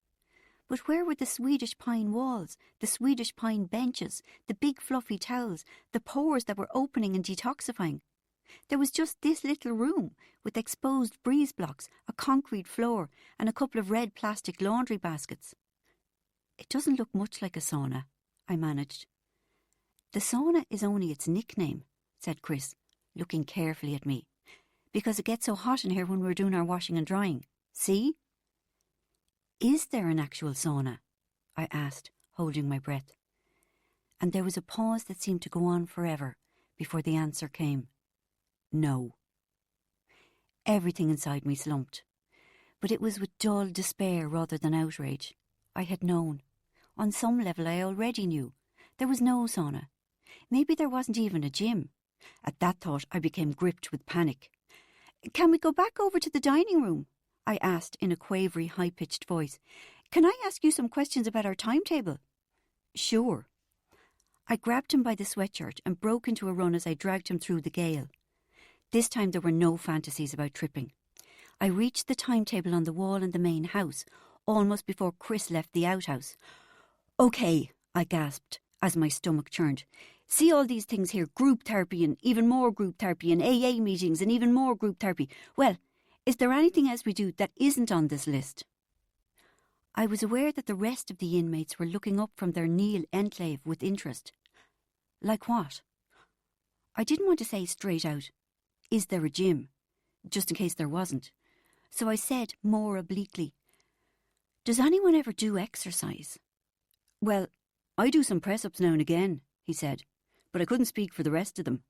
But where were the Swedish pine walls, the Swedish pine benches, the big fluffy towels, the pores that were opening and detoxifying? There was just this little room with exposed breeze blocks, a concrete floor, and a couple of red plastic laundry baskets. It doesn't look much like a sauna, I managed. The sauna is only its nickname, said Chris, looking carefully at me, because it gets so hot in here when we're doing our washing and drying. See? Is there an actual sauna? I asked, holding my breath. And there was a pause that seemed to go on forever before the answer came. No. Everything inside me slumped, but it was with dull despair rather than outrage. I had known. On some level I already knew. There was no sauna. Maybe there wasn't even a gym. At that thought I became gripped with panic. Can we go back over to the dining room? I asked in a quavery, high-pitched voice. Can I ask you some questions about our timetable? Sure. I grabbed him by the sweatshirt and broke into a run as I dragged him through the gale. This time there were no fantasies about tripping. I reached the timetable on the wall in the main house, almost before Chris left the outhouse. Okay, I gasped as my stomach churned. See all these things here, group therapy and even more group therapy and AA meetings and even more group therapy. Well, is there anything else we do that isn't on this list? I was aware that the rest of the inmates were looking up from their Neil enclave with interest. Like what? I didn't want to say straight out, is there a gym? Just in case there wasn't. So I said more obliquely, does anyone ever do exercise? Well, I do some press-ups now and again, he said, but I couldn't speak for the rest of them.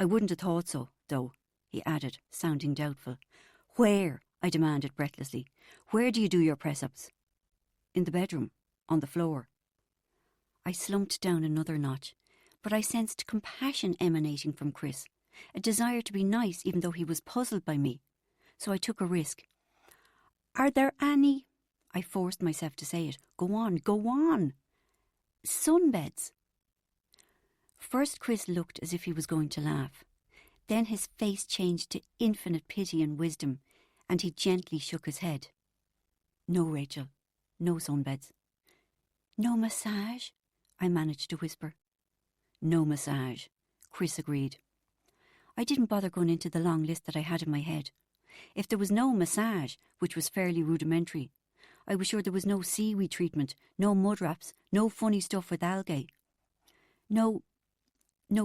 I wouldn't have thought so, though, he added, sounding doubtful. Where? I demanded breathlessly. Where do you do your press-ups? In the bedroom, on the floor. I slumped down another notch, but I sensed compassion emanating from Chris, a desire to be nice even though he was puzzled by me. So I took a risk. Are there any... I forced myself to say it. Go on, go on. Sunbeds. First Chris looked as if he was going to laugh. Then his face changed to infinite pity and wisdom, and he gently shook his head. No, Rachel. No sunbeds. No massage? I managed to whisper. No massage, Chris agreed. I didn't bother going into the long list that I had in my head. If there was no massage, which was fairly rudimentary, I was sure there was no seaweed treatment, no mud wraps, no funny stuff with algae. No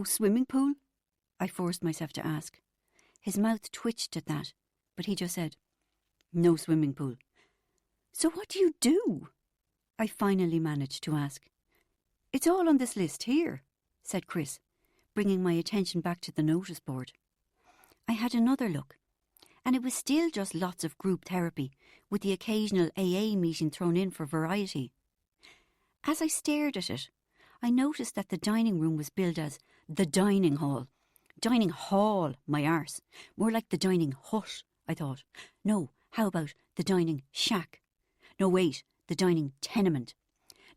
swimming pool? I forced myself to ask. His mouth twitched at that, but he just said, no swimming pool. So what do you do? I finally managed to ask. It's all on this list here, said Chris, bringing my attention back to the notice board. I had another look, and it was still just lots of group therapy, with the occasional AA meeting thrown in for variety. As I stared at it, I noticed that the dining room was billed as the dining hall. Dining hall, my arse. More like the dining hut, I thought. No, how about the dining shack? No, wait, the dining tenement.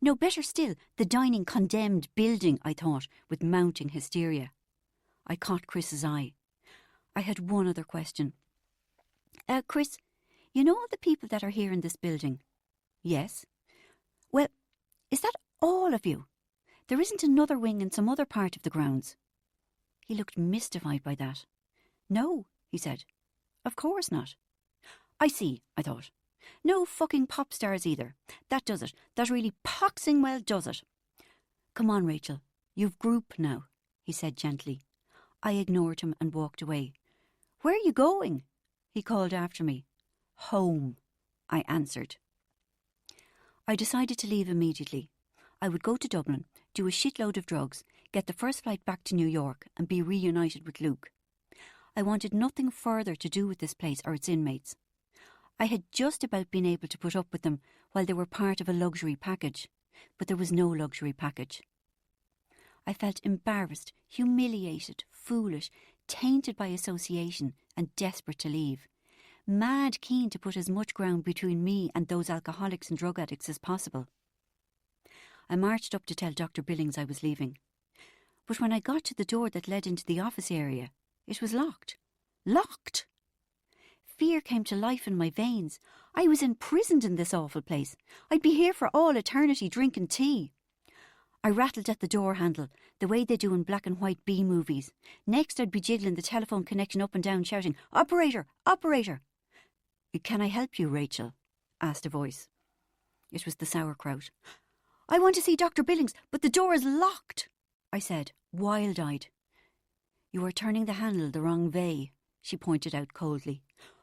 No, better still, the dining condemned building, I thought, with mounting hysteria. I caught Chris's eye. I had one other question. Chris, you know all the people that are here in this building? Yes. Well, is that all of you? There isn't another wing in some other part of the grounds. He looked mystified by that. No, he said. Of course not. I see, I thought. No fucking pop stars either. That does it. That really poxing well does it. Come on, Rachel. You've group now, he said gently. I ignored him and walked away. Where are you going? He called after me. Home, I answered. I decided to leave immediately. I would go to Dublin, do a shitload of drugs, get the first flight back to New York and be reunited with Luke. I wanted nothing further to do with this place or its inmates. I had just about been able to put up with them while they were part of a luxury package, but there was no luxury package. I felt embarrassed, humiliated, foolish, tainted by association and desperate to leave. Mad keen to put as much ground between me and those alcoholics and drug addicts as possible. I marched up to tell Dr. Billings I was leaving. But when I got to the door that led into the office area, it was locked. Locked! Fear came to life in my veins. I was imprisoned in this awful place. I'd be here for all eternity drinking tea. I rattled at the door handle, the way they do in black and white B movies. Next I'd be jiggling the telephone connection up and down, shouting, "Operator! Operator!" "Can I help you, Rachel?" asked a voice. It was the sauerkraut. "I want to see Dr. Billings, but the door is locked," I said, wild-eyed. "You are turning the handle the wrong way," she pointed out coldly.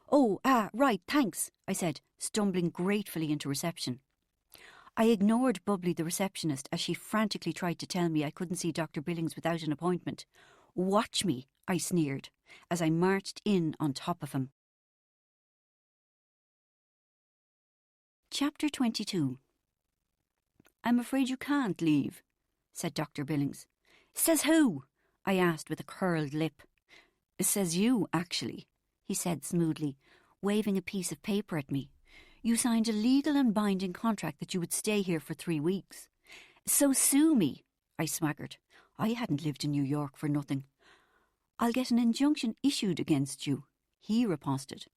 "Oh, right, thanks," I said, stumbling gratefully into reception. I ignored Bubbly the receptionist as she frantically tried to tell me I couldn't see Dr. Billings without an appointment. "Watch me," I sneered, as I marched in on top of him. Chapter 22. "I'm afraid you can't leave," said Dr. Billings. "Says who?" I asked with a curled lip. "Says you, actually," he said smoothly, waving a piece of paper at me. "You signed a legal and binding contract that you would stay here for 3 weeks. So sue me," I swaggered. I hadn't lived in New York for nothing. "I'll get an injunction issued against you," he riposted,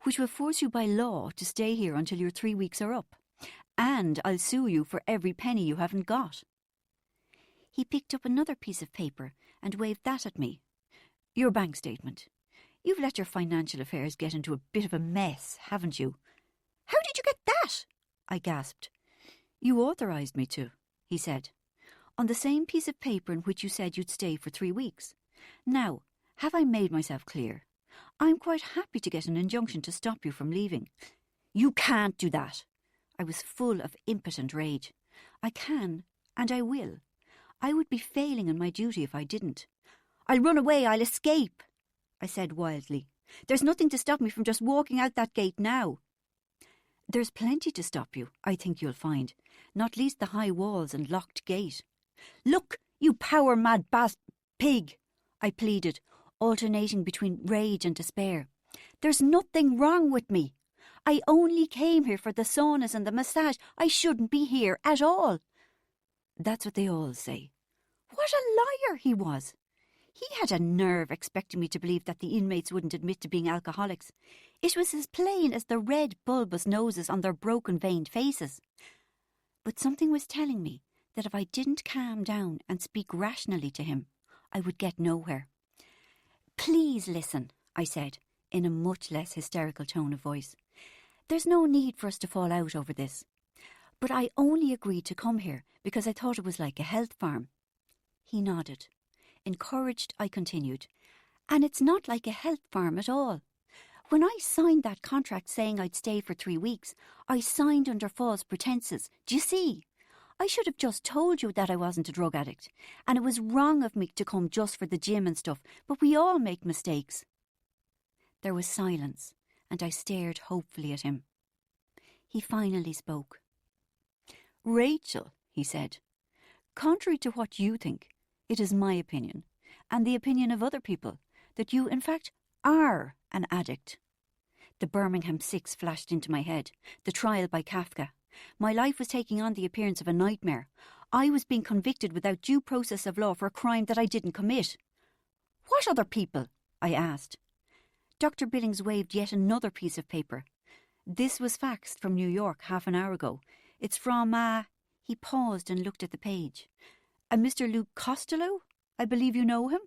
"which will force you by law to stay here until your 3 weeks are up. And I'll sue you for every penny you haven't got." He picked up another piece of paper and waved that at me. "Your bank statement. You've let your financial affairs get into a bit of a mess, haven't you?" "How did you get that?" I gasped. "You authorised me to," he said, "on the same piece of paper in which you said you'd stay for 3 weeks. Now, have I made myself clear? I'm quite happy to get an injunction to stop you from leaving." "You can't do that." I was full of impotent rage. "I can, and I will. I would be failing in my duty if I didn't." "I'll run away, I'll escape," I said wildly. There's nothing to stop me from just walking out that gate now. There's plenty to stop you, I think you'll find, not least the high walls and locked gate. Look, you power-mad pig, I pleaded, alternating between rage and despair. There's nothing wrong with me. I only came here for the saunas and the massage. I shouldn't be here at all. That's what they all say. What a liar he was. He had a nerve expecting me to believe that the inmates wouldn't admit to being alcoholics. It was as plain as the red bulbous noses on their broken veined faces. But something was telling me that if I didn't calm down and speak rationally to him, I would get nowhere. Please listen, I said, in a much less hysterical tone of voice. There's no need for us to fall out over this. But I only agreed to come here because I thought it was like a health farm. He nodded. Encouraged, I continued. And it's not like a health farm at all. When I signed that contract saying I'd stay for 3 weeks, I signed under false pretences. Do you see? I should have just told you that I wasn't a drug addict, and it was wrong of me to come just for the gym and stuff, but we all make mistakes. There was silence, and I stared hopefully at him. He finally spoke. Rachel, he said, contrary to what you think, it is my opinion, and the opinion of other people, that you, in fact, are an addict. The Birmingham Six flashed into my head, the trial by Kafka. My life was taking on the appearance of a nightmare. I was being convicted without due process of law for a crime that I didn't commit. What other people? I asked. Dr. Billings waved yet another piece of paper. This was faxed from New York half an hour ago. It's from, He paused and looked at the page. A Mr. Luke Costello? I believe you know him?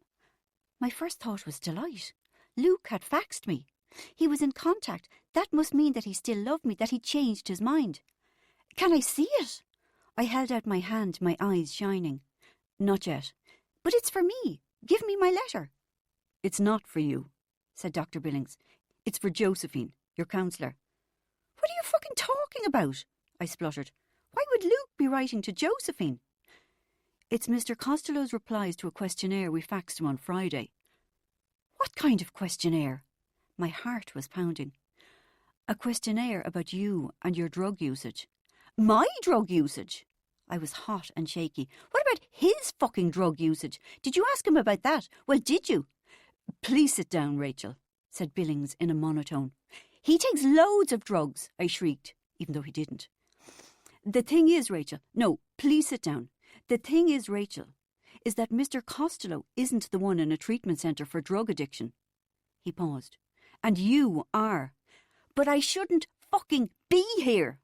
My first thought was delight. Luke had faxed me. He was in contact. That must mean that he still loved me, that he changed his mind. Can I see it? I held out my hand, my eyes shining. Not yet. But it's for me. Give me my letter. It's not for you, said Dr. Billings. It's for Josephine, your counsellor. What are you fucking talking about? I spluttered. Why would Luke be writing to Josephine? It's Mr. Costello's replies to a questionnaire we faxed him on Friday. What kind of questionnaire? My heart was pounding. A questionnaire about you and your drug usage. My drug usage? I was hot and shaky. What about his fucking drug usage? Did you ask him about that? Well, did you? Please sit down, Rachel, said Billings in a monotone. He takes loads of drugs, I shrieked, even though he didn't. The thing is, Rachel, no, please sit down. The thing is, Rachel, is that Mr. Costello isn't the one in a treatment centre for drug addiction. He paused. And you are. But I shouldn't fucking be here.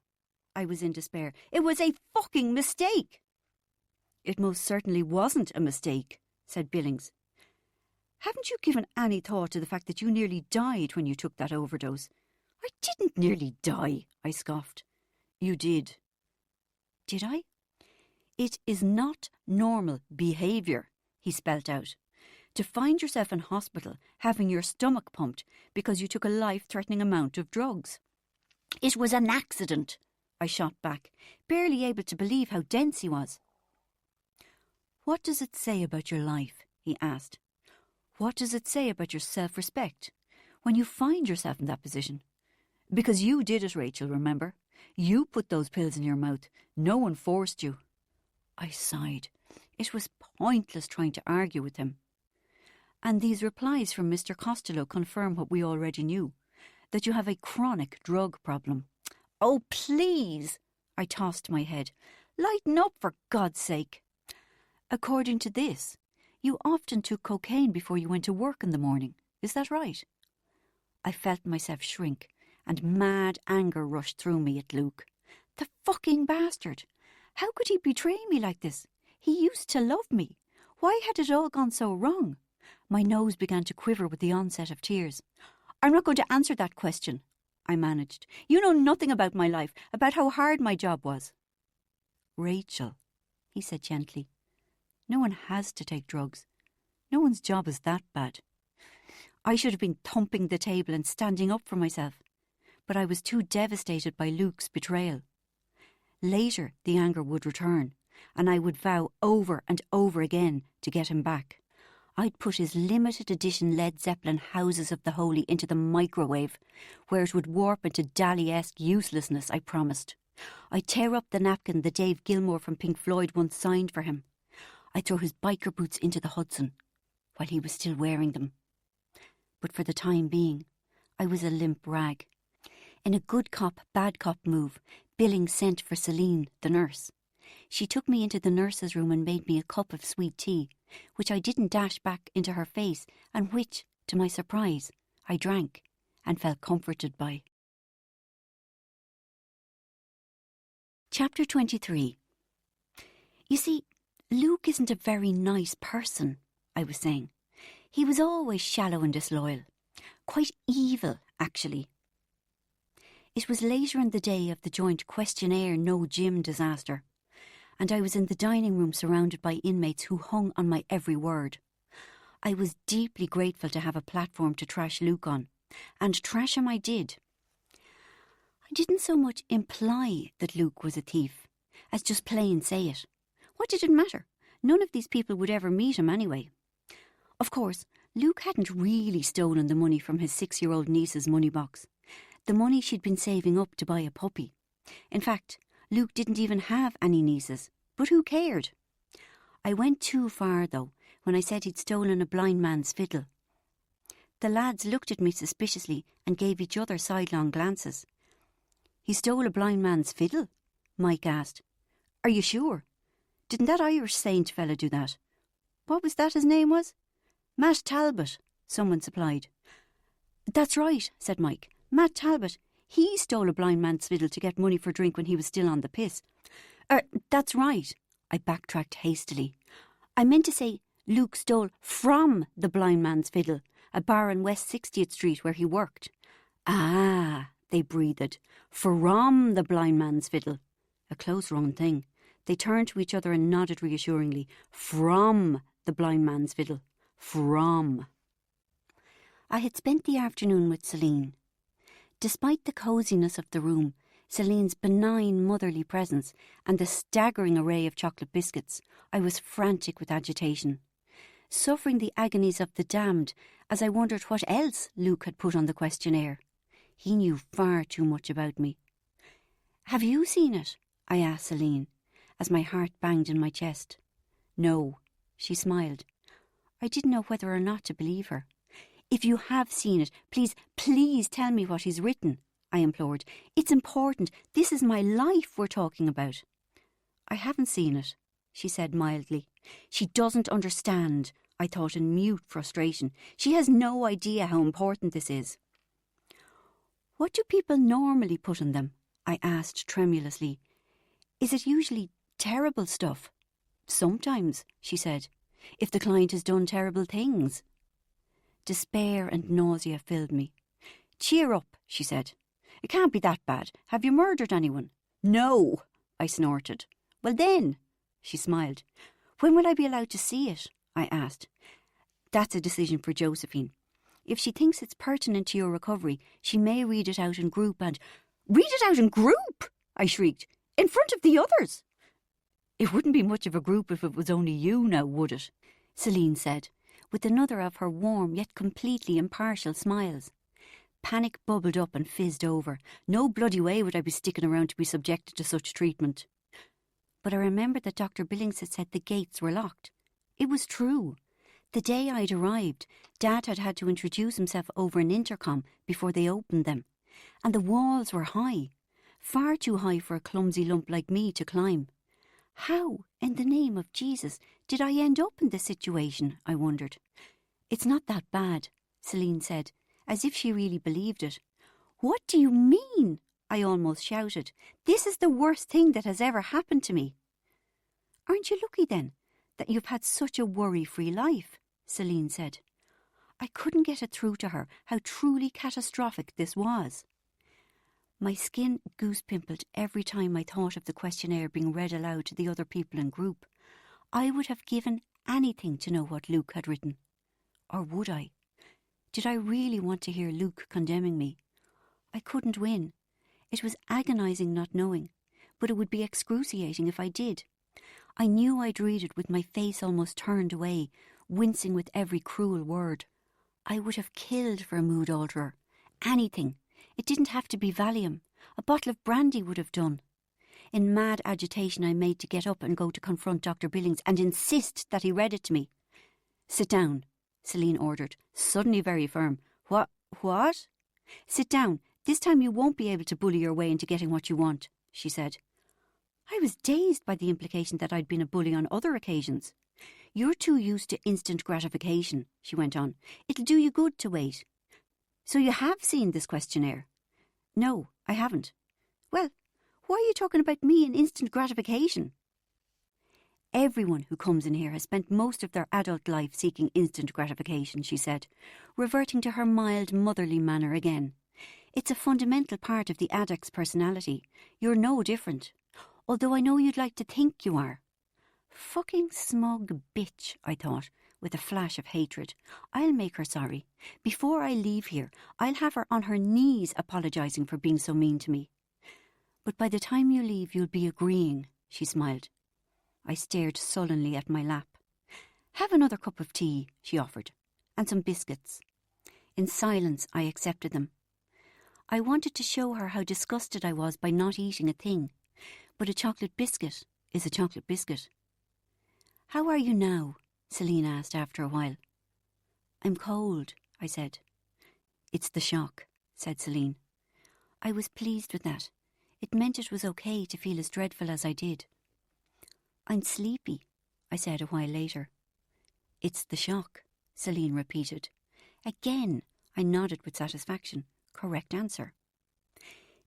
I was in despair. It was a fucking mistake. It most certainly wasn't a mistake, said Billings. Haven't you given any thought to the fact that you nearly died when you took that overdose? I didn't nearly die, I scoffed. You did. Did I? It is not normal behaviour, he spelt out. To find yourself in hospital having your stomach pumped because you took a life-threatening amount of drugs. It was an accident, I shot back, barely able to believe how dense he was. What does it say about your life? He asked. What does it say about your self-respect when you find yourself in that position? Because you did it, Rachel, remember? You put those pills in your mouth. No one forced you. I sighed. It was pointless trying to argue with him. And these replies from Mr. Costello confirm what we already knew, that you have a chronic drug problem. Oh, please, I tossed my head. Lighten up, for God's sake. According to this, you often took cocaine before you went to work in the morning. Is that right? I felt myself shrink, and mad anger rushed through me at Luke. The fucking bastard! How could he betray me like this? He used to love me. Why had it all gone so wrong? My nose began to quiver with the onset of tears. I'm not going to answer that question, I managed. You know nothing about my life, about how hard my job was. Rachel, he said gently, no one has to take drugs. No one's job is that bad. I should have been thumping the table and standing up for myself, but I was too devastated by Luke's betrayal. Later, the anger would return, and I would vow over and over again to get him back. I'd put his limited edition Led Zeppelin Houses of the Holy into the microwave, where it would warp into Dali-esque uselessness, I promised. I'd tear up the napkin that Dave Gilmore from Pink Floyd once signed for him. I'd throw his biker boots into the Hudson, while he was still wearing them. But for the time being, I was a limp rag. In a good cop, bad cop move, Billings sent for Celine, the nurse. She took me into the nurse's room and made me a cup of sweet tea, which I didn't dash back into her face, and which, to my surprise, I drank and felt comforted by. Chapter 23. You see, Luke isn't a very nice person, I was saying. He was always shallow and disloyal. Quite evil, actually. It was later in the day of the joint questionnaire no gym disaster, and I was in the dining room surrounded by inmates who hung on my every word. I was deeply grateful to have a platform to trash Luke on, and trash him I did. I didn't so much imply that Luke was a thief, as just plain say it. What did it matter? None of these people would ever meet him anyway. Of course, Luke hadn't really stolen the money from his 6-year-old niece's money box. The money she'd been saving up to buy a puppy. In fact, Luke didn't even have any nieces, but who cared? I went too far, though, when I said he'd stolen a blind man's fiddle. The lads looked at me suspiciously and gave each other sidelong glances. "He stole a blind man's fiddle?" Mike asked. "Are you sure? Didn't that Irish saint fella do that? What was that his name was?" "Matt Talbot," someone supplied. "That's right," said Mike. "Matt Talbot. He stole a blind man's fiddle to get money for drink when he was still on the piss." That's right," I backtracked hastily. "I meant to say Luke stole from the blind man's fiddle, a bar on West 60th Street where he worked." "Ah," they breathed. "From the blind man's fiddle." A close-run thing. They turned to each other and nodded reassuringly. "From the blind man's fiddle. From." I had spent the afternoon with Celine. Despite the coziness of the room, Celine's benign motherly presence, and the staggering array of chocolate biscuits, I was frantic with agitation, suffering the agonies of the damned as I wondered what else Luke had put on the questionnaire. He knew far too much about me. "Have you seen it?" I asked Celine, as my heart banged in my chest. "No," she smiled. I didn't know whether or not to believe her. "If you have seen it, please tell me what he's written," I implored. "It's important. This is my life we're talking about." "I haven't seen it," she said mildly. "She doesn't understand," I thought in mute frustration. "She has no idea how important this is." "What do people normally put in them?" I asked tremulously. "Is it usually terrible stuff?" "Sometimes," she said, "if the client has done terrible things." Despair and nausea filled me. "Cheer up," she said. "It can't be that bad. Have you murdered anyone?" "No," I snorted. "Well then," she smiled. "When will I be allowed to see it?" I asked. "That's a decision for Josephine. If she thinks it's pertinent to your recovery, she may read it out in group and—" "Read it out in group?" I shrieked. "In front of the others?" "It wouldn't be much of a group if it was only you now, would it?" Celine said, with another of her warm yet completely impartial smiles. Panic bubbled up and fizzed over. No bloody way would I be sticking around to be subjected to such treatment. But I remembered that Dr. Billings had said the gates were locked. It was true. The day I'd arrived, Dad had had to introduce himself over an intercom before they opened them. And the walls were high. Far too high for a clumsy lump like me to climb. How, in the name of Jesus, did I end up in this situation, I wondered. "It's not that bad," Celine said, as if she really believed it. "What do you mean?" I almost shouted. "This is the worst thing that has ever happened to me." "Aren't you lucky, then, that you've had such a worry-free life?" Celine said. I couldn't get it through to her how truly catastrophic this was. My skin goose-pimpled every time I thought of the questionnaire being read aloud to the other people in group. I would have given anything to know what Luke had written. Or would I? Did I really want to hear Luke condemning me? I couldn't win. It was agonising not knowing, but it would be excruciating if I did. I knew I'd read it with my face almost turned away, wincing with every cruel word. I would have killed for a mood alterer. Anything. It didn't have to be Valium. A bottle of brandy would have done. In mad agitation, I made to get up and go to confront Dr. Billings and insist that he read it to me. "Sit down," Celine ordered, suddenly very firm. What? "Sit down. This time you won't be able to bully your way into getting what you want," she said. I was dazed by the implication that I'd been a bully on other occasions. "You're too used to instant gratification," she went on. "It'll do you good to wait." "So you have seen this questionnaire?" "No, I haven't." "Well, why are you talking about me and instant gratification?" "Everyone who comes in here has spent most of their adult life seeking instant gratification," she said, reverting to her mild, motherly manner again. "It's a fundamental part of the addict's personality. You're no different. Although I know you'd like to think you are." Fucking smug bitch, I thought, with a flash of hatred. I'll make her sorry. Before I leave here, I'll have her on her knees apologising for being so mean to me. "But by the time you leave, you'll be agreeing," she smiled. I stared sullenly at my lap. "Have another cup of tea," she offered, "and some biscuits." In silence, I accepted them. I wanted to show her how disgusted I was by not eating a thing, but a chocolate biscuit is a chocolate biscuit. "How are you now?" Celine asked after a while. "I'm cold," I said. "It's the shock," said Celine. I was pleased with that. It meant it was okay to feel as dreadful as I did. "I'm sleepy," I said a while later. "It's the shock," Celine repeated. Again, I nodded with satisfaction. Correct answer.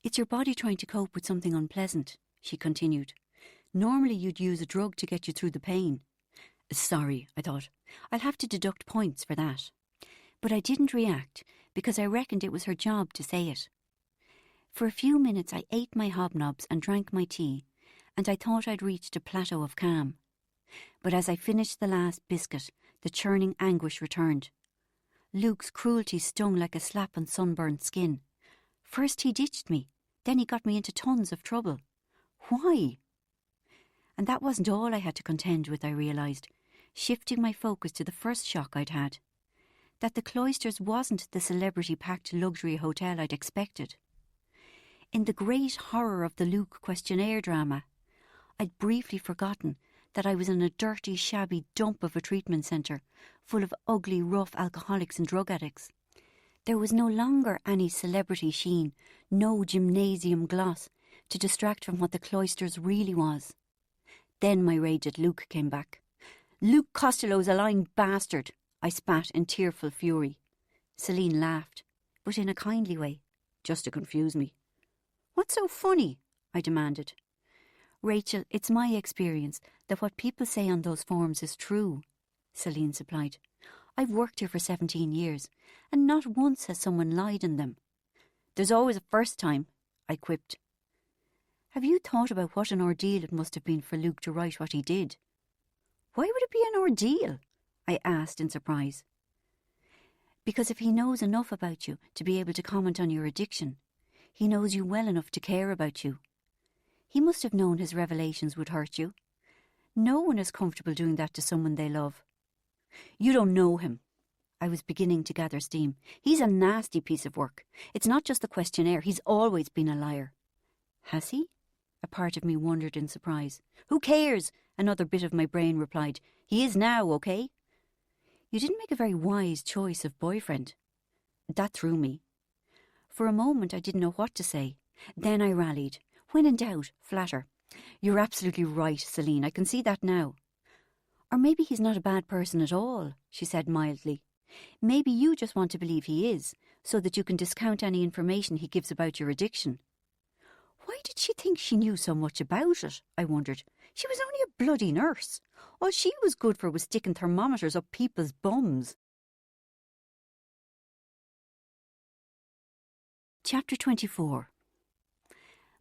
"It's your body trying to cope with something unpleasant," she continued. "Normally you'd use a drug to get you through the pain." Sorry, I thought. I'll have to deduct points for that. But I didn't react because I reckoned it was her job to say it. For a few minutes I ate my hobnobs and drank my tea, and I thought I'd reached a plateau of calm. But as I finished the last biscuit, the churning anguish returned. Luke's cruelty stung like a slap on sunburnt skin. First he ditched me, then he got me into tons of trouble. Why? And that wasn't all I had to contend with, I realised, shifting my focus to the first shock I'd had. That the Cloisters wasn't the celebrity-packed luxury hotel I'd expected. In the great horror of the Luke questionnaire drama, I'd briefly forgotten that I was in a dirty, shabby dump of a treatment centre full of ugly, rough alcoholics and drug addicts. There was no longer any celebrity sheen, no gymnasium gloss to distract from what the Cloisters really was. Then my rage at Luke came back. "Luke Costello's a lying bastard," I spat in tearful fury. Celine laughed, but in a kindly way, just to confuse me. "What's so funny?" I demanded. "Rachel, it's my experience that what people say on those forms is true," Celine supplied. "I've worked here for 17 years, and not once has someone lied in them." "There's always a first time," I quipped. "Have you thought about what an ordeal it must have been for Luke to write what he did?" "Why would it be an ordeal?" I asked in surprise. "Because if he knows enough about you to be able to comment on your addiction, he knows you well enough to care about you. He must have known his revelations would hurt you. No one is comfortable doing that to someone they love." "You don't know him." I was beginning to gather steam. "He's a nasty piece of work. It's not just the questionnaire. He's always been a liar." "Has he?" A part of me wondered in surprise. "Who cares?" Another bit of my brain replied. "He is now, okay?" "You didn't make a very wise choice of boyfriend." That threw me. For a moment I didn't know what to say. Then I rallied. "When in doubt, flatter." "You're absolutely right, Celine. I can see that now." "Or maybe he's not a bad person at all," she said mildly. "Maybe you just want to believe he is, so that you can discount any information he gives about your addiction." Why did she think she knew so much about it? I wondered. She was only a bloody nurse. All she was good for was sticking thermometers up people's bums. Chapter 24.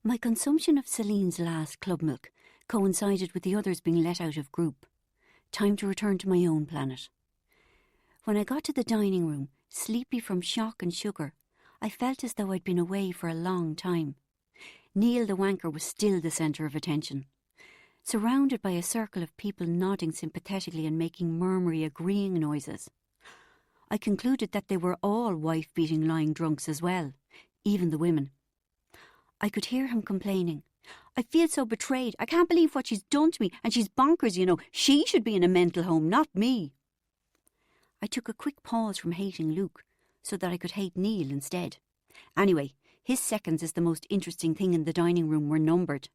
My consumption of Celine's last club milk coincided with the others being let out of group. Time to return to my own planet. When I got to the dining room, sleepy from shock and sugar, I felt as though I'd been away for a long time. Neil the wanker was still the centre of attention. surrounded by a circle of people nodding sympathetically and making murmury agreeing noises. I concluded that they were all wife-beating lying drunks as well, even the women. I could hear him complaining. I feel so betrayed. I can't believe what she's done to me, and she's bonkers, you know. She should be in a mental home, not me. I took a quick pause from hating Luke so that I could hate Neil instead. Anyway, his seconds as the most interesting thing in the dining room were numbered.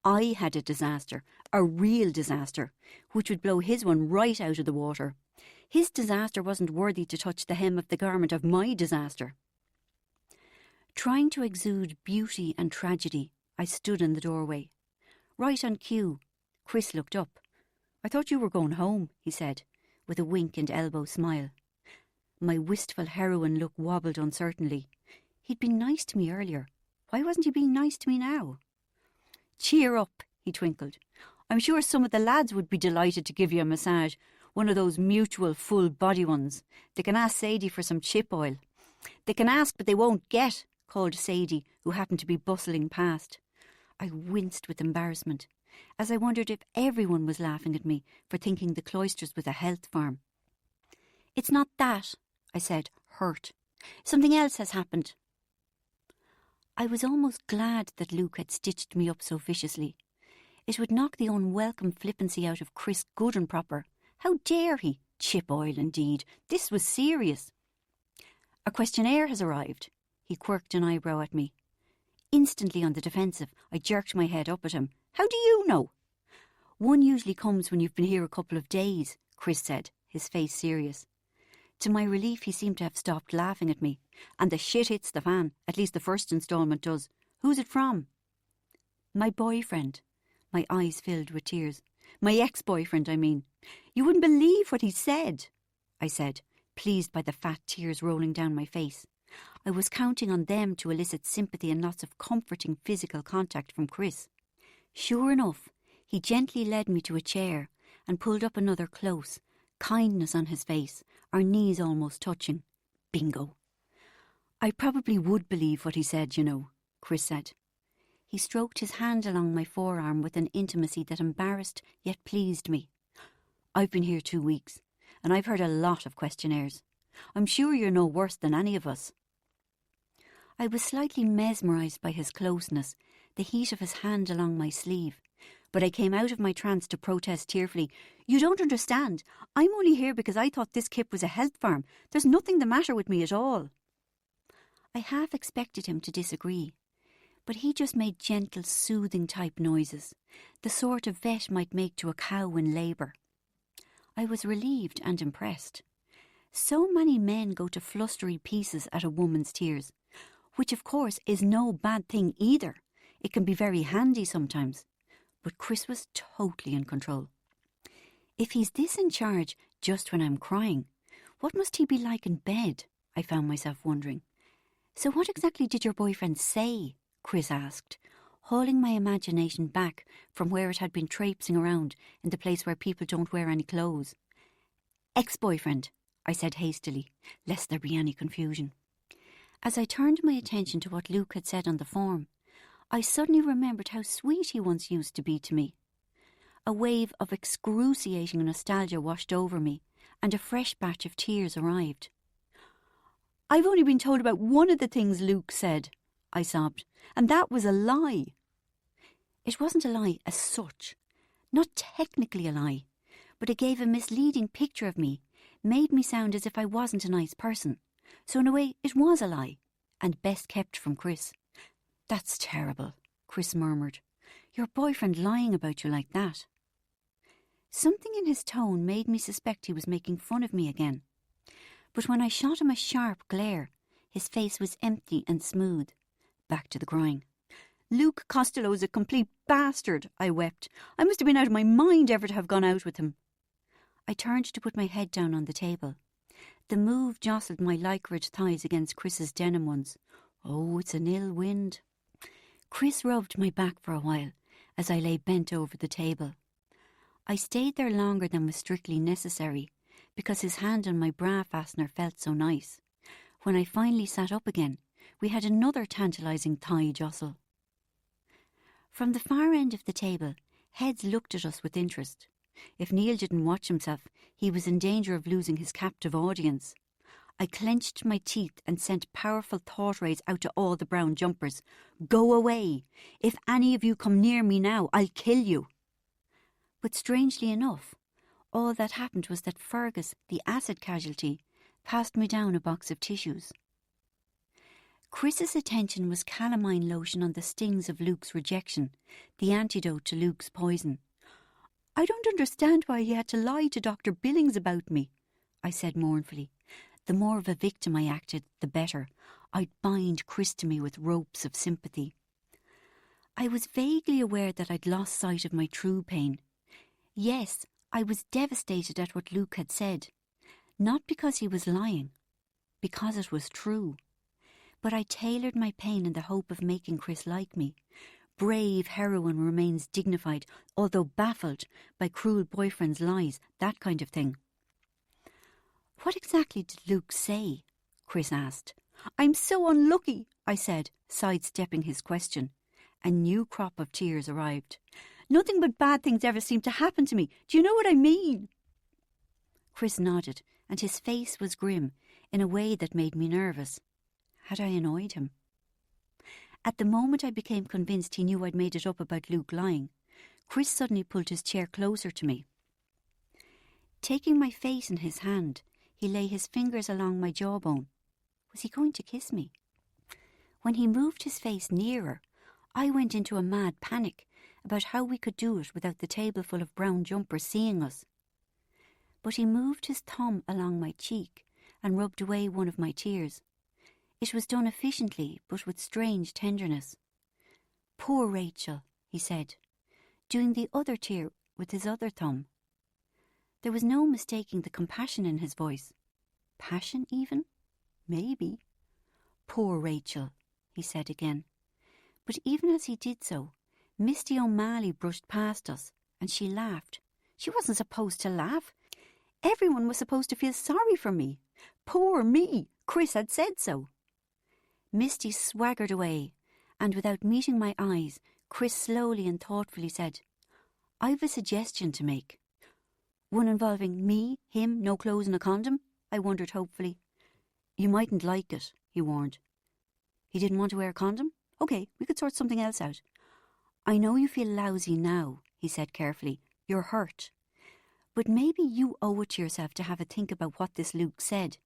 I had a disaster, a real disaster, which would blow his one right out of the water. His disaster wasn't worthy to touch the hem of the garment of my disaster. Trying to exude beauty and tragedy, I stood in the doorway. Right on cue, Chris looked up. "I thought you were going home," he said, with a wink and elbow smile. My wistful heroine look wobbled uncertainly. He'd been nice to me earlier. Why wasn't he being nice to me now? "Cheer up," he twinkled. "I'm sure some of the lads would be delighted to give you a massage, one of those mutual full-body ones. They can ask Sadie for some chip oil." "They can ask, but they won't get," called Sadie, who happened to be bustling past. I winced with embarrassment, as I wondered if everyone was laughing at me for thinking the Cloisters was a health farm. "It's not that," I said, hurt. "Something else has happened." I was almost glad that Luke had stitched me up so viciously. It would knock the unwelcome flippancy out of Chris good and proper. How dare he? Chip oil, indeed. This was serious. "A questionnaire has arrived." He quirked an eyebrow at me. Instantly on the defensive, I jerked my head up at him. "How do you know?" "One usually comes when you've been here a couple of days," Chris said, his face serious. To my relief, he seemed to have stopped laughing at me. "And the shit hits the fan. At least the first instalment does. Who's it from?" "My boyfriend." My eyes filled with tears. "My ex-boyfriend, I mean. You wouldn't believe what he said," I said, pleased by the fat tears rolling down my face. I was counting on them to elicit sympathy and lots of comforting physical contact from Chris. Sure enough, he gently led me to a chair and pulled up another close, kindness on his face, our knees almost touching. Bingo. "I probably would believe what he said, you know," Chris said. He stroked his hand along my forearm with an intimacy that embarrassed yet pleased me. "I've been here 2 weeks, and I've heard a lot of questionnaires. I'm sure you're no worse than any of us." I was slightly mesmerised by his closeness, the heat of his hand along my sleeve, but I came out of my trance to protest tearfully. "You don't understand. I'm only here because I thought this kip was a health farm. There's nothing the matter with me at all." I half expected him to disagree, but he just made gentle, soothing type noises, the sort a vet might make to a cow in labour. I was relieved and impressed. So many men go to flustery pieces at a woman's tears, which of course is no bad thing either. It can be very handy sometimes. But Chris was totally in control. If he's this in charge just when I'm crying, what must he be like in bed? I found myself wondering. "So what exactly did your boyfriend say?" Chris asked, hauling my imagination back from where it had been traipsing around in the place where people don't wear any clothes. "Ex-boyfriend," I said hastily, lest there be any confusion. As I turned my attention to what Luke had said on the form, I suddenly remembered how sweet he once used to be to me. A wave of excruciating nostalgia washed over me, and a fresh batch of tears arrived. "I've only been told about one of the things Luke said," I sobbed, "and that was a lie." It wasn't a lie as such, not technically a lie, but it gave a misleading picture of me, made me sound as if I wasn't a nice person. So in a way, it was a lie, and best kept from Chris. "That's terrible," Chris murmured. "Your boyfriend lying about you like that." Something in his tone made me suspect he was making fun of me again. But when I shot him a sharp glare, his face was empty and smooth. Back to the crying. "Luke Costello's a complete bastard," I wept. "I must have been out of my mind ever to have gone out with him." I turned to put my head down on the table. The move jostled my lycra thighs against Chris's denim ones. Oh, it's an ill wind. Chris rubbed my back for a while as I lay bent over the table. I stayed there longer than was strictly necessary because his hand on my bra fastener felt so nice. When I finally sat up again, we had another tantalising thigh jostle. From the far end of the table, Heads looked at us with interest. If Neil didn't watch himself, he was in danger of losing his captive audience. I clenched my teeth and sent powerful thought rays out to all the brown jumpers. Go away! If any of you come near me now, I'll kill you! But strangely enough, all that happened was that Fergus, the acid casualty, passed me down a box of tissues. Chris's attention was calamine lotion on the stings of Luke's rejection, the antidote to Luke's poison. I don't understand why he had to lie to Dr. Billings about me, I said mournfully. The more of a victim I acted, the better. I'd bind Chris to me with ropes of sympathy. I was vaguely aware that I'd lost sight of my true pain. Yes, I was devastated at what Luke had said. Not because he was lying, because it was true. But I tailored my pain in the hope of making Chris like me. Brave heroine remains dignified, although baffled by cruel boyfriend's lies, that kind of thing. What exactly did Luke say? Chris asked. I'm so unlucky, I said, sidestepping his question. A new crop of tears arrived. Nothing but bad things ever seem to happen to me. Do you know what I mean? Chris nodded, and his face was grim, in a way that made me nervous. Had I annoyed him? At the moment I became convinced he knew I'd made it up about Luke lying, Chris suddenly pulled his chair closer to me. Taking my face in his hand, he lay his fingers along my jawbone. Was he going to kiss me? When he moved his face nearer, I went into a mad panic about how we could do it without the table full of brown jumpers seeing us. But he moved his thumb along my cheek and rubbed away one of my tears. It was done efficiently, but with strange tenderness. Poor Rachel, he said, doing the other tear with his other thumb. There was no mistaking the compassion in his voice. Passion, even? Maybe. Poor Rachel, he said again. But even as he did so, Misty O'Malley brushed past us, and she laughed. She wasn't supposed to laugh. Everyone was supposed to feel sorry for me. Poor me! Chris had said so. Misty swaggered away, and without meeting my eyes, Chris slowly and thoughtfully said, I've a suggestion to make. One involving me, him, no clothes and a condom? I wondered hopefully. You mightn't like it, he warned. He didn't want to wear a condom? OK, we could sort something else out. I know you feel lousy now, he said carefully. You're hurt. But maybe you owe it to yourself to have a think about what this Luke said,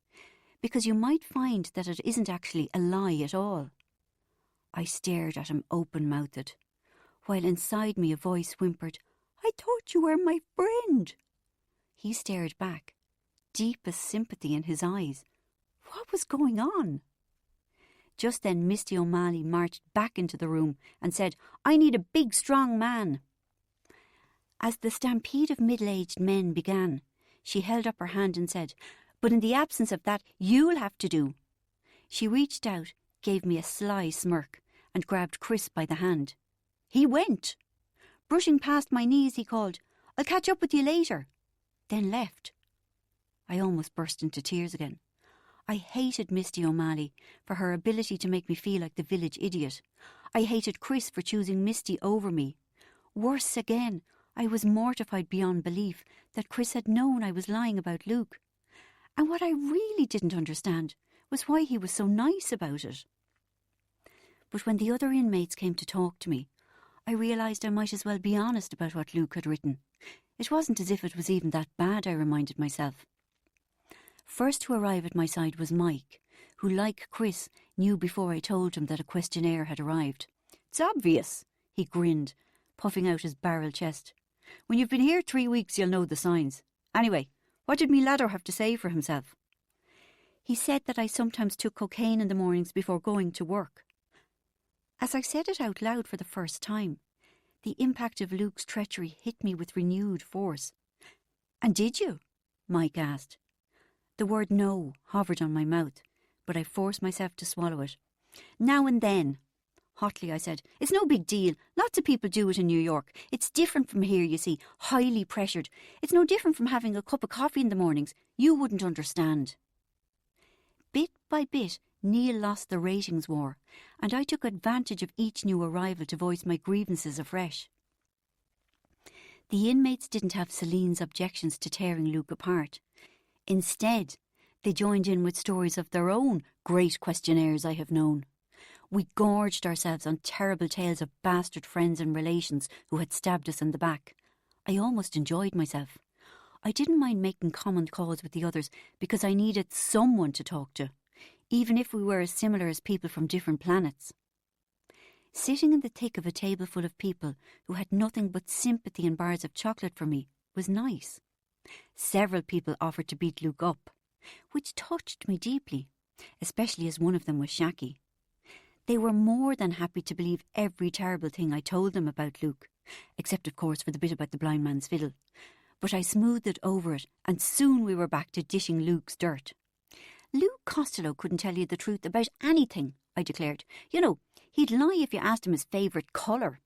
because you might find that it isn't actually a lie at all. I stared at him open-mouthed, while inside me a voice whimpered, I thought you were my friend. He stared back, deepest sympathy in his eyes. What was going on? Just then Misty O'Malley marched back into the room and said, I need a big, strong man. As the stampede of middle-aged men began, she held up her hand and said, But in the absence of that, you'll have to do. She reached out, gave me a sly smirk, and grabbed Chris by the hand. He went. Brushing past my knees, he called, I'll catch up with you later. Then left. I almost burst into tears again. I hated Misty O'Malley for her ability to make me feel like the village idiot. I hated Chris for choosing Misty over me. Worse again, I was mortified beyond belief that Chris had known I was lying about Luke. And what I really didn't understand was why he was so nice about it. But when the other inmates came to talk to me, I realised I might as well be honest about what Luke had written. It wasn't as if it was even that bad, I reminded myself. First to arrive at my side was Mike, who, like Chris, knew before I told him that a questionnaire had arrived. It's obvious, he grinned, puffing out his barrel chest. When you've been here 3 weeks, you'll know the signs. Anyway, what did me ladder have to say for himself? He said that I sometimes took cocaine in the mornings before going to work. As I said it out loud for the first time, the impact of Luke's treachery hit me with renewed force. And did you? Mike asked. The word no hovered on my mouth, but I forced myself to swallow it. Now and then. Hotly I said, it's no big deal. Lots of people do it in New York. It's different from here, you see, highly pressured. It's no different from having a cup of coffee in the mornings. You wouldn't understand. Bit by bit, Neil lost the ratings war, and I took advantage of each new arrival to voice my grievances afresh. The inmates didn't have Celine's objections to tearing Luke apart. Instead, they joined in with stories of their own great questionnaires I have known. We gorged ourselves on terrible tales of bastard friends and relations who had stabbed us in the back. I almost enjoyed myself. I didn't mind making common cause with the others because I needed someone to talk to, even if we were as similar as people from different planets. Sitting in the thick of a table full of people who had nothing but sympathy and bars of chocolate for me was nice. Several people offered to beat Luke up, which touched me deeply, especially as one of them was Shacky. They were more than happy to believe every terrible thing I told them about Luke, except of course for the bit about the blind man's fiddle. But I smoothed over it, and soon we were back to dishing Luke's dirt. Luke Costello couldn't tell you the truth about anything, I declared. You know, he'd lie if you asked him his favourite colour.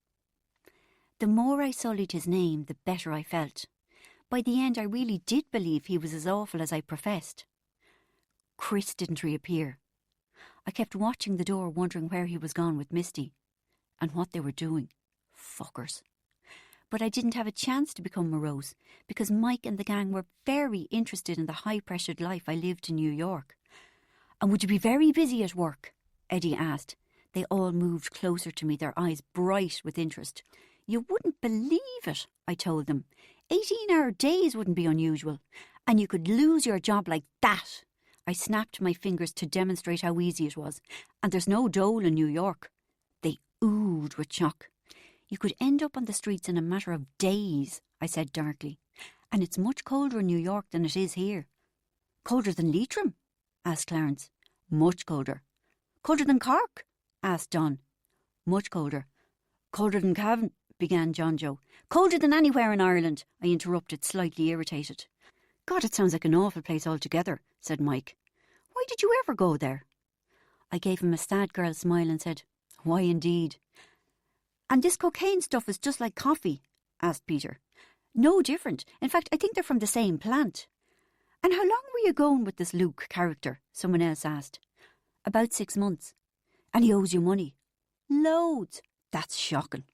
The more I sullied his name, the better I felt. By the end, I really did believe he was as awful as I professed. Chris didn't reappear. I kept watching the door, wondering where he was gone with Misty, and what they were doing. Fuckers. But I didn't have a chance to become morose, because Mike and the gang were very interested in the high-pressured life I lived in New York. And would you be very busy at work? Eddie asked. They all moved closer to me, their eyes bright with interest. You wouldn't believe it, I told them. 18-hour days wouldn't be unusual, and you could lose your job like that. I snapped my fingers to demonstrate how easy it was, and there's no dole in New York. They oohed with shock. You could end up on the streets in a matter of days, I said darkly, and it's much colder in New York than it is here. Colder than Leitrim? Asked Clarence. Much colder. Colder than Cork? Asked Don. Much colder. Colder than Cavan? Began John Joe. Colder than anywhere in Ireland, I interrupted, slightly irritated. God, it sounds like an awful place altogether, said Mike. Why did you ever go there? I gave him a sad girl smile and said, why indeed? And this cocaine stuff is just like coffee? Asked Peter. No different. In fact, I think they're from the same plant. And how long were you going with this Luke character? Someone else asked. About 6 months. And he owes you money? Loads. That's shocking.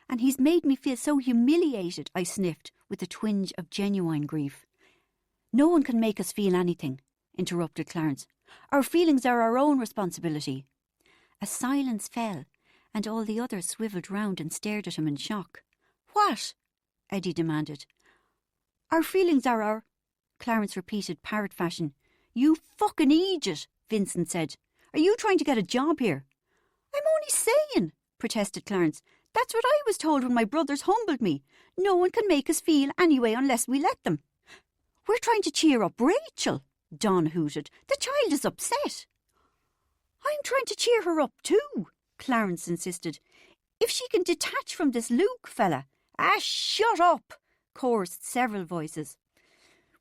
And he's made me feel so humiliated, I sniffed, with a twinge of genuine grief. No one can make us feel anything, interrupted Clarence. Our feelings are our own responsibility. A silence fell, and all the others swivelled round and stared at him in shock. What? Eddie demanded. Our feelings are our... Clarence repeated parrot fashion. You fucking idiot, Vincent said. Are you trying to get a job here? I'm only saying, protested Clarence. That's what I was told when my brothers humbled me. No one can make us feel anyway unless we let them. We're trying to cheer up Rachel, Don hooted. The child is upset. I'm trying to cheer her up too, Clarence insisted. If she can detach from this Luke fella. Ah, shut up, chorused several voices.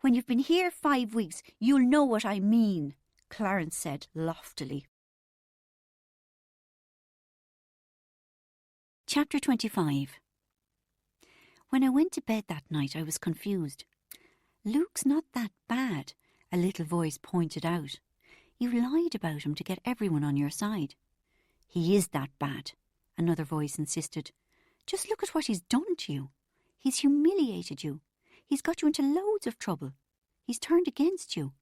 When you've been here 5 weeks, you'll know what I mean, Clarence said loftily. Chapter 25. When I went to bed that night, I was confused. Luke's not that bad, a little voice pointed out. You lied about him to get everyone on your side. He is that bad, another voice insisted. Just look at what he's done to you. He's humiliated you. He's got you into loads of trouble. He's turned against you.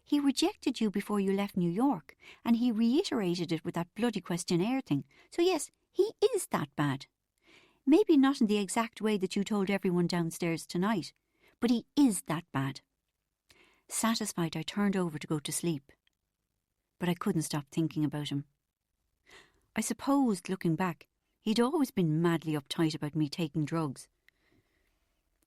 He rejected you before you left New York, and he reiterated it with that bloody questionnaire thing. So yes, he is that bad. Maybe not in the exact way that you told everyone downstairs tonight, but he is that bad. Satisfied, I turned over to go to sleep. But I couldn't stop thinking about him. I supposed, looking back, he'd always been madly uptight about me taking drugs.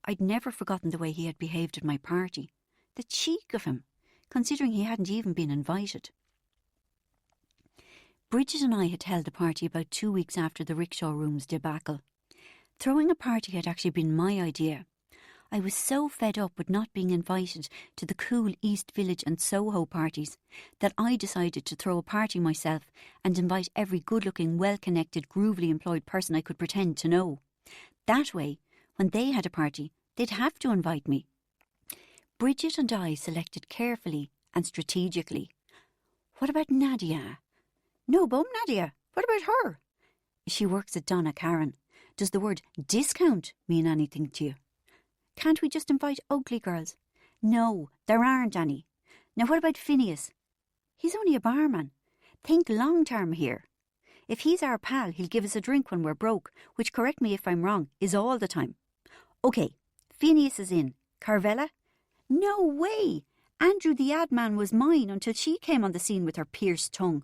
I'd never forgotten the way he had behaved at my party. The cheek of him, considering he hadn't even been invited. Bridget and I had held a party about 2 weeks after the rickshaw room's debacle. Throwing a party had actually been my idea. I was so fed up with not being invited to the cool East Village and Soho parties that I decided to throw a party myself and invite every good-looking, well-connected, groovily employed person I could pretend to know. That way, when they had a party, they'd have to invite me. Bridget and I selected carefully and strategically. What about Nadia? No bum Nadia. What about her? She works at Donna Karen. Does the word discount mean anything to you? Can't we just invite ugly girls? No, there aren't any. Now what about Phineas? He's only a barman. Think long-term here. If he's our pal, he'll give us a drink when we're broke, which, correct me if I'm wrong, is all the time. OK, Phineas is in. Carvella? No way! Andrew the ad man was mine until she came on the scene with her pierced tongue.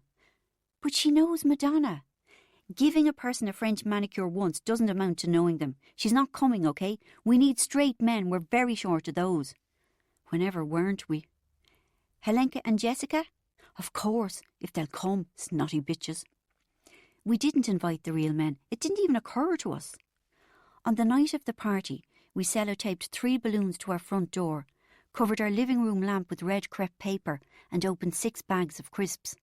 But she knows Madonna. Giving a person a French manicure once doesn't amount to knowing them. She's not coming, OK? We need straight men. We're very short of those. Whenever weren't we? Helenka and Jessica? Of course, if they'll come, snotty bitches. We didn't invite the real men. It didn't even occur to us. On the night of the party, we sellotaped 3 balloons to our front door, covered our living room lamp with red crepe paper, and opened 6 bags of crisps.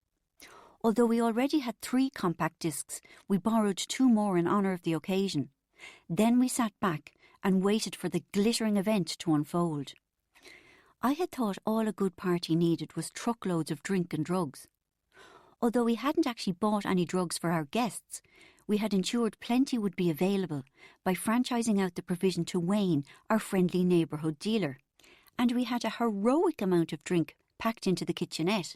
Although we already had 3 compact discs, we borrowed 2 more in honour of the occasion. Then we sat back and waited for the glittering event to unfold. I had thought all a good party needed was truckloads of drink and drugs. Although we hadn't actually bought any drugs for our guests, we had ensured plenty would be available by franchising out the provision to Wayne, our friendly neighbourhood dealer. And we had a heroic amount of drink packed into the kitchenette.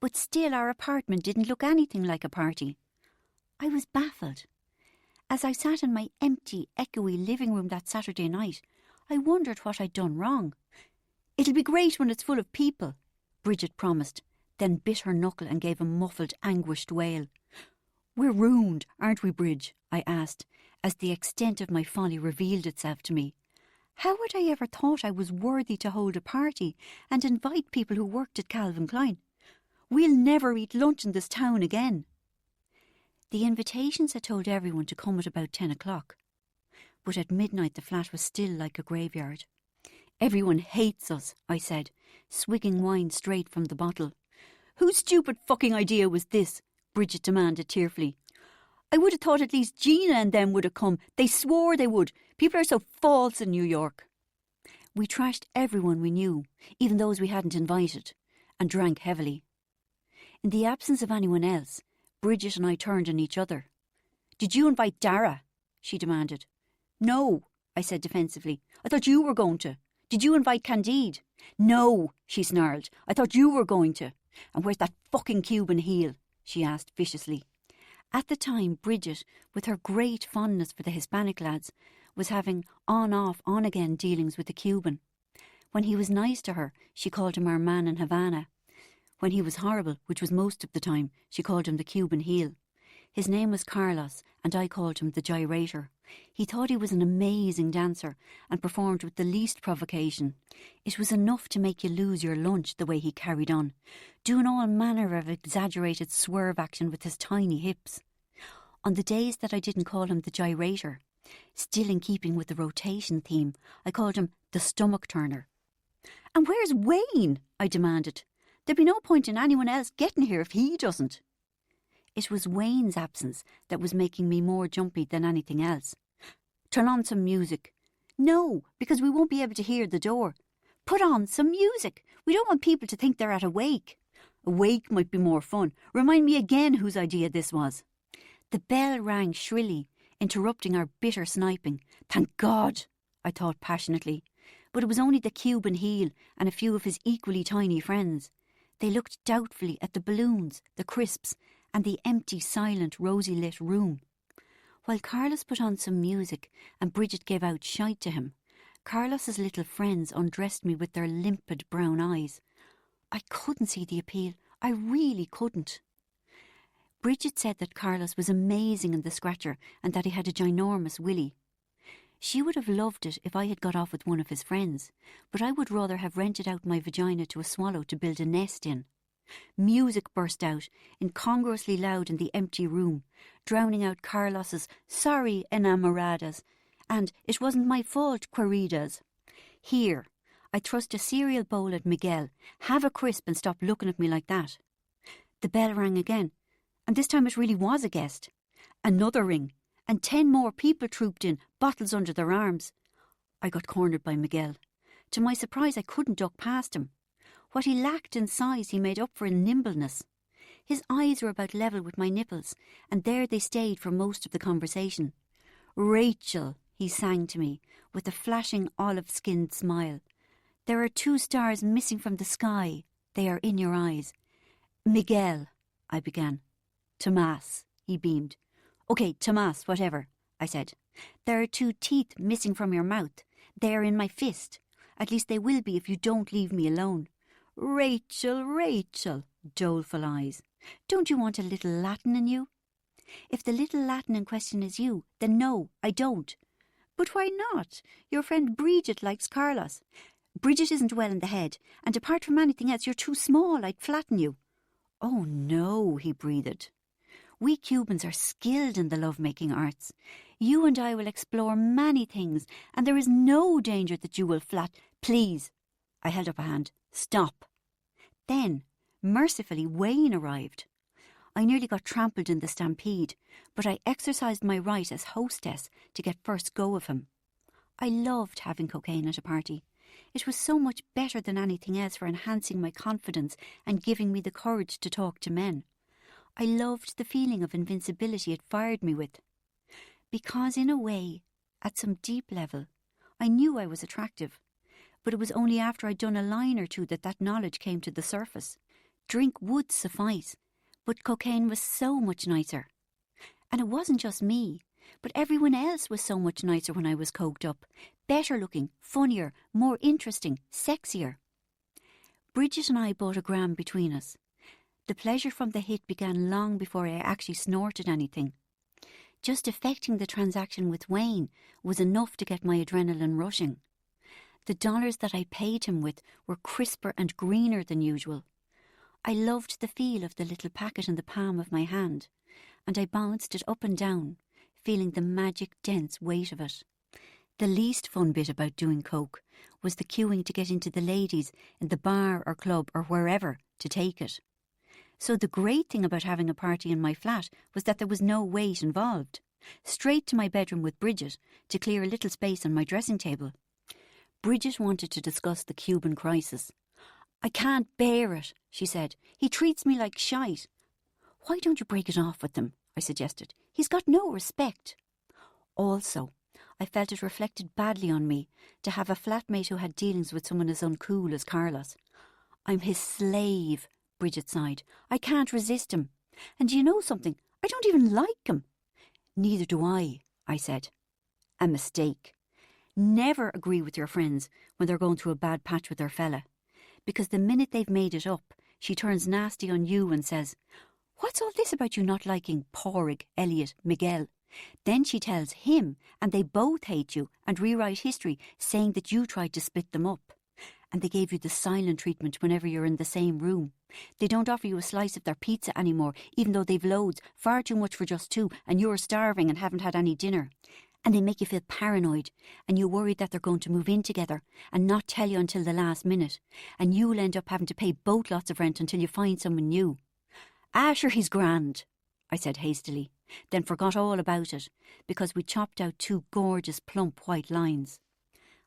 But still our apartment didn't look anything like a party. I was baffled. As I sat in my empty, echoey living room that Saturday night, I wondered what I'd done wrong. It'll be great when it's full of people, Bridget promised, then bit her knuckle and gave a muffled, anguished wail. We're ruined, aren't we, Bridge? I asked, as the extent of my folly revealed itself to me. How had I ever thought I was worthy to hold a party and invite people who worked at Calvin Klein? We'll never eat lunch in this town again. The invitations had told everyone to come at about 10 o'clock. But at midnight the flat was still like a graveyard. Everyone hates us, I said, swigging wine straight from the bottle. Whose stupid fucking idea was this? Bridget demanded tearfully. I would have thought at least Gina and them would have come. They swore they would. People are so false in New York. We trashed everyone we knew, even those we hadn't invited, and drank heavily. In the absence of anyone else, Bridget and I turned on each other. Did you invite Dara? She demanded. No, I said defensively. I thought you were going to. Did you invite Candide? No, she snarled. I thought you were going to. And where's that fucking Cuban heel? She asked viciously. At the time, Bridget, with her great fondness for the Hispanic lads, was having on-off, on-again dealings with the Cuban. When he was nice to her, she called him our man in Havana. When he was horrible, which was most of the time, she called him the Cuban heel. His name was Carlos, and I called him the gyrator. He thought he was an amazing dancer and performed with the least provocation. It was enough to make you lose your lunch the way he carried on, doing all manner of exaggerated swerve action with his tiny hips. On the days that I didn't call him the gyrator, still in keeping with the rotation theme, I called him the stomach turner. And where's Wayne? I demanded. There'd be no point in anyone else getting here if he doesn't. It was Wayne's absence that was making me more jumpy than anything else. Turn on some music. No, because we won't be able to hear the door. Put on some music. We don't want people to think they're at a wake. A wake might be more fun. Remind me again whose idea this was. The bell rang shrilly, interrupting our bitter sniping. Thank God, I thought passionately. But it was only the Cuban heel and a few of his equally tiny friends. They looked doubtfully at the balloons, the crisps, and the empty, silent, rosy-lit room. While Carlos put on some music and Bridget gave out shite to him, Carlos's little friends undressed me with their limpid brown eyes. I couldn't see the appeal. I really couldn't. Bridget said that Carlos was amazing in the scratcher and that he had a ginormous willy. She would have loved it if I had got off with one of his friends, but I would rather have rented out my vagina to a swallow to build a nest in. Music burst out, incongruously loud in the empty room, drowning out Carlos's "Sorry, enamoradas," and "It wasn't my fault, queridas." Here, I thrust a cereal bowl at Miguel. Have a crisp and stop looking at me like that. The bell rang again, and this time it really was a guest. Another ring, and 10 more people trooped in, bottles under their arms. I got cornered by Miguel. To my surprise, I couldn't duck past him. What he lacked in size he made up for in nimbleness. His eyes were about level with my nipples, and there they stayed for most of the conversation. Rachel, he sang to me, with a flashing olive-skinned smile. There are 2 stars missing from the sky. They are in your eyes. Miguel, I began. Tomas, he beamed. Okay, Tomas, whatever, I said. There are 2 teeth missing from your mouth. They are in my fist. At least they will be if you don't leave me alone. Rachel, Rachel, doleful eyes. Don't you want a little Latin in you? If the little Latin in question is you, then no, I don't. But why not? Your friend Bridget likes Carlos. Bridget isn't well in the head, and apart from anything else, you're too small, I'd flatten you. Oh no, he breathed. We Cubans are skilled in the love-making arts. You and I will explore many things, and there is no danger that you will Please. I held up a hand. Stop. Then, mercifully, Wayne arrived. I nearly got trampled in the stampede, but I exercised my right as hostess to get first go of him. I loved having cocaine at a party. It was so much better than anything else for enhancing my confidence and giving me the courage to talk to men. I loved the feeling of invincibility it fired me with. Because in a way, at some deep level, I knew I was attractive. But it was only after I'd done a line or two that knowledge came to the surface. Drink would suffice, but cocaine was so much nicer. And it wasn't just me, but everyone else was so much nicer when I was coked up. Better looking, funnier, more interesting, sexier. Bridget and I bought a gram between us. The pleasure from the hit began long before I actually snorted anything. Just effecting the transaction with Wayne was enough to get my adrenaline rushing. The dollars that I paid him with were crisper and greener than usual. I loved the feel of the little packet in the palm of my hand, and I bounced it up and down, feeling the magic dense weight of it. The least fun bit about doing coke was the queuing to get into the ladies in the bar or club or wherever to take it. So the great thing about having a party in my flat was that there was no wait involved. Straight to my bedroom with Bridget to clear a little space on my dressing table. Bridget wanted to discuss the Cuban crisis. I can't bear it, she said. He treats me like shite. Why don't you break it off with him? I suggested. He's got no respect. Also, I felt it reflected badly on me to have a flatmate who had dealings with someone as uncool as Carlos. I'm his slave, Bridget sighed. I can't resist him. And do you know something? I don't even like him. Neither do I said. A mistake. Never agree with your friends when they're going through a bad patch with their fella. Because the minute they've made it up, she turns nasty on you and says, "What's all this about you not liking Porrig, Elliot, Miguel?" Then she tells him, and they both hate you and rewrite history saying that you tried to split them up. And they gave you the silent treatment whenever you're in the same room. They don't offer you a slice of their pizza anymore, even though they've loads, far too much for just 2, and you're starving and haven't had any dinner. And they make you feel paranoid, and you worry that they're going to move in together and not tell you until the last minute, and you'll end up having to pay both lots of rent until you find someone new. "Ah, sure, he's grand," I said hastily, then forgot all about it, because we chopped out 2 gorgeous plump white lines.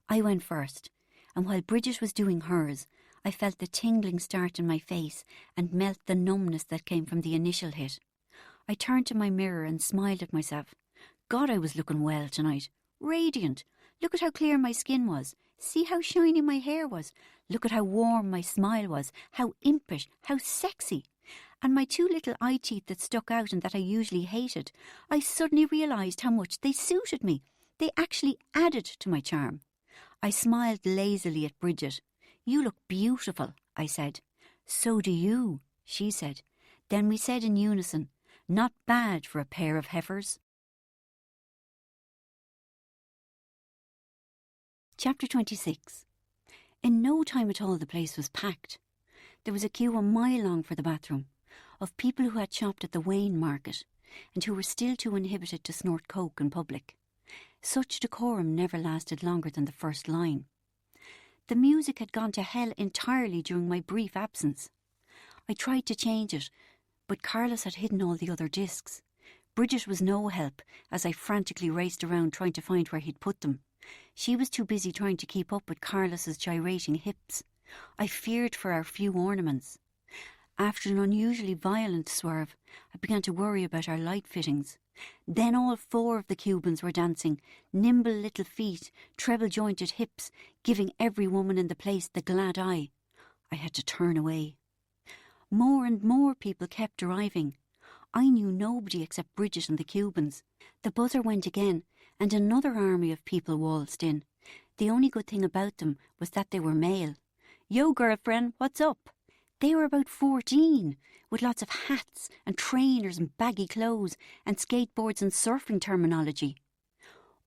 I went first, and while Bridget was doing hers, I felt the tingling start in my face and melt the numbness that came from the initial hit. I turned to my mirror and smiled at myself. God, I was looking well tonight. Radiant. Look at how clear my skin was. See how shiny my hair was. Look at how warm my smile was. How impish. How sexy. And my 2 little eye teeth that stuck out and that I usually hated. I suddenly realised how much they suited me. They actually added to my charm. I smiled lazily at Bridget. "You look beautiful," I said. "So do you," she said. Then we said in unison, "Not bad for a pair of heifers." Chapter 26. In no time at all the place was packed. There was a queue a mile long for the bathroom, of people who had shopped at the Wayne market and who were still too inhibited to snort coke in public. Such decorum never lasted longer than the first line. The music had gone to hell entirely during my brief absence. I tried to change it, but Carlos had hidden all the other discs. Bridget was no help as I frantically raced around trying to find where he'd put them. She was too busy trying to keep up with Carlos's gyrating hips. I feared for our few ornaments. After an unusually violent swerve, I began to worry about our light fittings. Then all 4 of the Cubans were dancing, nimble little feet, treble-jointed hips, giving every woman in the place the glad eye. I had to turn away. More and more people kept arriving. I knew nobody except Bridget and the Cubans. The buzzer went again, and another army of people waltzed in. The only good thing about them was that they were male. "Yo, girlfriend, what's up?" They were about 14, with lots of hats and trainers and baggy clothes and skateboards and surfing terminology.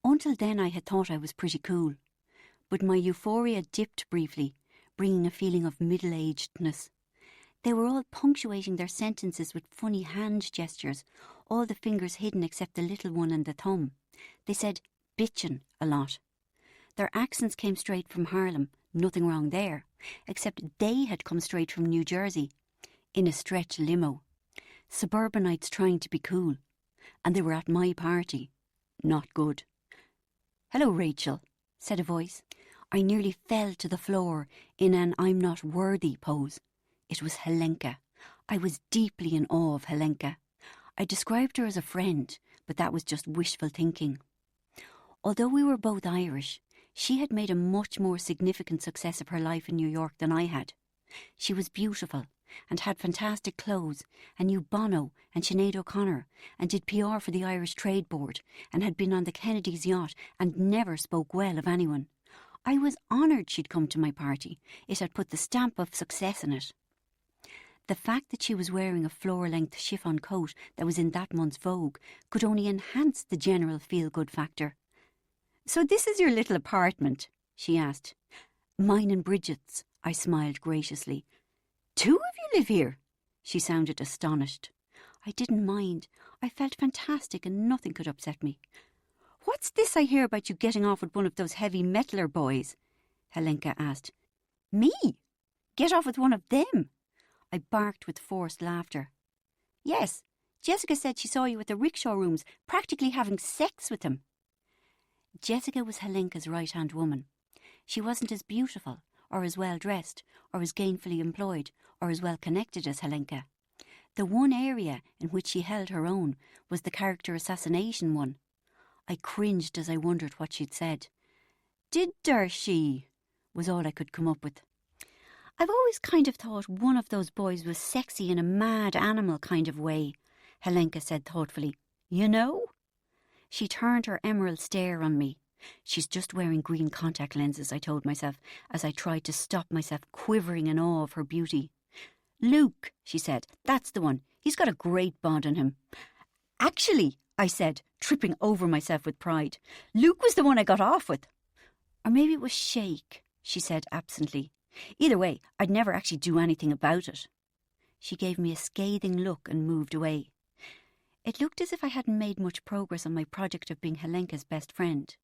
Until then I had thought I was pretty cool. But my euphoria dipped briefly, bringing a feeling of middle-agedness. They were all punctuating their sentences with funny hand gestures, all the fingers hidden except the little one and the thumb. They said "bitchin" a lot. Their accents came straight from Harlem, nothing wrong there, except they had come straight from New Jersey, in a stretch limo. Suburbanites trying to be cool. And they were at my party. Not good. "Hello, Rachel," said a voice. I nearly fell to the floor in an I'm not worthy pose. It was Helenka. I was deeply in awe of Helenka. I described her as a friend, but that was just wishful thinking. Although we were both Irish, she had made a much more significant success of her life in New York than I had. She was beautiful and had fantastic clothes and knew Bono and Sinead O'Connor and did PR for the Irish Trade Board and had been on the Kennedys' yacht and never spoke well of anyone. I was honoured she'd come to my party. It had put the stamp of success in it. The fact that she was wearing a floor-length chiffon coat that was in that month's Vogue could only enhance the general feel-good factor. "So this is your little apartment?" she asked. "Mine and Bridget's," I smiled graciously. "2 of you live here?" She sounded astonished. I didn't mind. I felt fantastic and nothing could upset me. "What's this I hear about you getting off with one of those heavy metaler boys?" Helenka asked. "Me? Get off with one of them?" I barked with forced laughter. "Yes, Jessica said she saw you at the rickshaw rooms, practically having sex with him." Jessica was Helenka's right-hand woman. She wasn't as beautiful, or as well-dressed, or as gainfully employed, or as well-connected as Helenka. The one area in which she held her own was the character assassination one. I cringed as I wondered what she'd said. "Did she?" was all I could come up with. "I've always kind of thought one of those boys was sexy in a mad animal kind of way," Helenka said thoughtfully. "You know?" She turned her emerald stare on me. "She's just wearing green contact lenses," I told myself, as I tried to stop myself quivering in awe of her beauty. "Luke," she said, "that's the one. He's got a great bod on him." "Actually," I said, tripping over myself with pride, "Luke was the one I got off with." "Or maybe it was Shake," she said absently. "Either way, I'd never actually do anything about it." She gave me a scathing look and moved away. It looked as if I hadn't made much progress on my project of being Helenka's best friend.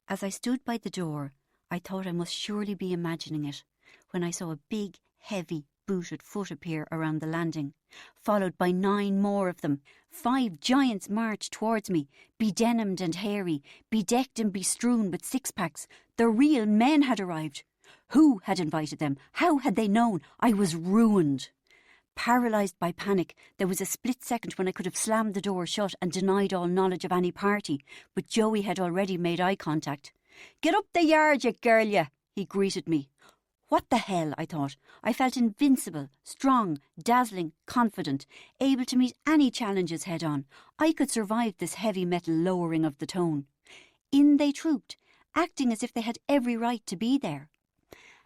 As I stood by the door, I thought I must surely be imagining it, when I saw a big, heavy, booted foot appear around the landing, followed by 9 more of them. 5 giants marched towards me, bedenimed and hairy, bedecked and bestrewn with six-packs. The real men had arrived. Who had invited them? How had they known? I was ruined. Paralysed by panic, there was a split second when I could have slammed the door shut and denied all knowledge of any party, but Joey had already made eye contact. "Get up the yard, you girl, ya," he greeted me. What the hell, I thought. I felt invincible, strong, dazzling, confident, able to meet any challenges head-on. I could survive this heavy metal lowering of the tone. In they trooped, acting as if they had every right to be there.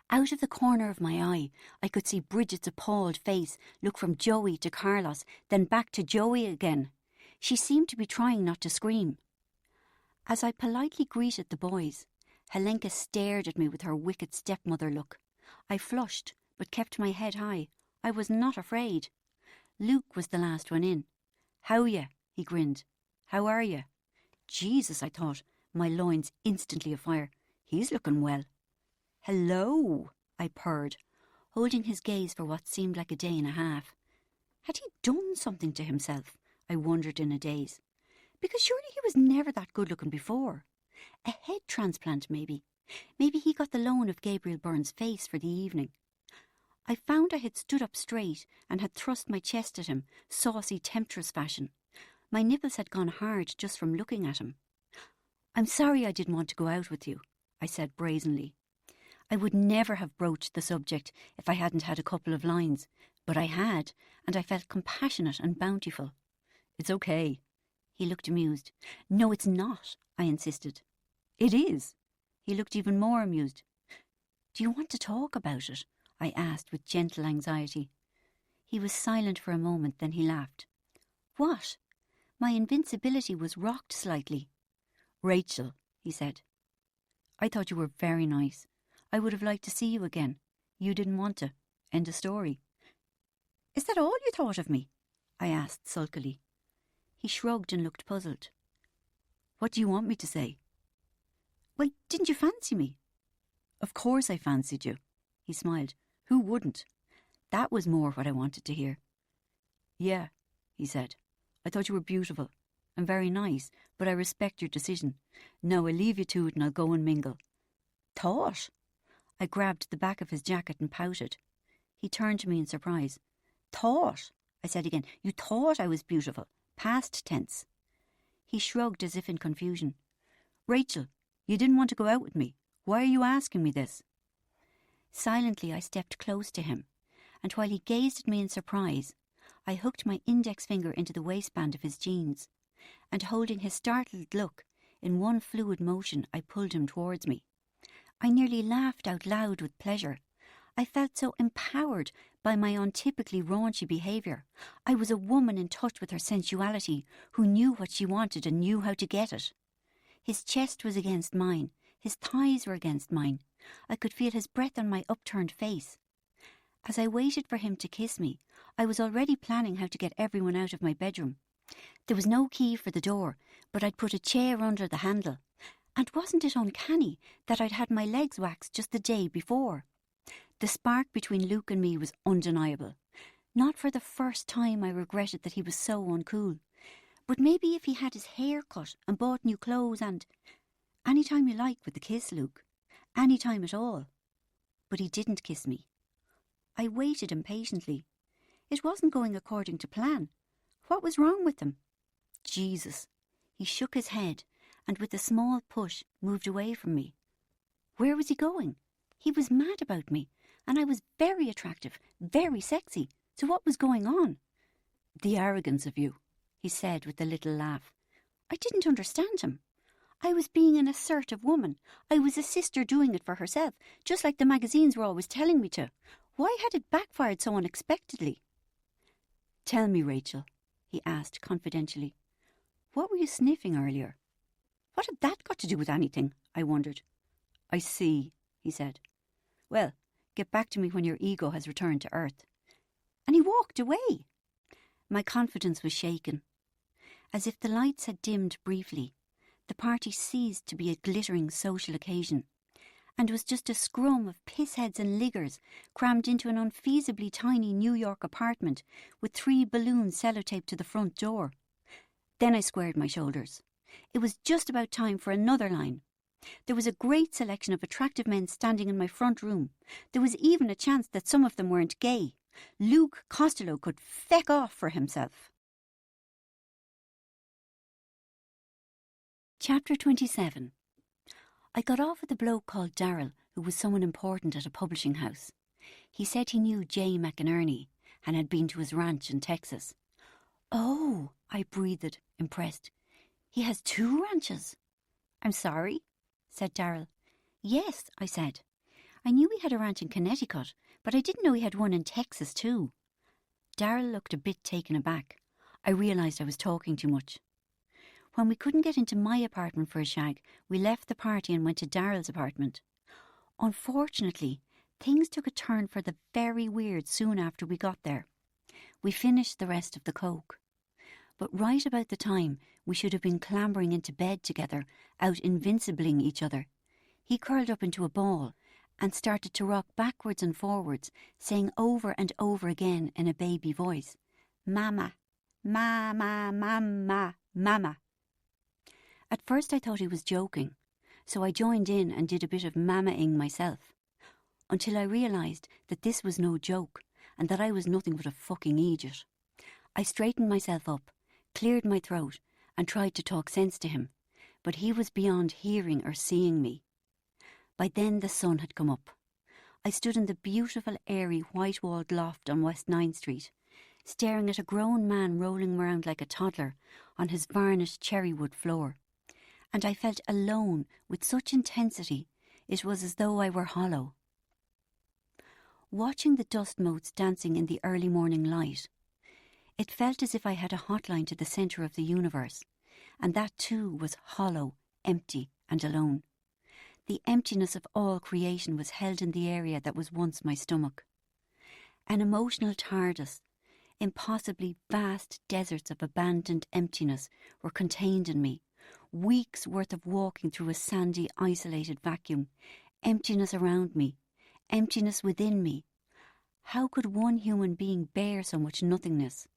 Out of the corner of my eye, I could see Bridget's appalled face look from Joey to Carlos, then back to Joey again. She seemed to be trying not to scream. As I politely greeted the boys, Helenka stared at me with her wicked stepmother look. I flushed, but kept my head high. I was not afraid. Luke was the last one in. "How ya?" he grinned. "How are ya?" Jesus, I thought, my loins instantly afire. He's looking well. "Hello," I purred, holding his gaze for what seemed like a day and a half. Had he done something to himself? I wondered in a daze. Because surely he was never that good-looking before. A head transplant, maybe. Maybe he got the loan of Gabriel Byrne's face for the evening. I found I had stood up straight and had thrust my chest at him, saucy temptress fashion. My nipples had gone hard just from looking at him. "I'm sorry I didn't want to go out with you," I said brazenly. I would never have broached the subject if I hadn't had a couple of lines, but I had, and I felt compassionate and bountiful. "It's okay." He looked amused. "No, it's not," I insisted. "It is." He looked even more amused. "Do you want to talk about it?" I asked with gentle anxiety. He was silent for a moment, then he laughed. "What?" My invincibility was rocked slightly. "Rachel," he said, "I thought you were very nice. I would have liked to see you again. You didn't want to. End of story." "Is that all you thought of me?" I asked sulkily. He shrugged and looked puzzled. "What do you want me to say?" "Well, didn't you fancy me?" "Of course I fancied you." He smiled. "Who wouldn't?" That was more what I wanted to hear. "Yeah," he said. "I thought you were beautiful and very nice, but I respect your decision. Now I'll leave you to it and I'll go and mingle." "Thought?" I grabbed the back of his jacket and pouted. He turned to me in surprise. "Thought?" I said again. "You thought I was beautiful. Past tense." He shrugged as if in confusion. "Rachel, you didn't want to go out with me. Why are you asking me this?" Silently I stepped close to him, and while he gazed at me in surprise, I hooked my index finger into the waistband of his jeans, and holding his startled look, in one fluid motion I pulled him towards me. I nearly laughed out loud with pleasure. I felt so empowered by my untypically raunchy behaviour. I was a woman in touch with her sensuality, who knew what she wanted and knew how to get it. His chest was against mine. His thighs were against mine. I could feel his breath on my upturned face. As I waited for him to kiss me, I was already planning how to get everyone out of my bedroom. There was no key for the door, but I'd put a chair under the handle. And wasn't it uncanny that I'd had my legs waxed just the day before? The spark between Luke and me was undeniable. Not for the first time I regretted that he was so uncool. But maybe if he had his hair cut and bought new clothes and... Any time you like with the kiss, Luke. Any time at all. But he didn't kiss me. I waited impatiently. It wasn't going according to plan. What was wrong with them? Jesus. He shook his head and with a small push moved away from me. Where was he going? He was mad about me, and I was very attractive, very sexy. So what was going on? "The arrogance of you," he said with a little laugh. I didn't understand him. I was being an assertive woman. I was a sister doing it for herself, just like the magazines were always telling me to. Why had it backfired so unexpectedly? "Tell me, Rachel," he asked confidentially. "What were you sniffing earlier?" What had that got to do with anything? I wondered. "I see," he said. "Well, get back to me when your ego has returned to earth." And he walked away. My confidence was shaken. As if the lights had dimmed briefly, the party ceased to be a glittering social occasion, and was just a scrum of pissheads and liggers crammed into an unfeasibly tiny New York apartment with 3 balloons sellotaped to the front door. Then I squared my shoulders. It was just about time for another line. There was a great selection of attractive men standing in my front room. There was even a chance that some of them weren't gay. Luke Costello could feck off for himself. Chapter 27. I got off with a bloke called Darryl, who was someone important at a publishing house. He said he knew Jay McInerney and had been to his ranch in Texas. "Oh," I breathed, impressed. "He has 2 ranches." "I'm sorry?" said Darryl. "Yes," I said. "I knew he had a ranch in Connecticut, but I didn't know he had one in Texas too." Darryl looked a bit taken aback. I realised I was talking too much. When we couldn't get into my apartment for a shag, we left the party and went to Darryl's apartment. Unfortunately, things took a turn for the very weird soon after we got there. We finished the rest of the coke. But right about the time we should have been clambering into bed together, out invincibling each other, he curled up into a ball and started to rock backwards and forwards, saying over and over again in a baby voice, "Mama, mama, mama, mama." At first I thought he was joking, so I joined in and did a bit of mama-ing myself, until I realised that this was no joke and that I was nothing but a fucking idiot. I straightened myself up, cleared my throat and tried to talk sense to him, but he was beyond hearing or seeing me. By then the sun had come up. I stood in the beautiful, airy, white-walled loft on West 9th Street, staring at a grown man rolling around like a toddler on his varnished cherrywood floor. And I felt alone with such intensity it was as though I were hollow. Watching the dust motes dancing in the early morning light, it felt as if I had a hotline to the centre of the universe, and that too was hollow, empty and alone. The emptiness of all creation was held in the area that was once my stomach. An emotional TARDIS, impossibly vast deserts of abandoned emptiness were contained in me, weeks' worth of walking through a sandy, isolated vacuum, emptiness around me, emptiness within me. How could one human being bear so much nothingness?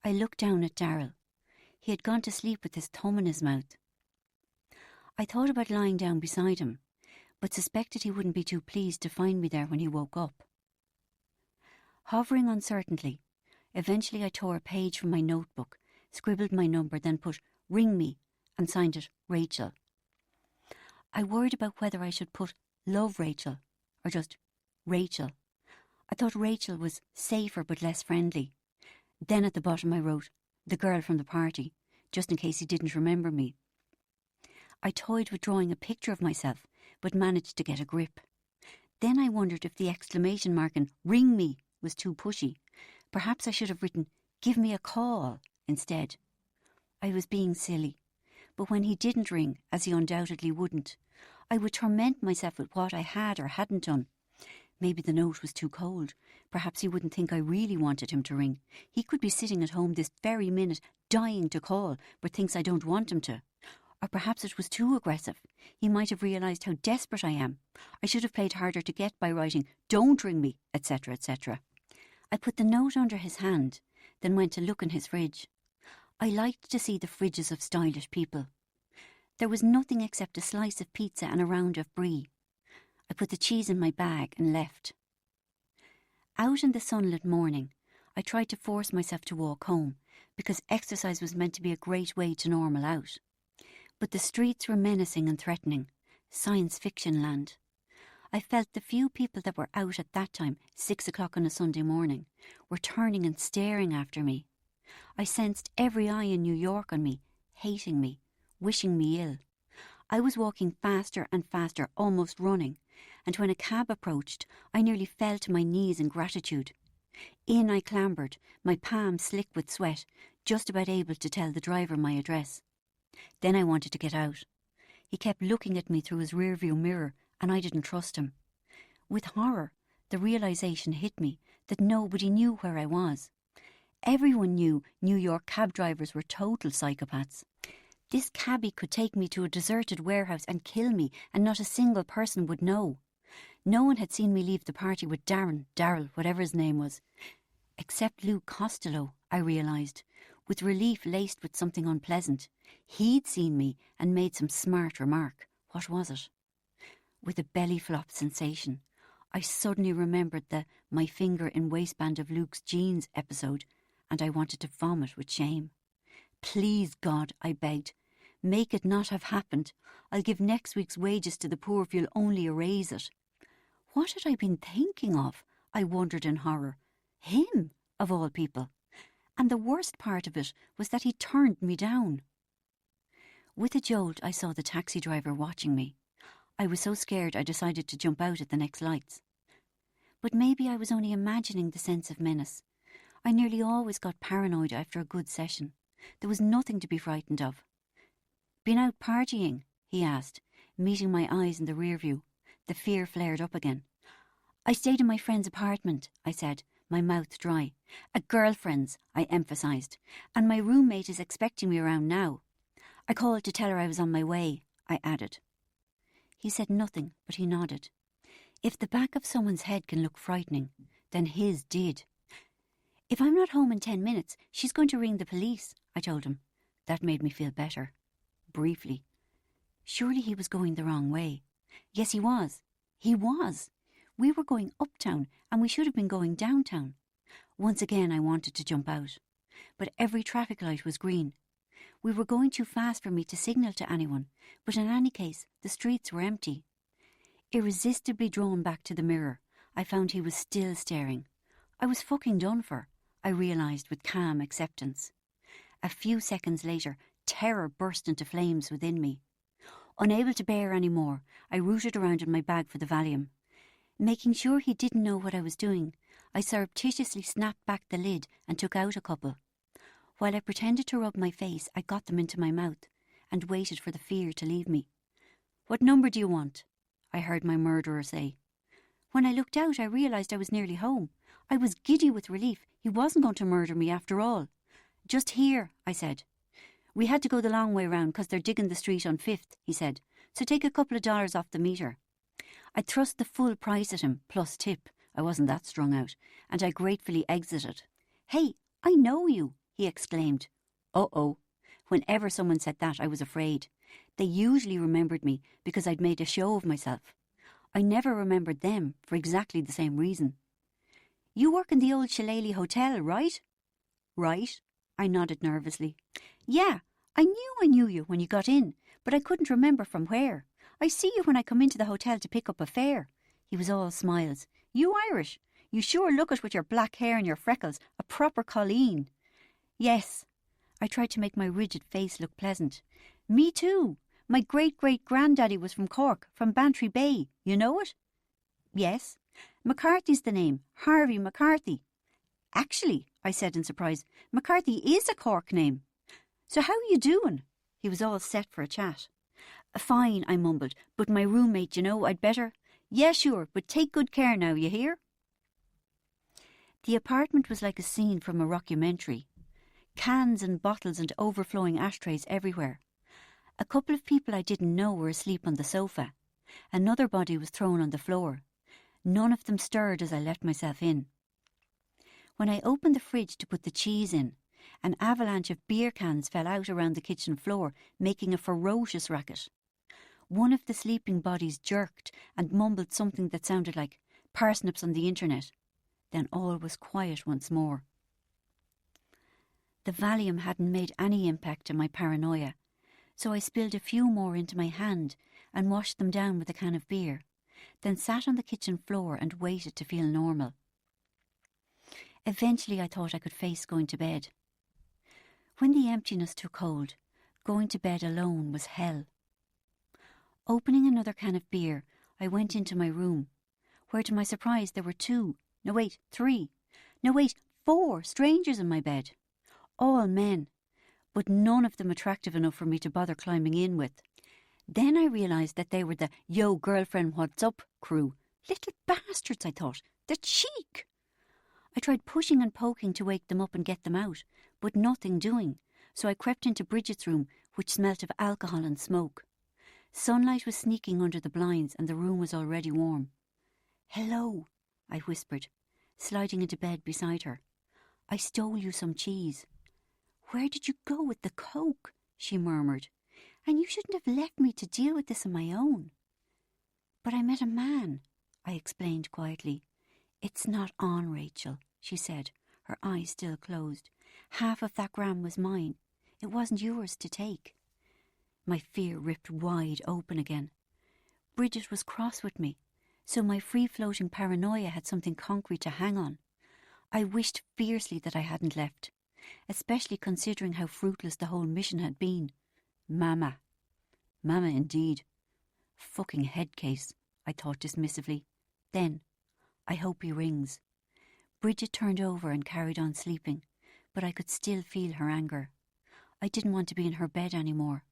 I looked down at Darryl. He had gone to sleep with his thumb in his mouth. I thought about lying down beside him, but suspected he wouldn't be too pleased to find me there when he woke up. Hovering uncertainly, eventually I tore a page from my notebook, scribbled my number, then put "Ring me" and signed it Rachel. I worried about whether I should put "Love Rachel" or just Rachel. I thought Rachel was safer but less friendly. Then at the bottom I wrote "The girl from the party," just in case he didn't remember me. I toyed with drawing a picture of myself, but managed to get a grip. Then I wondered if the exclamation mark in "Ring me" was too pushy. Perhaps I should have written "Give me a call" instead. I was being silly, but when he didn't ring, as he undoubtedly wouldn't, I would torment myself with what I had or hadn't done. Maybe the note was too cold. Perhaps he wouldn't think I really wanted him to ring. He could be sitting at home this very minute, dying to call, but thinks I don't want him to. Or perhaps it was too aggressive. He might have realised how desperate I am. I should have played harder to get by writing "Don't ring me," etc., etc. I put the note under his hand, then went to look in his fridge. I liked to see the fridges of stylish people. There was nothing except a slice of pizza and a round of brie. I put the cheese in my bag and left. Out in the sunlit morning, I tried to force myself to walk home, because exercise was meant to be a great way to normal out. But the streets were menacing and threatening, science fiction land. I felt the few people that were out at that time, 6 o'clock on a Sunday morning, were turning and staring after me. I sensed every eye in New York on me, hating me, wishing me ill. I was walking faster and faster, almost running, and when a cab approached, I nearly fell to my knees in gratitude. In I clambered, my palms slick with sweat, just about able to tell the driver my address. Then I wanted to get out. He kept looking at me through his rearview mirror, and I didn't trust him. With horror, the realisation hit me that nobody knew where I was. Everyone knew New York cab drivers were total psychopaths. This cabbie could take me to a deserted warehouse and kill me, and not a single person would know. No one had seen me leave the party with Darryl, whatever his name was. Except Luke Costello, I realised, with relief laced with something unpleasant. He'd seen me and made some smart remark. What was it? With a belly flop sensation, I suddenly remembered the "my finger in waistband of Luke's jeans" episode, and I wanted to vomit with shame. "Please, God," I begged, "make it not have happened. I'll give next week's wages to the poor if you'll only erase it." What had I been thinking of? I wondered in horror. Him, of all people. And the worst part of it was that he turned me down. With a jolt, I saw the taxi driver watching me. I was so scared I decided to jump out at the next lights. But maybe I was only imagining the sense of menace. I nearly always got paranoid after a good session. There was nothing to be frightened of. "Been out partying?" he asked, meeting my eyes in the rear view. The fear flared up again. "I stayed in my friend's apartment," I said, my mouth dry. "A girlfriend's," I emphasised, "and my roommate is expecting me around now. I called to tell her I was on my way," I added. He said nothing, but he nodded. If the back of someone's head can look frightening, then his did. "If I'm not home in 10 minutes, she's going to ring the police," I told him. That made me feel better. Briefly. Surely he was going the wrong way. Yes, he was. He was. We were going uptown, and we should have been going downtown. Once again I wanted to jump out. but every traffic light was green. We were going too fast for me to signal to anyone, but in any case, the streets were empty. Irresistibly drawn back to the mirror, I found he was still staring. I was fucking done for, I realised with calm acceptance. A few seconds later, terror burst into flames within me. Unable to bear any more, I rooted around in my bag for the Valium. Making sure he didn't know what I was doing, I surreptitiously snapped back the lid and took out a couple. While I pretended to rub my face, I got them into my mouth and waited for the fear to leave me. "What number do you want?" I heard my murderer say. When I looked out, I realised I was nearly home. I was giddy with relief. He wasn't going to murder me after all. "Just here," I said. "We had to go the long way round because they're digging the street on 5th, he said, "so take a couple of dollars off the meter." I thrust the full price at him, plus tip. I wasn't that strung out, and I gratefully exited. "Hey, I know you," he exclaimed. Uh-oh. Whenever someone said that, I was afraid. They usually remembered me because I'd made a show of myself. I never remembered them for exactly the same reason. "You work in the old Shillelagh Hotel, right?" "Right," I nodded nervously. "Yeah, I knew you when you got in, but I couldn't remember from where. I see you when I come into the hotel to pick up a fare." He was all smiles. "You Irish? You sure look it with your black hair and your freckles, a proper colleen." "Yes." I tried to make my rigid face look pleasant. "Me too. My great-great-granddaddy was from Cork, from Bantry Bay. You know it?" "Yes." "McCarthy's the name. Harvey McCarthy." "Actually," I said in surprise, "McCarthy is a Cork name. So how are you doing?" He was all set for a chat. "Fine," I mumbled, "but my roommate, you know, I'd better—" "Yeah, sure, but take good care now, you hear?" The apartment was like a scene from a rockumentary. Cans and bottles and overflowing ashtrays everywhere. A couple of people I didn't know were asleep on the sofa. Another body was thrown on the floor. None of them stirred as I let myself in. When I opened the fridge to put the cheese in, an avalanche of beer cans fell out around the kitchen floor, making a ferocious racket. One of the sleeping bodies jerked and mumbled something that sounded like parsnips on the internet. Then all was quiet once more. The Valium hadn't made any impact on my paranoia, so I spilled a few more into my hand and washed them down with a can of beer, then sat on the kitchen floor and waited to feel normal. Eventually I thought I could face going to bed. When the emptiness took hold, going to bed alone was hell. Opening another can of beer, I went into my room, where to my surprise there were 4 strangers in my bed. All men, but none of them attractive enough for me to bother climbing in with. Then I realised that they were the "Yo, girlfriend, what's up" crew. Little bastards, I thought. The cheek! I tried pushing and poking to wake them up and get them out, but nothing doing, so I crept into Bridget's room, which smelt of alcohol and smoke. Sunlight was sneaking under the blinds and the room was already warm. "Hello," I whispered, sliding into bed beside her. "I stole you some cheese." "Where did you go with the coke?" she murmured. "And you shouldn't have left me to deal with this on my own." "But I met a man," I explained quietly. "It's not on, Rachel," she said, her eyes still closed. "Half of that gram was mine. It wasn't yours to take." My fear ripped wide open again. Bridget was cross with me, so my free-floating paranoia had something concrete to hang on. I wished fiercely that I hadn't left, especially considering how fruitless the whole mission had been. Mama indeed. Fucking head case, I thought dismissively. Then, I hope he rings. Bridget turned over and carried on sleeping, but I could still feel her anger. I didn't want to be in her bed anymore,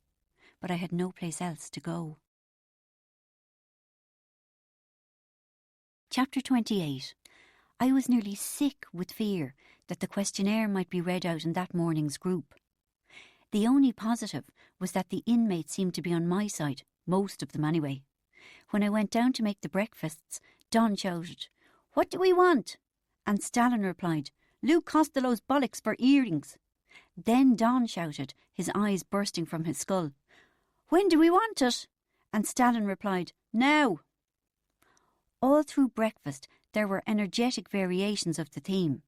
but I had no place else to go. Chapter 28. I was nearly sick with fear that the questionnaire might be read out in that morning's group. The only positive was that the inmates seemed to be on my side, most of them anyway. When I went down to make the breakfasts, Don shouted, "What do we want?" And Stalin replied, "Luke Costello's bollocks for earrings." Then Don shouted, his eyes bursting from his skull, "When do we want it?" And Stalin replied, "Now." All through breakfast there were energetic variations of the theme.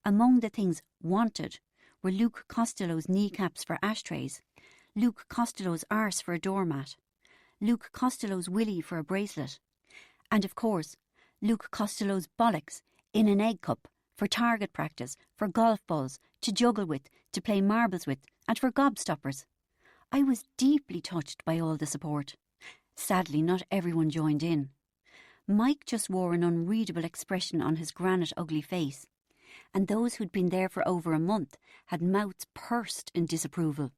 Among the things wanted were Luke Costello's kneecaps for ashtrays, Luke Costello's arse for a doormat, Luke Costello's willy for a bracelet, and of course, Luke Costello's bollocks in an egg cup for target practice, for golf balls, to juggle with, to play marbles with, and for gobstoppers. I was deeply touched by all the support. Sadly, not everyone joined in. Mike just wore an unreadable expression on his granite ugly face, and those who'd been there for over a month had mouths pursed in disapproval.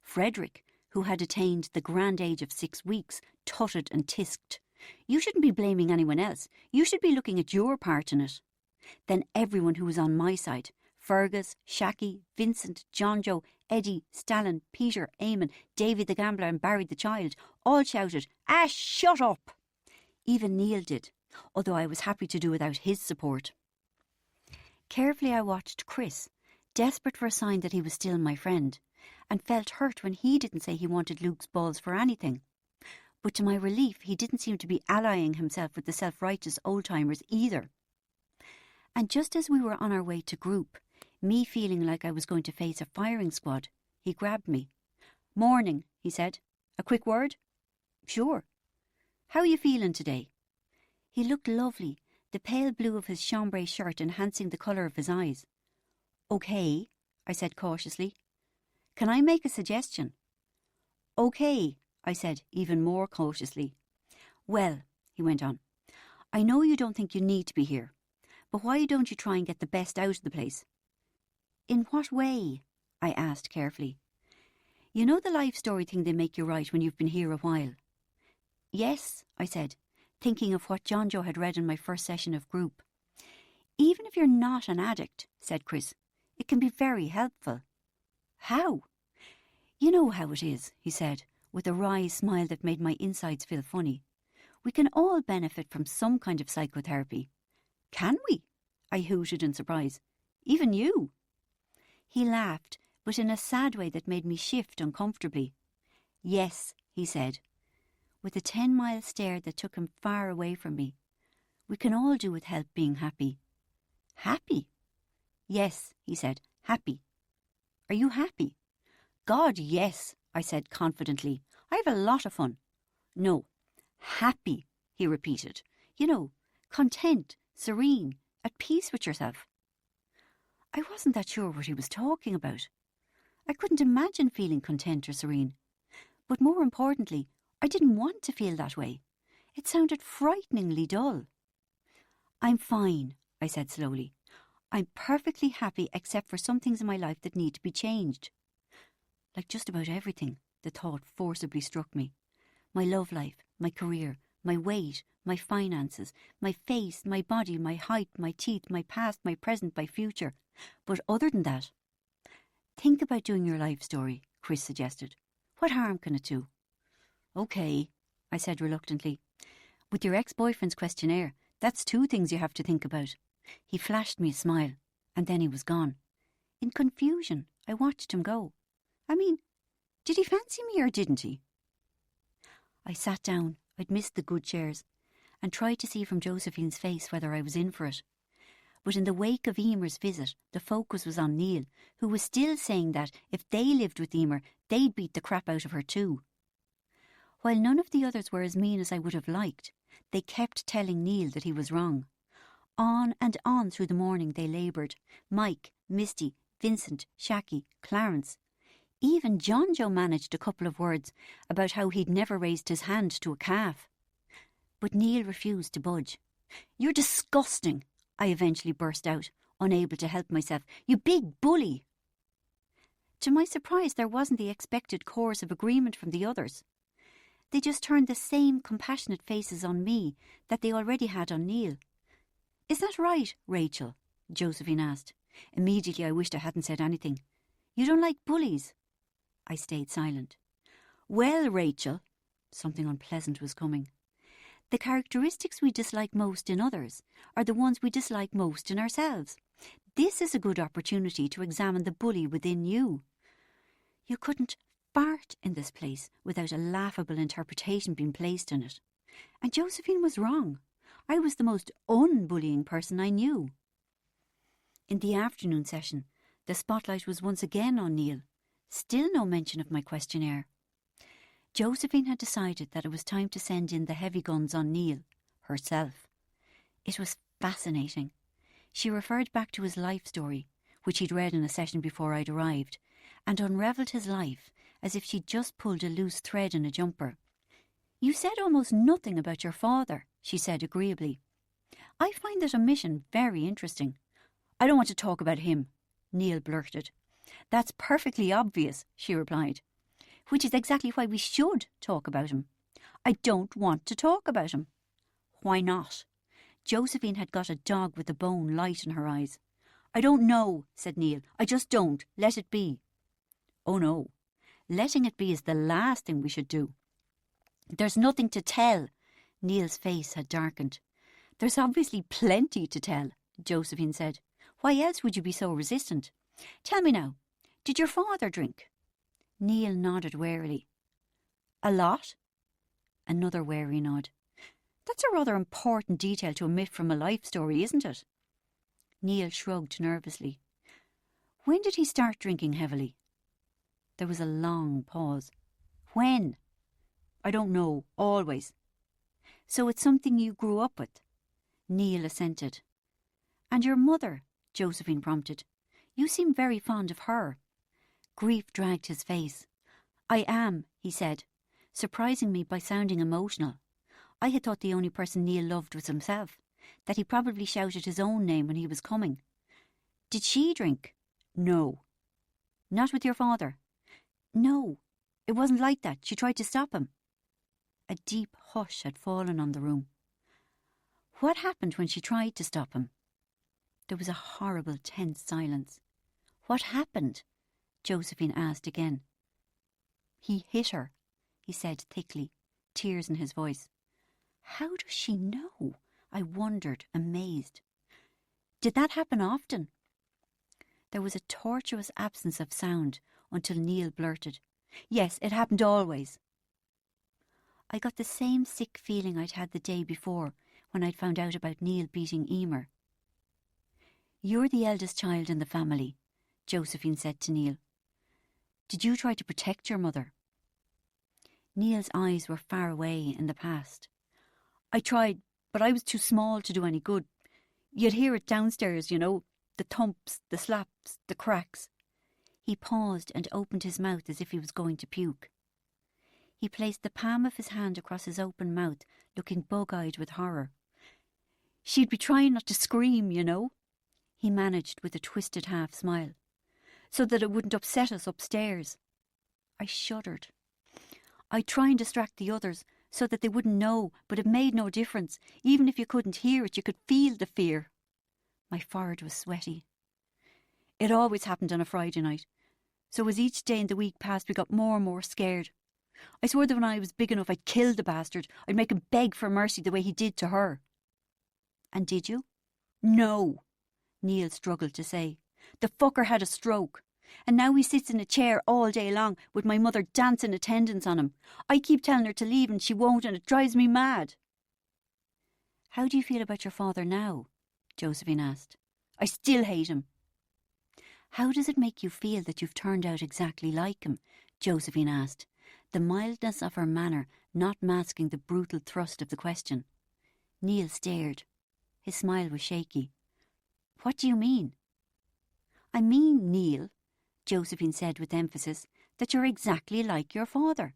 Frederick, who had attained the grand age of 6 weeks, tutted and tisked. "You shouldn't be blaming anyone else. You should be looking at your part in it." Then everyone who was on my side, Fergus, Shacky, Vincent, John Joe, Eddie, Stalin, Peter, Eamon, Davy the Gambler and Barry the Child, all shouted, "Ah, shut up!" Even Neil did, although I was happy to do without his support. Carefully I watched Chris, desperate for a sign that he was still my friend, and felt hurt when he didn't say he wanted Luke's balls for anything. But to my relief, he didn't seem to be allying himself with the self-righteous old-timers either. And just as we were on our way to group, me feeling like I was going to face a firing squad, he grabbed me. "Morning," he said. "A quick word?" "Sure." "How are you feeling today?" He looked lovely, the pale blue of his chambray shirt enhancing the colour of his eyes. "Okay," I said cautiously. "Can I make a suggestion?" "Okay," I said even more cautiously. "Well," he went on, "I know you don't think you need to be here, but why don't you try and get the best out of the place?" "In what way?" I asked carefully. "You know the life story thing they make you write when you've been here a while?" "Yes," I said, thinking of what John Joe had read in my first session of group. "Even if you're not an addict," said Chris, "it can be very helpful." "How?" "You know how it is," he said, with a wry smile that made my insides feel funny. "We can all benefit from some kind of psychotherapy." "Can we?" I hooted in surprise. "Even you?" He laughed, but in a sad way that made me shift uncomfortably. "Yes," he said, with a 10-mile stare that took him far away from me. "We can all do with help being happy." "Happy?" "Yes," he said, "happy." "Are you happy?" "God, yes," I said confidently. "I have a lot of fun." "No, happy," he repeated. "You know, content, serene, at peace with yourself." I wasn't that sure what he was talking about. I couldn't imagine feeling content or serene. But more importantly, I didn't want to feel that way. It sounded frighteningly dull. "I'm fine," I said slowly. "I'm perfectly happy except for some things in my life that need to be changed." Like just about everything, the thought forcibly struck me. My love life, my career, my weight, my finances, my face, my body, my height, my teeth, my past, my present, my future. But other than that, "Think about doing your life story," Chris suggested. "What harm can it do?" "Okay," I said reluctantly. "With your ex-boyfriend's questionnaire, that's 2 things you have to think about." He flashed me a smile, and then he was gone. In confusion, I watched him go. I mean, did he fancy me or didn't he? I sat down, I'd missed the good chairs, and tried to see from Josephine's face whether I was in for it. But in the wake of Emer's visit, the focus was on Neil, who was still saying that if they lived with Emer, they'd beat the crap out of her too. While none of the others were as mean as I would have liked, they kept telling Neil that he was wrong. On and on through the morning they laboured. Mike, Misty, Vincent, Shacky, Clarence. Even John Joe managed a couple of words about how he'd never raised his hand to a calf. But Neil refused to budge. "You're disgusting," I eventually burst out, unable to help myself. "You big bully." To my surprise, there wasn't the expected chorus of agreement from the others. They just turned the same compassionate faces on me that they already had on Neil. "Is that right, Rachel?" Josephine asked. Immediately I wished I hadn't said anything. "You don't like bullies?" I stayed silent. "Well, Rachel," something unpleasant was coming, "the characteristics we dislike most in others are the ones we dislike most in ourselves. This is a good opportunity to examine the bully within you. You couldn't fart in this place without a laughable interpretation being placed in it. And Josephine was wrong. I was the most unbullying person I knew." In the afternoon session, The spotlight was once again on Neil. Still no mention of my questionnaire. Josephine had decided that it was time to send in the heavy guns on Neil, herself. It was fascinating. She referred back to his life story, which he'd read in a session before I'd arrived, and unravelled his life as if she'd just pulled a loose thread in a jumper. "You said almost nothing about your father," she said agreeably. "I find that omission very interesting." "I don't want to talk about him," Neil blurted. "That's perfectly obvious," she replied. "Which is exactly why we should talk about him." "I don't want to talk about him." "Why not?" Josephine had got a dog with a bone light in her eyes. "I don't know," said Neil. "I just don't. Let it be." "Oh no. Letting it be is the last thing we should do." "There's nothing to tell." Neil's face had darkened. "There's obviously plenty to tell," Josephine said. "Why else would you be so resistant? Tell me now, did your father drink?" Neil nodded warily. "A lot?" Another wary nod. "That's a rather important detail to omit from a life story, isn't it?" Neil shrugged nervously. "When did he start drinking heavily?" There was a long pause. "When?" "I don't know. Always." "So it's something you grew up with?" Neil assented. "And your mother?" Josephine prompted. "You seem very fond of her." Grief dragged his face. "I am," he said, surprising me by sounding emotional. I had thought the only person Neil loved was himself, that he probably shouted his own name when he was coming. "Did she drink?" "No." "Not with your father?" "No. It wasn't like that. She tried to stop him." A deep hush had fallen on the room. "What happened when she tried to stop him?" There was a horrible, tense silence. "What happened?" Josephine asked again. "He hit her," he said thickly, tears in his voice. How does she know? I wondered, amazed. "Did that happen often?" There was a tortuous absence of sound until Neil blurted, "Yes, it happened always." I got the same sick feeling I'd had the day before when I'd found out about Neil beating Emer. "You're the eldest child in the family," Josephine said to Neil. "Did you try to protect your mother?" Neil's eyes were far away in the past. "I tried, but I was too small to do any good. You'd hear it downstairs, you know, the thumps, the slaps, the cracks." He paused and opened his mouth as if he was going to puke. He placed the palm of his hand across his open mouth, looking bug-eyed with horror. "She'd be trying not to scream, you know," he managed with a twisted half-smile, "so that it wouldn't upset us upstairs." I shuddered. "I'd try and distract the others so that they wouldn't know, but it made no difference. Even if you couldn't hear it, you could feel the fear." My forehead was sweaty. "It always happened on a Friday night, so as each day in the week passed we got more and more scared. I swore that when I was big enough I'd kill the bastard. I'd make him beg for mercy the way he did to her." "And did you?" "No," Neil struggled to say. "The fucker had a stroke. And now he sits in a chair all day long with my mother dancing attendance on him. I keep telling her to leave and she won't, and it drives me mad." "How do you feel about your father now?" Josephine asked. "I still hate him." "How does it make you feel that you've turned out exactly like him?" Josephine asked, the mildness of her manner not masking the brutal thrust of the question. Neil stared. His smile was shaky. "What do you mean?" "I mean, Neil," Josephine said with emphasis, "that you're exactly like your father."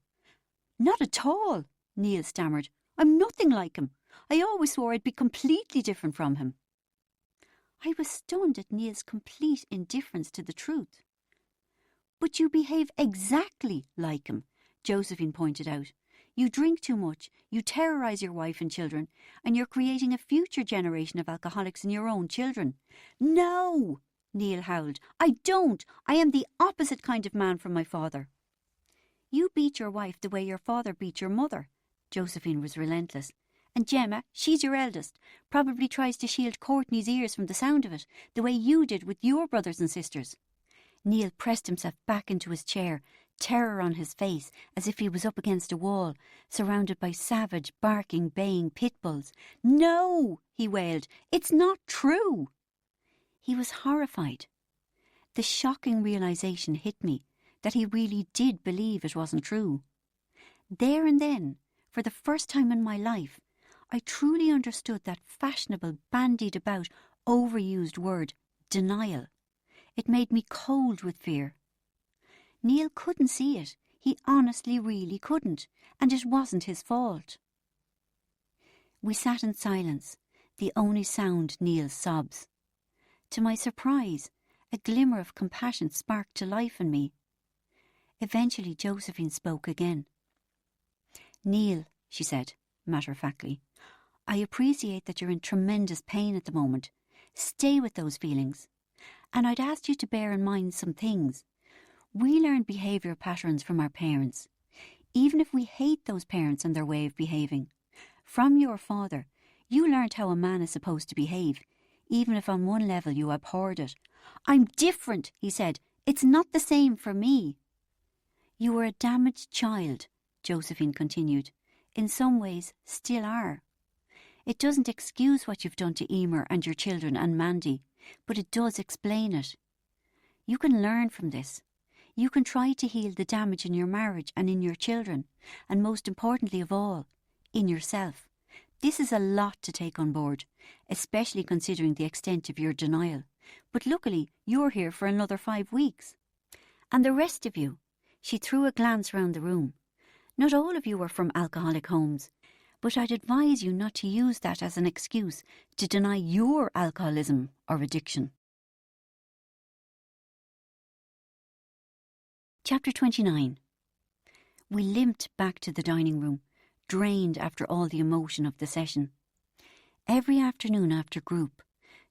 "Not at all," Neil stammered. "I'm nothing like him. I always swore I'd be completely different from him." I was stunned at Neil's complete indifference to the truth. "But you behave exactly like him," Josephine pointed out. "You drink too much, you terrorise your wife and children, and you're creating a future generation of alcoholics in your own children." "No!" Neil howled. "I don't! I am the opposite kind of man from my father." "You beat your wife the way your father beat your mother." Josephine was relentless. "And Gemma, she's your eldest, probably tries to shield Courtney's ears from the sound of it, the way you did with your brothers and sisters." Neil pressed himself back into his chair, terror on his face, as if he was up against a wall, surrounded by savage, barking, baying pit bulls. "No!" he wailed. "It's not true!" He was horrified. The shocking realisation hit me that he really did believe it wasn't true. There and then, for the first time in my life, I truly understood that fashionable, bandied about, overused word, denial. It made me cold with fear. Neil couldn't see it. He honestly really couldn't, and it wasn't his fault. We sat in silence, the only sound Neil's sobs. To my surprise, a glimmer of compassion sparked to life in me. Eventually Josephine spoke again. "Neil," she said, matter-of-factly, "I appreciate that you're in tremendous pain at the moment. Stay with those feelings. And I'd ask you to bear in mind some things. We learn behaviour patterns from our parents, even if we hate those parents and their way of behaving. From your father, you learned how a man is supposed to behave, even if on one level you abhorred it. I'm different," he said. "It's not the same for me." "You were a damaged child," Josephine continued. "In some ways, still are. It doesn't excuse what you've done to Emer and your children and Mandy, but it does explain it. You can learn from this. You can try to heal the damage in your marriage and in your children, and most importantly of all, in yourself. This is a lot to take on board, especially considering the extent of your denial. But luckily, you're here for another 5 weeks. And the rest of you," she threw a glance round the room, "not all of you are from alcoholic homes, but I'd advise you not to use that as an excuse to deny your alcoholism or addiction." Chapter 29. We limped back to the dining room, drained after all the emotion of the session. Every afternoon after group,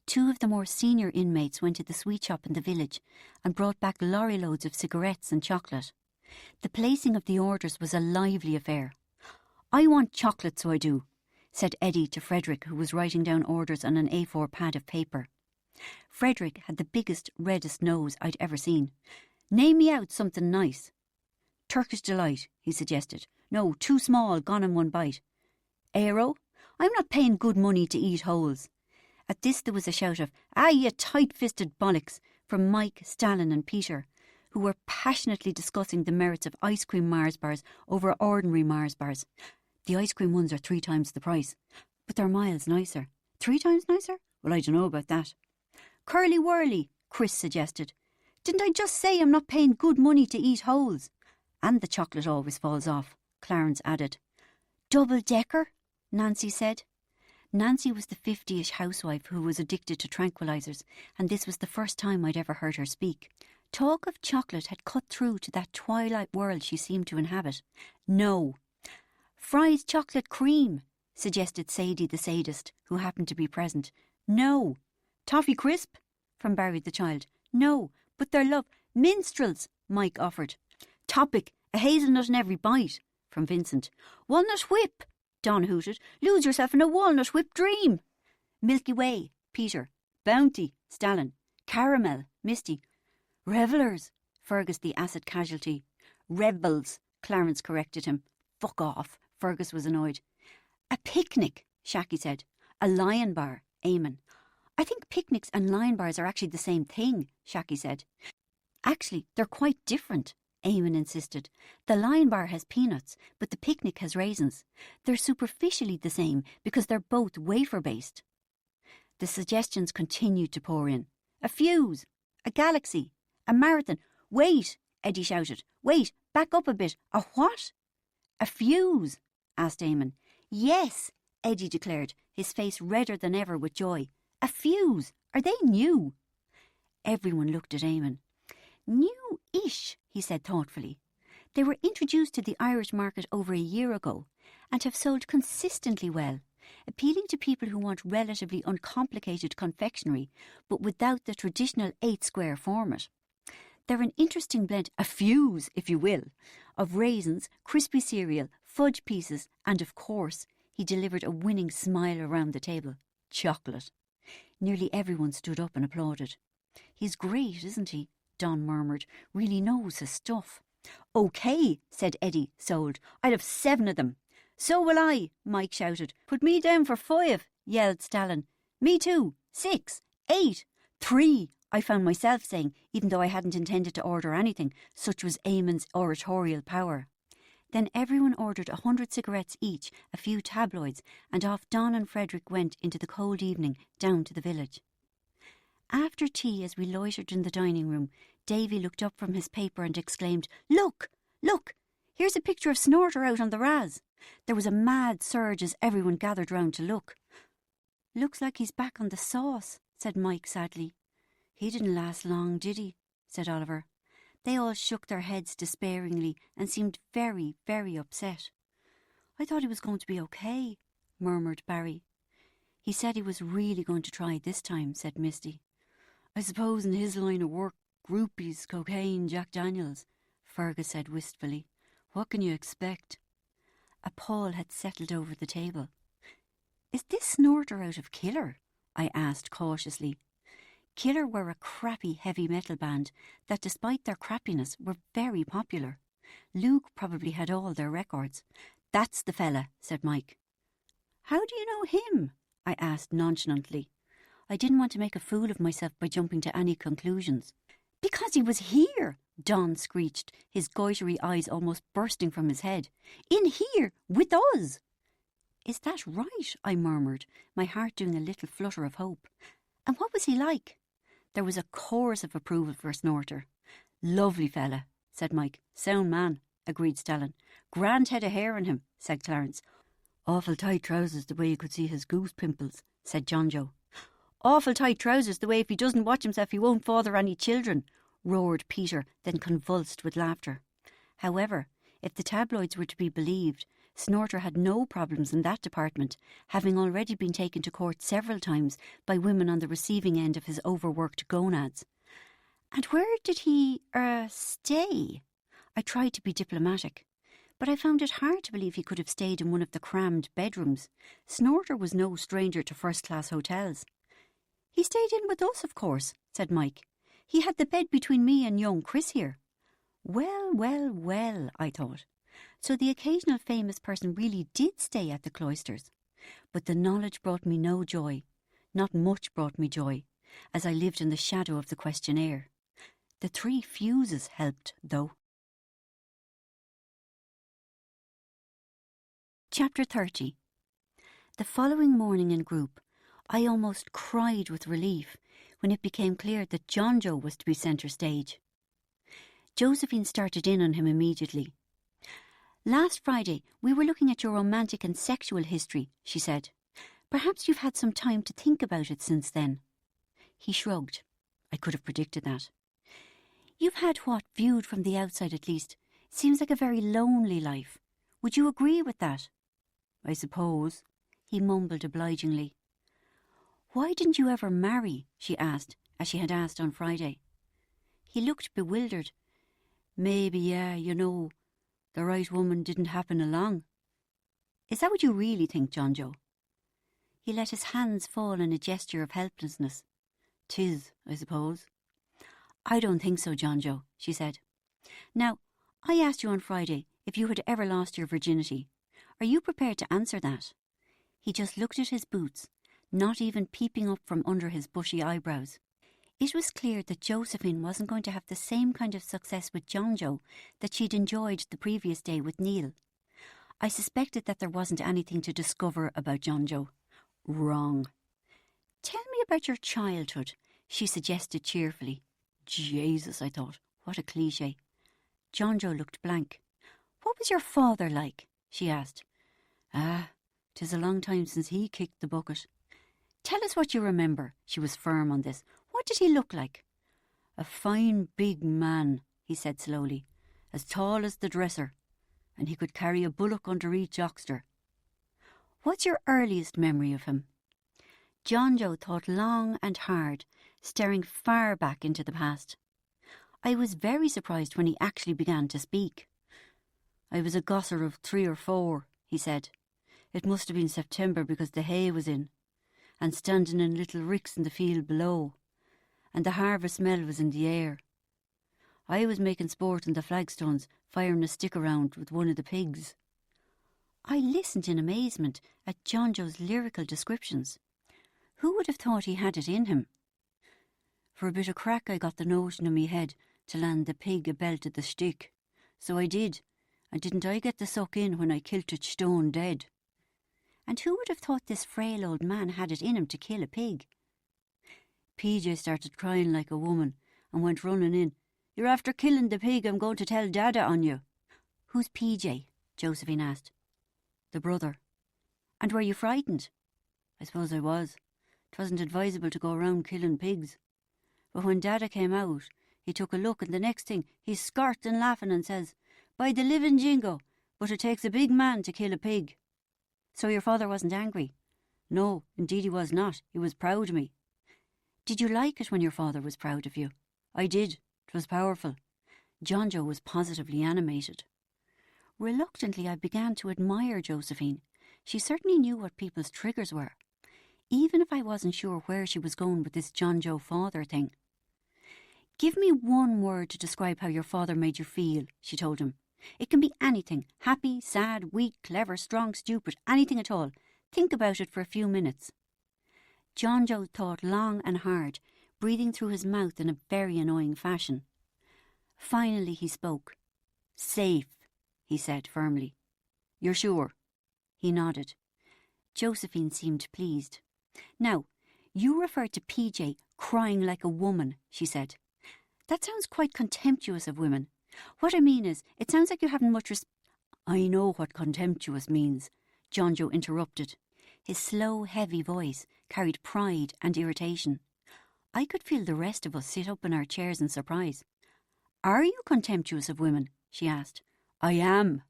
2 of the more senior inmates went to the sweet shop in the village and brought back lorry loads of cigarettes and chocolate. The placing of the orders was a lively affair. "I want chocolate, so I do," said Eddie to Frederick, who was writing down orders on an A4 pad of paper. Frederick had the biggest, reddest nose I'd ever seen. "Name me out something nice." "Turkish Delight," he suggested. "No, too small, gone in one bite." "Aero? I'm not paying good money to eat holes." At this there was a shout of, "Ah, you tight-fisted bollocks," from Mike, Stalin and Peter, who were passionately discussing the merits of ice cream Mars bars over ordinary Mars bars. "The ice cream ones are 3 times the price, but they're miles nicer." "3 times nicer? Well, I don't know about that." "Curly whirly," Chris suggested. "Didn't I just say I'm not paying good money to eat holes?" "And the chocolate always falls off," Clarence added. "Double-decker," Nancy said. Nancy was the 50-ish housewife who was addicted to tranquilizers, and this was the first time I'd ever heard her speak. Talk of chocolate had cut through to that twilight world she seemed to inhabit. "No." "Fries chocolate cream," suggested Sadie the sadist, who happened to be present. "No." "Toffee crisp?" from Barry the child. "No, but they're minstrels," Mike offered. "Topic, a hazelnut in every bite," from Vincent. "Walnut whip," Don hooted. "Lose yourself in a walnut whip dream." "Milky Way," Peter. "Bounty," Stalin. "Caramel," Misty. "Revellers," Fergus the acid casualty. "Rebels," Clarence corrected him. "Fuck off," Fergus was annoyed. "A picnic," Shaki said. "A lion bar," Eamon. "I think picnics and lion bars are actually the same thing," Shaki said. "Actually, they're quite different," Eamon insisted. "The lion bar has peanuts, but the picnic has raisins. They're superficially the same because they're both wafer-based." The suggestions continued to pour in. "A fuse, a galaxy, a marathon." "Wait," Eddie shouted. "Wait, back up a bit. A what?" "A fuse," asked Eamon. "Yes," Eddie declared, his face redder than ever with joy. "A fuse. Are they new?" Everyone looked at Eamon. "New-ish," he said thoughtfully. "They were introduced to the Irish market over a year ago and have sold consistently well, appealing to people who want relatively uncomplicated confectionery, but without the traditional 8-square format. They're an interesting blend, a fuse, if you will, of raisins, crispy cereal, fudge pieces, and of course," he delivered a winning smile around the table, "chocolate." Nearly everyone stood up and applauded. "He's great, isn't he?" Don murmured. "Really knows his stuff." "OK," said Eddie, sold. "I'd have 7 of them." "So will I," Mike shouted. "Put me down for 5, yelled Stalin. "Me too. 6, 8, 3. I found myself saying, even though I hadn't intended to order anything, such was Eamon's oratorial power. Then everyone ordered 100 cigarettes each, a few tabloids, and off Don and Frederick went into the cold evening down to the village. After tea, as we loitered in the dining room, Davy looked up from his paper and exclaimed, "Look! Look! Here's a picture of Snorter out on the Raz." There was a mad surge as everyone gathered round to look. "Looks like he's back on the sauce," said Mike sadly. "He didn't last long, did he?" said Oliver. They all shook their heads despairingly and seemed very, very upset. "I thought he was going to be okay," murmured Barry. "He said he was really going to try this time," said Misty. "I suppose in his line of work, groupies, cocaine, Jack Daniels," Fergus said wistfully. "What can you expect?" A pall had settled over the table. "Is this Snorter out of Killer?" I asked cautiously. Killer were a crappy heavy metal band that, despite their crappiness, were very popular. Luke probably had all their records. "That's the fella," said Mike. "How do you know him?" I asked nonchalantly. I didn't want to make a fool of myself by jumping to any conclusions. "Because he was here," Don screeched, his goitery eyes almost bursting from his head. "In here, with us." "Is that right?" I murmured, my heart doing a little flutter of hope. "And what was he like?" There was a chorus of approval for Snorter. "Lovely fella," said Mike. "Sound man," agreed Stellan. "Grand head of hair on him," said Clarence. "Awful tight trousers the way you could see his goose pimples," said John Joe. "Awful tight trousers the way if he doesn't watch himself he won't father any children," roared Peter, then convulsed with laughter. However, if the tabloids were to be believed, Snorter had no problems in that department, having already been taken to court several times by women on the receiving end of his overworked gonads. "And where did he, stay?" I tried to be diplomatic, but I found it hard to believe he could have stayed in one of the crammed bedrooms. Snorter was no stranger to first-class hotels. "He stayed in with us, of course," said Mike. "He had the bed between me and young Chris here." Well, well, well, I thought. So the occasional famous person really did stay at the Cloisters. But the knowledge brought me no joy. Not much brought me joy, as I lived in the shadow of the questionnaire. The 3 fuses helped, though. Chapter 30. The following morning in group, I almost cried with relief when it became clear that John Joe was to be centre stage. Josephine started in on him immediately. "Last Friday we were looking at your romantic and sexual history," she said. "Perhaps you've had some time to think about it since then." He shrugged. I could have predicted that. "You've had what, viewed from the outside at least, seems like a very lonely life. Would you agree with that?" "I suppose," he mumbled obligingly. "Why didn't you ever marry?" she asked, as she had asked on Friday. He looked bewildered. "Maybe, yeah, the right woman didn't happen along." "Is that what you really think, John Joe?" He let his hands fall in a gesture of helplessness. "'Tis, I suppose." "I don't think so, John Joe," she said. "Now, I asked you on Friday if you had ever lost your virginity. Are you prepared to answer that?" He just looked at his boots, not even peeping up from under his bushy eyebrows. It was clear that Josephine wasn't going to have the same kind of success with John Joe that she'd enjoyed the previous day with Neil. I suspected that there wasn't anything to discover about John Joe. Wrong. "Tell me about your childhood," she suggested cheerfully. Jesus, I thought, what a cliché. John Joe looked blank. "What was your father like?" she asked. "Ah, 'tis a long time since he kicked the bucket." "Tell us what you remember." She was firm on this. "What did he look like?" "A fine big man," he said slowly, "as tall as the dresser, and he could carry a bullock under each oxter." "What's your earliest memory of him?" John Joe thought long and hard, staring far back into the past. I was very surprised when he actually began to speak. "I was a gosser of 3 or 4, he said. "It must have been September because the hay was in, and standing in little ricks in the field below, and the harvest smell was in the air. I was making sport in the flagstones, firing a stick around with one of the pigs." I listened in amazement at John Joe's lyrical descriptions. Who would have thought he had it in him? For a bit of crack I got the notion in me head to land the pig a belt of the stick. So I did, and didn't I get the suck in when I killed it stone dead? And who would have thought this frail old man had it in him to kill a pig? PJ started crying like a woman and went running in. You're after killing the pig, I'm going to tell Dada on you. Who's PJ? Josephine asked. The brother. And were you frightened? I suppose I was. 'Twasn't advisable to go round killing pigs. But when Dada came out, he took a look, and the next thing he's scarting laughing and says, by the living jingo, but it takes a big man to kill a pig. So your father wasn't angry? No, indeed he was not. He was proud of me. Did you like it when your father was proud of you? I did. 'Twas powerful. John Joe was positively animated. Reluctantly, I began to admire Josephine. She certainly knew what people's triggers were, even if I wasn't sure where she was going with this John Joe father thing. Give me one word to describe how your father made you feel, she told him. It can be anything, happy, sad, weak, clever, strong, stupid, anything at all. Think about it for a few minutes. John Joe thought long and hard, breathing through his mouth in a very annoying fashion. Finally he spoke. Safe, he said firmly. You're sure? He nodded. Josephine seemed pleased. Now, you referred to PJ crying like a woman, she said. That sounds quite contemptuous of women. What I mean is, it sounds like you haven't much I know what contemptuous means, John Joe interrupted. His slow, heavy voice carried pride and irritation. I could feel the rest of us sit up in our chairs in surprise. Are you contemptuous of women? She asked. I am.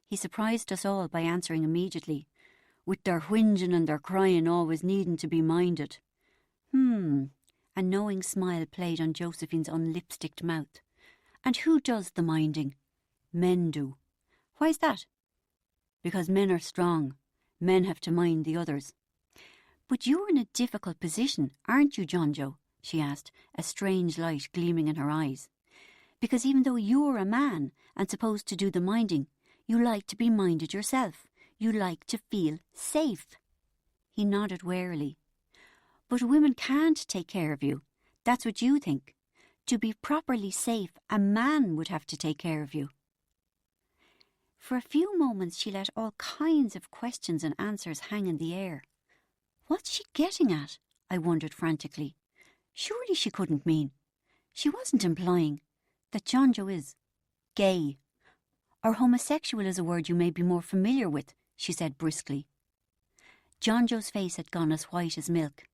He surprised us all by answering immediately. With their whinging and their crying always needing to be minded. A knowing smile played on Josephine's unlipsticked mouth. And who does the minding? Men do. Why's that? Because men are strong. Men have to mind the others. But you're in a difficult position, aren't you, John Joe? She asked, a strange light gleaming in her eyes. Because even though you're a man and supposed to do the minding, you like to be minded yourself. You like to feel safe. He nodded warily. But women can't take care of you. That's what you think. To be properly safe, a man would have to take care of you. For a few moments she let all kinds of questions and answers hang in the air. What's she getting at? I wondered frantically. Surely she couldn't mean. She wasn't implying that John Joe is gay. Or homosexual is a word you may be more familiar with, she said briskly. John Joe's face had gone as white as milk.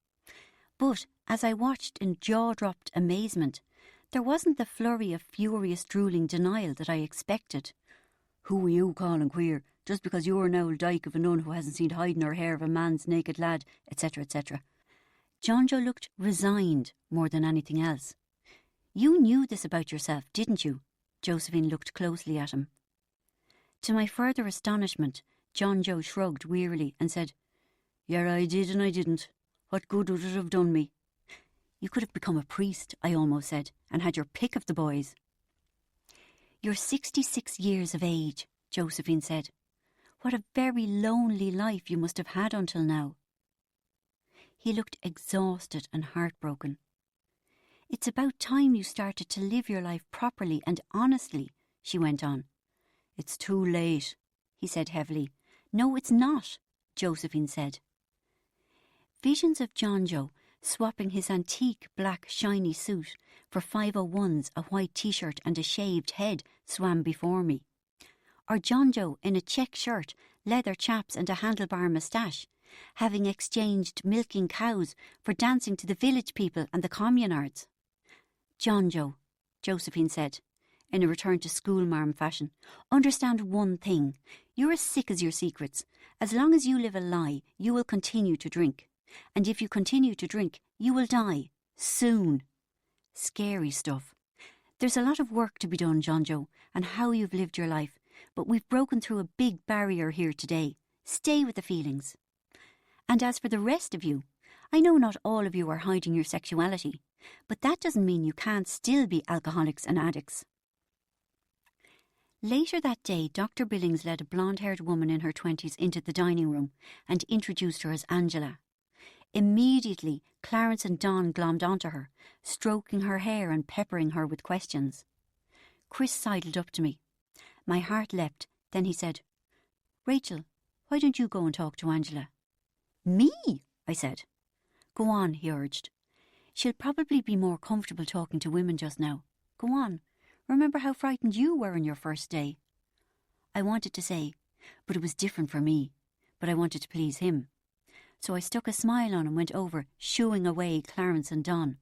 But as I watched in jaw-dropped amazement, there wasn't the flurry of furious drooling denial that I expected. Who are you calling queer, just because you're an old dyke of a nun who hasn't seen hiding her hair of a man's naked lad, etc., etc. John Joe looked resigned more than anything else. You knew this about yourself, didn't you? Josephine looked closely at him. To my further astonishment, John Joe shrugged wearily and said, Yeah, I did and I didn't. What good would it have done me? You could have become a priest, I almost said, and had your pick of the boys. You're 66 years of age, Josephine said. What a very lonely life you must have had until now. He looked exhausted and heartbroken. It's about time you started to live your life properly and honestly, she went on. It's too late, he said heavily. No, it's not, Josephine said. Visions of John Joe swapping his antique black shiny suit for 501s, a white t-shirt and a shaved head swam before me. Or John Joe in a check shirt, leather chaps and a handlebar moustache, having exchanged milking cows for dancing to the village people and the communards. John Joe, Josephine said, in a return to schoolmarm fashion, understand one thing. You're as sick as your secrets. As long as you live a lie, you will continue to drink. And if you continue to drink, you will die. Soon. Scary stuff. There's a lot of work to be done, John Joe, and how you've lived your life, but we've broken through a big barrier here today. Stay with the feelings. And as for the rest of you, I know not all of you are hiding your sexuality, but that doesn't mean you can't still be alcoholics and addicts. Later that day, Dr. Billings led a blonde-haired woman in her 20s into the dining room and introduced her as Angela. Immediately, Clarence and Don glommed onto her, stroking her hair and peppering her with questions. Chris sidled up to me. My heart leapt. Then he said, "Rachel, why don't you go and talk to Angela?" "Me?" I said. "Go on," he urged. "She'll probably be more comfortable talking to women just now. Go on. Remember how frightened you were on your first day." I wanted to say, but it was different for me. But I wanted to please him. So I stuck a smile on and went over, shooing away Clarence and Don.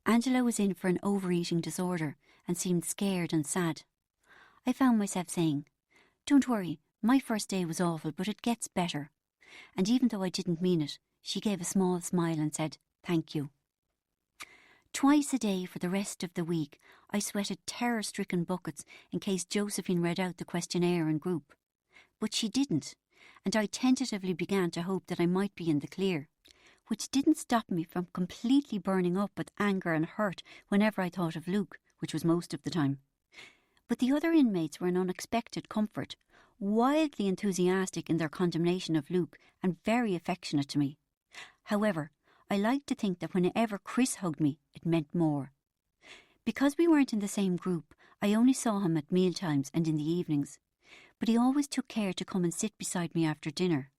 Angela was in for an overeating disorder and seemed scared and sad. I found myself saying, "Don't worry, my first day was awful, but it gets better." And even though I didn't mean it, she gave a small smile and said, "Thank you." Twice a day for the rest of the week, I sweated terror-stricken buckets in case Josephine read out the questionnaire in group. But she didn't, and I tentatively began to hope that I might be in the clear, which didn't stop me from completely burning up with anger and hurt whenever I thought of Luke, which was most of the time. But the other inmates were an unexpected comfort, wildly enthusiastic in their condemnation of Luke and very affectionate to me. However, I liked to think that whenever Chris hugged me, it meant more. Because we weren't in the same group, I only saw him at mealtimes and in the evenings, but he always took care to come and sit beside me after dinner.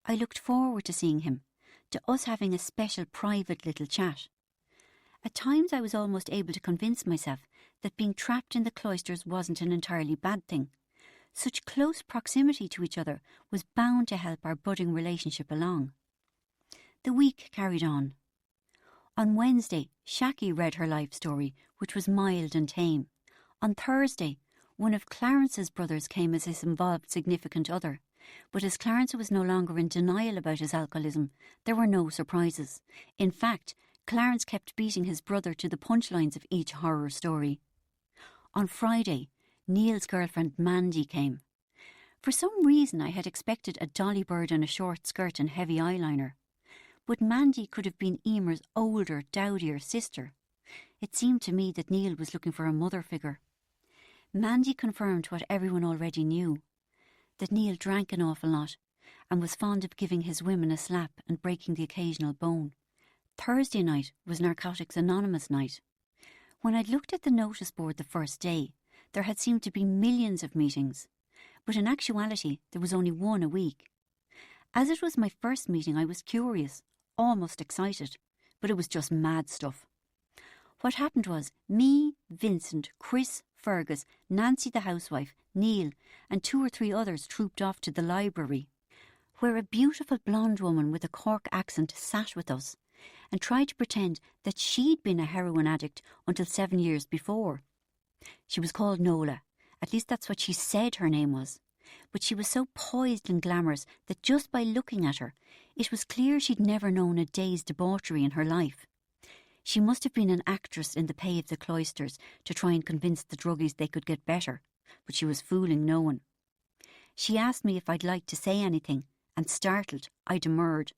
I looked forward to seeing him, to us having a special private little chat. At times I was almost able to convince myself that being trapped in the Cloisters wasn't an entirely bad thing. Such close proximity to each other was bound to help our budding relationship along. The week carried on. On Wednesday, Shaki read her life story, which was mild and tame. On Thursday, one of Clarence's brothers came as his involved significant other. But as Clarence was no longer in denial about his alcoholism, there were no surprises. In fact, Clarence kept beating his brother to the punchlines of each horror story. On Friday, Neil's girlfriend Mandy came. For some reason I had expected a dolly bird in a short skirt and heavy eyeliner. But Mandy could have been Emer's older, dowdier sister. It seemed to me that Neil was looking for a mother figure. Mandy confirmed what everyone already knew, that Neil drank an awful lot and was fond of giving his women a slap and breaking the occasional bone. Thursday night was Narcotics Anonymous night. When I'd looked at the notice board the first day, there had seemed to be millions of meetings, but in actuality there was only one a week. As it was my first meeting, I was curious, almost excited, but it was just mad stuff. What happened was, me, Vincent, Chris, Fergus, Nancy the housewife, Neil, and 2 or 3 others trooped off to the library, where a beautiful blonde woman with a Cork accent sat with us and tried to pretend that she'd been a heroin addict until 7 years before. She was called Nola, at least that's what she said her name was, but she was so poised and glamorous that just by looking at her, it was clear she'd never known a day's debauchery in her life. She must have been an actress in the pay of the Cloisters to try and convince the druggies they could get better, but she was fooling no one. She asked me if I'd like to say anything, and startled, I demurred.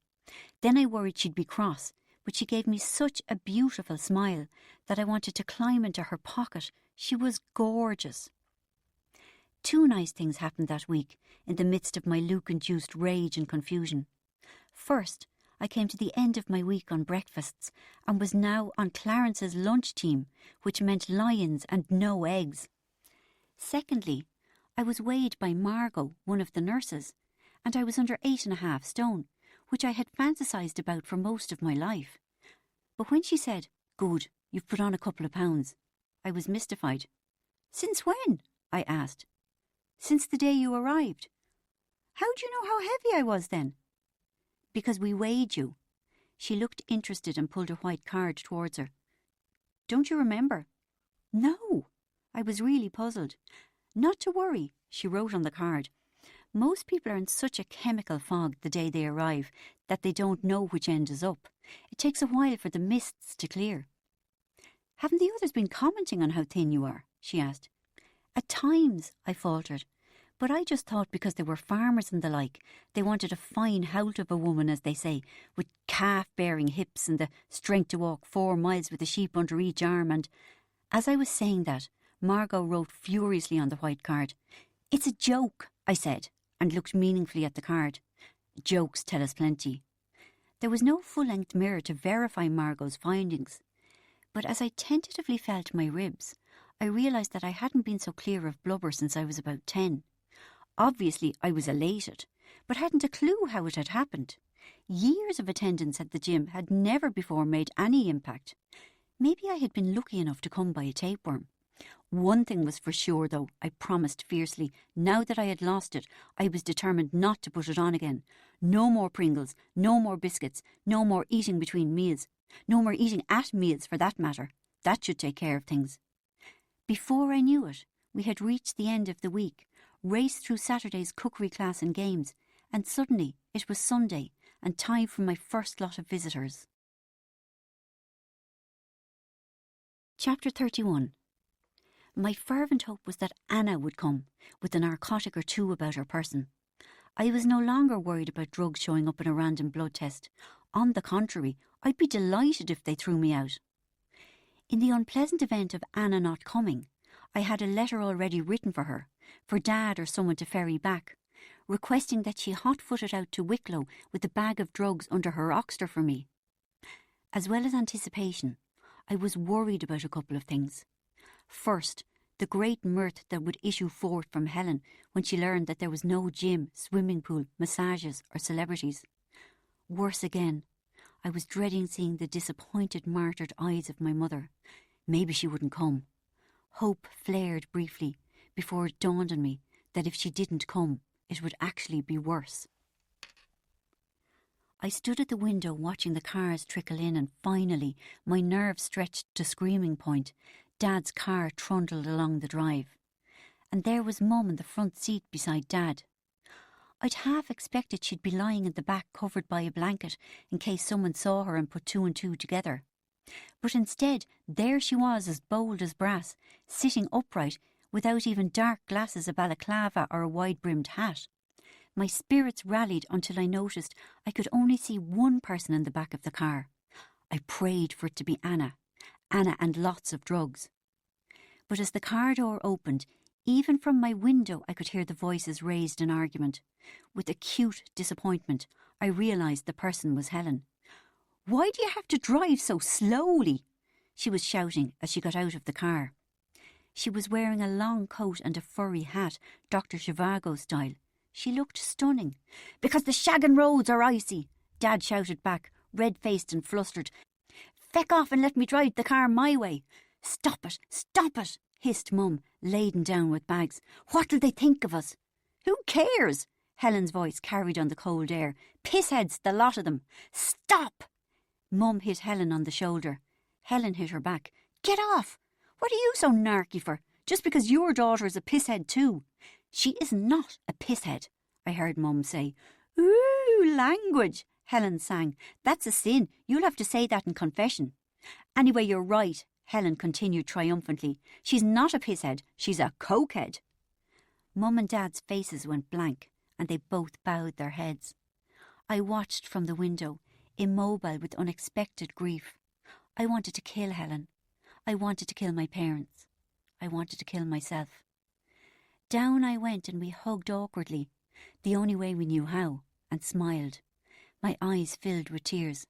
Then I worried she'd be cross, but she gave me such a beautiful smile that I wanted to climb into her pocket. She was gorgeous. 2 nice things happened that week, in the midst of my Luke-induced rage and confusion. First, I came to the end of my week on breakfasts and was now on Clarence's lunch team, which meant lions and no eggs. Secondly, I was weighed by Margot, one of the nurses, and I was under 8.5 stone, which I had fantasised about for most of my life. But when she said, "Good, you've put on a couple of pounds," I was mystified. "Since when?" I asked. "Since the day you arrived." "How do you know how heavy I was then?" "Because we weighed you." She looked interested and pulled a white card towards her. "Don't you remember?" "No." I was really puzzled. "Not to worry," she wrote on the card. "Most people are in such a chemical fog the day they arrive that they don't know which end is up. It takes a while for the mists to clear." "Haven't the others been commenting on how thin you are?" she asked. "At times," I faltered. But I just thought because they were farmers and the like, they wanted a fine hout of a woman, as they say, with calf-bearing hips and the strength to walk 4 miles with a sheep under each arm. And as I was saying that, Margot wrote furiously on the white card. "It's a joke," I said, and looked meaningfully at the card. Jokes tell us plenty. There was no full-length mirror to verify Margot's findings. But as I tentatively felt my ribs, I realised that I hadn't been so clear of blubber since I was about 10. Obviously, I was elated, but hadn't a clue how it had happened. Years of attendance at the gym had never before made any impact. Maybe I had been lucky enough to come by a tapeworm. One thing was for sure, though, I promised fiercely. Now that I had lost it, I was determined not to put it on again. No more Pringles, no more biscuits, no more eating between meals. No more eating at meals, for that matter. That should take care of things. Before I knew it, we had reached the end of the week, raced through Saturday's cookery class and games, and suddenly it was Sunday and time for my first lot of visitors. Chapter 31. My fervent hope was that Anna would come, with a narcotic or two about her person. I was no longer worried about drugs showing up in a random blood test. On the contrary, I'd be delighted if they threw me out. In the unpleasant event of Anna not coming, I had a letter already written for Dad or someone to ferry back, requesting that she hot-foot it out to Wicklow with a bag of drugs under her oxter for me. As well as anticipation, I was worried about a couple of things. First, the great mirth that would issue forth from Helen when she learned that there was no gym, swimming pool, massages or celebrities. Worse again, I was dreading seeing the disappointed, martyred eyes of my mother. Maybe she wouldn't come. Hope flared briefly before it dawned on me that if she didn't come, it would actually be worse. I stood at the window watching the cars trickle in, and finally, my nerves stretched to screaming point, Dad's car trundled along the drive. And there was Mum in the front seat beside Dad. I'd half expected she'd be lying in the back covered by a blanket in case someone saw her and put two and two together. But instead, there she was, as bold as brass, sitting upright, without even dark glasses, a balaclava or a wide-brimmed hat. My spirits rallied until I noticed I could only see one person in the back of the car. I prayed for it to be Anna and lots of drugs. But as the car door opened, even from my window I could hear the voices raised in argument. With acute disappointment, I realised the person was Helen. "Why do you have to drive so slowly?" she was shouting as she got out of the car. She was wearing a long coat and a furry hat, Dr. Zhivago style. She looked stunning. "Because the shaggin' roads are icy," Dad shouted back, red-faced and flustered. "Feck off and let me drive the car my way." Stop it, hissed Mum, laden down with bags. "What'll they think of us?" "Who cares?" Helen's voice carried on the cold air. "Pissheads, the lot of them." "Stop!" Mum hit Helen on the shoulder. Helen hit her back. "Get off! What are you so narky for? Just because your daughter is a pisshead too." "She is not a pisshead," I heard Mum say. "Ooh, language," Helen sang. "That's a sin. You'll have to say that in confession." "Anyway, you're right," Helen continued triumphantly. "She's not a pisshead, she's a cokehead." Mum and Dad's faces went blank, and they both bowed their heads. I watched from the window, immobile with unexpected grief. I wanted to kill Helen. I wanted to kill my parents. I wanted to kill myself. Down I went and we hugged awkwardly, the only way we knew how, and smiled. My eyes filled with tears.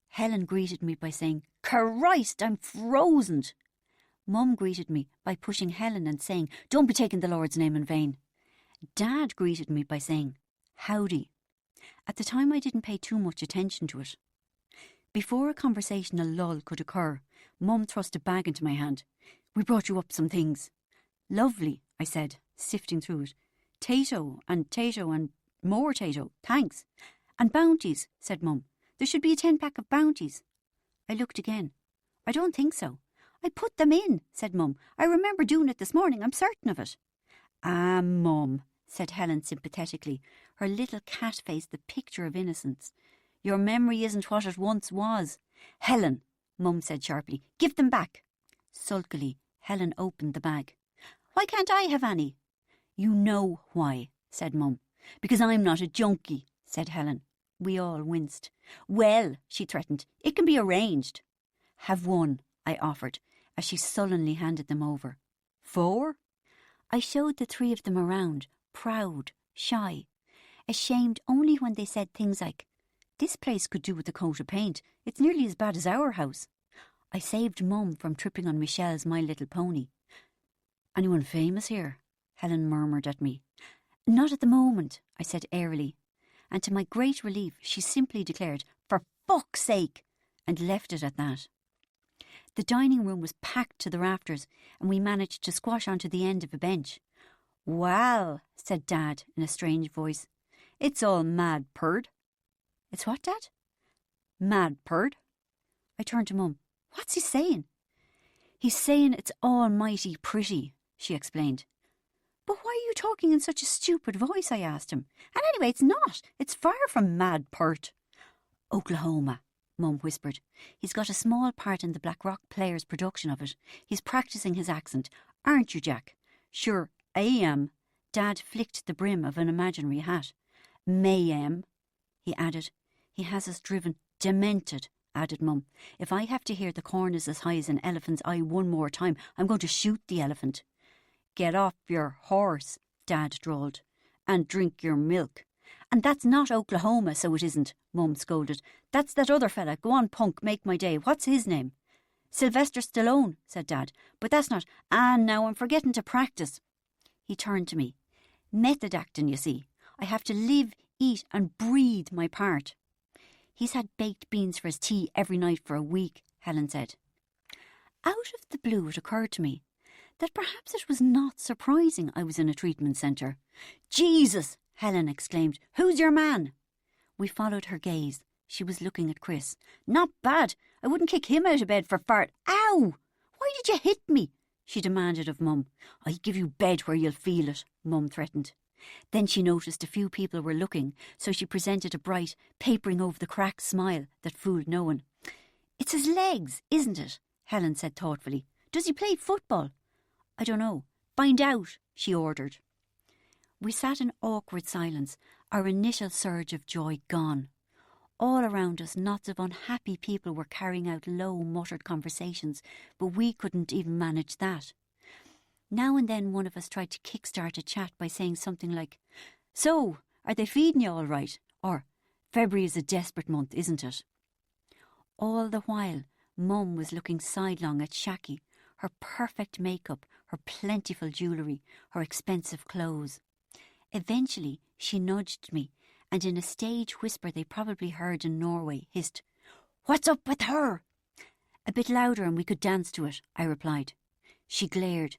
Helen greeted me by saying, "Christ, I'm frozen." Mum greeted me by pushing Helen and saying, "Don't be taking the Lord's name in vain." Dad greeted me by saying, "Howdy." At the time I didn't pay too much attention to it. Before a conversational lull could occur, Mum thrust a bag into my hand. "We brought you up some things." "Lovely," I said, sifting through it. Tato and more tato, thanks." "And bounties," said Mum. "There should be a 10-pack of bounties." I looked again. "I don't think so." "I put them in," said Mum. "I remember doing it this morning, I'm certain of it." "Ah, Mum," said Helen sympathetically, her little cat face the picture of innocence. "Your memory isn't what it once was." "Helen," Mum said sharply, "give them back." Sulkily, Helen opened the bag. "Why can't I have any?" "You know why," said Mum. "Because I'm not a junkie," said Helen. We all winced. "Well," she threatened, "it can be arranged." "Have one," I offered, as she sullenly handed them over. "4?" I showed the 3 of them around, proud, shy, ashamed only when they said things like, This place could do with a coat of paint. It's nearly as bad as our house. I saved Mum from tripping on Michelle's My Little Pony. Anyone famous here? Helen murmured at me. Not at the moment, I said airily. And to my great relief, she simply declared, for fuck's sake, and left it at that. The dining room was packed to the rafters, and we managed to squash onto the end of a bench. Well, said Dad in a strange voice, it's all mad purd. It's what, Dad? Mad purd. I turned to Mum. What's he saying? He's saying it's almighty pretty, she explained. But why are you talking in such a stupid voice, I asked him. And anyway, it's not. It's far from mad pert. Oklahoma, Mum whispered. He's got a small part in the Black Rock Players' production of it. He's practising his accent. Aren't you, Jack? Sure, I am. Dad flicked the brim of an imaginary hat. Mayhem, he added. He has us driven demented, added Mum. If I have to hear the corn is as high as an elephant's eye one more time, I'm going to shoot the elephant. Get off your horse, Dad drawled, and drink your milk. And that's not Oklahoma, so it isn't, Mum scolded. That's that other fella. Go on, punk, make my day. What's his name? Sylvester Stallone, said Dad. But that's not... now I'm forgetting to practice. He turned to me. Method acting, you see. I have to live, eat and breathe my part. He's had baked beans for his tea every night for a week, Helen said. Out of the blue it occurred to me that perhaps it was not surprising I was in a treatment centre. Jesus, Helen exclaimed. Who's your man? We followed her gaze. She was looking at Chris. Not bad. I wouldn't kick him out of bed for fart. Ow! Why did you hit me? She demanded of Mum. I'll give you bed where you'll feel it, Mum threatened. Then she noticed a few people were looking, so she presented a bright, papering over the cracked smile that fooled no one. It's his legs, isn't it? Helen said thoughtfully. Does he play football? I don't know. Find out, she ordered. We sat in awkward silence, our initial surge of joy gone. All around us, knots of unhappy people were carrying out low, muttered conversations, but we couldn't even manage that. Now and then one of us tried to kickstart a chat by saying something like, So, are they feeding you all right? Or, February is a desperate month, isn't it? All the while, Mum was looking sidelong at Shaki, her perfect makeup, her plentiful jewellery, her expensive clothes. Eventually, she nudged me, and in a stage whisper they probably heard in Norway, hissed, What's up with her? A bit louder and we could dance to it, I replied. She glared,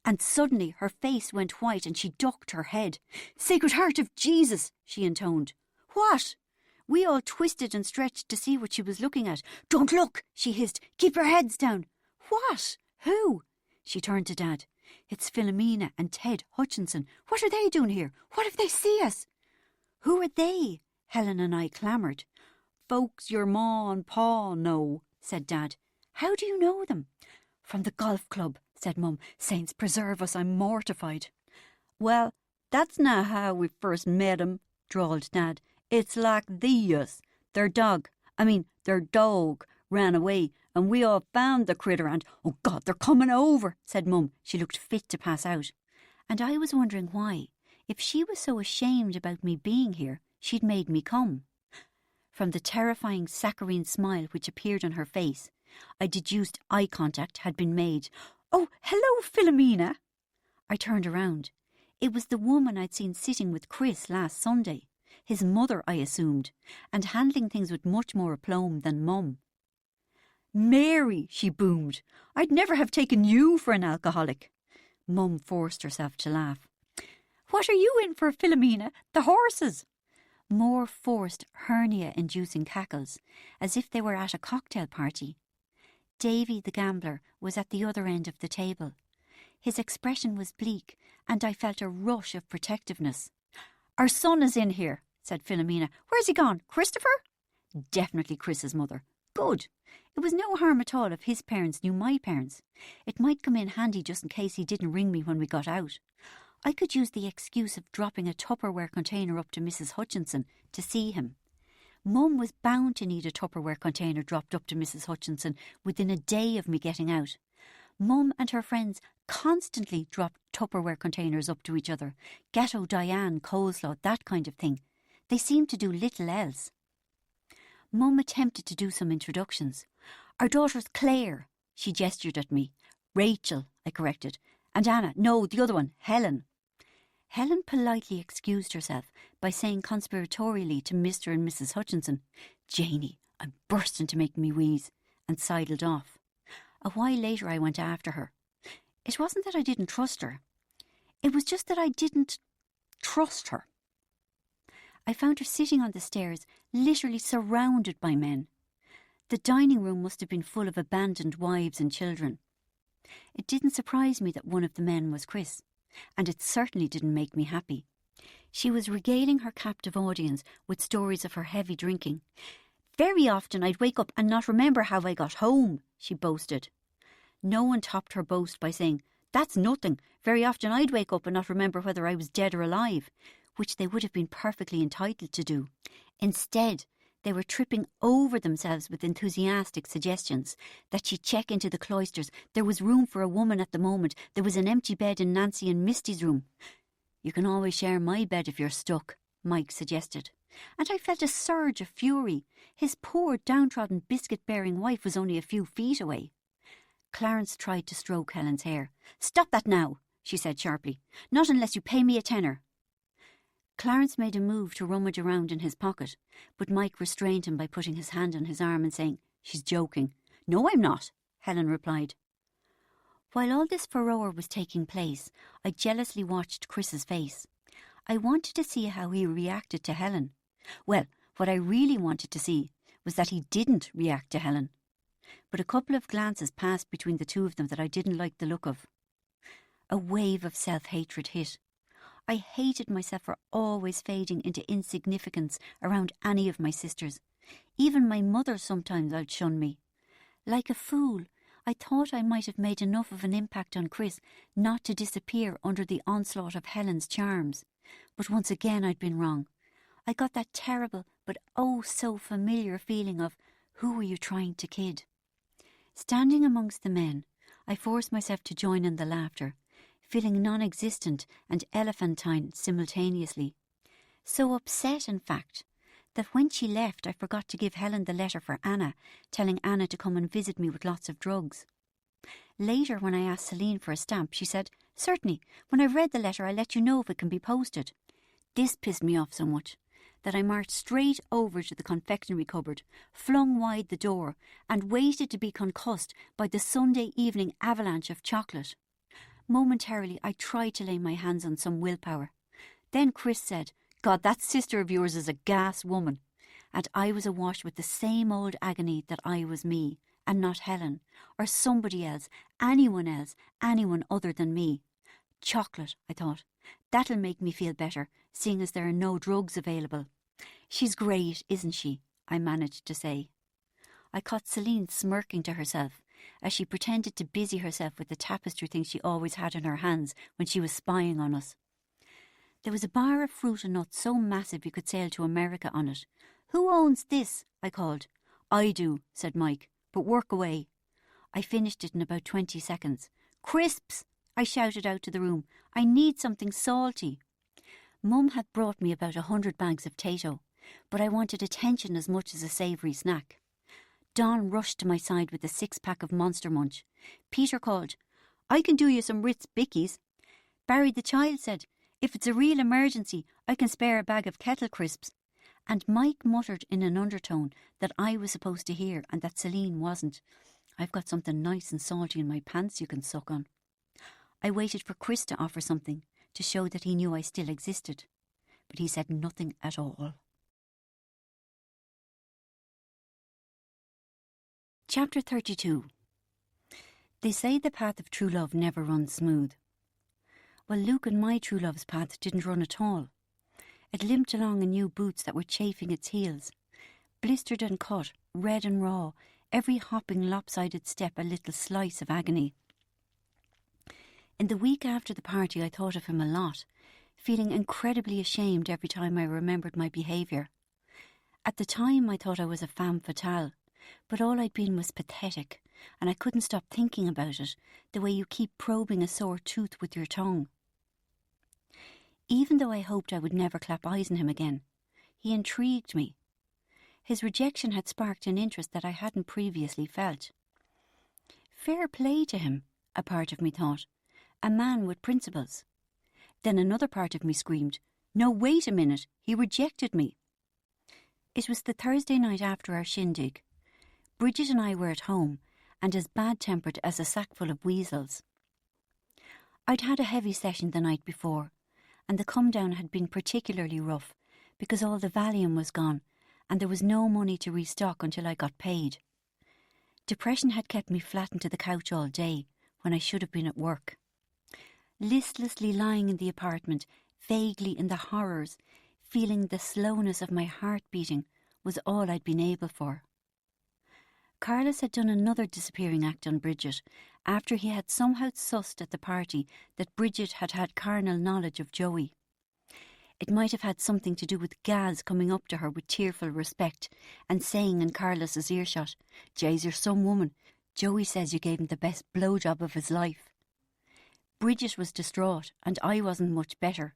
and suddenly her face went white and she ducked her head. Sacred Heart of Jesus, she intoned. What? We all twisted and stretched to see what she was looking at. Don't look, she hissed. Keep your heads down. What? Who? She turned to Dad. It's Philomena and Ted Hutchinson. What are they doing here? What if they see us? Who are they? Helen and I clamoured. Folks your ma and pa know, said Dad. How do you know them? From the golf club, said Mum. Saints preserve us, I'm mortified. Well, that's not how we first met 'em, drawled Dad. It's like these. Their dog ran away and we all found the critter and, oh God, they're coming over, said Mum. She looked fit to pass out. And I was wondering why. If she was so ashamed about me being here, she'd made me come. From the terrifying saccharine smile which appeared on her face, I deduced eye contact had been made. Oh, hello, Philomena. I turned around. It was the woman I'd seen sitting with Chris last Sunday. His mother, I assumed, and handling things with much more aplomb than Mum. Mary, she boomed, I'd never have taken you for an alcoholic. Mum forced herself to laugh. What are you in for, Philomena? The horses? More forced, hernia-inducing cackles, as if they were at a cocktail party. Davy the gambler was at the other end of the table. His expression was bleak, and I felt a rush of protectiveness. Our son is in here, said Philomena. Where's he gone? Christopher? Definitely Chris's mother. Good. It was no harm at all if his parents knew my parents. It might come in handy just in case he didn't ring me when we got out. I could use the excuse of dropping a Tupperware container up to Mrs. Hutchinson to see him. Mum was bound to need a Tupperware container dropped up to Mrs. Hutchinson within a day of me getting out. Mum and her friends constantly dropped Tupperware containers up to each other. Ghetto Diane, coleslaw, that kind of thing. They seemed to do little else. Mum attempted to do some introductions. Our daughter's Claire. She gestured at me. Rachel, I corrected. And Anna. No, the other one, Helen. Helen politely excused herself by saying conspiratorially to Mr. and Mrs. Hutchinson, Janie, I'm bursting to make me wheeze, and sidled off. A while later I went after her. It wasn't that I didn't trust her. It was just that I didn't trust her. I found her sitting on the stairs, literally surrounded by men. The dining room must have been full of abandoned wives and children. It didn't surprise me that one of the men was Chris, and it certainly didn't make me happy. She was regaling her captive audience with stories of her heavy drinking. Very often I'd wake up and not remember how I got home, she boasted. No one topped her boast by saying, That's nothing. Very often I'd wake up and not remember whether I was dead or alive, which they would have been perfectly entitled to do. Instead, they were tripping over themselves with enthusiastic suggestions that she check into the Cloisters. There was room for a woman at the moment. There was an empty bed in Nancy and Misty's room. You can always share my bed if you're stuck, Mike suggested. And I felt a surge of fury. His poor, downtrodden, biscuit-bearing wife was only a few feet away. Clarence tried to stroke Helen's hair. Stop that now, she said sharply. Not unless you pay me a tenner. Clarence made a move to rummage around in his pocket, but Mike restrained him by putting his hand on his arm and saying, She's joking. No, I'm not, Helen replied. While all this furore was taking place, I jealously watched Chris's face. I wanted to see how he reacted to Helen. Well, what I really wanted to see was that he didn't react to Helen. But a couple of glances passed between the two of them that I didn't like the look of. A wave of self-hatred hit. I hated myself for always fading into insignificance around any of my sisters. Even my mother sometimes outshone me. Like a fool, I thought I might have made enough of an impact on Chris not to disappear under the onslaught of Helen's charms. But once again I'd been wrong. I got that terrible but oh so familiar feeling of, who were you trying to kid? Standing amongst the men, I forced myself to join in the laughter, feeling non-existent and elephantine simultaneously. So upset, in fact, that when she left I forgot to give Helen the letter for Anna, telling Anna to come and visit me with lots of drugs. Later, when I asked Celine for a stamp, she said, Certainly, when I've read the letter I'll let you know if it can be posted. This pissed me off so much that I marched straight over to the confectionery cupboard, flung wide the door, and waited to be concussed by the Sunday evening avalanche of chocolate. Momentarily, I tried to lay my hands on some willpower. Then Chris said, God, that sister of yours is a gas woman. And I was awash with the same old agony that I was me, and not Helen, or somebody else, anyone other than me. Chocolate, I thought. That'll make me feel better, seeing as there are no drugs available. She's great, isn't she? I managed to say. I caught Celine smirking to herself as she pretended to busy herself with the tapestry things she always had in her hands when she was spying on us. There was a bar of fruit and nuts so massive you could sail to America on it. Who owns this? I called. I do, said Mike, but work away. I finished it in about 20 seconds. Crisps! I shouted out to the room. I need something salty. Mum had brought me about 100 bags of Tato, but I wanted attention as much as a savoury snack. Don rushed to my side with a 6-pack of Monster Munch. Peter called, I can do you some Ritz Bickies. Barry the child said, if it's a real emergency, I can spare a bag of Kettle Crisps. And Mike muttered in an undertone that I was supposed to hear and that Celine wasn't. I've got something nice and salty in my pants you can suck on. I waited for Chris to offer something to show that he knew I still existed, but he said nothing at all. Chapter 32. They say the path of true love never runs smooth. Well, Luke and my true love's path didn't run at all. It limped along in new boots that were chafing its heels. Blistered and cut, red and raw, every hopping lopsided step a little slice of agony. In the week after the party I thought of him a lot, feeling incredibly ashamed every time I remembered my behaviour. At the time I thought I was a femme fatale, but all I'd been was pathetic, and I couldn't stop thinking about it, the way you keep probing a sore tooth with your tongue. Even though I hoped I would never clap eyes on him again, he intrigued me. His rejection had sparked an interest that I hadn't previously felt. Fair play to him, a part of me thought. A man with principles. Then another part of me screamed, no, wait a minute, he rejected me. It was the Thursday night after our shindig. Bridget and I were at home, and as bad-tempered as a sackful of weasels. I'd had a heavy session the night before, and the come-down had been particularly rough, because all the Valium was gone, and there was no money to restock until I got paid. Depression had kept me flattened to the couch all day, when I should have been at work. Listlessly lying in the apartment, vaguely in the horrors, feeling the slowness of my heart beating, was all I'd been able for. Carlos had done another disappearing act on Bridget, after he had somehow sussed at the party that Bridget had had carnal knowledge of Joey. It might have had something to do with Gaz coming up to her with tearful respect and saying in Carlos's earshot, "Jays, you're some woman. Joey says you gave him the best blowjob of his life." Bridget was distraught, and I wasn't much better.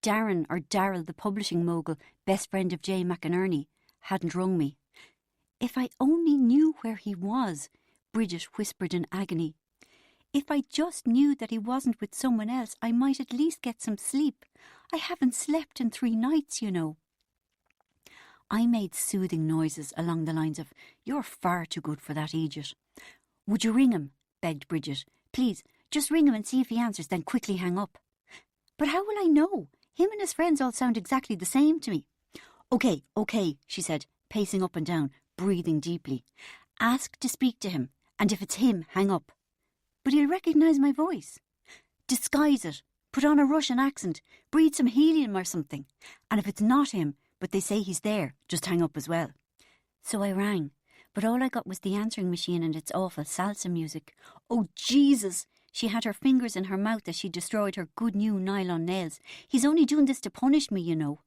Darren, or Darrell, the publishing mogul, best friend of Jay McInerney, hadn't rung me. If I only knew where he was, Bridget whispered in agony. If I just knew that he wasn't with someone else, I might at least get some sleep. I haven't slept in 3 nights, you know. I made soothing noises along the lines of, "You're far too good for that idiot." "Would you ring him?" begged Bridget. "Please, just ring him and see if he answers, then quickly hang up." "But how will I know? Him and his friends all sound exactly the same to me." Okay, she said, pacing up and down, breathing deeply. "Ask to speak to him, and if it's him, hang up." "But he'll recognise my voice." "Disguise it. Put on a Russian accent. Breathe some helium or something. And if it's not him, but they say he's there, just hang up as well." So I rang, but all I got was the answering machine and its awful salsa music. "Oh, Jesus!" She had her fingers in her mouth as she destroyed her good new nylon nails. "He's only doing this to punish me, you know."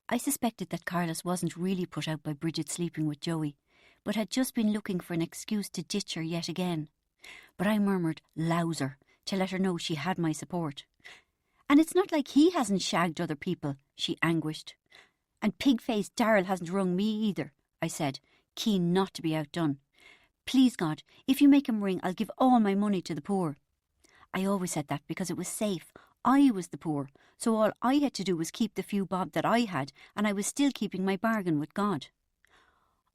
I suspected that Carlos wasn't really put out by Bridget sleeping with Joey, but had just been looking for an excuse to ditch her yet again. But I murmured "louser" to let her know she had my support. "And it's not like he hasn't shagged other people," she anguished. "And pig-faced Darrell hasn't rung me either," I said, keen not to be outdone. "Please, God, if you make him ring, I'll give all my money to the poor." I always said that because it was safe. I was the poor, so all I had to do was keep the few bob that I had, and I was still keeping my bargain with God.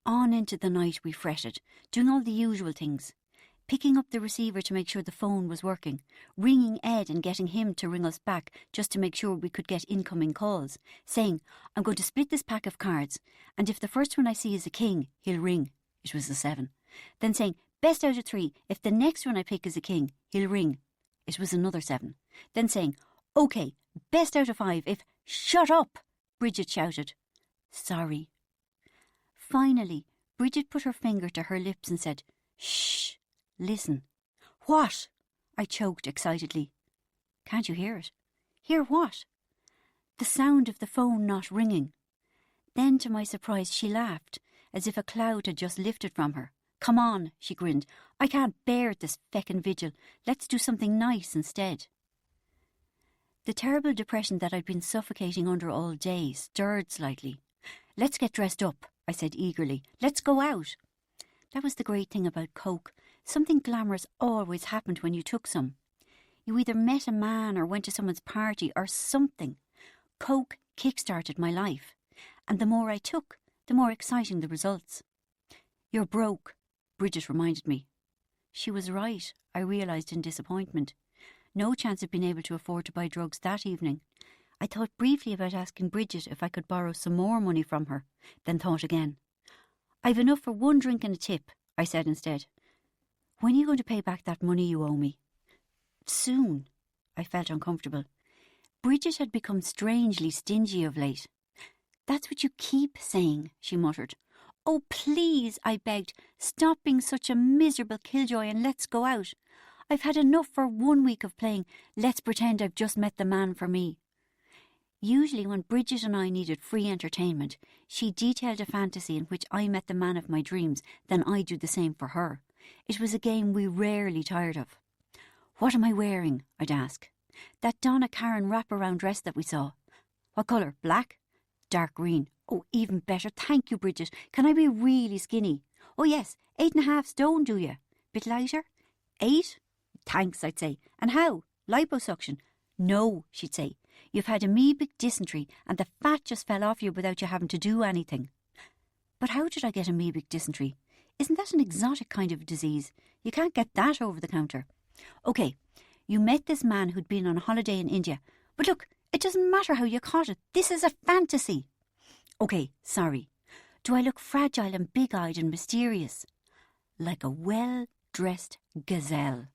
On into the night we fretted, doing all the usual things. Picking up the receiver to make sure the phone was working, ringing Ed and getting him to ring us back just to make sure we could get incoming calls, saying, "I'm going to split this pack of cards, and if the first one I see is a king, he'll ring." It was a 7. Then saying, "Best out of 3, if the next one I pick is a king, he'll ring." It was another 7. Then saying, "OK, best out of 5, if—" "Shut up!" Bridget shouted. "Sorry." Finally, Bridget put her finger to her lips and said, "Shh, listen." "What?" I choked excitedly. "Can't you hear it?" "Hear what?" "The sound of the phone not ringing." Then, to my surprise, she laughed, as if a cloud had just lifted from her. "Come on," she grinned. "I can't bear this feckin' vigil. Let's do something nice instead." The terrible depression that I'd been suffocating under all day stirred slightly. "Let's get dressed up," I said eagerly. "Let's go out." That was the great thing about coke. Something glamorous always happened when you took some. You either met a man or went to someone's party or something. Coke kick-started my life. And the more I took, the more exciting the results. "You're broke," Bridget reminded me. She was right, I realised in disappointment. No chance of being able to afford to buy drugs that evening. I thought briefly about asking Bridget if I could borrow some more money from her, then thought again. "I've enough for 1 drink and a tip," I said instead. "When are you going to pay back that money you owe me?" "Soon." I felt uncomfortable. Bridget had become strangely stingy of late. "That's what you keep saying," she muttered. "Oh, please," I begged, "stop being such a miserable killjoy and let's go out. I've had enough for 1 week of playing Let's Pretend I've Just Met the Man for Me." Usually when Bridget and I needed free entertainment, she detailed a fantasy in which I met the man of my dreams, then I'd do the same for her. It was a game we rarely tired of. "What am I wearing?" I'd ask. "That Donna Karan wraparound dress that we saw." "What colour? Black?" "Dark green." Oh, even better. Thank you, Bridget. Can I be really skinny? Oh, yes. 8.5 stone, do you? Bit lighter? 8? Thanks, I'd say. And how? Liposuction? No, she'd say. You've had amoebic dysentery and the fat just fell off you without you having to do anything. But how did I get amoebic dysentery? Isn't that an exotic kind of disease? You can't get that over the counter. OK, you met this man who'd been on holiday in India. But look, it doesn't matter how you caught it. This is a fantasy. OK, sorry. Do I look fragile and big-eyed and mysterious? Like a well-dressed gazelle.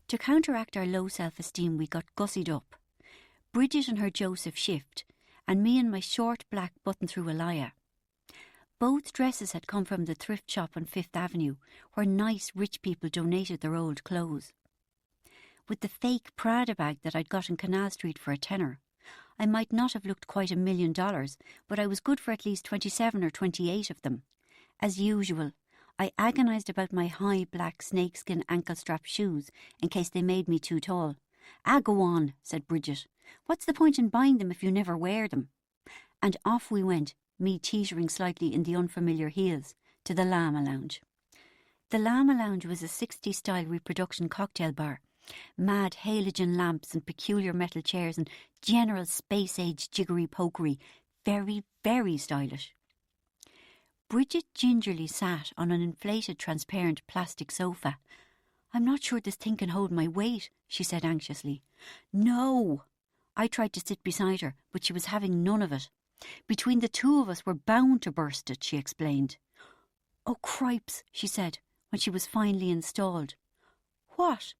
To counteract our low self-esteem, we got gussied up. Bridget and her Joseph shift, and me in my short black button-through alaya. Both dresses had come from the thrift shop on Fifth Avenue, where nice rich people donated their old clothes. With the fake Prada bag that I'd got in Canal Street for a tenner, I might not have looked quite $1 million, but I was good for at least 27 or 28 of them. As usual, I agonised about my high black snakeskin ankle-strap shoes in case they made me too tall. "Ah, go on," said Bridget. "What's the point in buying them if you never wear them?" And off we went, me teetering slightly in the unfamiliar heels, to the Llama Lounge. The Llama Lounge was a 60s-style reproduction cocktail bar. Mad halogen lamps and peculiar metal chairs and general space-age jiggery-pokery. Very, very stylish. Bridget gingerly sat on an inflated transparent plastic sofa. "I'm not sure this thing can hold my weight," she said anxiously. "No!" I tried to sit beside her, but she was having none of it. "Between the two of us we're bound to burst it," she explained. "Oh, cripes," she said, when she was finally installed. "What?"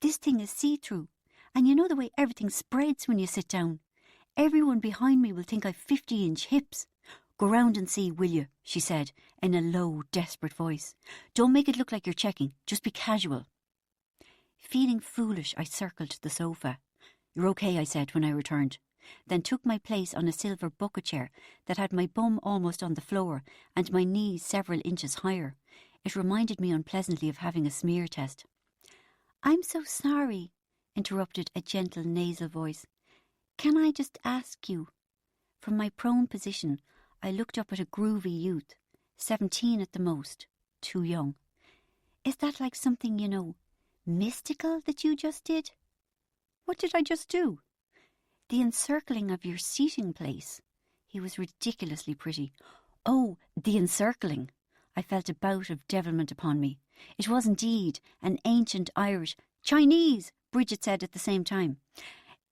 "This thing is see-through, and you know the way everything spreads when you sit down. Everyone behind me will think I've 50-inch hips. Go round and see, will you?" she said, in a low, desperate voice. "Don't make it look like you're checking. Just be casual." Feeling foolish, I circled the sofa. "You're okay," I said when I returned, then took my place on a silver bucket chair that had my bum almost on the floor and my knees several inches higher. It reminded me unpleasantly of having a smear test. "I'm so sorry," interrupted a gentle nasal voice. "Can I just ask you?" From my prone position, I looked up at a groovy youth, 17 at the most, too young. "Is that like something, you know, mystical that you just did?" "What did I just do?" "The encircling of your seating place." He was ridiculously pretty. "Oh, the encircling." I felt a bout of devilment upon me. It was indeed an ancient Irish Chinese, Bridget said at the same time.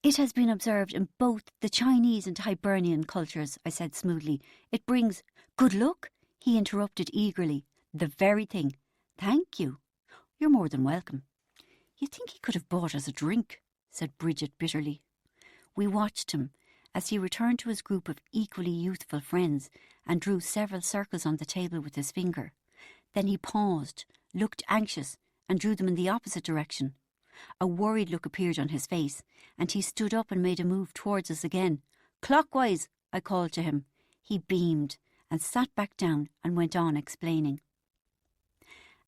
"It has been observed in both the Chinese and Hibernian cultures," I said smoothly. "It brings—" "Good luck," he interrupted eagerly. "The very thing." "Thank you." "You're more than welcome." "You'd think he could have bought us a drink," said Bridget bitterly. We watched him as he returned to his group of equally youthful friends and drew several circles on the table with his finger. Then he paused, looked anxious, and drew them in the opposite direction. A worried look appeared on his face, and he stood up and made a move towards us again. "Clockwise," I called to him. He beamed and sat back down and went on explaining.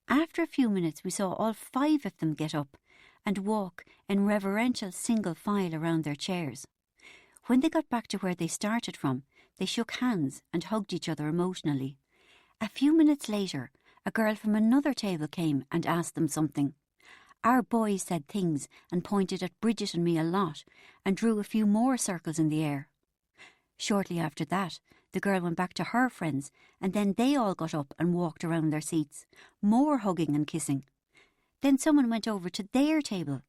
After a few minutes we saw all 5 of them get up and walk in reverential single file around their chairs. When they got back to where they started from, they shook hands and hugged each other emotionally. A few minutes later, a girl from another table came and asked them something. Our boys said things and pointed at Bridget and me a lot and drew a few more circles in the air. Shortly after that, the girl went back to her friends, and then they all got up and walked around their seats, more hugging and kissing. Then someone went over to their table,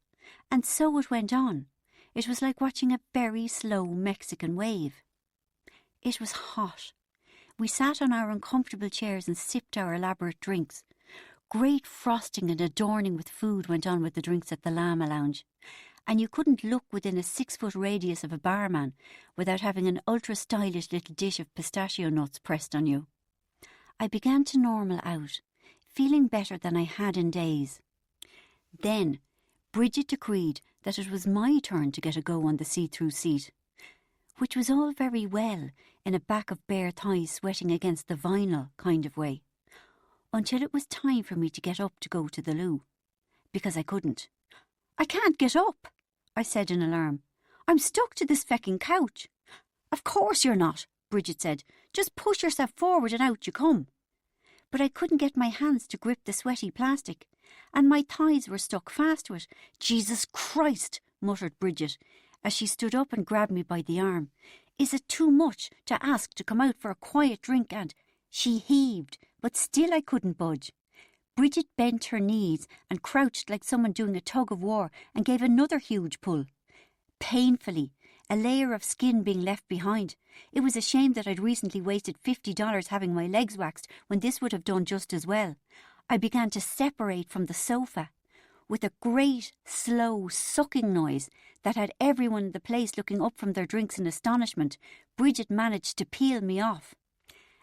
and so it went on. It was like watching a very slow Mexican wave. It was hot. We sat on our uncomfortable chairs and sipped our elaborate drinks. Great frosting and adorning with food went on with the drinks at the Llama Lounge, and you couldn't look within a 6-foot radius of a barman without having an ultra-stylish little dish of pistachio nuts pressed on you. I began to normal out, feeling better than I had in days. Then Bridget decreed that it was my turn to get a go on the see-through seat, which was all very well in a back of bare thighs sweating against the vinyl kind of way, until it was time for me to get up to go to the loo, because I couldn't. "I can't get up," I said in alarm. "I'm stuck to this fecking couch." Of course you're not, Bridget said. Just push yourself forward and out you come. But I couldn't get my hands to grip the sweaty plastic, and my thighs were stuck fast to it. Jesus Christ, muttered Bridget, as she stood up and grabbed me by the arm. Is it too much to ask to come out for a quiet drink? And she heaved, but still I couldn't budge. Bridget bent her knees and crouched like someone doing a tug of war and gave another huge pull. Painfully, a layer of skin being left behind. It was a shame that I'd recently wasted $50 having my legs waxed when this would have done just as well. I began to separate from the sofa. With a great, slow, sucking noise that had everyone in the place looking up from their drinks in astonishment, Bridget managed to peel me off.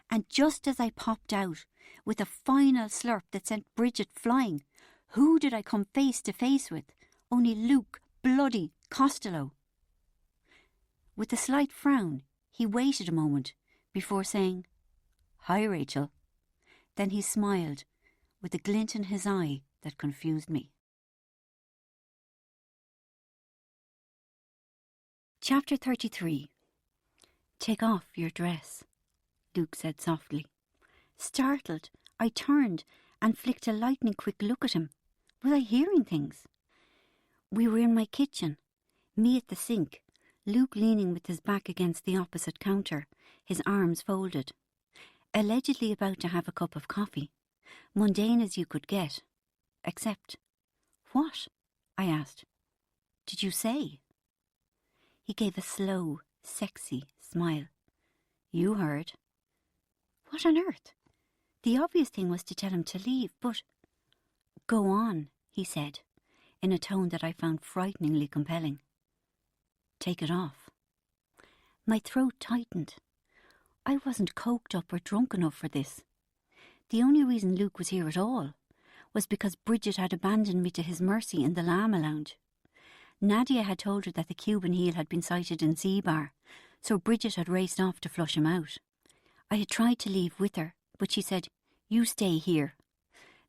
And just as I popped out, with a final slurp that sent Bridget flying, who did I come face to face with? Only Luke bloody Costello. With a slight frown, he waited a moment before saying, "Hi, Rachel." Then he smiled, with a glint in his eye that confused me. Chapter 33. Take off your dress, Luke said softly. Startled, I turned and flicked a lightning-quick look at him. Was I hearing things? We were in my kitchen, me at the sink, Luke leaning with his back against the opposite counter, his arms folded, allegedly about to have a cup of coffee, mundane as you could get. Except, what? I asked. Did you say? He gave a slow, sexy smile. You heard. What on earth? The obvious thing was to tell him to leave, but... Go on, he said, in a tone that I found frighteningly compelling. Take it off. My throat tightened. I wasn't coked up or drunk enough for this. The only reason Luke was here at all was because Bridget had abandoned me to his mercy in the Llama Lounge. Nadia had told her that the Cuban heel had been sighted in Z-Bar, so Bridget had raced off to flush him out. I had tried to leave with her, but she said, "You stay here."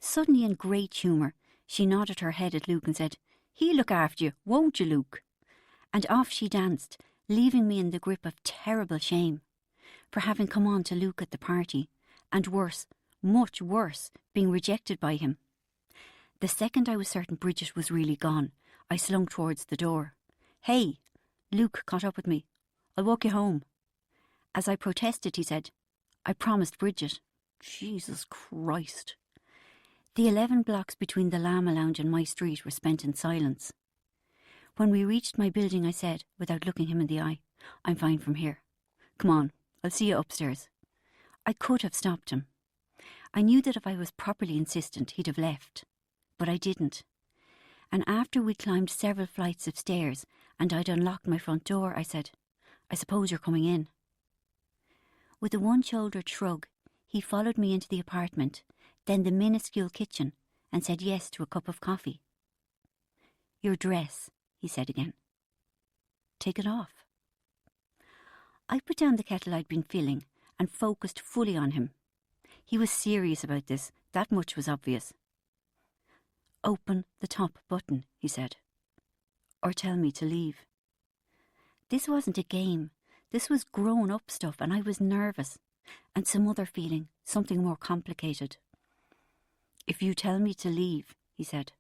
Suddenly in great humour, she nodded her head at Luke and said, "He'll look after you, won't you, Luke?" And off she danced, leaving me in the grip of terrible shame for having come on to Luke at the party, and worse, much worse, being rejected by him. The second I was certain Bridget was really gone, I slunk towards the door. "Hey!" Luke caught up with me. "I'll walk you home." As I protested, he said, "I promised Bridget." Jesus Christ. The 11 blocks between the Llama Lounge and my street were spent in silence. When we reached my building, I said, without looking him in the eye, "I'm fine from here. Come on, I'll see you upstairs." I could have stopped him. I knew that if I was properly insistent, he'd have left. But I didn't. And after we'd climbed several flights of stairs and I'd unlocked my front door, I said, "I suppose you're coming in." With a one-shouldered shrug, he followed me into the apartment, then the minuscule kitchen, and said yes to a cup of coffee. "Your dress," he said again. "Take it off." I put down the kettle I'd been filling and focused fully on him. He was serious about this, that much was obvious. "Open the top button," he said. "Or tell me to leave." This wasn't a game. This was grown-up stuff, and I was nervous. And some other feeling, something more complicated. "If you tell me to leave," he said,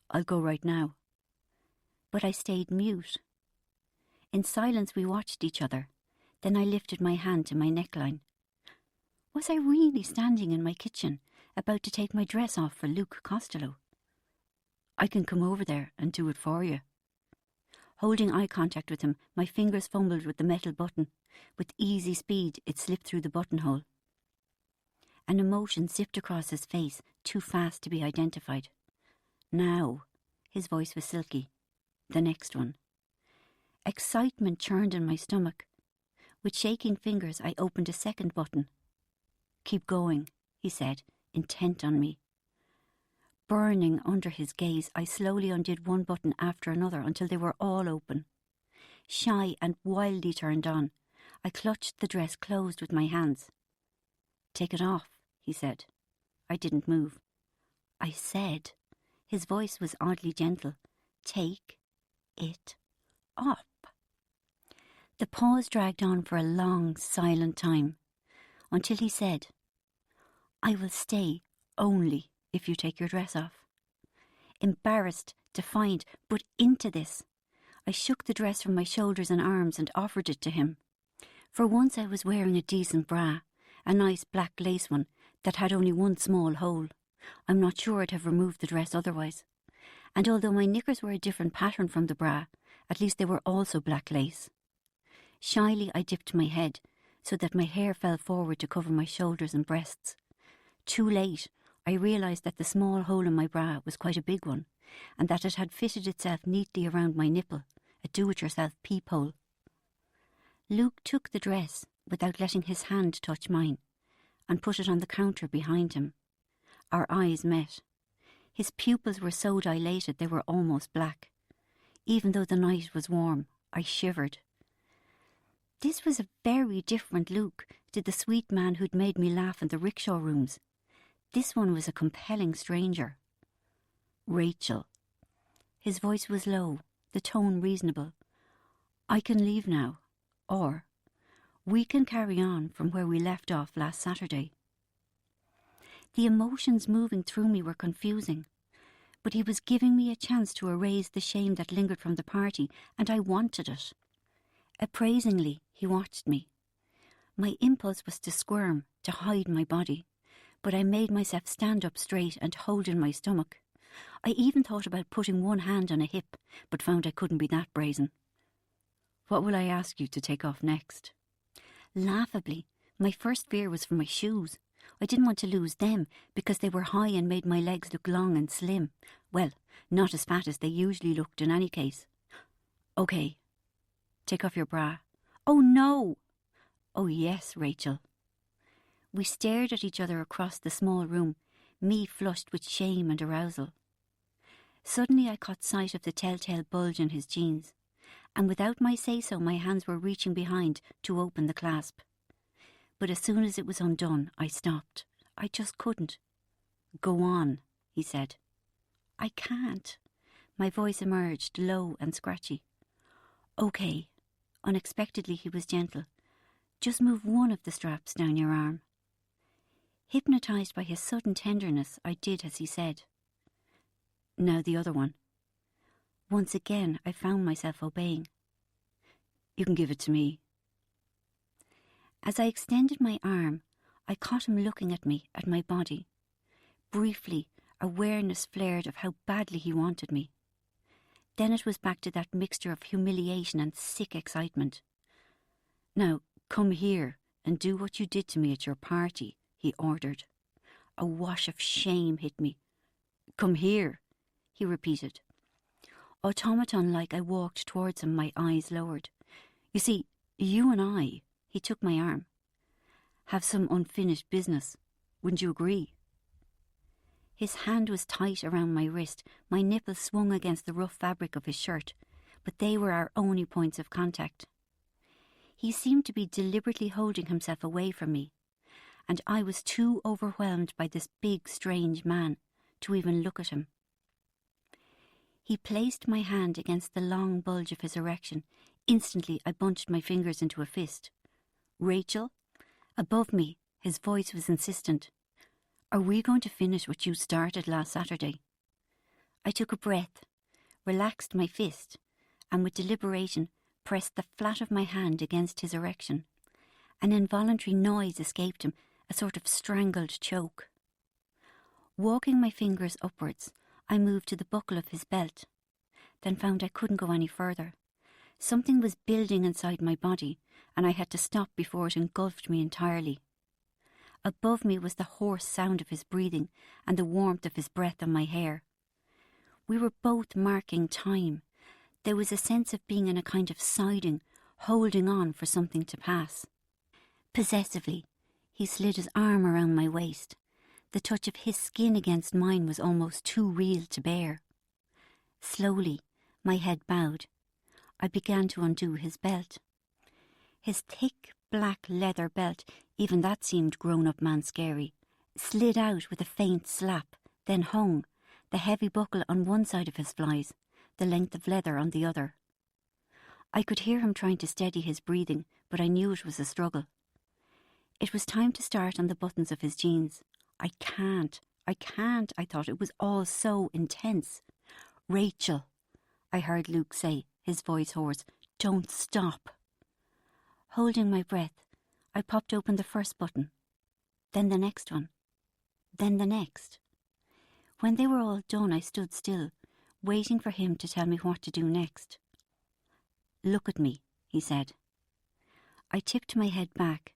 "I'll go right now." But I stayed mute. In silence we watched each other. Then I lifted my hand to my neckline. Was I really standing in my kitchen, about to take my dress off for Luke Costello? "I can come over there and do it for you." Holding eye contact with him, my fingers fumbled with the metal button. With easy speed, it slipped through the buttonhole. An emotion zipped across his face, too fast to be identified. "Now," his voice was silky. "The next one." Excitement churned in my stomach. With shaking fingers, I opened a second button. "Keep going," he said, intent on me. Burning under his gaze, I slowly undid one button after another until they were all open. Shy and wildly turned on, I clutched the dress closed with my hands. "Take it off," he said. I didn't move. I said. His voice was oddly gentle. "Take it off." The pause dragged on for a long, silent time, until he said, "I will stay only if you take your dress off." Embarrassed, defiant, but into this, I shook the dress from my shoulders and arms and offered it to him. For once I was wearing a decent bra, a nice black lace one that had only one small hole. I'm not sure I'd have removed the dress otherwise. And although my knickers were a different pattern from the bra, at least they were also black lace. Shyly I dipped my head so that my hair fell forward to cover my shoulders and breasts. Too late, I realised that the small hole in my bra was quite a big one, and that it had fitted itself neatly around my nipple, a do-it-yourself peephole. Luke took the dress without letting his hand touch mine, and put it on the counter behind him. Our eyes met. His pupils were so dilated they were almost black. Even though the night was warm, I shivered. This was a very different Luke to the sweet man who'd made me laugh in the rickshaw rooms. This one was a compelling stranger. "Rachel." His voice was low, the tone reasonable. "I can leave now, or we can carry on from where we left off last Saturday." The emotions moving through me were confusing, but he was giving me a chance to erase the shame that lingered from the party, and I wanted it. Appraisingly, he watched me. My impulse was to squirm, to hide my body, but I made myself stand up straight and hold in my stomach. I even thought about putting one hand on a hip, but found I couldn't be that brazen. "What will I ask you to take off next?" Laughably, my first fear was for my shoes. I didn't want to lose them because they were high and made my legs look long and slim. Well, not as fat as they usually looked in any case. "Okay. Take off your bra." "Oh no!" "Oh yes, Rachel." We stared at each other across the small room, me flushed with shame and arousal. Suddenly I caught sight of the telltale bulge in his jeans, and without my say-so my hands were reaching behind to open the clasp. But as soon as it was undone, I stopped. I just couldn't. "Go on," he said. "I can't." My voice emerged, low and scratchy. "Okay." Unexpectedly he was gentle. "Just move one of the straps down your arm." Hypnotised by his sudden tenderness, I did as he said. "Now the other one." Once again I found myself obeying. "You can give it to me." As I extended my arm, I caught him looking at me, at my body. Briefly, awareness flared of how badly he wanted me. Then it was back to that mixture of humiliation and sick excitement. "Now, come here and do what you did to me at your party," he ordered. A wash of shame hit me. "Come here," he repeated. Automaton-like I walked towards him, my eyes lowered. "You see, you and I," he took my arm, "have some unfinished business. Wouldn't you agree?" His hand was tight around my wrist, my nipples swung against the rough fabric of his shirt, but they were our only points of contact. He seemed to be deliberately holding himself away from me, and I was too overwhelmed by this big, strange man to even look at him. He placed my hand against the long bulge of his erection. Instantly I bunched my fingers into a fist. "Rachel?" Above me, his voice was insistent. "Are we going to finish what you started last Saturday?" I took a breath, relaxed my fist, and with deliberation pressed the flat of my hand against his erection. An involuntary noise escaped him, a sort of strangled choke. Walking my fingers upwards, I moved to the buckle of his belt, then found I couldn't go any further. Something was building inside my body, and I had to stop before it engulfed me entirely. Above me was the hoarse sound of his breathing and the warmth of his breath on my hair. We were both marking time. There was a sense of being in a kind of siding, holding on for something to pass. Possessively, he slid his arm around my waist. The touch of his skin against mine was almost too real to bear. Slowly, my head bowed. I began to undo his belt. His thick, black leather belt, even that seemed grown-up man scary, slid out with a faint slap, then hung, the heavy buckle on one side of his flies, the length of leather on the other. I could hear him trying to steady his breathing, but I knew it was a struggle. It was time to start on the buttons of his jeans. I can't, I thought. It was all so intense. Rachel, I heard Luke say, his voice hoarse, don't stop. Holding my breath, I popped open the first button, then the next one, then the next. When they were all done, I stood still, waiting for him to tell me what to do next. Look at me, he said. I tipped my head back,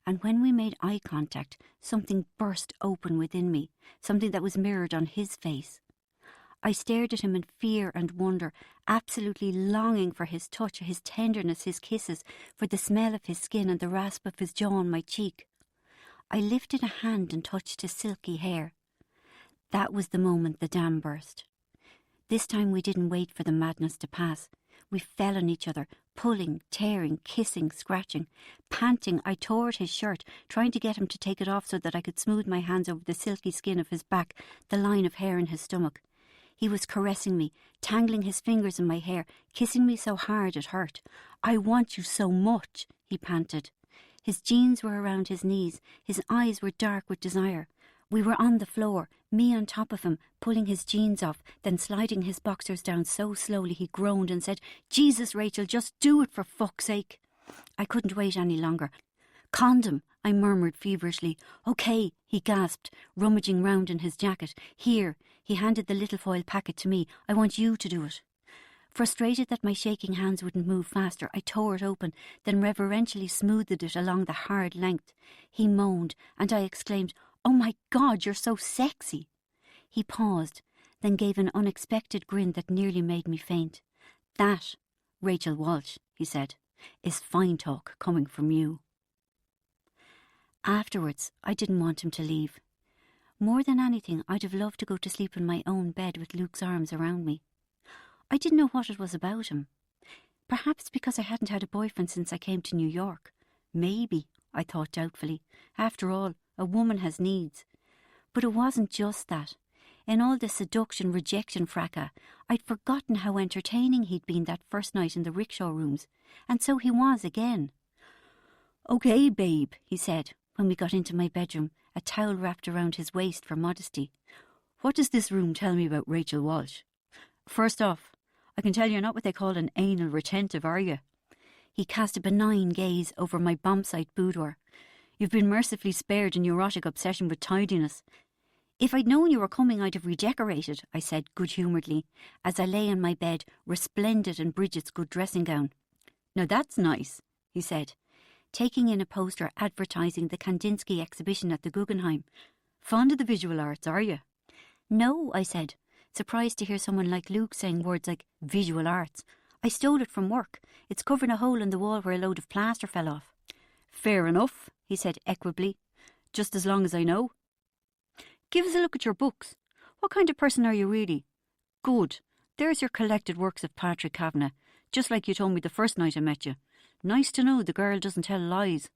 and when we made eye contact, something burst open within me, something that was mirrored on his face. I stared at him in fear and wonder, absolutely longing for his touch, his tenderness, his kisses, for the smell of his skin and the rasp of his jaw on my cheek. I lifted a hand and touched his silky hair. That was the moment the dam burst. This time we didn't wait for the madness to pass. We fell on each other, pulling, tearing, kissing, scratching. Panting, I tore at his shirt, trying to get him to take it off so that I could smooth my hands over the silky skin of his back, the line of hair in his stomach. He was caressing me, tangling his fingers in my hair, kissing me so hard it hurt. I want you so much, he panted. His jeans were around his knees, his eyes were dark with desire. We were on the floor, me on top of him, pulling his jeans off, then sliding his boxers down so slowly he groaned and said, Jesus, Rachel, just do it for fuck's sake. I couldn't wait any longer. Condom, I murmured feverishly. Okay, he gasped, rummaging round in his jacket. Here, he handed the little foil packet to me. I want you to do it. Frustrated that my shaking hands wouldn't move faster, I tore it open, then reverentially smoothed it along the hard length. He moaned, and I exclaimed, Oh my God, you're so sexy. He paused, then gave an unexpected grin that nearly made me faint. That, Rachel Walsh, he said, is fine talk coming from you. Afterwards, I didn't want him to leave. More than anything, I'd have loved to go to sleep in my own bed with Luke's arms around me. I didn't know what it was about him. Perhaps because I hadn't had a boyfriend since I came to New York. Maybe, I thought doubtfully. After all, a woman has needs. But it wasn't just that. In all the seduction, rejection fracas, I'd forgotten how entertaining he'd been that first night in the rickshaw rooms. And so he was again. Okay, babe, he said, when we got into my bedroom, a towel wrapped around his waist for modesty. What does this room tell me about Rachel Walsh? First off, I can tell you're not what they call an anal retentive, are you? He cast a benign gaze over my bombsite boudoir. You've been mercifully spared a neurotic obsession with tidiness. If I'd known you were coming, I'd have redecorated, I said good-humouredly, as I lay on my bed, resplendent in Bridget's good dressing gown. Now that's nice, he said, taking in a poster advertising the Kandinsky exhibition at the Guggenheim. Fond of the visual arts, are you? No, I said, surprised to hear someone like Luke saying words like visual arts. I stole it from work. It's covering a hole in the wall where a load of plaster fell off. Fair enough, he said equably, just as long as I know. Give us a look at your books. What kind of person are you really? Good. There's your collected works of Patrick Kavanagh, just like you told me the first night I met you. Nice to know the girl doesn't tell lies.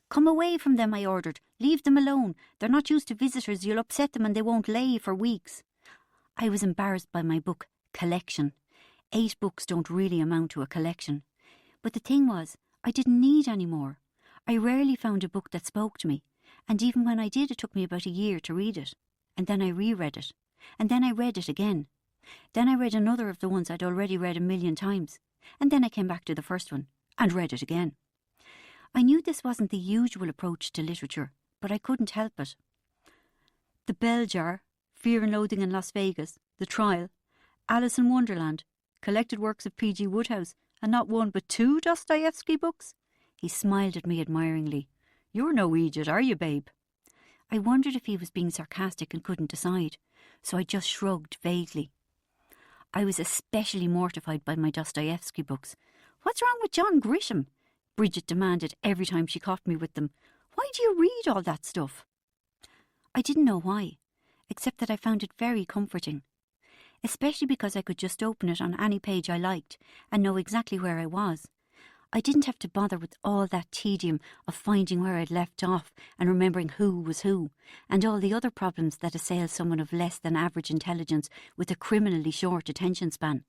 Come away from them, I ordered. Leave them alone. They're not used to visitors. You'll upset them and they won't lay for weeks. I was embarrassed by my book collection. 8 books don't really amount to a collection. But the thing was, I didn't need any more. I rarely found a book that spoke to me, and even when I did, it took me about a year to read it. And then I reread it. And then I read it again. Then I read another of the ones I'd already read 1,000,000 times. And then I came back to the first one, and read it again. I knew this wasn't the usual approach to literature, but I couldn't help it. The Bell Jar, Fear and Loathing in Las Vegas, The Trial, Alice in Wonderland, collected works of P.G. Wodehouse, and not 1 but 2 Dostoevsky books? He smiled at me admiringly. You're no idiot, are you, babe? I wondered if he was being sarcastic and couldn't decide, so I just shrugged vaguely. I was especially mortified by my Dostoevsky books. What's wrong with John Grisham? Bridget demanded every time she caught me with them. Why do you read all that stuff? I didn't know why, except that I found it very comforting, especially because I could just open it on any page I liked and know exactly where I was. I didn't have to bother with all that tedium of finding where I'd left off and remembering who was who, and all the other problems that assail someone of less than average intelligence with a criminally short attention span.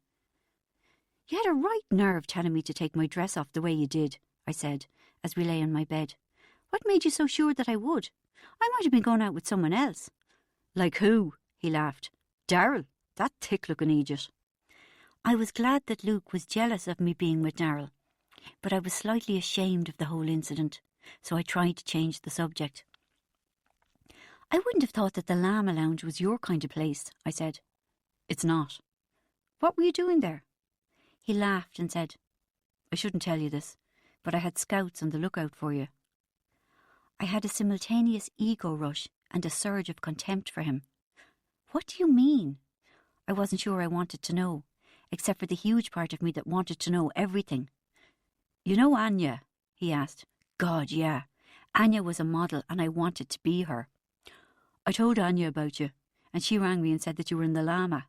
You had a right nerve telling me to take my dress off the way you did, I said, as we lay on my bed. What made you so sure that I would? I might have been going out with someone else. Like who? He laughed. Darryl, that thick-looking idiot. I was glad that Luke was jealous of me being with Darryl, but I was slightly ashamed of the whole incident, so I tried to change the subject. I wouldn't have thought that the Llama Lounge was your kind of place, I said. It's not. What were you doing there? He laughed and said, I shouldn't tell you this, but I had scouts on the lookout for you. I had a simultaneous ego rush and a surge of contempt for him. What do you mean? I wasn't sure I wanted to know, except for the huge part of me that wanted to know everything. You know Anya? He asked. God, yeah. Anya was a model and I wanted to be her. I told Anya about you, and she rang me and said that you were in the Llama.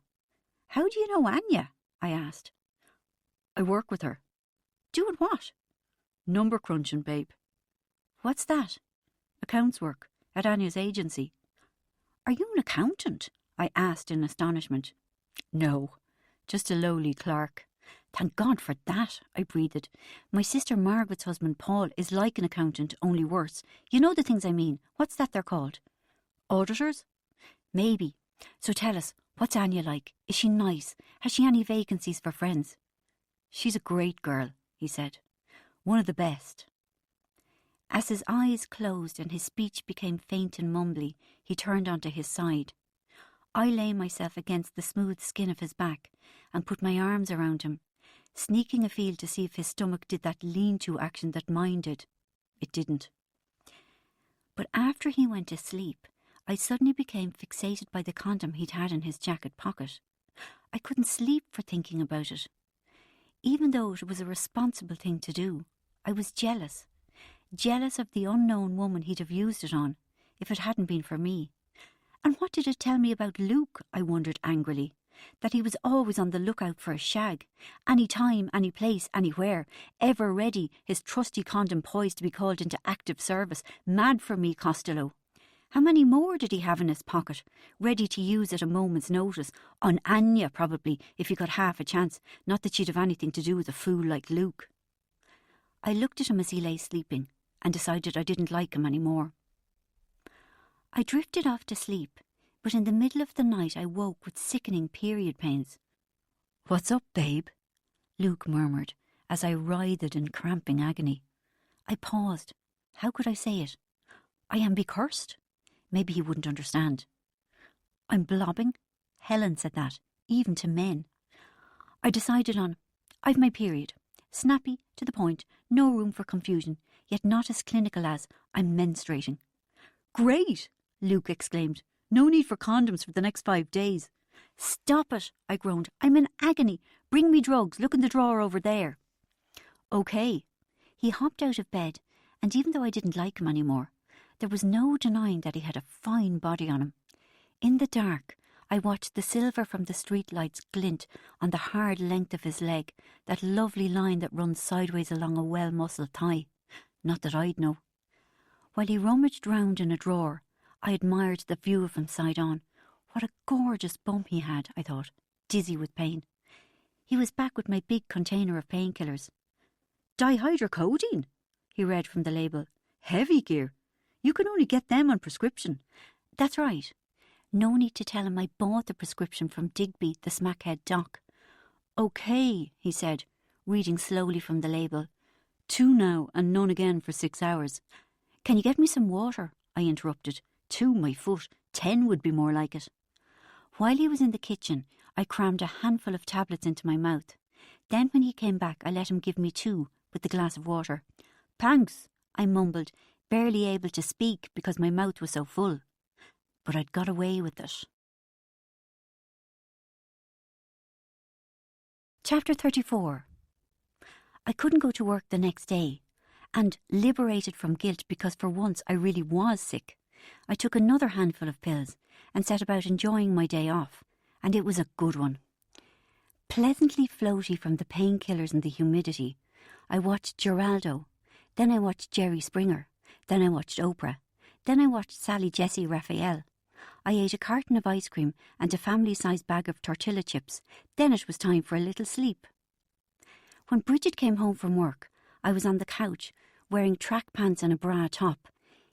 How do you know Anya? I asked. I work with her. Doing what? Number crunching, babe. What's that? Accounts work, at Anya's agency. Are you an accountant? I asked in astonishment. No, just a lowly clerk. Thank God for that, I breathed. My sister Margaret's husband Paul is like an accountant, only worse. You know the things I mean. What's that they're called? Auditors? Maybe. So tell us, what's Anya like? Is she nice? Has she any vacancies for friends? She's a great girl, he said. One of the best. As his eyes closed and his speech became faint and mumbly, he turned onto his side. I lay myself against the smooth skin of his back and put my arms around him, sneaking afield to see if his stomach did that lean-to action that mine did. It didn't. But after he went to sleep, I suddenly became fixated by the condom he'd had in his jacket pocket. I couldn't sleep for thinking about it. Even though it was a responsible thing to do, I was jealous. Jealous of the unknown woman he'd have used it on, if it hadn't been for me. And what did it tell me about Luke, I wondered angrily? That he was always on the lookout for a shag, any time, any place, anywhere, ever ready, his trusty condom poised to be called into active service, mad for me, Costello. How many more did he have in his pocket, ready to use at a moment's notice, on Anya probably, if he got half a chance, not that she'd have anything to do with a fool like Luke. I looked at him as he lay sleeping, and decided I didn't like him any more. I drifted off to sleep, but in the middle of the night I woke with sickening period pains. What's up, babe? Luke murmured, as I writhed in cramping agony. I paused. How could I say it? I am becursed. Maybe he wouldn't understand. I'm blobbing? Helen said that, even to men. I decided on, I've my period. Snappy, to the point, no room for confusion, yet not as clinical as, I'm menstruating. Great, Luke exclaimed. No need for condoms for the next 5 days. Stop it, I groaned. I'm in agony. Bring me drugs. Look in the drawer over there. OK. He hopped out of bed, and even though I didn't like him anymore, there was no denying that he had a fine body on him. In the dark, I watched the silver from the streetlights glint on the hard length of his leg, that lovely line that runs sideways along a well-muscled thigh. Not that I'd know. While he rummaged round in a drawer, I admired the view of him side on. What a gorgeous bum he had, I thought, dizzy with pain. He was back with my big container of painkillers. Dihydrocodeine, he read from the label. Heavy gear. You can only get them on prescription. That's right. No need to tell him I bought the prescription from Digby, the smackhead doc. OK, he said, reading slowly from the label. 2 now and none again for 6 hours. Can you get me some water? I interrupted. 2, my foot. 10 would be more like it. While he was in the kitchen, I crammed a handful of tablets into my mouth. Then when he came back, I let him give me 2 with the glass of water. Thanks, I mumbled, barely able to speak because my mouth was so full. But I'd got away with it. Chapter 34. I couldn't go to work the next day, and, liberated from guilt because for once I really was sick, I took another handful of pills and set about enjoying my day off, and it was a good one. Pleasantly floaty from the painkillers and the humidity, I watched Geraldo, then I watched Jerry Springer, then I watched Oprah, then I watched Sally Jessy Raphael. I ate a carton of ice cream and a family-sized bag of tortilla chips. Then it was time for a little sleep. When Bridget came home from work, I was on the couch, wearing track pants and a bra top,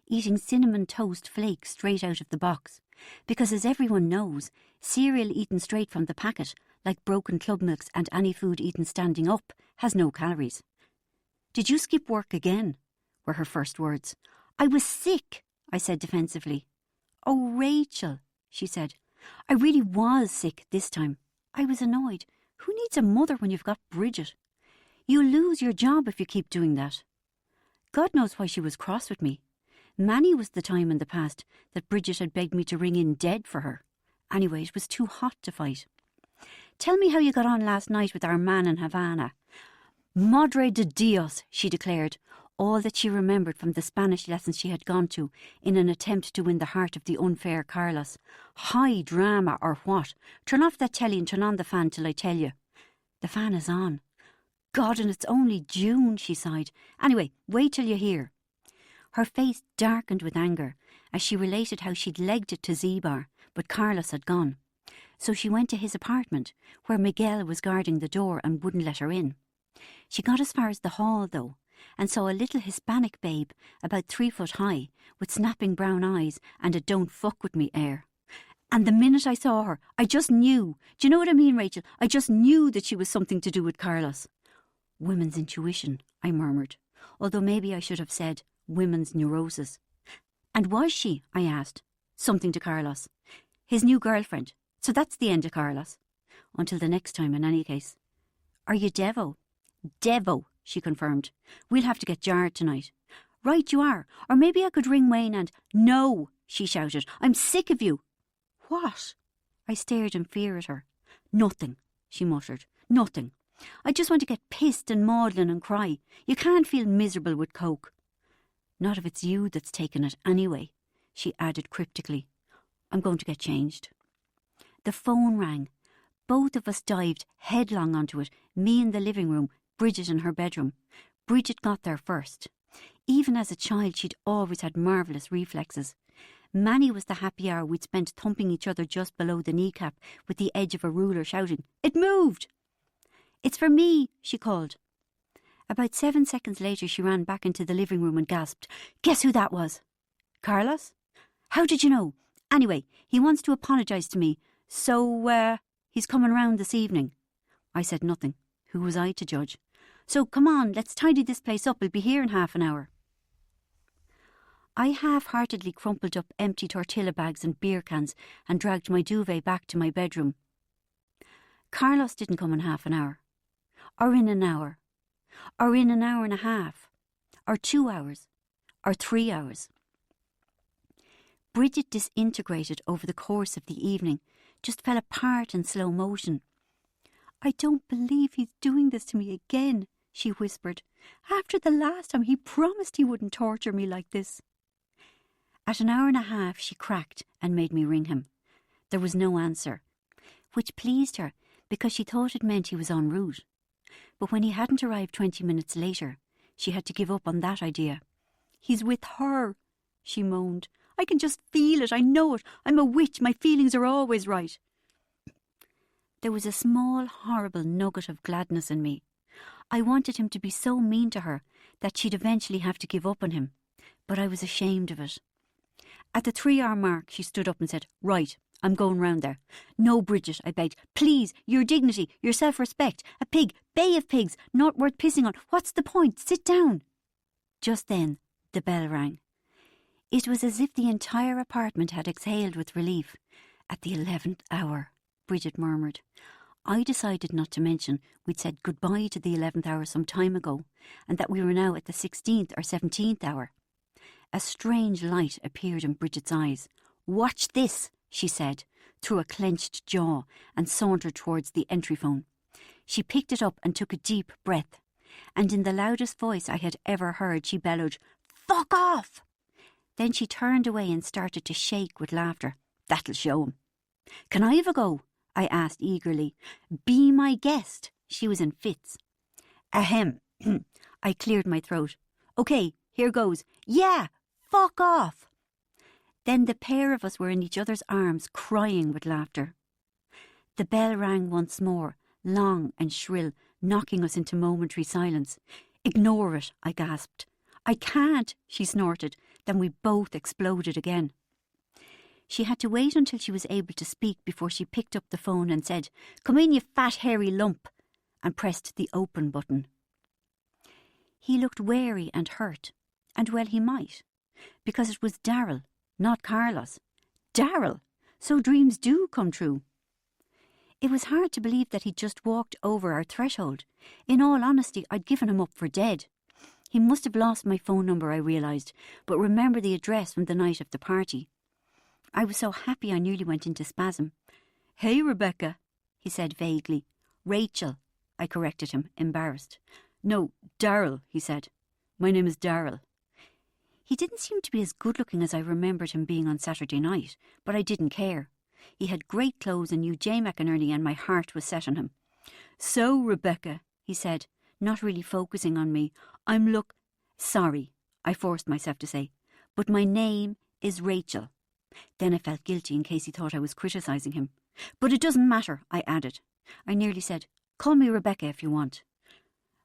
eating cinnamon toast flakes straight out of the box, because as everyone knows, cereal eaten straight from the packet, like broken club milks and any food eaten standing up, has no calories. "Did you skip work again?" were her first words. "I was sick," I said defensively. "Oh, Rachel," she said. "I really was sick this time." I was annoyed. Who needs a mother when you've got Bridget? "You'll lose your job if you keep doing that." God knows why she was cross with me. Many was the time in the past that Bridget had begged me to ring in dead for her. Anyway, it was too hot to fight. "Tell me how you got on last night with our man in Havana." "Madre de Dios," she declared, all that she remembered from the Spanish lessons she had gone to in an attempt to win the heart of the unfair Carlos. "High drama or what? Turn off that telly and turn on the fan till I tell you." "The fan is on." "God, and it's only June," she sighed. "Anyway, wait till you hear." Her face darkened with anger as she related how she'd legged it to Z-Bar, but Carlos had gone. So she went to his apartment, where Miguel was guarding the door and wouldn't let her in. She got as far as the hall, though, and saw a little Hispanic babe about 3 foot high, with snapping brown eyes and a "don't fuck with me" air. And the minute I saw her, I just knew. Do you know what I mean, Rachel? I just knew that she was something to do with Carlos. "Women's intuition," I murmured, although maybe I should have said women's neurosis. "And was she," I asked, "something to Carlos? His new girlfriend. So that's the end of Carlos. Until the next time, in any case." "Are you Devo?" "Devo," she confirmed. "We'll have to get jarred tonight." "Right you are. Or maybe I could ring Wayne and—" "No," she shouted. "I'm sick of you." "What?" I stared in fear at her. "Nothing," she muttered. "Nothing. I just want to get pissed and maudlin and cry. You can't feel miserable with coke." "Not if it's you that's taken it anyway," she added cryptically. "I'm going to get changed." The phone rang. Both of us dived headlong onto it, me in the living room, Bridget in her bedroom. Bridget got there first. Even as a child, she'd always had marvellous reflexes. Manny was the happy hour we'd spent thumping each other just below the kneecap with the edge of a ruler, shouting, "It moved!" "It's for me," she called. About 7 seconds later, she ran back into the living room and gasped, "Guess who that was?" "Carlos?" "How did you know?" "Anyway, he wants to apologise to me. So, he's coming round this evening." I said nothing. Who was I to judge? "So, come on, let's tidy this place up. We'll be here in half an hour." I half-heartedly crumpled up empty tortilla bags and beer cans and dragged my duvet back to my bedroom. Carlos didn't come in half an hour. Or in an hour. Or in an hour and a half. Or 2 hours. Or 3 hours. Bridget disintegrated over the course of the evening, just fell apart in slow motion. "I don't believe he's doing this to me again," she whispered. "After the last time he promised he wouldn't torture me like this." At an hour and a half she cracked and made me ring him. There was no answer, which pleased her because she thought it meant he was en route. But when he hadn't arrived 20 minutes later, she had to give up on that idea. "He's with her," she moaned. "I can just feel it. I know it. I'm a witch. My feelings are always right." There was a small, horrible nugget of gladness in me. I wanted him to be so mean to her that she'd eventually have to give up on him, but I was ashamed of it. At the 3-hour mark, she stood up and said, "Right, I'm going round there." "No, Bridget," I begged. "Please, your dignity, your self-respect. A pig, bay of pigs, not worth pissing on. What's the point? Sit down." Just then, the bell rang. It was as if the entire apartment had exhaled with relief. "At the 11th hour, Bridget murmured. I decided not to mention we'd said goodbye to the 11th hour some time ago, and that we were now at the 16th or 17th hour. A strange light appeared in Bridget's eyes. "Watch this," she said, through a clenched jaw, and sauntered towards the entry phone. She picked it up and took a deep breath, and in the loudest voice I had ever heard, she bellowed, "Fuck off!" Then she turned away and started to shake with laughter. "That'll show him." "Can I have a go?" I asked eagerly. "Be my guest." She was in fits. Ahem. I cleared my throat. "Okay, here goes. Yeah, fuck off." Then the pair of us were in each other's arms, crying with laughter. The bell rang once more, long and shrill, knocking us into momentary silence. "Ignore it," I gasped. "I can't," she snorted. Then we both exploded again. She had to wait until she was able to speak before she picked up the phone and said, "Come in, you fat hairy lump," and pressed the open button. He looked wary and hurt, and well he might, because it was Darryl, not Carlos. Darryl! So dreams do come true. It was hard to believe that he'd just walked over our threshold. In all honesty, I'd given him up for dead. He must have lost my phone number, I realised, but remembered the address from the night of the party. I was so happy I nearly went into spasm. "Hey, Rebecca," he said vaguely. "Rachel," I corrected him, embarrassed. "No, Darryl," he said. "My name is Darryl." He didn't seem to be as good-looking as I remembered him being on Saturday night, but I didn't care. He had great clothes and knew Jay McInerney, and my heart was set on him. "So, Rebecca," he said, not really focusing on me, "Sorry," I forced myself to say, "but my name is Rachel." Then I felt guilty in case he thought I was criticising him. "But it doesn't matter," I added. I nearly said, "Call me Rebecca if you want."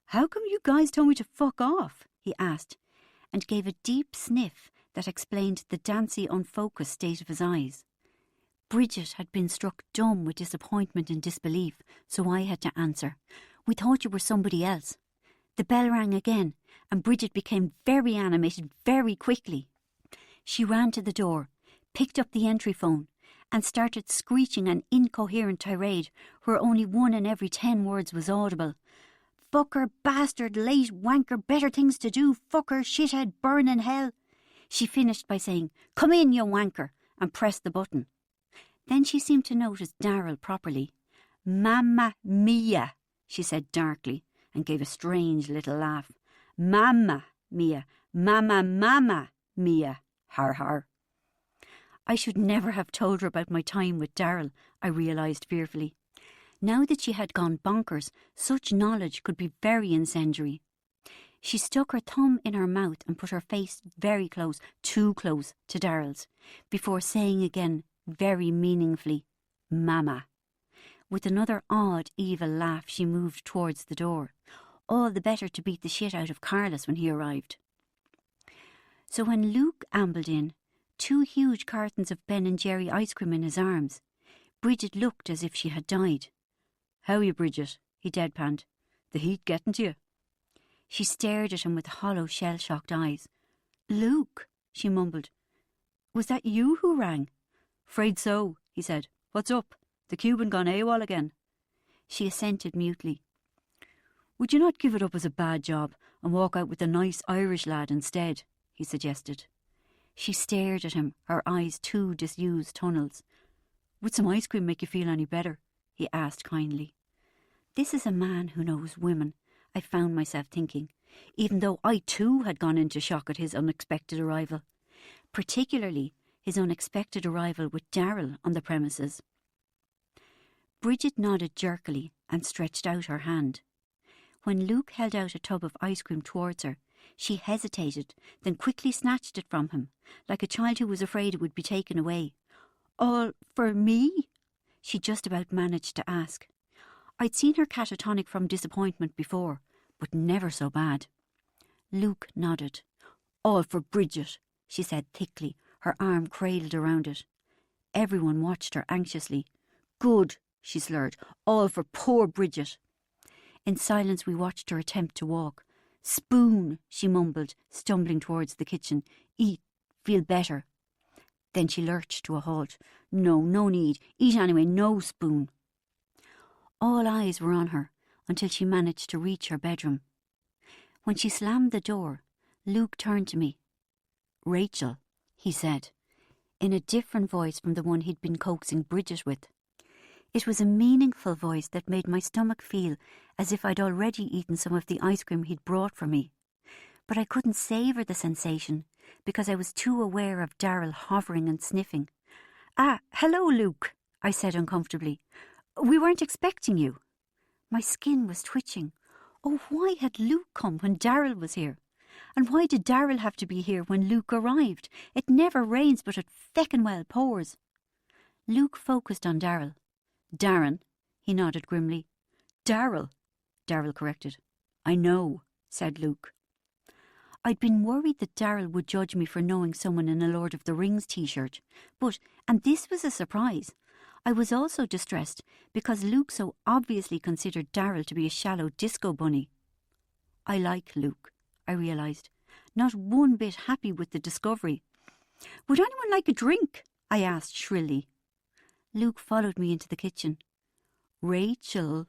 "How come you guys told me to fuck off?" he asked, and gave a deep sniff that explained the dancey, unfocused state of his eyes. Bridget had been struck dumb with disappointment and disbelief, so I had to answer. "We thought you were somebody else." The bell rang again, and Bridget became very animated very quickly. She ran to the door, picked up the entry phone, and started screeching an incoherent tirade where only 1 in every 10 words was audible. "Fucker, bastard, late, wanker, better things to do, fucker, shithead, burn in hell." She finished by saying, "Come in, you wanker," and pressed the button. Then she seemed to notice Darryl properly. "Mamma mia," she said darkly, and gave a strange little laugh. "Mamma mia, mamma mia, har har." I should never have told her about my time with Darryl, I realised fearfully. Now that she had gone bonkers, such knowledge could be very incendiary. She stuck her thumb in her mouth and put her face very close, too close, to Darryl's, before saying again, very meaningfully, "Mama." With another odd, evil laugh, she moved towards the door, all the better to beat the shit out of Carlos when he arrived. So when Luke ambled in, 2 huge cartons of Ben and Jerry ice cream in his arms, Bridget looked as if she had died. "How are you, Bridget?" he deadpanned. "The heat getting to you?" She stared at him with hollow, shell-shocked eyes. "Luke," she mumbled. "Was that you who rang?" "'Fraid so," he said. "What's up? The Cuban gone AWOL again?" She assented mutely. "Would you not give it up as a bad job and walk out with a nice Irish lad instead?" he suggested. She stared at him, her eyes 2 disused tunnels. "Would some ice cream make you feel any better?" he asked kindly. This is a man who knows women, I found myself thinking, even though I too had gone into shock at his unexpected arrival. Particularly his unexpected arrival with Darryl on the premises. Bridget nodded jerkily and stretched out her hand. When Luke held out a tub of ice cream towards her, she hesitated, then quickly snatched it from him, like a child who was afraid it would be taken away. "All for me?" she just about managed to ask. I'd seen her catatonic from disappointment before, but never so bad. Luke nodded. "All for Bridget," she said thickly, her arm cradled around it. Everyone watched her anxiously. "Good," she slurred. "All for poor Bridget." In silence we watched her attempt to walk. "Spoon," she mumbled, stumbling towards the kitchen. "Eat. Feel better." Then she lurched to a halt. "No need. Eat anyway, no spoon." All eyes were on her until she managed to reach her bedroom. When she slammed the door, Luke turned to me. "Rachel," he said, in a different voice from the one he'd been coaxing Bridget with. It was a meaningful voice that made my stomach feel as if I'd already eaten some of the ice cream he'd brought for me. But I couldn't savour the sensation because I was too aware of Darryl hovering and sniffing. Hello, Luke," I said uncomfortably. "We weren't expecting you." My skin was twitching. Oh, why had Luke come when Darryl was here? And why did Darryl have to be here when Luke arrived? It never rains, but it feckin' well pours. Luke focused on Darryl. "Darren," he nodded grimly. "Darryl." Darryl corrected. I know, said Luke. I'd been worried that Darryl would judge me for knowing someone in a Lord of the Rings t-shirt, but, and this was a surprise, I was also distressed because Luke so obviously considered Darryl to be a shallow disco bunny. I like Luke, I realised, not one bit happy with the discovery. Would anyone like a drink? I asked shrilly. Luke followed me into the kitchen. Rachel,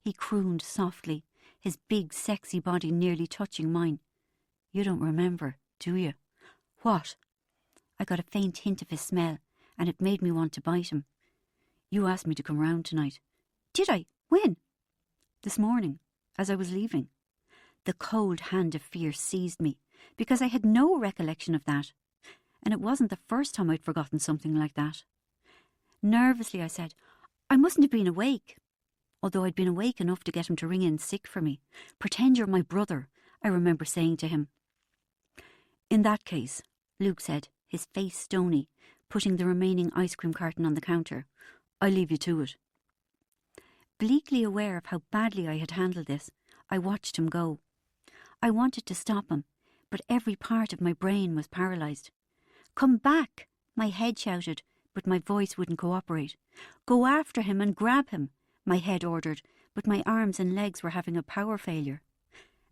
he crooned softly, his big sexy body nearly touching mine. You don't remember, do you? What? I got a faint hint of his smell, and it made me want to bite him. You asked me to come round tonight. Did I? When? This morning, as I was leaving. The cold hand of fear seized me, because I had no recollection of that, and it wasn't the first time I'd forgotten something like that. Nervously I said, I mustn't have been awake, although I'd been awake enough to get him to ring in sick for me. Pretend you're my brother, I remember saying to him. In that case, Luke said, his face stony, putting the remaining ice cream carton on the counter, I'll leave you to it. Bleakly aware of how badly I had handled this, I watched him go. I wanted to stop him, but every part of my brain was paralysed. Come back, my head shouted, but my voice wouldn't cooperate. Go after him and grab him, my head ordered, but my arms and legs were having a power failure.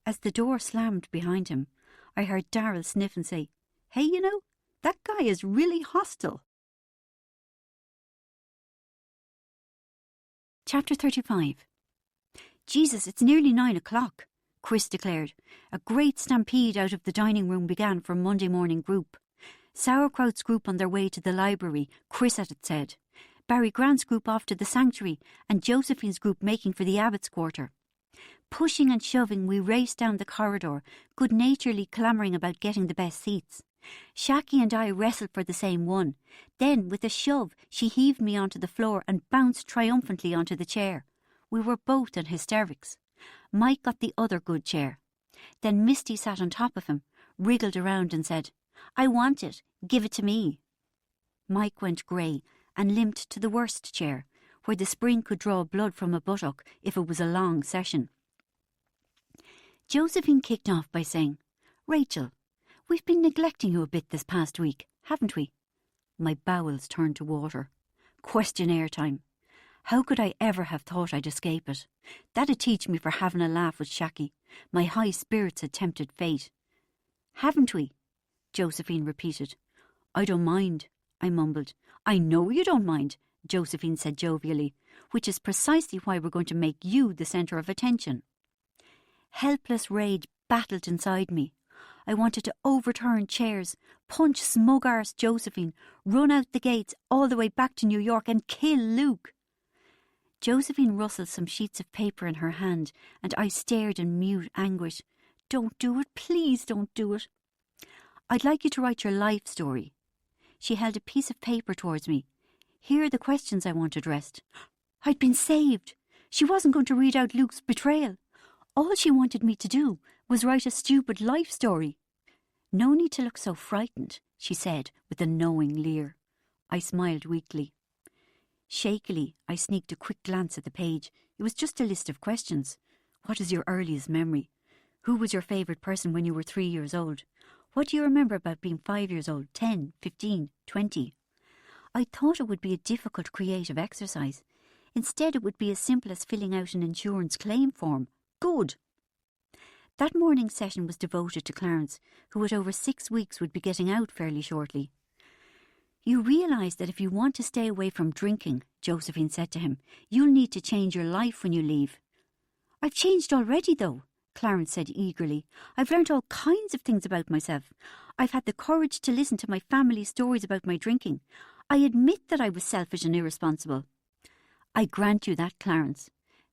As the door slammed behind him, I heard Darryl sniff and say, Hey, you know, that guy is really hostile. Chapter 35. Jesus, it's nearly 9 o'clock, Chris declared. A great stampede out of the dining room began for Monday morning group. Sauerkraut's group on their way to the library, Chris had it said. Barry Grant's group off to the sanctuary, and Josephine's group making for the Abbot's quarter. Pushing and shoving, we raced down the corridor, good-naturedly clamouring about getting the best seats. Shaki and I wrestled for the same one. Then, with a shove, she heaved me onto the floor and bounced triumphantly onto the chair. We were both in hysterics. Mike got the other good chair. Then Misty sat on top of him, wriggled around and said, I want it, give it to me. Mike went grey and limped to the worst chair, where the spring could draw blood from a buttock if it was a long session. Josephine kicked off by saying, Rachel, we've been neglecting you a bit this past week, haven't we? My bowels turned to water. Questionnaire time. How could I ever have thought I'd escape it? That'd teach me for having a laugh with Shaki. My high spirits had tempted fate. Haven't we? Josephine repeated. I don't mind, I mumbled. I know you don't mind, Josephine said jovially, which is precisely why we're going to make you the centre of attention. Helpless rage battled inside me. I wanted to overturn chairs, punch smug-arsed Josephine, run out the gates all the way back to New York and kill Luke. Josephine rustled some sheets of paper in her hand, and I stared in mute anguish. Don't do it, please don't do it. I'd like you to write your life story. She held a piece of paper towards me. Here are the questions I want addressed. I'd been saved. She wasn't going to read out Luke's betrayal. All she wanted me to do was write a stupid life story. No need to look so frightened, she said with a knowing leer. I smiled weakly. Shakily, I sneaked a quick glance at the page. It was just a list of questions. What is your earliest memory? Who was your favourite person when you were 3 years old? What do you remember about being 5 years old, 10, 15, 20? I thought it would be a difficult creative exercise. Instead, it would be as simple as filling out an insurance claim form. Good. That morning's session was devoted to Clarence, who at over 6 weeks would be getting out fairly shortly. You realise that if you want to stay away from drinking, Josephine said to him, you'll need to change your life when you leave. I've changed already, though, Clarence said eagerly. I've learnt all kinds of things about myself. I've had the courage to listen to my family stories about my drinking. I admit that I was selfish and irresponsible. I grant you that, Clarence,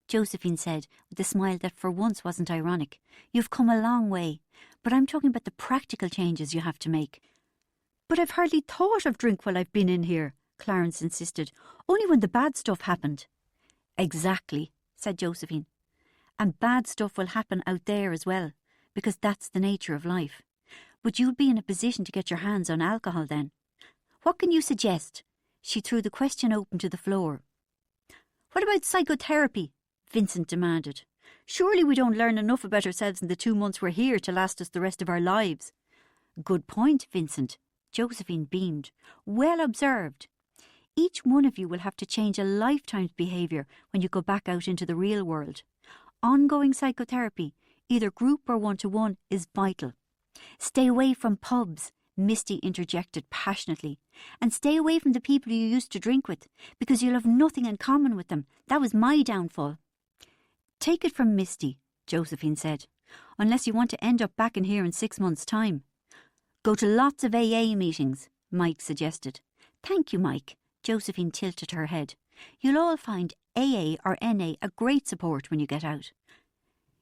Josephine said, with a smile that for once wasn't ironic. You've come a long way, but I'm talking about the practical changes you have to make. But I've hardly thought of drink while I've been in here, Clarence insisted. Only when the bad stuff happened. Exactly, said Josephine. And bad stuff will happen out there as well, because that's the nature of life. But you'll be in a position to get your hands on alcohol then. What can you suggest? She threw the question open to the floor. What about psychotherapy? Vincent demanded. Surely we don't learn enough about ourselves in the 2 months we're here to last us the rest of our lives. Good point, Vincent. Josephine beamed. Well observed. Each one of you will have to change a lifetime's behaviour when you go back out into the real world. Ongoing psychotherapy, either group or one-to-one, is vital. Stay away from pubs, Misty interjected passionately, and stay away from the people you used to drink with, because you'll have nothing in common with them. That was my downfall. Take it from Misty, Josephine said, unless you want to end up back in here in 6 months' time. Go to lots of AA meetings, Mike suggested. Thank you, Mike. Josephine tilted her head. You'll all find AA or NA a great support when you get out.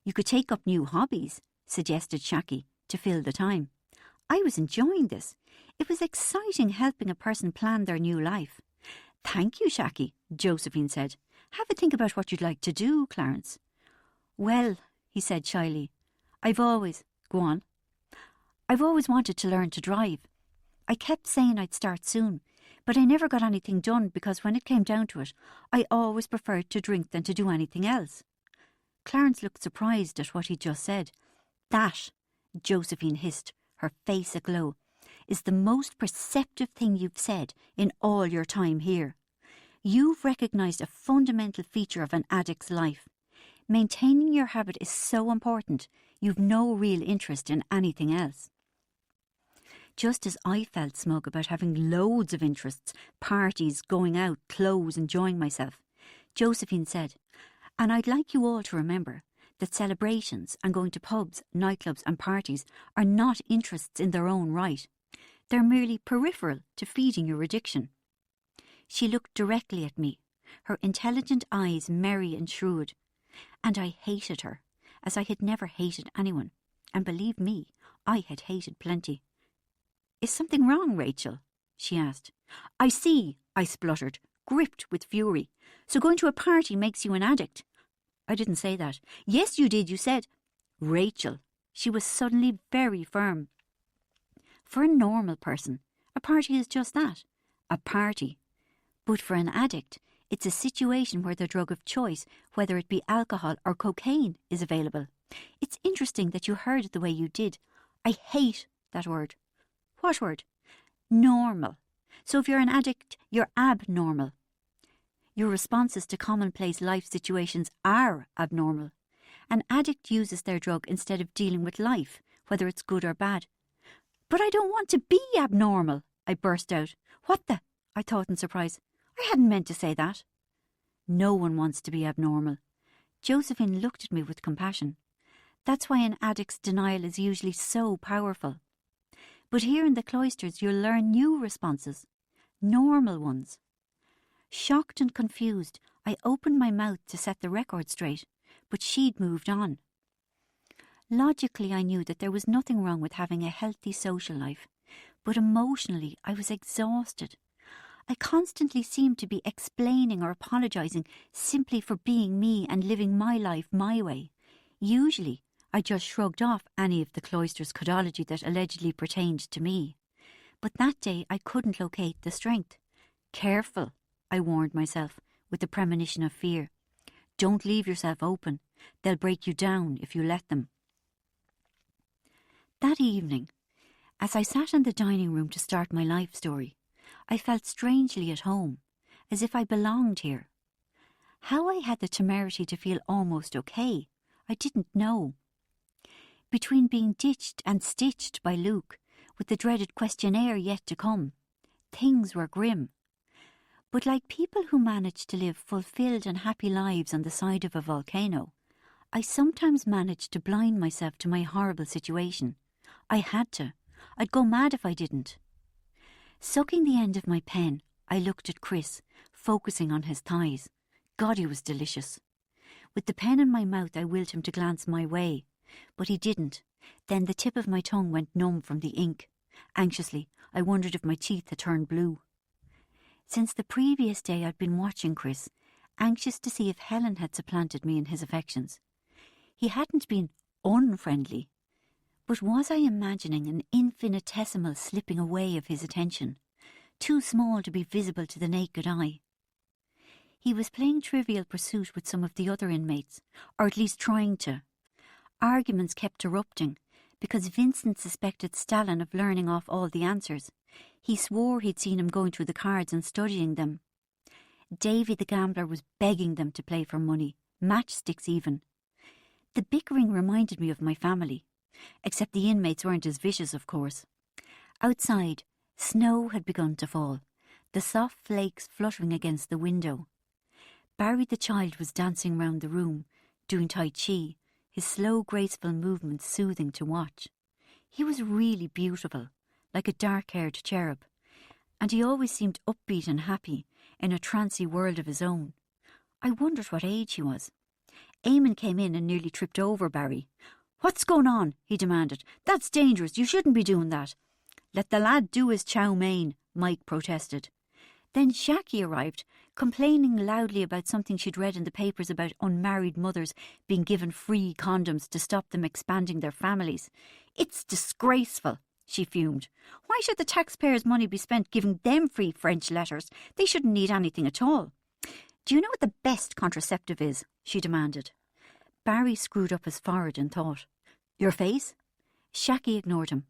You could take up new hobbies, suggested Shaki, to fill the time. I was enjoying this. It was exciting helping a person plan their new life. Thank you, Shaki, Josephine said. Have a think about what you'd like to do, Clarence. Well, he said shyly, I've always wanted to learn to drive. I kept saying I'd start soon, but I never got anything done because when it came down to it, I always preferred to drink than to do anything else. Clarence looked surprised at what he'd just said. That, Josephine hissed, her face aglow, is the most perceptive thing you've said in all your time here. You've recognised a fundamental feature of an addict's life. Maintaining your habit is so important, you've no real interest in anything else. Just as I felt smug about having loads of interests, parties, going out, clothes, enjoying myself, Josephine said, and I'd like you all to remember that celebrations and going to pubs, nightclubs and parties are not interests in their own right. They're merely peripheral to feeding your addiction. She looked directly at me, her intelligent eyes merry and shrewd, and I hated her, as I had never hated anyone, and believe me, I had hated plenty. Is something wrong, Rachel? She asked. I see, I spluttered, gripped with fury. So going to a party makes you an addict? I didn't say that. Yes, you did, you said. Rachel. She was suddenly very firm. For a normal person, a party is just that, a party. But for an addict, it's a situation where the drug of choice, whether it be alcohol or cocaine, is available. It's interesting that you heard it the way you did. I hate that word. What word? Normal. So if you're an addict, you're abnormal. Your responses to commonplace life situations are abnormal. An addict uses their drug instead of dealing with life, whether it's good or bad. But I don't want to be abnormal, I burst out. What the? I thought in surprise. I hadn't meant to say that. No one wants to be abnormal. Josephine looked at me with compassion. That's why an addict's denial is usually so powerful. But here in the Cloisters you'll learn new responses, normal ones. Shocked and confused, I opened my mouth to set the record straight, but she'd moved on. Logically, I knew that there was nothing wrong with having a healthy social life, but emotionally I was exhausted. I constantly seemed to be explaining or apologising simply for being me and living my life my way. Usually, I just shrugged off any of the Cloisters' codology that allegedly pertained to me. But that day I couldn't locate the strength. Careful, I warned myself, with the premonition of fear. Don't leave yourself open. They'll break you down if you let them. That evening, as I sat in the dining room to start my life story, I felt strangely at home, as if I belonged here. How I had the temerity to feel almost okay, I didn't know. Between being ditched and stitched by Luke, with the dreaded questionnaire yet to come, things were grim. But like people who manage to live fulfilled and happy lives on the side of a volcano, I sometimes managed to blind myself to my horrible situation. I had to. I'd go mad if I didn't. Sucking the end of my pen, I looked at Chris, focusing on his thighs. God, he was delicious. With the pen in my mouth, I willed him to glance my way, but he didn't. Then the tip of my tongue went numb from the ink. Anxiously, I wondered if my teeth had turned blue. Since the previous day I'd been watching Chris, anxious to see if Helen had supplanted me in his affections. He hadn't been unfriendly, but was I imagining an infinitesimal slipping away of his attention, too small to be visible to the naked eye? He was playing Trivial Pursuit with some of the other inmates, or at least trying to. Arguments kept erupting, because Vincent suspected Stalin of learning off all the answers. He swore he'd seen him going through the cards and studying them. Davy the gambler was begging them to play for money, matchsticks even. The bickering reminded me of my family, except the inmates weren't as vicious, of course. Outside, snow had begun to fall, the soft flakes fluttering against the window. Barry the child was dancing round the room, doing Tai Chi, his slow, graceful movements soothing to watch. He was really beautiful, like a dark-haired cherub, and he always seemed upbeat and happy in a trancy world of his own. I wondered what age he was. Eamon came in and nearly tripped over Barry. "What's going on?" he demanded. "That's dangerous. You shouldn't be doing that." "Let the lad do his chow mein," Mike protested. Then Shaki arrived, complaining loudly about something she'd read in the papers about unmarried mothers being given free condoms to stop them expanding their families. "It's disgraceful," she fumed. "Why should the taxpayers' money be spent giving them free French letters? They shouldn't need anything at all." "Do you know what the best contraceptive is?" she demanded. Barry screwed up his forehead and thought. "Your face?" Shaki ignored him.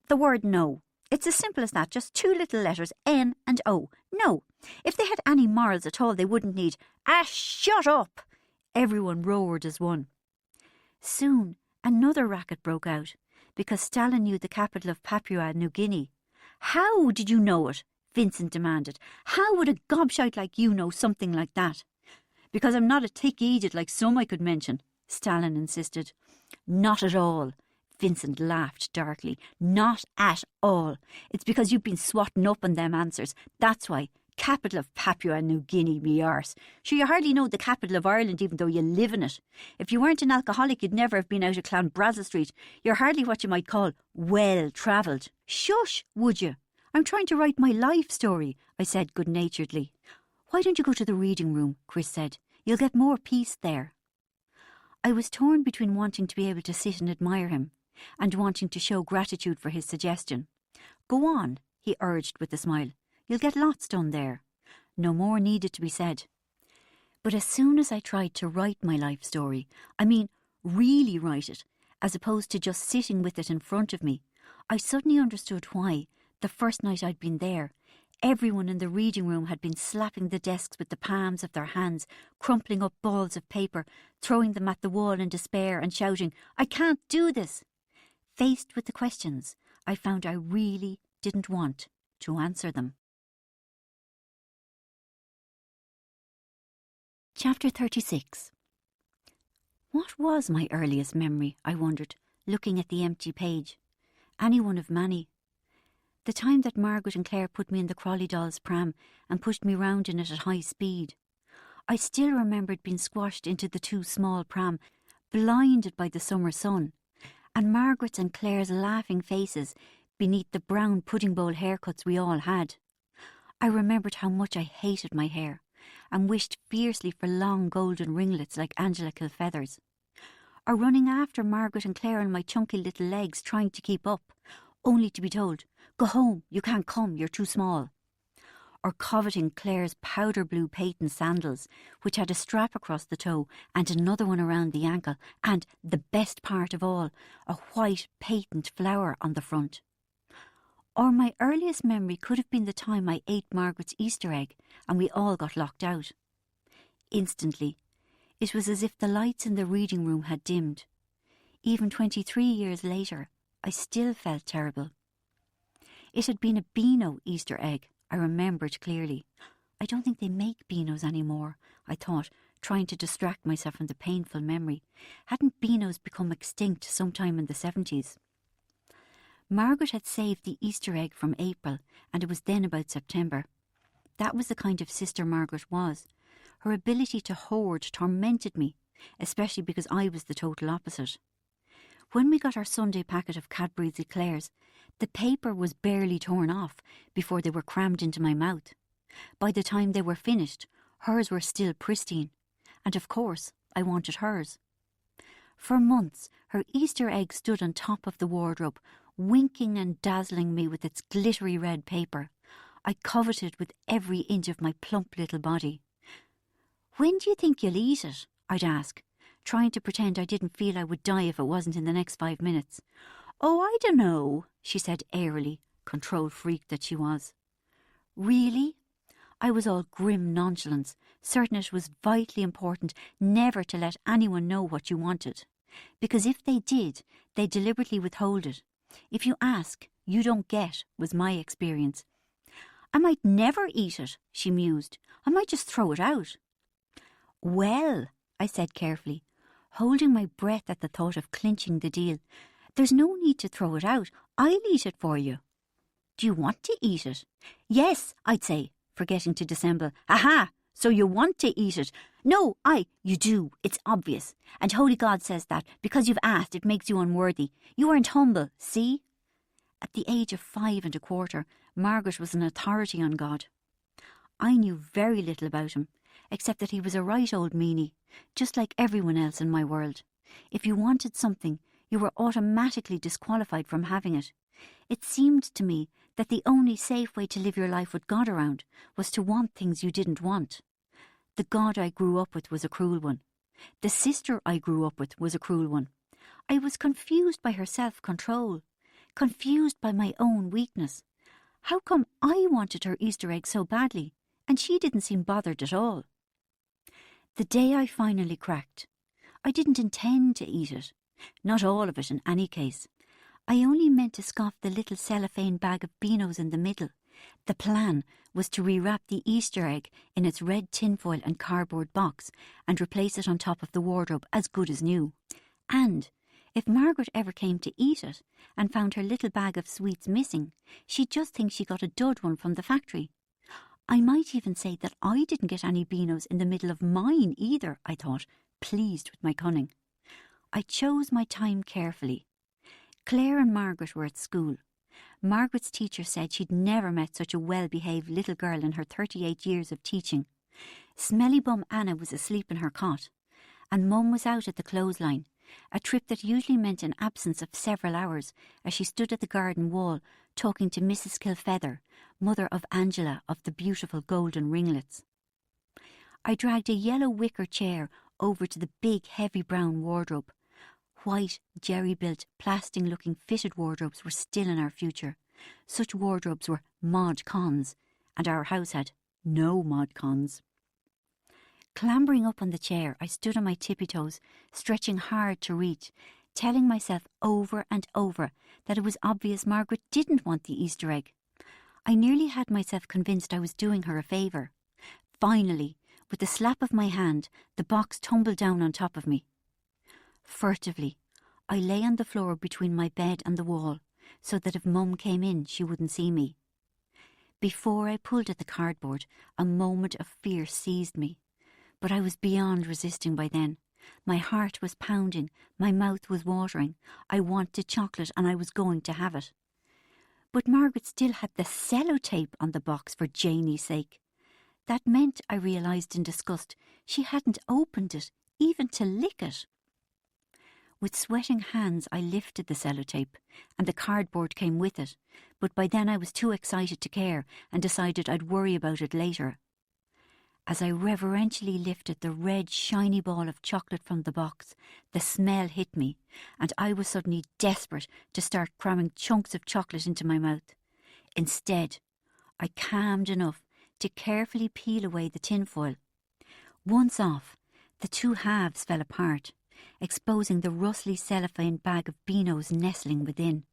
"The word no. It's as simple as that, just two little letters, N and O. No. If they had any morals at all, they wouldn't need... Ah, shut up!" Everyone roared as one. Soon, another racket broke out, because Stalin knew the capital of Papua New Guinea. "How did you know it?" Vincent demanded. "How would a gobshite like you know something like that?" "Because I'm not a thick idiot like some I could mention," Stalin insisted. "Not at all." Vincent laughed darkly. "Not at all. It's because you've been swatting up on them answers. That's why. Capital of Papua New Guinea, me arse. Sure, you hardly know the capital of Ireland even though you live in it. If you weren't an alcoholic, you'd never have been out of Clonbrazil Street. You're hardly what you might call well-travelled." "Shush, would you? I'm trying to write my life story," I said good-naturedly. "Why don't you go to the reading room?" Chris said. "You'll get more peace there." I was torn between wanting to be able to sit and admire him and wanting to show gratitude for his suggestion. "Go on," he urged with a smile. "You'll get lots done there." No more needed to be said. But as soon as I tried to write my life story, I mean really write it, as opposed to just sitting with it in front of me, I suddenly understood why, the first night I'd been there, everyone in the reading room had been slapping the desks with the palms of their hands, crumpling up balls of paper, throwing them at the wall in despair and shouting, "I can't do this!" Faced with the questions, I found I really didn't want to answer them. Chapter 36. What was my earliest memory, I wondered, looking at the empty page? Any one of many. The time that Margaret and Claire put me in the Crawley Dolls pram and pushed me round in it at high speed. I still remembered being squashed into the too small pram, blinded by the summer sun, and Margaret's and Claire's laughing faces beneath the brown pudding bowl haircuts we all had. I remembered how much I hated my hair and wished fiercely for long golden ringlets like Angela Kilfeather's, or running after Margaret and Claire on my chunky little legs trying to keep up, only to be told, "Go home, you can't come, you're too small." Or coveting Claire's powder blue patent sandals, which had a strap across the toe and another one around the ankle, and, the best part of all, a white patent flower on the front. Or my earliest memory could have been the time I ate Margaret's Easter egg and we all got locked out. Instantly, it was as if the lights in the reading room had dimmed. Even 23 years later, I still felt terrible. It had been a Beano Easter egg, I remembered clearly. I don't think they make Beanos anymore, I thought, trying to distract myself from the painful memory. Hadn't Beanos become extinct sometime in the 70s? Margaret had saved the Easter egg from April, and it was then about September. That was the kind of sister Margaret was. Her ability to hoard tormented me, especially because I was the total opposite. When we got our Sunday packet of Cadbury's Eclairs, the paper was barely torn off before they were crammed into my mouth. By the time they were finished, hers were still pristine, and of course I wanted hers. For months, her Easter egg stood on top of the wardrobe, winking and dazzling me with its glittery red paper. I coveted with every inch of my plump little body. "When do you think you'll eat it?" I'd ask, trying to pretend I didn't feel I would die if it wasn't in the next 5 minutes. "Oh, I dunno," she said airily, control freak that she was. "Really?" I was all grim nonchalance, certain it was vitally important never to let anyone know what you wanted. Because if they did, they deliberately withhold it. If you ask, you don't get, was my experience. "I might never eat it," she mused. "I might just throw it out." "Well," I said carefully, holding my breath at the thought of clinching the deal, "there's no need to throw it out. I'll eat it for you." "Do you want to eat it?" "Yes," I'd say, forgetting to dissemble. "Aha! So you want to eat it?" "No, you do. It's obvious. And Holy God says that because you've asked, it makes you unworthy. You aren't humble, see?" At the age of 5 1/4, Margaret was an authority on God. I knew very little about him, except that he was a right old meanie, just like everyone else in my world. If you wanted something, you were automatically disqualified from having it. It seemed to me that the only safe way to live your life with God around was to want things you didn't want. The God I grew up with was a cruel one. The sister I grew up with was a cruel one. I was confused by her self-control, confused by my own weakness. How come I wanted her Easter egg so badly, and she didn't seem bothered at all? The day I finally cracked, I didn't intend to eat it. Not all of it in any case. I only meant to scoff the little cellophane bag of beanos in the middle. The plan was to rewrap the Easter egg in its red tinfoil and cardboard box and replace it on top of the wardrobe as good as new. And if Margaret ever came to eat it and found her little bag of sweets missing, she'd just think she got a dud one from the factory. I might even say that I didn't get any beanos in the middle of mine either, I thought, pleased with my cunning. I chose my time carefully. Claire and Margaret were at school. Margaret's teacher said she'd never met such a well-behaved little girl in her 38 years of teaching. Smelly bum Anna was asleep in her cot, and Mum was out at the clothesline, a trip that usually meant an absence of several hours, as she stood at the garden wall talking to Mrs. Kilfeather, mother of Angela of the beautiful golden ringlets. I dragged a yellow wicker chair over to the big heavy brown wardrobe. White, jerry-built, plastic-looking fitted wardrobes were still in our future. Such wardrobes were mod cons, and our house had no mod cons. Clambering up on the chair, I stood on my tippy toes, stretching hard to reach, telling myself over and over that it was obvious Margaret didn't want the Easter egg. I nearly had myself convinced I was doing her a favour. Finally, with the slap of my hand, the box tumbled down on top of me. Furtively, I lay on the floor between my bed and the wall, so that if Mum came in, she wouldn't see me. Before I pulled at the cardboard, a moment of fear seized me. But I was beyond resisting by then. My heart was pounding, my mouth was watering. I wanted chocolate and I was going to have it. But Margaret still had the sellotape on the box for Janie's sake. That meant, I realised in disgust, she hadn't opened it, even to lick it. With sweating hands I lifted the sellotape, and the cardboard came with it, but by then I was too excited to care and decided I'd worry about it later. As I reverentially lifted the red shiny ball of chocolate from the box, the smell hit me, and I was suddenly desperate to start cramming chunks of chocolate into my mouth. Instead, I calmed enough to carefully peel away the tinfoil. Once off, the two halves fell apart, exposing the rustly cellophane bag of beanos nestling within.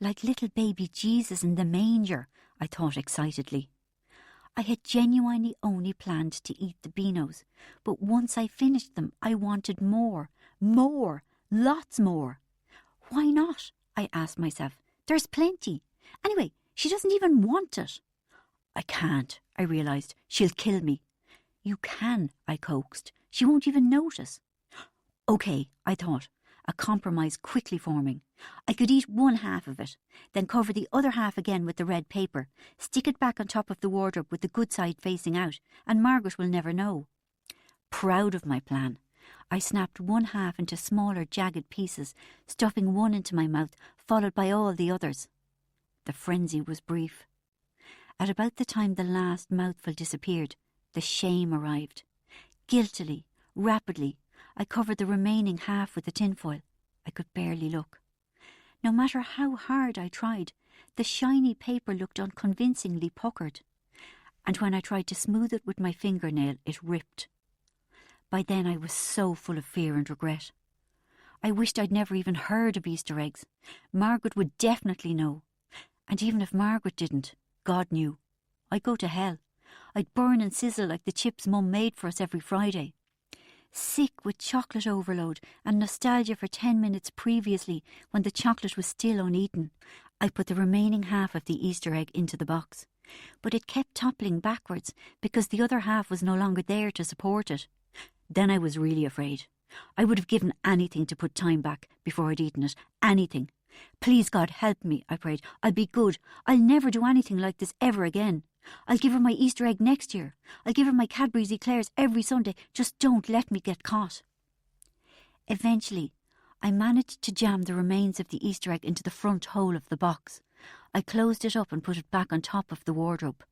Like little baby Jesus in the manger, I thought excitedly. I had genuinely only planned to eat the beanos, but once I finished them, I wanted more, lots more. Why not? I asked myself. There's plenty. Anyway, she doesn't even want it. I can't, I realised. She'll kill me. You can, I coaxed. She won't even notice. OK, I thought, a compromise quickly forming. I could eat one half of it, then cover the other half again with the red paper, stick it back on top of the wardrobe with the good side facing out, and Margaret will never know. Proud of my plan, I snapped one half into smaller, jagged pieces, stuffing one into my mouth, followed by all the others. The frenzy was brief. At about the time the last mouthful disappeared, the shame arrived. Guiltily, rapidly, I covered the remaining half with the tinfoil. I could barely look. No matter how hard I tried, the shiny paper looked unconvincingly puckered, and when I tried to smooth it with my fingernail, it ripped. By then I was so full of fear and regret. I wished I'd never even heard of Easter eggs. Margaret would definitely know. And even if Margaret didn't, God knew. I'd go to hell. I'd burn and sizzle like the chips Mum made for us every Friday. Sick with chocolate overload and nostalgia for 10 minutes previously when the chocolate was still uneaten, I put the remaining half of the Easter egg into the box. But it kept toppling backwards because the other half was no longer there to support it. Then I was really afraid. I would have given anything to put time back before I'd eaten it. Anything. Please, God, help me, I prayed. I'll be good. I'll never do anything like this ever again. I'll give her my Easter egg next year. I'll give her my Cadbury's eclairs every Sunday. Just don't let me get caught. Eventually, I managed to jam the remains of the Easter egg into the front hole of the box. I closed it up and put it back on top of the wardrobe.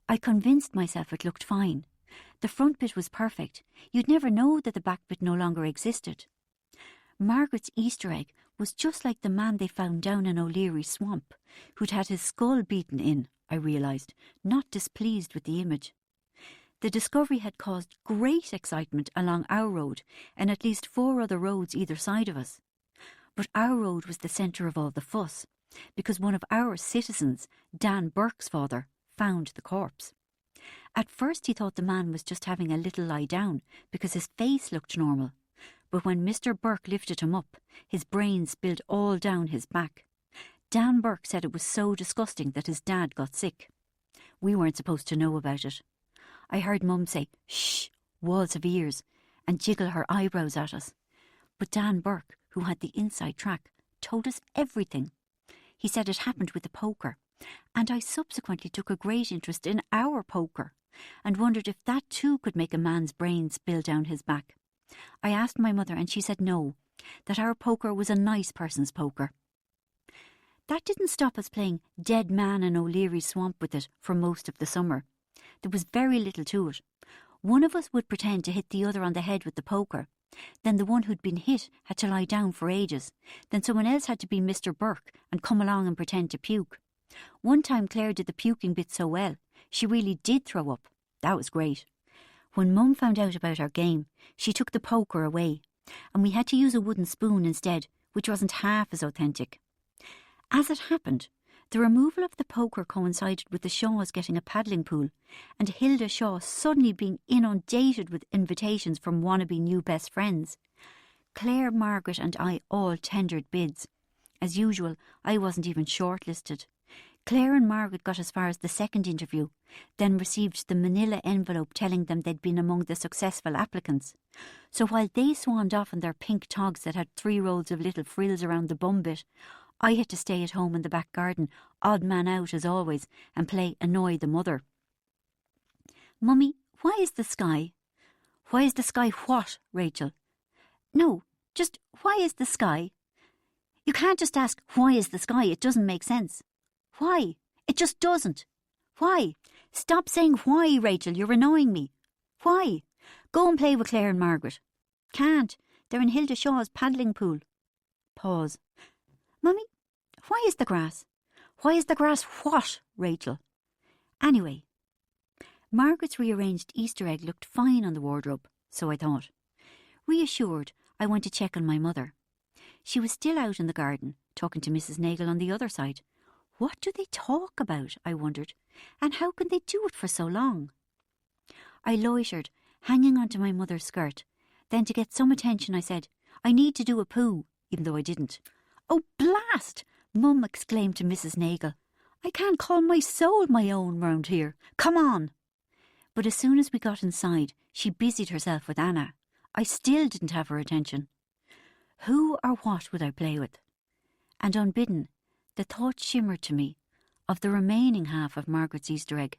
I convinced myself it looked fine. The front bit was perfect. You'd never know that the back bit no longer existed. Margaret's Easter egg was just like the man they found down in O'Leary swamp, who'd had his skull beaten in, I realised, not displeased with the image. The discovery had caused great excitement along our road and at least 4 other roads either side of us. But our road was the centre of all the fuss, because one of our citizens, Dan Burke's father, found the corpse. At first he thought the man was just having a little lie down because his face looked normal, but when Mr. Burke lifted him up, his brains spilled all down his back. Dan Burke said it was so disgusting that his dad got sick. We weren't supposed to know about it. I heard Mum say, "Shh, walls have ears," and jiggle her eyebrows at us. But Dan Burke, who had the inside track, told us everything. He said it happened with the poker, and I subsequently took a great interest in our poker and wondered if that too could make a man's brains spill down his back. I asked my mother and she said no, that our poker was a nice person's poker. That didn't stop us playing Dead Man in O'Leary Swamp with it for most of the summer. There was very little to it. One of us would pretend to hit the other on the head with the poker. Then the one who'd been hit had to lie down for ages. Then someone else had to be Mr. Burke and come along and pretend to puke. One time Claire did the puking bit so well, she really did throw up. That was great. When Mum found out about our game, she took the poker away, and we had to use a wooden spoon instead, which wasn't half as authentic. As it happened, the removal of the poker coincided with the Shaws getting a paddling pool, and Hilda Shaw suddenly being inundated with invitations from wannabe new best friends. Claire, Margaret and I all tendered bids. As usual, I wasn't even shortlisted. Claire and Margaret got as far as the second interview, then received the manila envelope telling them they'd been among the successful applicants. So while they swanned off in their pink togs that had 3 rolls of little frills around the bum bit, I had to stay at home in the back garden, odd man out as always, and play Annoy the Mother. "Mummy, why is the sky?" "Why is the sky what, Rachel?" "No, just why is the sky?" "You can't just ask, why is the sky? It doesn't make sense." "Why? It just doesn't." "Why? Stop saying why, Rachel, you're annoying me." "Why? Go and play with Claire and Margaret." "Can't. They're in Hilda Shaw's paddling pool." Pause. "Mummy, why is the grass?" "Why is the grass what, Rachel?" Anyway, Margaret's rearranged Easter egg looked fine on the wardrobe, so I thought. Reassured, I went to check on my mother. She was still out in the garden, talking to Mrs. Nagle on the other side. What do they talk about, I wondered, and how can they do it for so long? I loitered, hanging onto my mother's skirt. Then to get some attention I said, "I need to do a poo," even though I didn't. "Oh, blast!" Mum exclaimed to Mrs. Nagle. "I can't call my soul my own round here. Come on." But as soon as we got inside, she busied herself with Anna. I still didn't have her attention. Who or what would I play with? And unbidden, the thought shimmered to me of the remaining half of Margaret's Easter egg.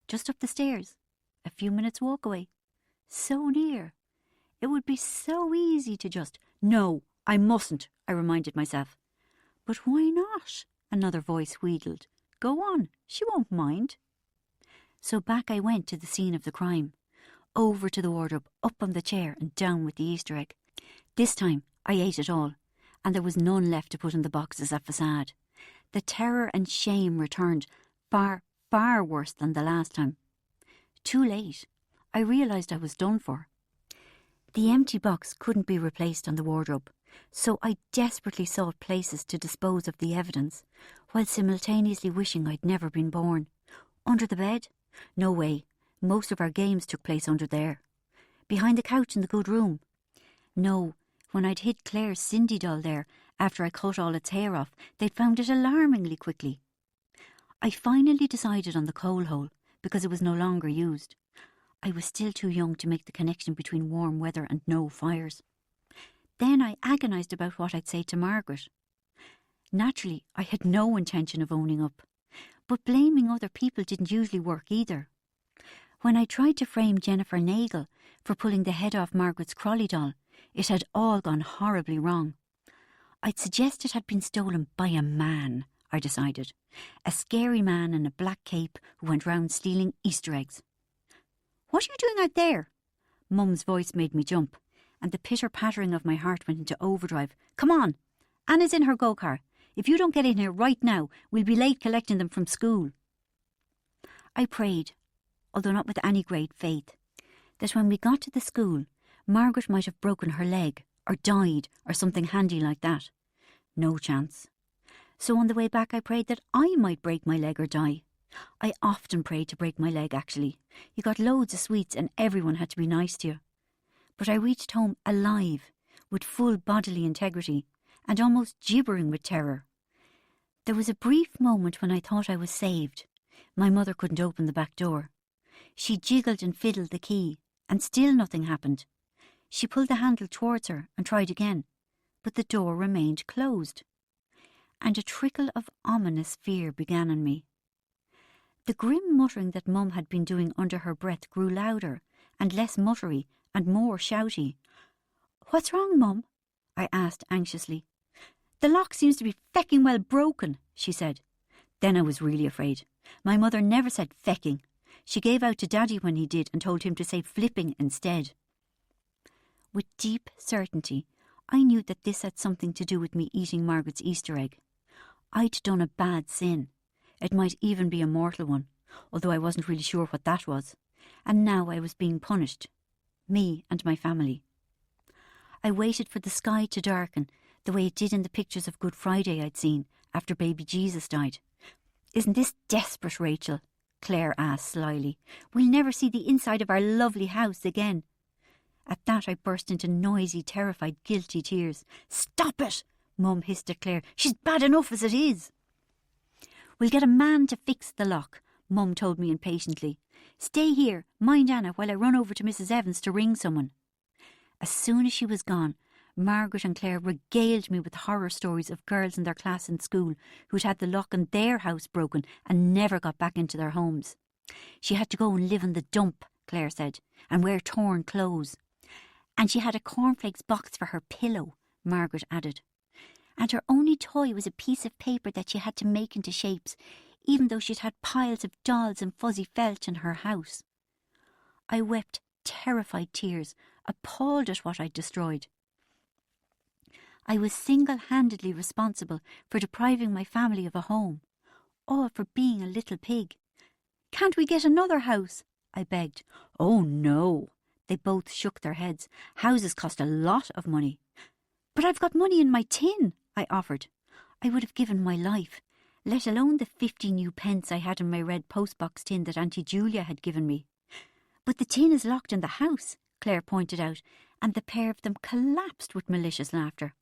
Just up the stairs, a few minutes' walk away. So near. It would be so easy to just, "No, I mustn't," I reminded myself. "But why not?" another voice wheedled. "Go on, she won't mind." So back I went to the scene of the crime. over to the wardrobe, up on the chair and down with the Easter egg. This time I ate it all, and there was none left to put in the box as a facade. The terror and shame returned, far, far worse than the last time. Too late. I realised I was done for. The empty box couldn't be replaced on the wardrobe, so I desperately sought places to dispose of the evidence, while simultaneously wishing I'd never been born. Under the bed? No way. Most of our games took place under there. Behind the couch in the good room? No. When I'd hid Claire's Cindy doll there, after I cut all its hair off, they'd found it alarmingly quickly. I finally decided on the coal hole, because it was no longer used. I was still too young to make the connection between warm weather and no fires. Then I agonised about what I'd say to Margaret. Naturally, I had no intention of owning up, but blaming other people didn't usually work either. When I tried to frame Jennifer Nagle for pulling the head off Margaret's Crawley doll, it had all gone horribly wrong. I'd suggest it had been stolen by a man, I decided. A scary man in a black cape who went round stealing Easter eggs. "What are you doing out there?" Mum's voice made me jump, and the pitter-pattering of my heart went into overdrive. "Come on! Anna's in her go-car. If you don't get in here right now, we'll be late collecting them from school." I prayed, although not with any great faith, that when we got to the school, Margaret might have broken her leg, or died, or something handy like that. No chance. So on the way back I prayed that I might break my leg or die. I often prayed to break my leg, actually. You got loads of sweets and everyone had to be nice to you. But I reached home alive, with full bodily integrity, and almost gibbering with terror. There was a brief moment when I thought I was saved. My mother couldn't open the back door. She jiggled and fiddled the key, and still nothing happened. She pulled the handle towards her and tried again, but the door remained closed. And a trickle of ominous fear began on me. The grim muttering that Mum had been doing under her breath grew louder and less muttery and more shouty. "What's wrong, Mum?" I asked anxiously. "The lock seems to be fecking well broken," she said. Then I was really afraid. My mother never said fecking. She gave out to Daddy when he did and told him to say flipping instead. With deep certainty, I knew that this had something to do with me eating Margaret's Easter egg. I'd done a bad sin. It might even be a mortal one, although I wasn't really sure what that was. And now I was being punished. Me and my family. I waited for the sky to darken, the way it did in the pictures of Good Friday I'd seen after baby Jesus died. "Isn't this desperate, Rachel?" Claire asked slyly. "We'll never see the inside of our lovely house again." At that I burst into noisy, terrified, guilty tears. "Stop it!" Mum hissed at Claire. "She's bad enough as it is." "We'll get a man to fix the lock," Mum told me impatiently. "Stay here, mind Anna, while I run over to Mrs. Evans to ring someone." As soon as she was gone, Margaret and Claire regaled me with horror stories of girls in their class in school who'd had the lock in their house broken and never got back into their homes. She had to go and live in the dump, Claire said, and wear torn clothes. "And she had a cornflakes box for her pillow," Margaret added. "And her only toy was a piece of paper that she had to make into shapes, even though she'd had piles of dolls and fuzzy felt in her house." I wept terrified tears, appalled at what I'd destroyed. I was single-handedly responsible for depriving my family of a home, all for being a little pig. "Can't we get another house?" I begged. "Oh, no." They both shook their heads. "Houses cost a lot of money." "But I've got money in my tin," I offered. I would have given my life, let alone the 50 new pence I had in my red postbox tin that Auntie Julia had given me. "But the tin is locked in the house," Claire pointed out, and the pair of them collapsed with malicious laughter.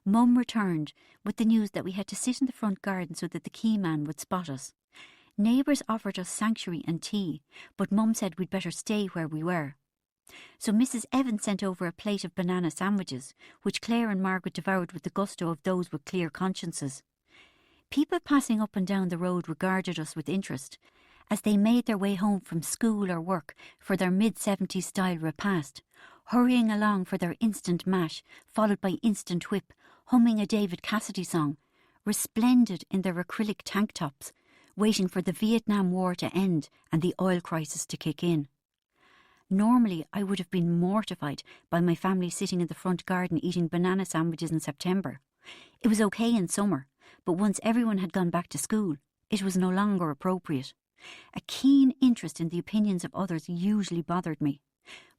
Mum returned with the news that we had to sit in the front garden so that the key man would spot us. Neighbours offered us sanctuary and tea, but Mum said we'd better stay where we were. So Mrs. Evans sent over a plate of banana sandwiches, which Claire and Margaret devoured with the gusto of those with clear consciences. People passing up and down the road regarded us with interest, as they made their way home from school or work for their mid-70s style repast, hurrying along for their instant mash, followed by instant whip, humming a David Cassidy song, resplendent in their acrylic tank tops, waiting for the Vietnam War to end and the oil crisis to kick in. Normally, I would have been mortified by my family sitting in the front garden eating banana sandwiches in September. It was okay in summer, but once everyone had gone back to school, it was no longer appropriate. A keen interest in the opinions of others usually bothered me.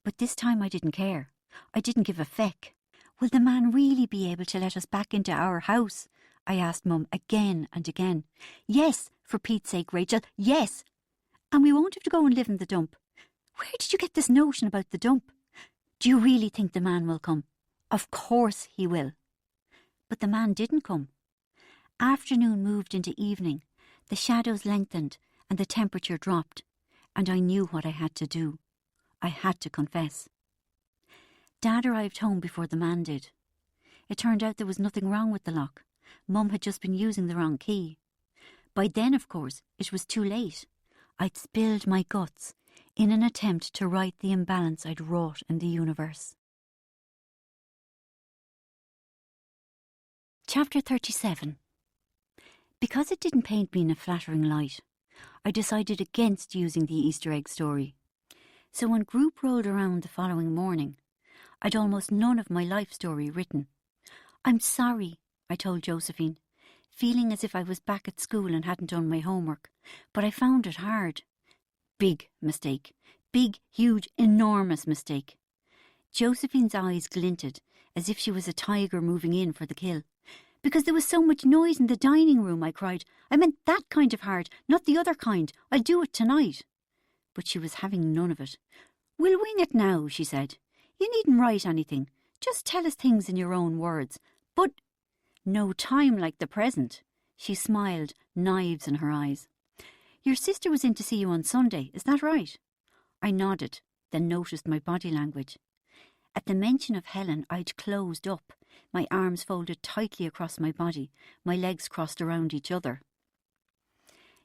But this time I didn't care. I didn't give a feck. Will the man really be able to let us back into our house? I asked Mum again and again. Yes, for Pete's sake, Rachel, yes. And we won't have to go and live in the dump. Where did you get this notion about the dump? Do you really think the man will come? Of course he will. But the man didn't come. Afternoon moved into evening. The shadows lengthened and the temperature dropped. And I knew what I had to do. I had to confess. Dad arrived home before the man did. It turned out there was nothing wrong with the lock. Mum had just been using the wrong key. By then, of course, it was too late. I'd spilled my guts in an attempt to right the imbalance I'd wrought in the universe. Chapter 37. Because it didn't paint me in a flattering light, I decided against using the Easter egg story. So when group rolled around the following morning, I'd almost none of my life story written. I'm sorry, I told Josephine, feeling as if I was back at school and hadn't done my homework, but I found it hard. Big mistake. Big, huge, enormous mistake. Josephine's eyes glinted as if she was a tiger moving in for the kill. Because there was so much noise in the dining room, I cried. I meant that kind of hard, not the other kind. I'll do it tonight. But she was having none of it. We'll wing it now, she said. You needn't write anything. Just tell us things in your own words. But no time like the present. She smiled, knives in her eyes. Your sister was in to see you on Sunday, is that right? I nodded, then noticed my body language. At the mention of Helen, I'd closed up, my arms folded tightly across my body, my legs crossed around each other.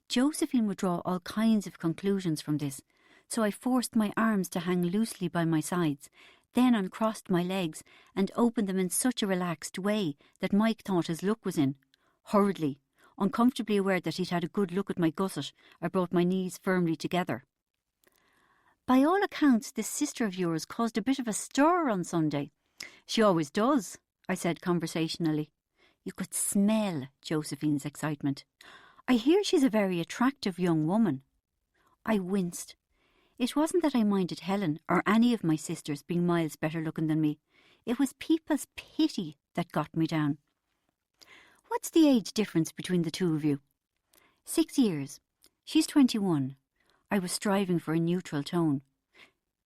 Josephine would draw all kinds of conclusions from this, so I forced my arms to hang loosely by my sides, then uncrossed my legs and opened them in such a relaxed way that Mike thought his luck was in. Hurriedly, uncomfortably aware that he'd had a good look at my gusset, I brought my knees firmly together. By all accounts, this sister of yours caused a bit of a stir on Sunday. She always does, I said conversationally. You could smell Josephine's excitement. I hear she's a very attractive young woman. I winced. It wasn't that I minded Helen or any of my sisters being miles better looking than me. It was people's pity that got me down. What's the age difference between the two of you? 6 years. She's 21. I was striving for a neutral tone.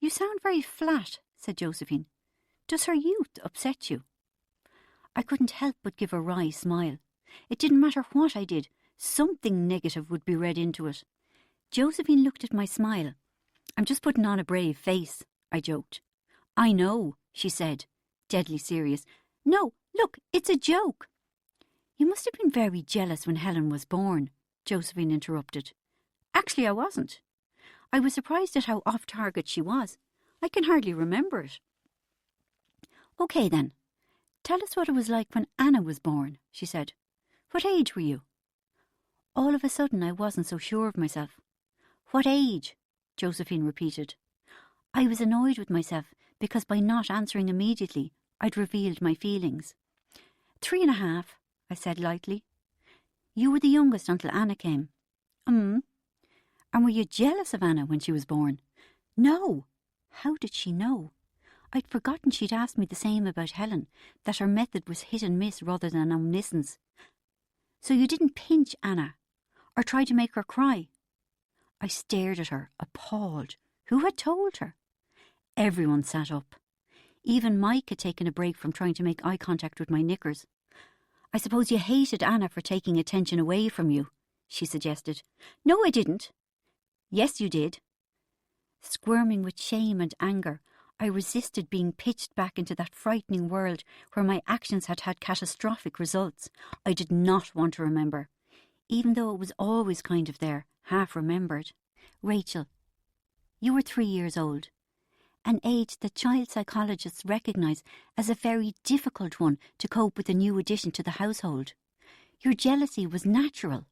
You sound very flat, said Josephine. Does her youth upset you? I couldn't help but give a wry smile. It didn't matter what I did. Something negative would be read into it. Josephine looked at my smile. I'm just putting on a brave face, I joked. I know, she said, deadly serious. No, look, it's a joke. You must have been very jealous when Helen was born, Josephine interrupted. Actually, I wasn't. I was surprised at how off-target she was. I can hardly remember it. OK, then. Tell us what it was like when Anna was born, she said. What age were you? All of a sudden, I wasn't so sure of myself. What age? Josephine repeated. I was annoyed with myself because by not answering immediately, I'd revealed my feelings. 3.5, I said lightly. You were the youngest until Anna came. And were you jealous of Anna when she was born? No. How did she know? I'd forgotten she'd asked me the same about Helen, that her method was hit and miss rather than omniscience. So you didn't pinch Anna, or try to make her cry? I stared at her, appalled. Who had told her? Everyone sat up. Even Mike had taken a break from trying to make eye contact with my knickers. I suppose you hated Anna for taking attention away from you, she suggested. No, I didn't. Yes, you did. Squirming with shame and anger, I resisted being pitched back into that frightening world where my actions had had catastrophic results. I did not want to remember, even though it was always kind of there, half remembered. Rachel, you were 3 years old, an age that child psychologists recognise as a very difficult one to cope with a new addition to the household. Your jealousy was natural.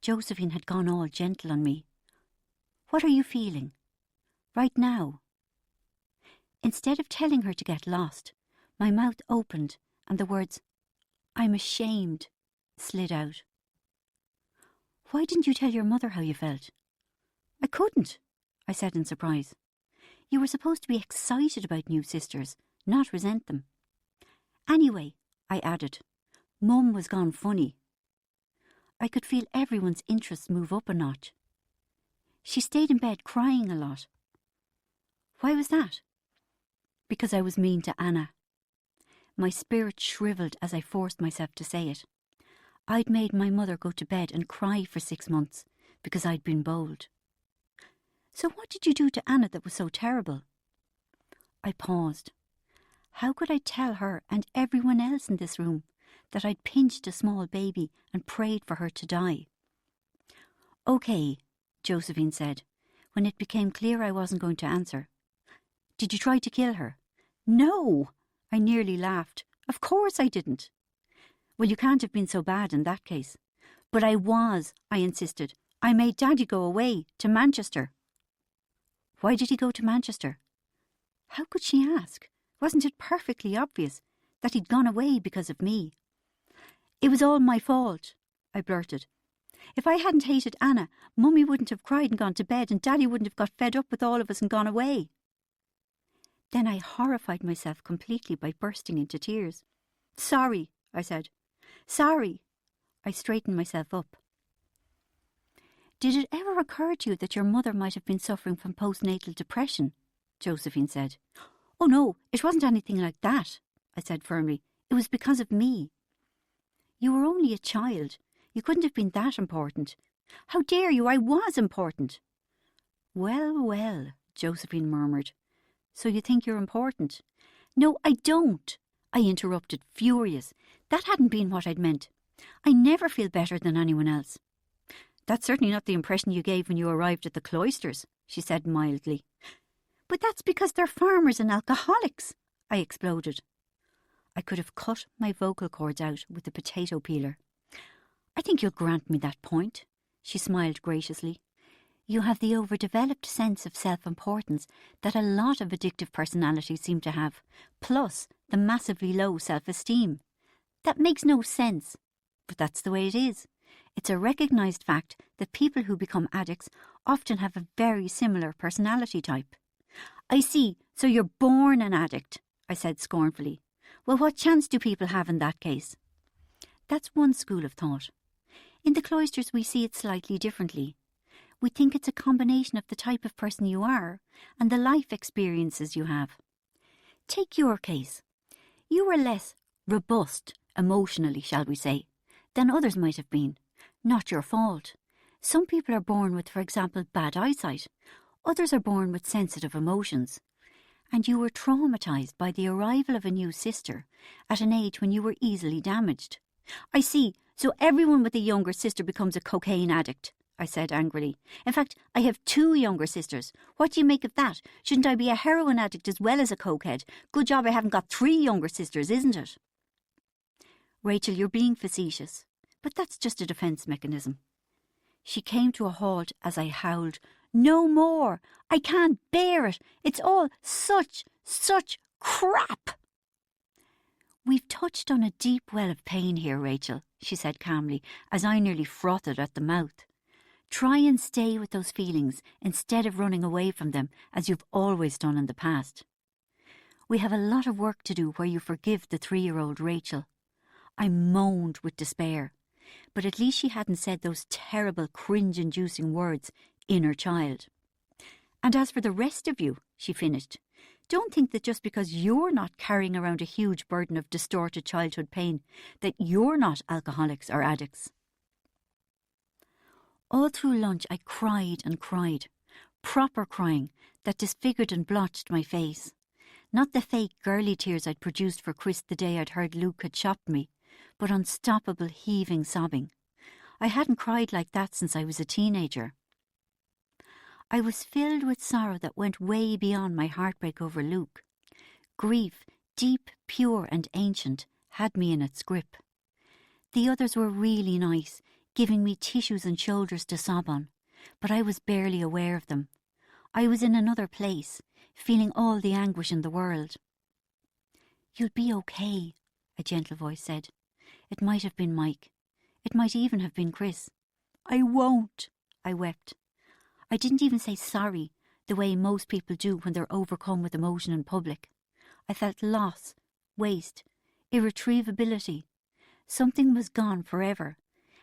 Josephine had gone all gentle on me. What are you feeling? Right now? Instead of telling her to get lost, my mouth opened and the words, "I'm ashamed," slid out. "Why didn't you tell your mother how you felt?" "I couldn't," I said in surprise. "You were supposed to be excited about new sisters, not resent them." "Anyway," I added, "Mum was gone funny." I could feel everyone's interest move up a notch. "She stayed in bed crying a lot." "Why was that?" "Because I was mean to Anna." My spirit shriveled as I forced myself to say it. I'd made my mother go to bed and cry for 6 months because I'd been bold. "So what did you do to Anna that was so terrible?" I paused. How could I tell her and everyone else in this room that I'd pinched a small baby and prayed for her to die? "Okay," Josephine said, when it became clear I wasn't going to answer. "Did you try to kill her?" "No!" I nearly laughed. "Of course I didn't." "Well, you can't have been so bad in that case." "But I was," I insisted. "I made Daddy go away, to Manchester." "Why did he go to Manchester?" How could she ask? Wasn't it perfectly obvious that he'd gone away because of me? "It was all my fault," I blurted. "If I hadn't hated Anna, Mummy wouldn't have cried and gone to bed, and Daddy wouldn't have got fed up with all of us and gone away." Then I horrified myself completely by bursting into tears. "Sorry," I said. "Sorry." I straightened myself up. "Did it ever occur to you that your mother might have been suffering from postnatal depression?" Josephine said. "Oh no, it wasn't anything like that," I said firmly. "It was because of me." "You were only a child. You couldn't have been that important." "How dare you? I was important." "Well, well," Josephine murmured. "So you think you're important?" "No, I don't," I interrupted, furious. That hadn't been what I'd meant. "I never feel better than anyone else." "That's certainly not the impression you gave when you arrived at the Cloisters," she said mildly. "But that's because they're farmers and alcoholics," I exploded. I could have cut my vocal cords out with a potato peeler. "I think you'll grant me that point," she smiled graciously. "You have the overdeveloped sense of self-importance that a lot of addictive personalities seem to have, plus the massively low self-esteem. That makes no sense, but that's the way it is. It's a recognised fact that people who become addicts often have a very similar personality type." "I see, so you're born an addict," I said scornfully. "Well, what chance do people have in that case?" That's one school of thought. In the Cloisters we see it slightly differently. We think it's a combination of the type of person you are and the life experiences you have. Take your case. You were less robust, emotionally, shall we say, than others might have been. Not your fault. Some people are born with, for example, bad eyesight. Others are born with sensitive emotions. And you were traumatised by the arrival of a new sister at an age when you were easily damaged. "I see, so everyone with a younger sister becomes a cocaine addict," I said angrily. "In fact, I have 2 younger sisters. What do you make of that? Shouldn't I be a heroin addict as well as a cokehead? Good job I haven't got 3 younger sisters, isn't it?" "Rachel, you're being facetious, but that's just a defence mechanism." She came to a halt as I howled, "No more! I can't bear it! It's all such crap!" "We've touched on a deep well of pain here, Rachel," she said calmly, as I nearly frothed at the mouth. "Try and stay with those feelings instead of running away from them, as you've always done in the past. We have a lot of work to do where you forgive the 3-year-old Rachel." I moaned with despair, but at least she hadn't said those terrible, cringe-inducing words, "inner child." "And as for the rest of you," she finished, "don't think that just because you're not carrying around a huge burden of distorted childhood pain, that you're not alcoholics or addicts." All through lunch I cried and cried, proper crying that disfigured and blotched my face. Not the fake girly tears I'd produced for Chris the day I'd heard Luke had shopped me, but unstoppable heaving sobbing. I hadn't cried like that since I was a teenager. I was filled with sorrow that went way beyond my heartbreak over Luke. Grief, deep, pure and ancient, had me in its grip. The others were really nice, giving me tissues and shoulders to sob on, but I was barely aware of them. I was in another place, feeling all the anguish in the world. "You'll be okay," a gentle voice said. It might have been Mike. It might even have been Chris. "I won't," I wept. I didn't even say sorry, the way most people do when they're overcome with emotion in public. I felt loss, waste, irretrievability. Something was gone forever,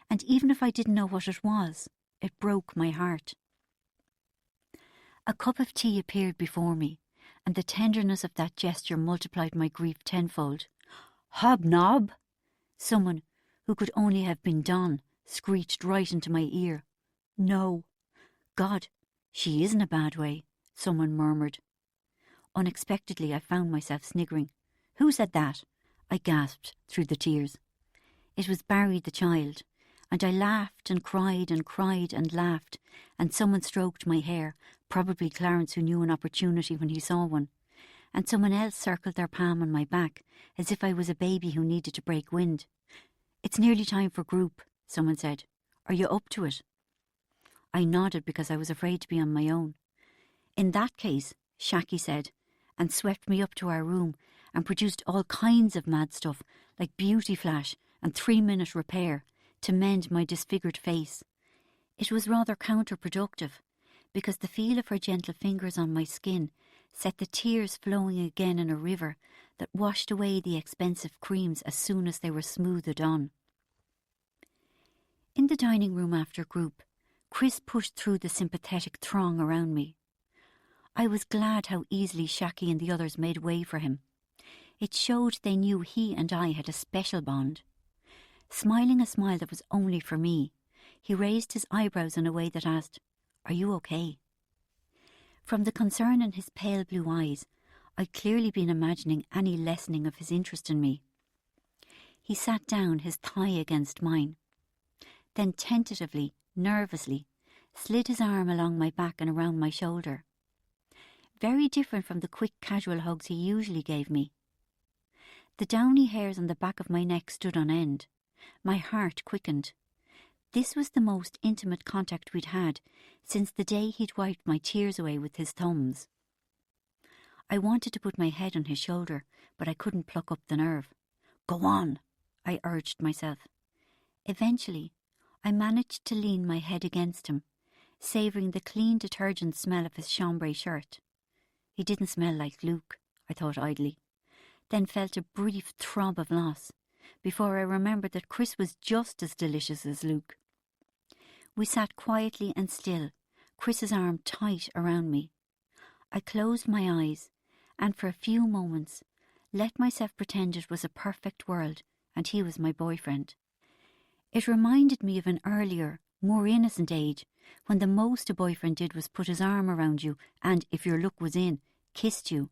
and even if I didn't know what it was, it broke my heart. A cup of tea appeared before me, and the tenderness of that gesture multiplied my grief tenfold. "Hobnob!" Someone, who could only have been Don, screeched right into my ear. "No." "God, she is in a bad way," someone murmured. Unexpectedly, I found myself sniggering. "Who said that?" I gasped through the tears. It was Barry the child, and I laughed and cried and laughed, and someone stroked my hair, probably Clarence, who knew an opportunity when he saw one, and someone else circled their palm on my back, as if I was a baby who needed to break wind. "It's nearly time for group," someone said. "Are you up to it?" I nodded because I was afraid to be on my own. "In that case," Shaki said, and swept me up to our room and produced all kinds of mad stuff, like Beauty Flash and 3-minute repair, to mend my disfigured face. It was rather counterproductive, because the feel of her gentle fingers on my skin set the tears flowing again in a river that washed away the expensive creams as soon as they were smoothed on. In the dining room after group, Chris pushed through the sympathetic throng around me. I was glad how easily Shaki and the others made way for him. It showed they knew he and I had a special bond. Smiling a smile that was only for me, he raised his eyebrows in a way that asked, "Are you okay?" From the concern in his pale blue eyes, I'd clearly been imagining any lessening of his interest in me. He sat down, his thigh against mine, then tentatively, nervously, slid his arm along my back and around my shoulder. Very different from the quick, casual hugs he usually gave me. The downy hairs on the back of my neck stood on end. My heart quickened. This was the most intimate contact we'd had since the day he'd wiped my tears away with his thumbs. I wanted to put my head on his shoulder, but I couldn't pluck up the nerve. "Go on," I urged myself. Eventually, I managed to lean my head against him, savouring the clean detergent smell of his chambray shirt. He didn't smell like Luke, I thought idly, then felt a brief throb of loss, before I remembered that Chris was just as delicious as Luke. We sat quietly and still, Chris's arm tight around me. I closed my eyes, and for a few moments let myself pretend it was a perfect world and he was my boyfriend. It reminded me of an earlier, more innocent age, when the most a boyfriend did was put his arm around you and, if your luck was in, kissed you.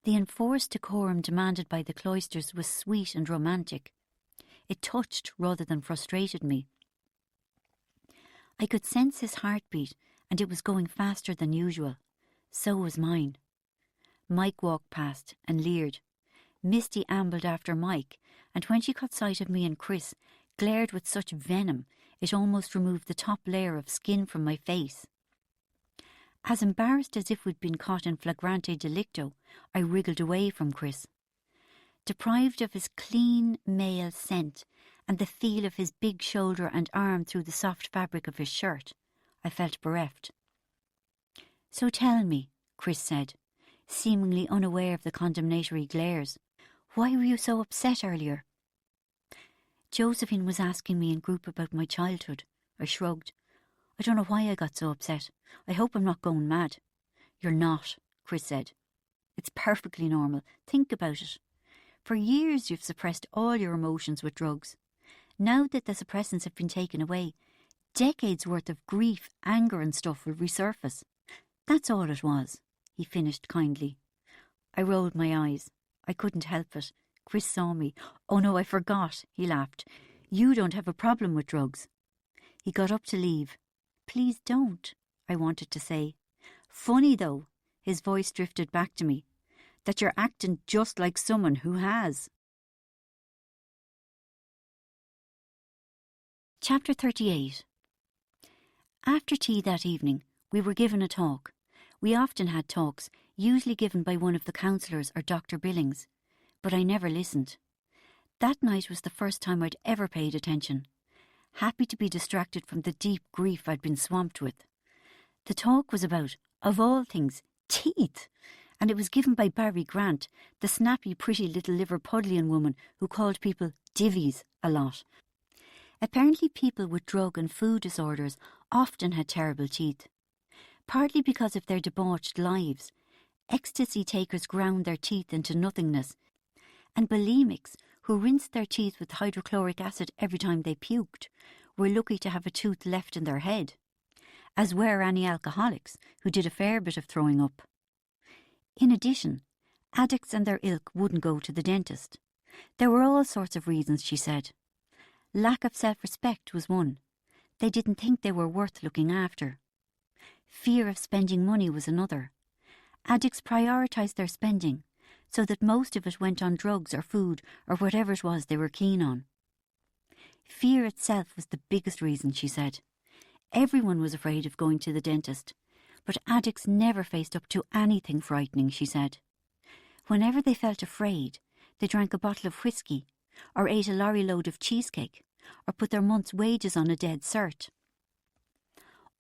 The enforced decorum demanded by the Cloisters was sweet and romantic. It touched rather than frustrated me. I could sense his heartbeat, and it was going faster than usual. So was mine. Mike walked past and leered. Misty ambled after Mike, and when she caught sight of me and Chris, glared with such venom it almost removed the top layer of skin from my face. As embarrassed as if we'd been caught in flagrante delicto, I wriggled away from Chris. Deprived of his clean male scent and the feel of his big shoulder and arm through the soft fabric of his shirt, I felt bereft. "So tell me," Chris said, seemingly unaware of the condemnatory glares, "why were you so upset earlier?" Josephine was asking me in group about my childhood. I shrugged. "I don't know why I got so upset. I hope I'm not going mad." "You're not," Chris said. "It's perfectly normal. Think about it. For years you've suppressed all your emotions with drugs. Now that the suppressants have been taken away, decades worth of grief, anger and stuff will resurface. That's all it was," he finished kindly. I rolled my eyes. I couldn't help it. Chris saw me. "Oh no, I forgot," he laughed. "You don't have a problem with drugs." He got up to leave. "Please don't," I wanted to say. "Funny though," his voice drifted back to me, "that you're acting just like someone who has." Chapter 38. After tea that evening, we were given a talk. We often had talks, usually given by one of the counsellors or Dr. Billings, but I never listened. That night was the first time I'd ever paid attention, happy to be distracted from the deep grief I'd been swamped with. The talk was about, of all things, teeth, and it was given by Barry Grant, the snappy, pretty little Liverpudlian woman who called people divvies a lot. Apparently people with drug and food disorders often had terrible teeth. Partly because of their debauched lives, ecstasy takers ground their teeth into nothingness, and bulimics, who rinsed their teeth with hydrochloric acid every time they puked, were lucky to have a tooth left in their head, as were any alcoholics, who did a fair bit of throwing up. In addition, addicts and their ilk wouldn't go to the dentist. There were all sorts of reasons, she said. Lack of self-respect was one. They didn't think they were worth looking after. Fear of spending money was another. Addicts prioritised their spending, so that most of it went on drugs or food or whatever it was they were keen on. Fear itself was the biggest reason, she said. Everyone was afraid of going to the dentist, but addicts never faced up to anything frightening, she said. Whenever they felt afraid, they drank a bottle of whiskey, or ate a lorry load of cheesecake, or put their month's wages on a dead cert.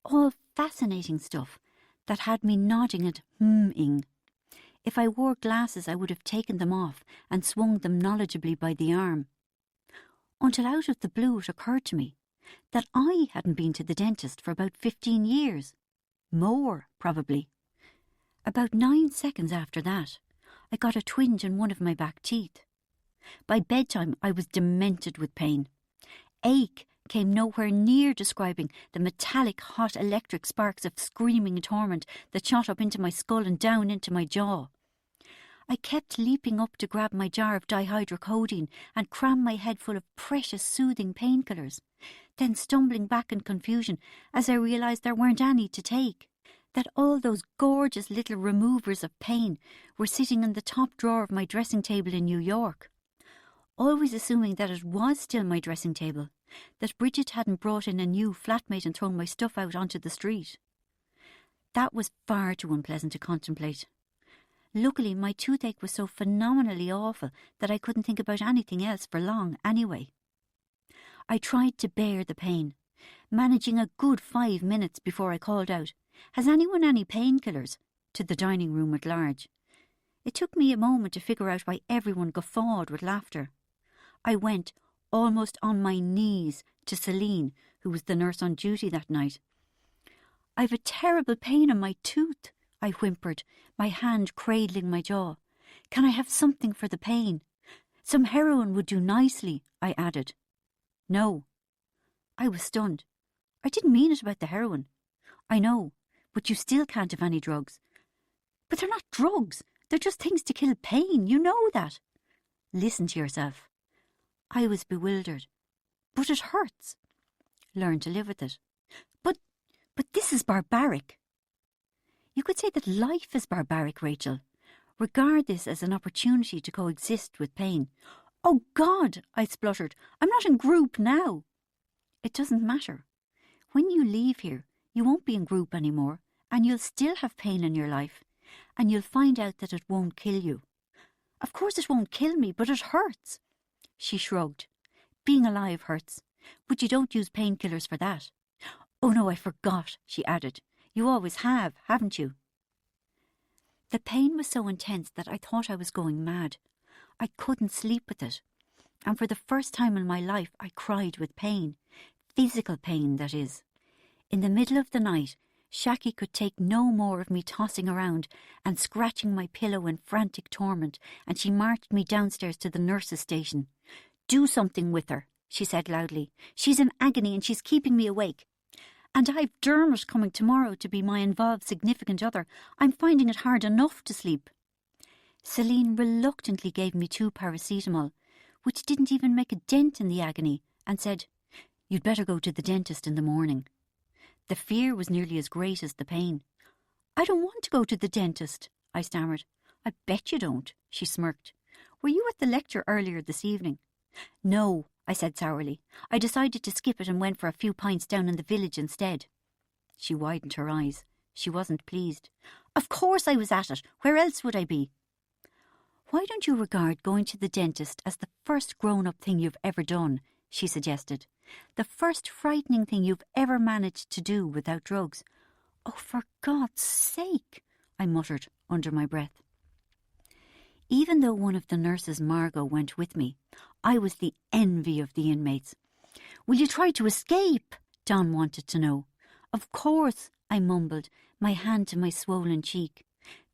All fascinating stuff that had me nodding and ing. If I wore glasses, I would have taken them off and swung them knowledgeably by the arm. Until out of the blue it occurred to me that I hadn't been to the dentist for about 15 years. More, probably. About 9 seconds after that, I got a twinge in one of my back teeth. By bedtime, I was demented with pain. Ache came nowhere near describing the metallic, hot electric sparks of screaming torment that shot up into my skull and down into my jaw. I kept leaping up to grab my jar of dihydrocodeine and cram my head full of precious soothing painkillers, then stumbling back in confusion as I realised there weren't any to take, that all those gorgeous little removers of pain were sitting in the top drawer of my dressing table in New York. Always assuming that it was still my dressing table, that Bridget hadn't brought in a new flatmate and thrown my stuff out onto the street. That was far too unpleasant to contemplate. Luckily, my toothache was so phenomenally awful that I couldn't think about anything else for long anyway. I tried to bear the pain, managing a good 5 minutes before I called out, "Has anyone any painkillers?" to the dining room at large. It took me a moment to figure out why everyone guffawed with laughter. I went, almost on my knees, to Celine, who was the nurse on duty that night. "I've a terrible pain in my tooth," I whimpered, my hand cradling my jaw. "Can I have something for the pain? Some heroin would do nicely," I added. "No." I was stunned. "I didn't mean it about the heroin." "I know, but you still can't have any drugs." "But they're not drugs. They're just things to kill pain. You know that." "Listen to yourself." I was bewildered. "But it hurts." "Learn to live with it." But this is barbaric." "You could say that life is barbaric, Rachel. Regard this as an opportunity to coexist with pain." "Oh God," I spluttered. "I'm not in group now." "It doesn't matter. When you leave here, you won't be in group anymore, and you'll still have pain in your life, and you'll find out that it won't kill you." "Of course it won't kill me, but it hurts." She shrugged. "Being alive hurts, but you don't use painkillers for that." "Oh no, I forgot," she added. "You always have, haven't you?" The pain was so intense that I thought I was going mad. I couldn't sleep with it, and for the first time in my life I cried with pain. Physical pain, that is. In the middle of the night, Shaki could take no more of me tossing around and scratching my pillow in frantic torment, and she marched me downstairs to the nurse's station. "Do something with her," she said loudly. "She's in agony and she's keeping me awake. And I've Dermot coming tomorrow to be my involved significant other. I'm finding it hard enough to sleep." Celine reluctantly gave me 2 paracetamol, which didn't even make a dent in the agony, and said, "You'd better go to the dentist in the morning." The fear was nearly as great as the pain. "I don't want to go to the dentist," I stammered. "I bet you don't," she smirked. "Were you at the lecture earlier this evening?" "No," I said sourly. "I decided to skip it and went for a few pints down in the village instead." She widened her eyes. She wasn't pleased. Of course I was at it. Where else would I be? Why don't you regard going to the dentist as the first grown-up thing you've ever done, she suggested. The first frightening thing you've ever managed to do without drugs. Oh, for God's sake, I muttered under my breath. Even though one of the nurses, Margot, went with me, I was the envy of the inmates. Will you try to escape? Don wanted to know. Of course, I mumbled, my hand to my swollen cheek.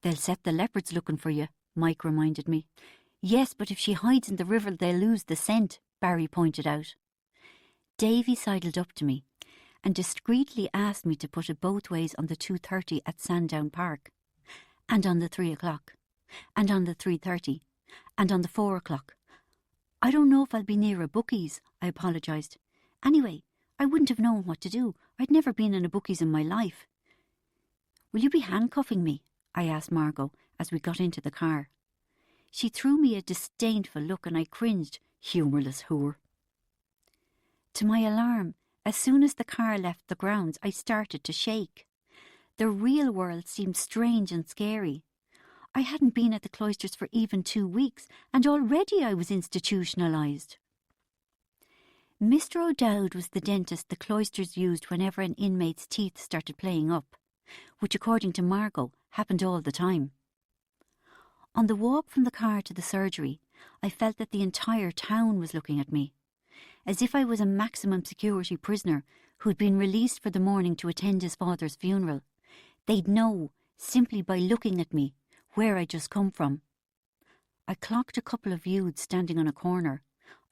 They'll set the leopards looking for you, Mike reminded me. Yes, but if she hides in the river, they'll lose the scent, Barry pointed out. Davy sidled up to me and discreetly asked me to put it both ways on the 2:30 at Sandown Park, and on the 3 o'clock, and on the 3:30, and on the 4 o'clock. I don't know if I'll be near a bookies, I apologised. Anyway, I wouldn't have known what to do. I'd never been in a bookies in my life. Will you be handcuffing me? I asked Margot as we got into the car. She threw me a disdainful look and I cringed, humourless whore. To my alarm, as soon as the car left the grounds, I started to shake. The real world seemed strange and scary. I hadn't been at the Cloisters for even 2 weeks, and already I was institutionalised. Mr. O'Dowd was the dentist the Cloisters used whenever an inmate's teeth started playing up, which, according to Margot, happened all the time. On the walk from the car to the surgery, I felt that the entire town was looking at me, as if I was a maximum security prisoner who'd been released for the morning to attend his father's funeral. They'd know, simply by looking at me, where I'd just come from. I clocked a couple of youths standing on a corner.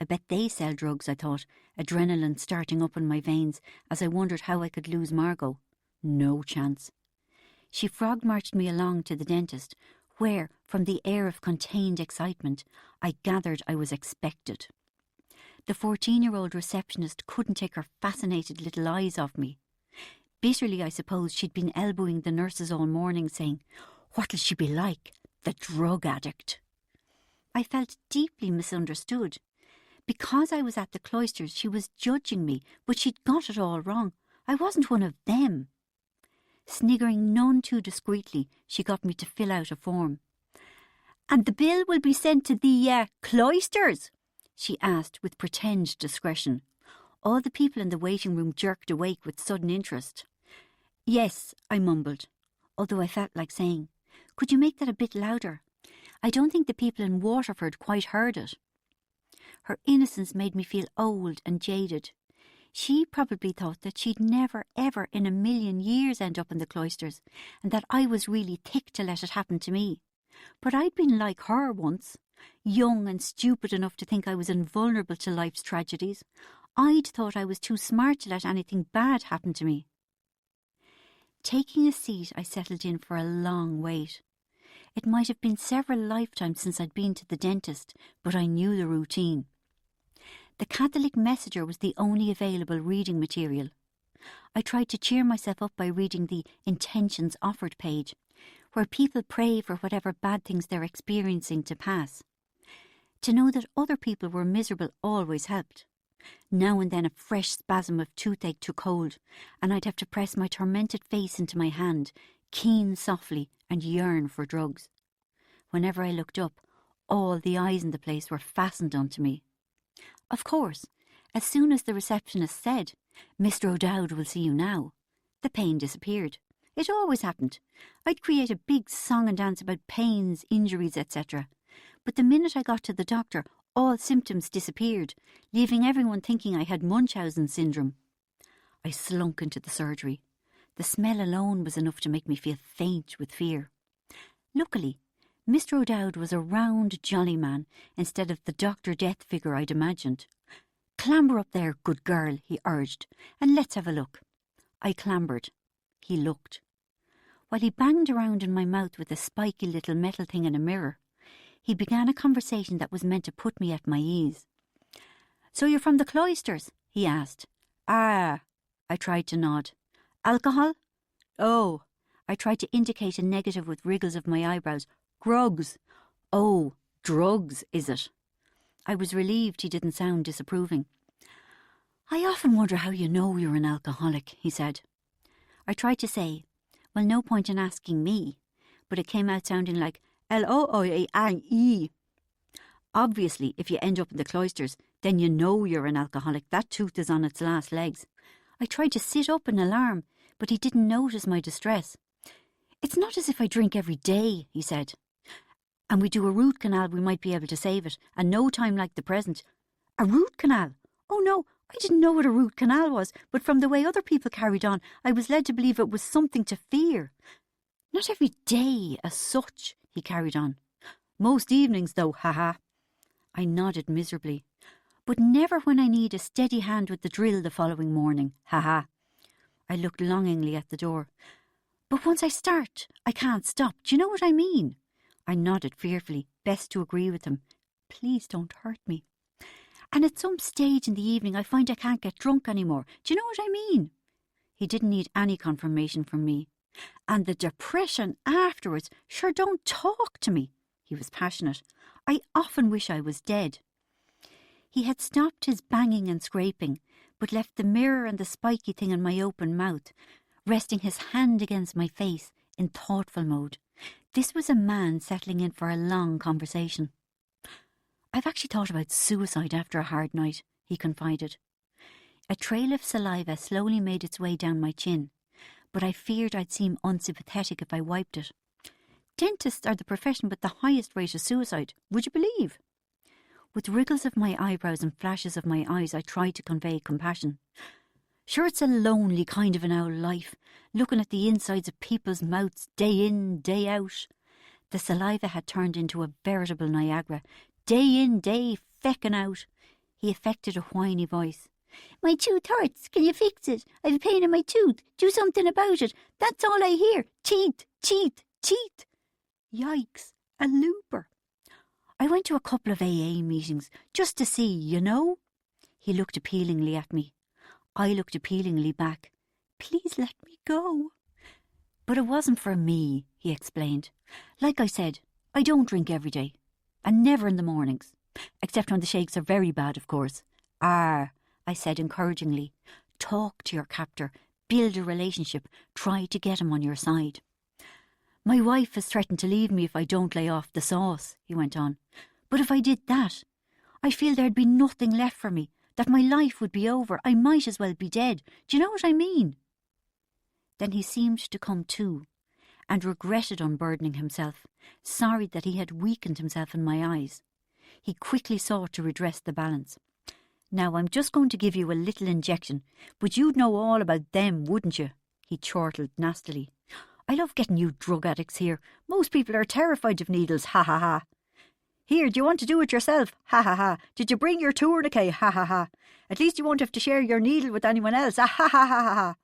I bet they sell drugs, I thought, adrenaline starting up in my veins as I wondered how I could lose Margot. No chance. She frog-marched me along to the dentist, where, from the air of contained excitement, I gathered I was expected. The 14-year-old receptionist couldn't take her fascinated little eyes off me. Bitterly, I suppose, she'd been elbowing the nurses all morning, saying, "What'll she be like? The drug addict." I felt deeply misunderstood. Because I was at the Cloisters, she was judging me, but she'd got it all wrong. I wasn't one of them. Sniggering none too discreetly, she got me to fill out a form. "And the bill will be sent to the Cloisters?" she asked with pretend discretion. All the people in the waiting room jerked awake with sudden interest. "Yes," I mumbled, although I felt like saying, "Could you make that a bit louder? I don't think the people in Waterford quite heard it." Her innocence made me feel old and jaded. She probably thought that she'd never, ever in a million years end up in the Cloisters, and that I was really thick to let it happen to me. But I'd been like her once, young and stupid enough to think I was invulnerable to life's tragedies. I'd thought I was too smart to let anything bad happen to me. Taking a seat, I settled in for a long wait. It might have been several lifetimes since I'd been to the dentist, but I knew the routine. The Catholic Messenger was the only available reading material. I tried to cheer myself up by reading the Intentions Offered page, where people pray for whatever bad things they're experiencing to pass. To know that other people were miserable always helped. Now and then a fresh spasm of toothache took hold, and I'd have to press my tormented face into my hand, keen softly, and yearn for drugs. Whenever I looked up, all the eyes in the place were fastened onto me. Of course, as soon as the receptionist said, "Mr. O'Dowd will see you now," the pain disappeared. It always happened. I'd create a big song and dance about pains, injuries, etc. But the minute I got to the doctor, all symptoms disappeared, leaving everyone thinking I had Munchausen syndrome. I slunk into the surgery. The smell alone was enough to make me feel faint with fear. Luckily, Mr. O'Dowd was a round, jolly man instead of the Dr. Death figure I'd imagined. "Clamber up there, good girl," he urged, "and let's have a look." I clambered. He looked. While he banged around in my mouth with a spiky little metal thing in a mirror, he began a conversation that was meant to put me at my ease. "So you're from the Cloisters?" he asked. "Ah," I tried to nod. "Alcohol?" "Oh." I tried to indicate a negative with wriggles of my eyebrows. "Grugs." "Oh, drugs, is it?" I was relieved he didn't sound disapproving. "I often wonder how you know you're an alcoholic," he said. I tried to say, "Well, no point in asking me. but it came out sounding like L-O-I-A-N-E. Obviously, if you end up in the Cloisters, then you know you're an alcoholic. That tooth is on its last legs. I tried to sit up in alarm, but he didn't notice my distress. It's not as if I drink every day, he said. And we do a root canal, we might be able to save it, and no time like the present. A root canal? Oh no, I didn't know what a root canal was, but from the way other people carried on, I was led to believe it was something to fear. Not every day as such, he carried on. Most evenings though, ha-ha. I nodded miserably. But never when I need a steady hand with the drill the following morning, ha-ha. I looked longingly at the door. But once I start, I can't stop. Do you know what I mean? I nodded fearfully, best to agree with him. Please don't hurt me. And at some stage in the evening I find I can't get drunk anymore. Do you know what I mean? He didn't need any confirmation from me. And the depression afterwards, sure, don't talk to me. He was passionate. I often wish I was dead. He had stopped his banging and scraping, but left the mirror and the spiky thing in my open mouth, resting his hand against my face in thoughtful mode. This was a man settling in for a long conversation. I've actually thought about suicide after a hard night, he confided. A trail of saliva slowly made its way down my chin, but I feared I'd seem unsympathetic if I wiped it. Dentists are the profession with the highest rate of suicide, would you believe? With wriggles of my eyebrows and flashes of my eyes, I tried to convey compassion. Sure, it's a lonely kind of an owl life, looking at the insides of people's mouths day in, day out. The saliva had turned into a veritable Niagara, day in, day fecking out. He affected a whiny voice. My tooth hurts. Can you fix it? I've a pain in my tooth. Do something about it. That's all I hear. Teeth, teeth, teeth. Yikes, a looper. I went to a couple of AA meetings just to see, you know. He looked appealingly at me. I looked appealingly back. Please let me go. But it wasn't for me, he explained. Like I said, I don't drink every day. And never in the mornings. Except when the shakes are very bad, of course. I said encouragingly. Talk to your captor. Build a relationship. Try to get him on your side. My wife has threatened to leave me if I don't lay off the sauce, he went on. But if I did that, I feel there'd be nothing left for me, that my life would be over. I might as well be dead. Do you know what I mean? Then he seemed to come to, and regretted unburdening himself, sorry that he had weakened himself in my eyes. He quickly sought to redress the balance. Now I'm just going to give you a little injection, but you'd know all about them, wouldn't you? He chortled nastily. I love getting you drug addicts here. Most people are terrified of needles, ha ha ha. Here, do you want to do it yourself? Ha ha ha. Did you bring your tourniquet? Ha ha ha. At least you won't have to share your needle with anyone else. Ha ha ha ha ha.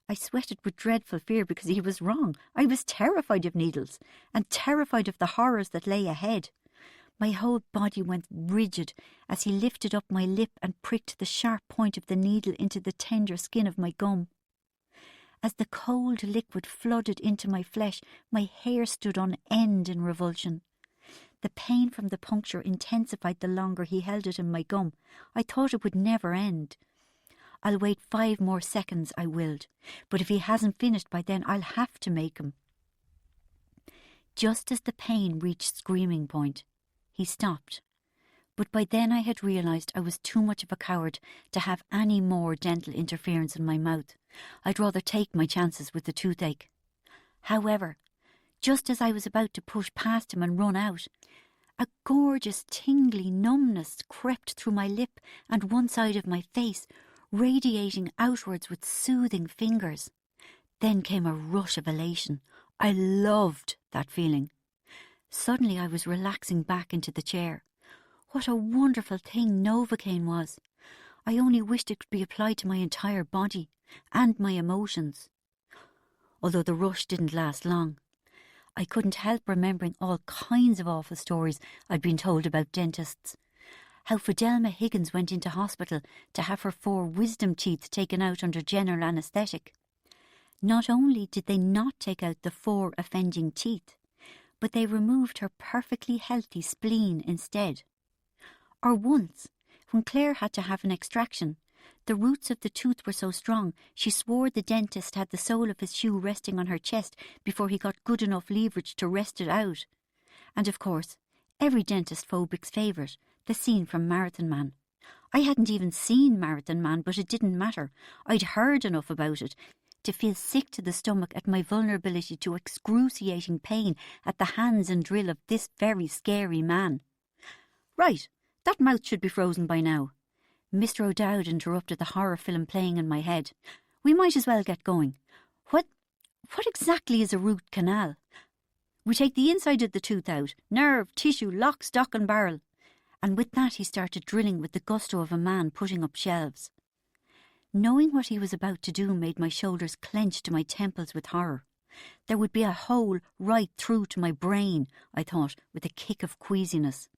I sweated with dreadful fear because he was wrong. I was terrified of needles and terrified of the horrors that lay ahead. My whole body went rigid as he lifted up my lip and pricked the sharp point of the needle into the tender skin of my gum. As the cold liquid flooded into my flesh, my hair stood on end in revulsion. The pain from the puncture intensified the longer he held it in my gum. I thought it would never end. I'll wait 5 more seconds, I willed, but if he hasn't finished by then, I'll have to make him. Just as the pain reached screaming point, he stopped. But by then I had realised I was too much of a coward to have any more dental interference in my mouth. I'd rather take my chances with the toothache. However, just as I was about to push past him and run out, a gorgeous tingly numbness crept through my lip and one side of my face, radiating outwards with soothing fingers. Then came a rush of elation. I loved that feeling. Suddenly I was relaxing back into the chair. What a wonderful thing Novocaine was. I only wished it could be applied to my entire body and my emotions. Although the rush didn't last long, I couldn't help remembering all kinds of awful stories I'd been told about dentists. How Fidelma Higgins went into hospital to have her 4 wisdom teeth taken out under general anaesthetic. Not only did they not take out the 4 offending teeth, but they removed her perfectly healthy spleen instead. Or once, when Claire had to have an extraction, The roots of the tooth were so strong, she swore the dentist had the sole of his shoe resting on her chest before he got good enough leverage to wrest it out. And of course, every dentist phobic's favourite, the scene from Marathon Man. I hadn't even seen Marathon Man, but it didn't matter. I'd heard enough about it to feel sick to the stomach at my vulnerability to excruciating pain at the hands and drill of this very scary man. Right, that mouth should be frozen by now. Mr. O'Dowd interrupted the horror film playing in my head. We might as well get going. What exactly is a root canal? We take the inside of the tooth out, nerve, tissue, lock, stock and barrel. And with that he started drilling with the gusto of a man putting up shelves. Knowing what he was about to do made my shoulders clench to my temples with horror. There would be a hole right through to my brain, I thought, with a kick of queasiness.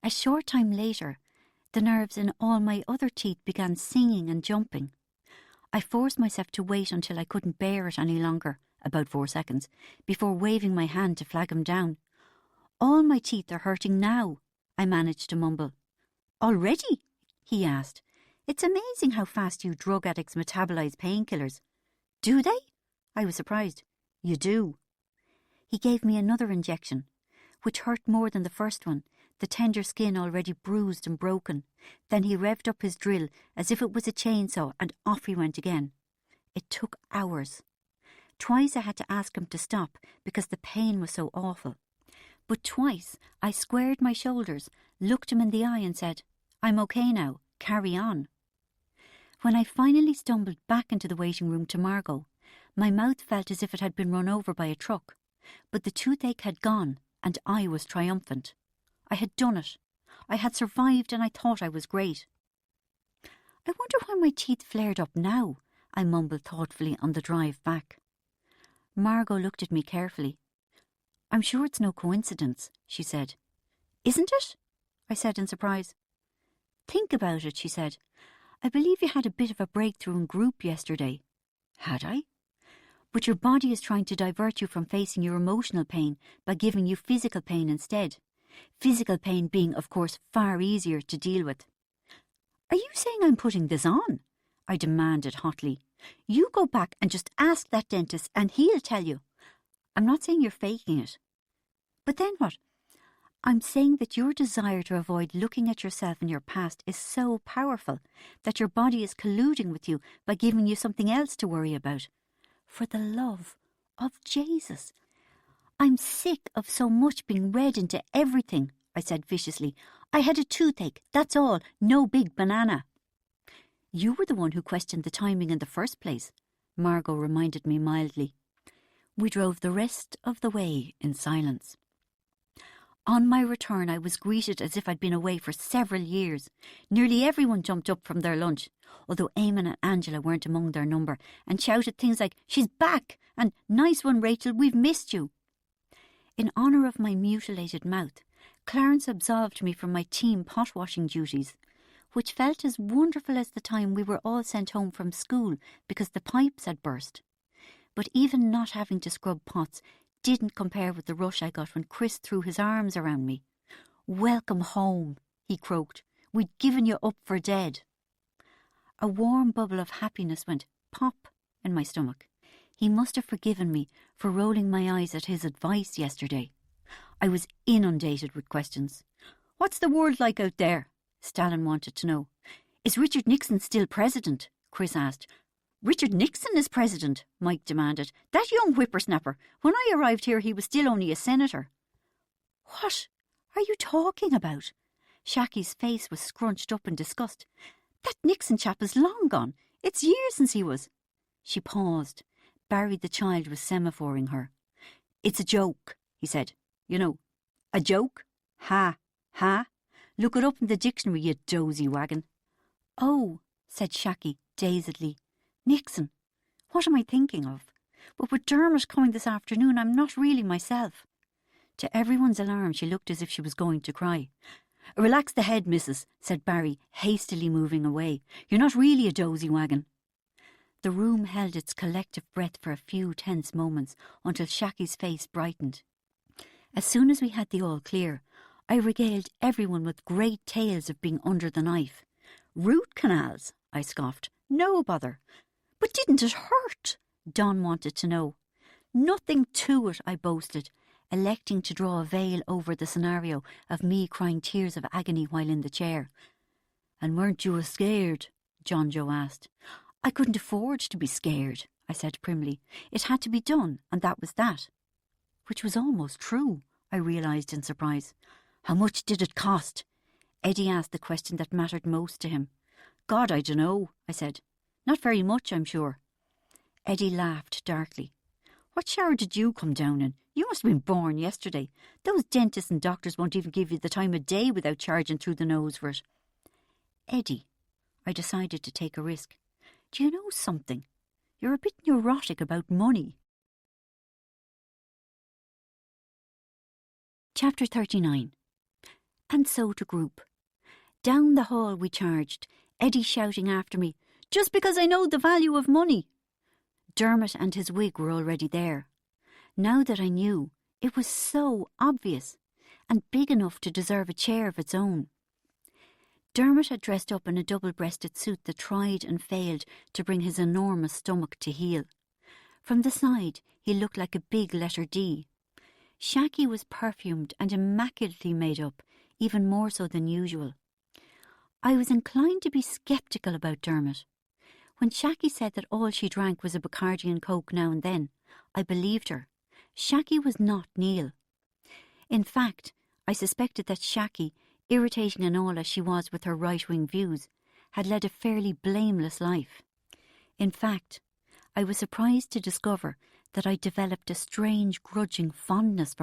A short time later, the nerves in all my other teeth began singing and jumping. I forced myself to wait until I couldn't bear it any longer, about 4 seconds, before waving my hand to flag him down. All my teeth are hurting now, I managed to mumble. Already? He asked. It's amazing how fast you drug addicts metabolize painkillers. Do they? I was surprised. You do. He gave me another injection, which hurt more than the first one, the tender skin already bruised and broken. Then he revved up his drill as if it was a chainsaw, and off he went again. It took hours. Twice I had to ask him to stop because the pain was so awful. But twice I squared my shoulders, looked him in the eye and said, I'm okay now, carry on. When I finally stumbled back into the waiting room to Margot, my mouth felt as if it had been run over by a truck. But the toothache had gone, and I was triumphant. I had done it. I had survived, and I thought I was great. I wonder why my teeth flared up now, I mumbled thoughtfully on the drive back. Margot looked at me carefully. I'm sure it's no coincidence, she said. Isn't it? I said in surprise. Think about it, she said. I believe you had a bit of a breakthrough in group yesterday. Had I? But your body is trying to divert you from facing your emotional pain by giving you physical pain instead. Physical pain being, of course, far easier to deal with. Are you saying I'm putting this on? I demanded hotly. You go back and just ask that dentist and he'll tell you. I'm not saying you're faking it. But then what? I'm saying that your desire to avoid looking at yourself in your past is so powerful that your body is colluding with you by giving you something else to worry about. For the love of Jesus. I'm sick of so much being read into everything, I said viciously. I had a toothache, that's all, no big banana. You were the one who questioned the timing in the first place, Margot reminded me mildly. We drove the rest of the way in silence. On my return, I was greeted as if I'd been away for several years. Nearly everyone jumped up from their lunch, although Eamon and Angela weren't among their number, and shouted things like, She's back! And Nice one, Rachel, we've missed you! In honour of my mutilated mouth, Clarence absolved me from my team pot-washing duties, which felt as wonderful as the time we were all sent home from school because the pipes had burst. But even not having to scrub pots didn't compare with the rush I got when Chris threw his arms around me. Welcome home, he croaked. We'd given you up for dead. A warm bubble of happiness went pop in my stomach. He must have forgiven me for rolling my eyes at his advice yesterday. I was inundated with questions. What's the world like out there? Stalin wanted to know. Is Richard Nixon still president? Chris asked. Richard Nixon is president, Mike demanded. That young whippersnapper. When I arrived here, he was still only a senator. What are you talking about? Shacky's face was scrunched up in disgust. That Nixon chap is long gone. It's years since he was. She paused. Barry the child was semaphoring her. It's a joke, he said. You know, a joke? Ha, ha. Look it up in the dictionary, you dozy wagon. Oh, said Shacky dazedly. Nixon, what am I thinking of? But with Dermot coming this afternoon, I'm not really myself. To everyone's alarm, she looked as if she was going to cry. Relax the head, missus, said Barry, hastily moving away. You're not really a dozy wagon. The room held its collective breath for a few tense moments until Shacky's face brightened. As soon as we had the all clear, I regaled everyone with great tales of being under the knife. Root canals, I scoffed. No bother. But didn't it hurt? Don wanted to know. Nothing to it, I boasted, electing to draw a veil over the scenario of me crying tears of agony while in the chair. And weren't you scared? John Joe asked. I couldn't afford to be scared, I said primly. It had to be done, and that was that. Which was almost true, I realised in surprise. How much did it cost? Eddie asked the question that mattered most to him. God, I dunno, I said. Not very much, I'm sure. Eddie laughed darkly. What shower did you come down in? You must have been born yesterday. Those dentists and doctors won't even give you the time of day without charging through the nose for it. Eddie, I decided to take a risk. Do you know something? You're a bit neurotic about money. Chapter 39. And so to group. Down the hall we charged, Eddie shouting after me, just because I know the value of money. Dermot and his wig were already there. Now that I knew, it was so obvious, and big enough to deserve a chair of its own. Dermot had dressed up in a double-breasted suit that tried and failed to bring his enormous stomach to heel. From the side, he looked like a big letter D. Shaki was perfumed and immaculately made up, even more so than usual. I was inclined to be sceptical about Dermot. When Shaki said that all she drank was a Bacardi and Coke now and then, I believed her. Shaki was not Neil. In fact, I suspected that Shaki, irritating and all as she was with her right-wing views, had led a fairly blameless life. In fact, I was surprised to discover that I developed a strange grudging fondness for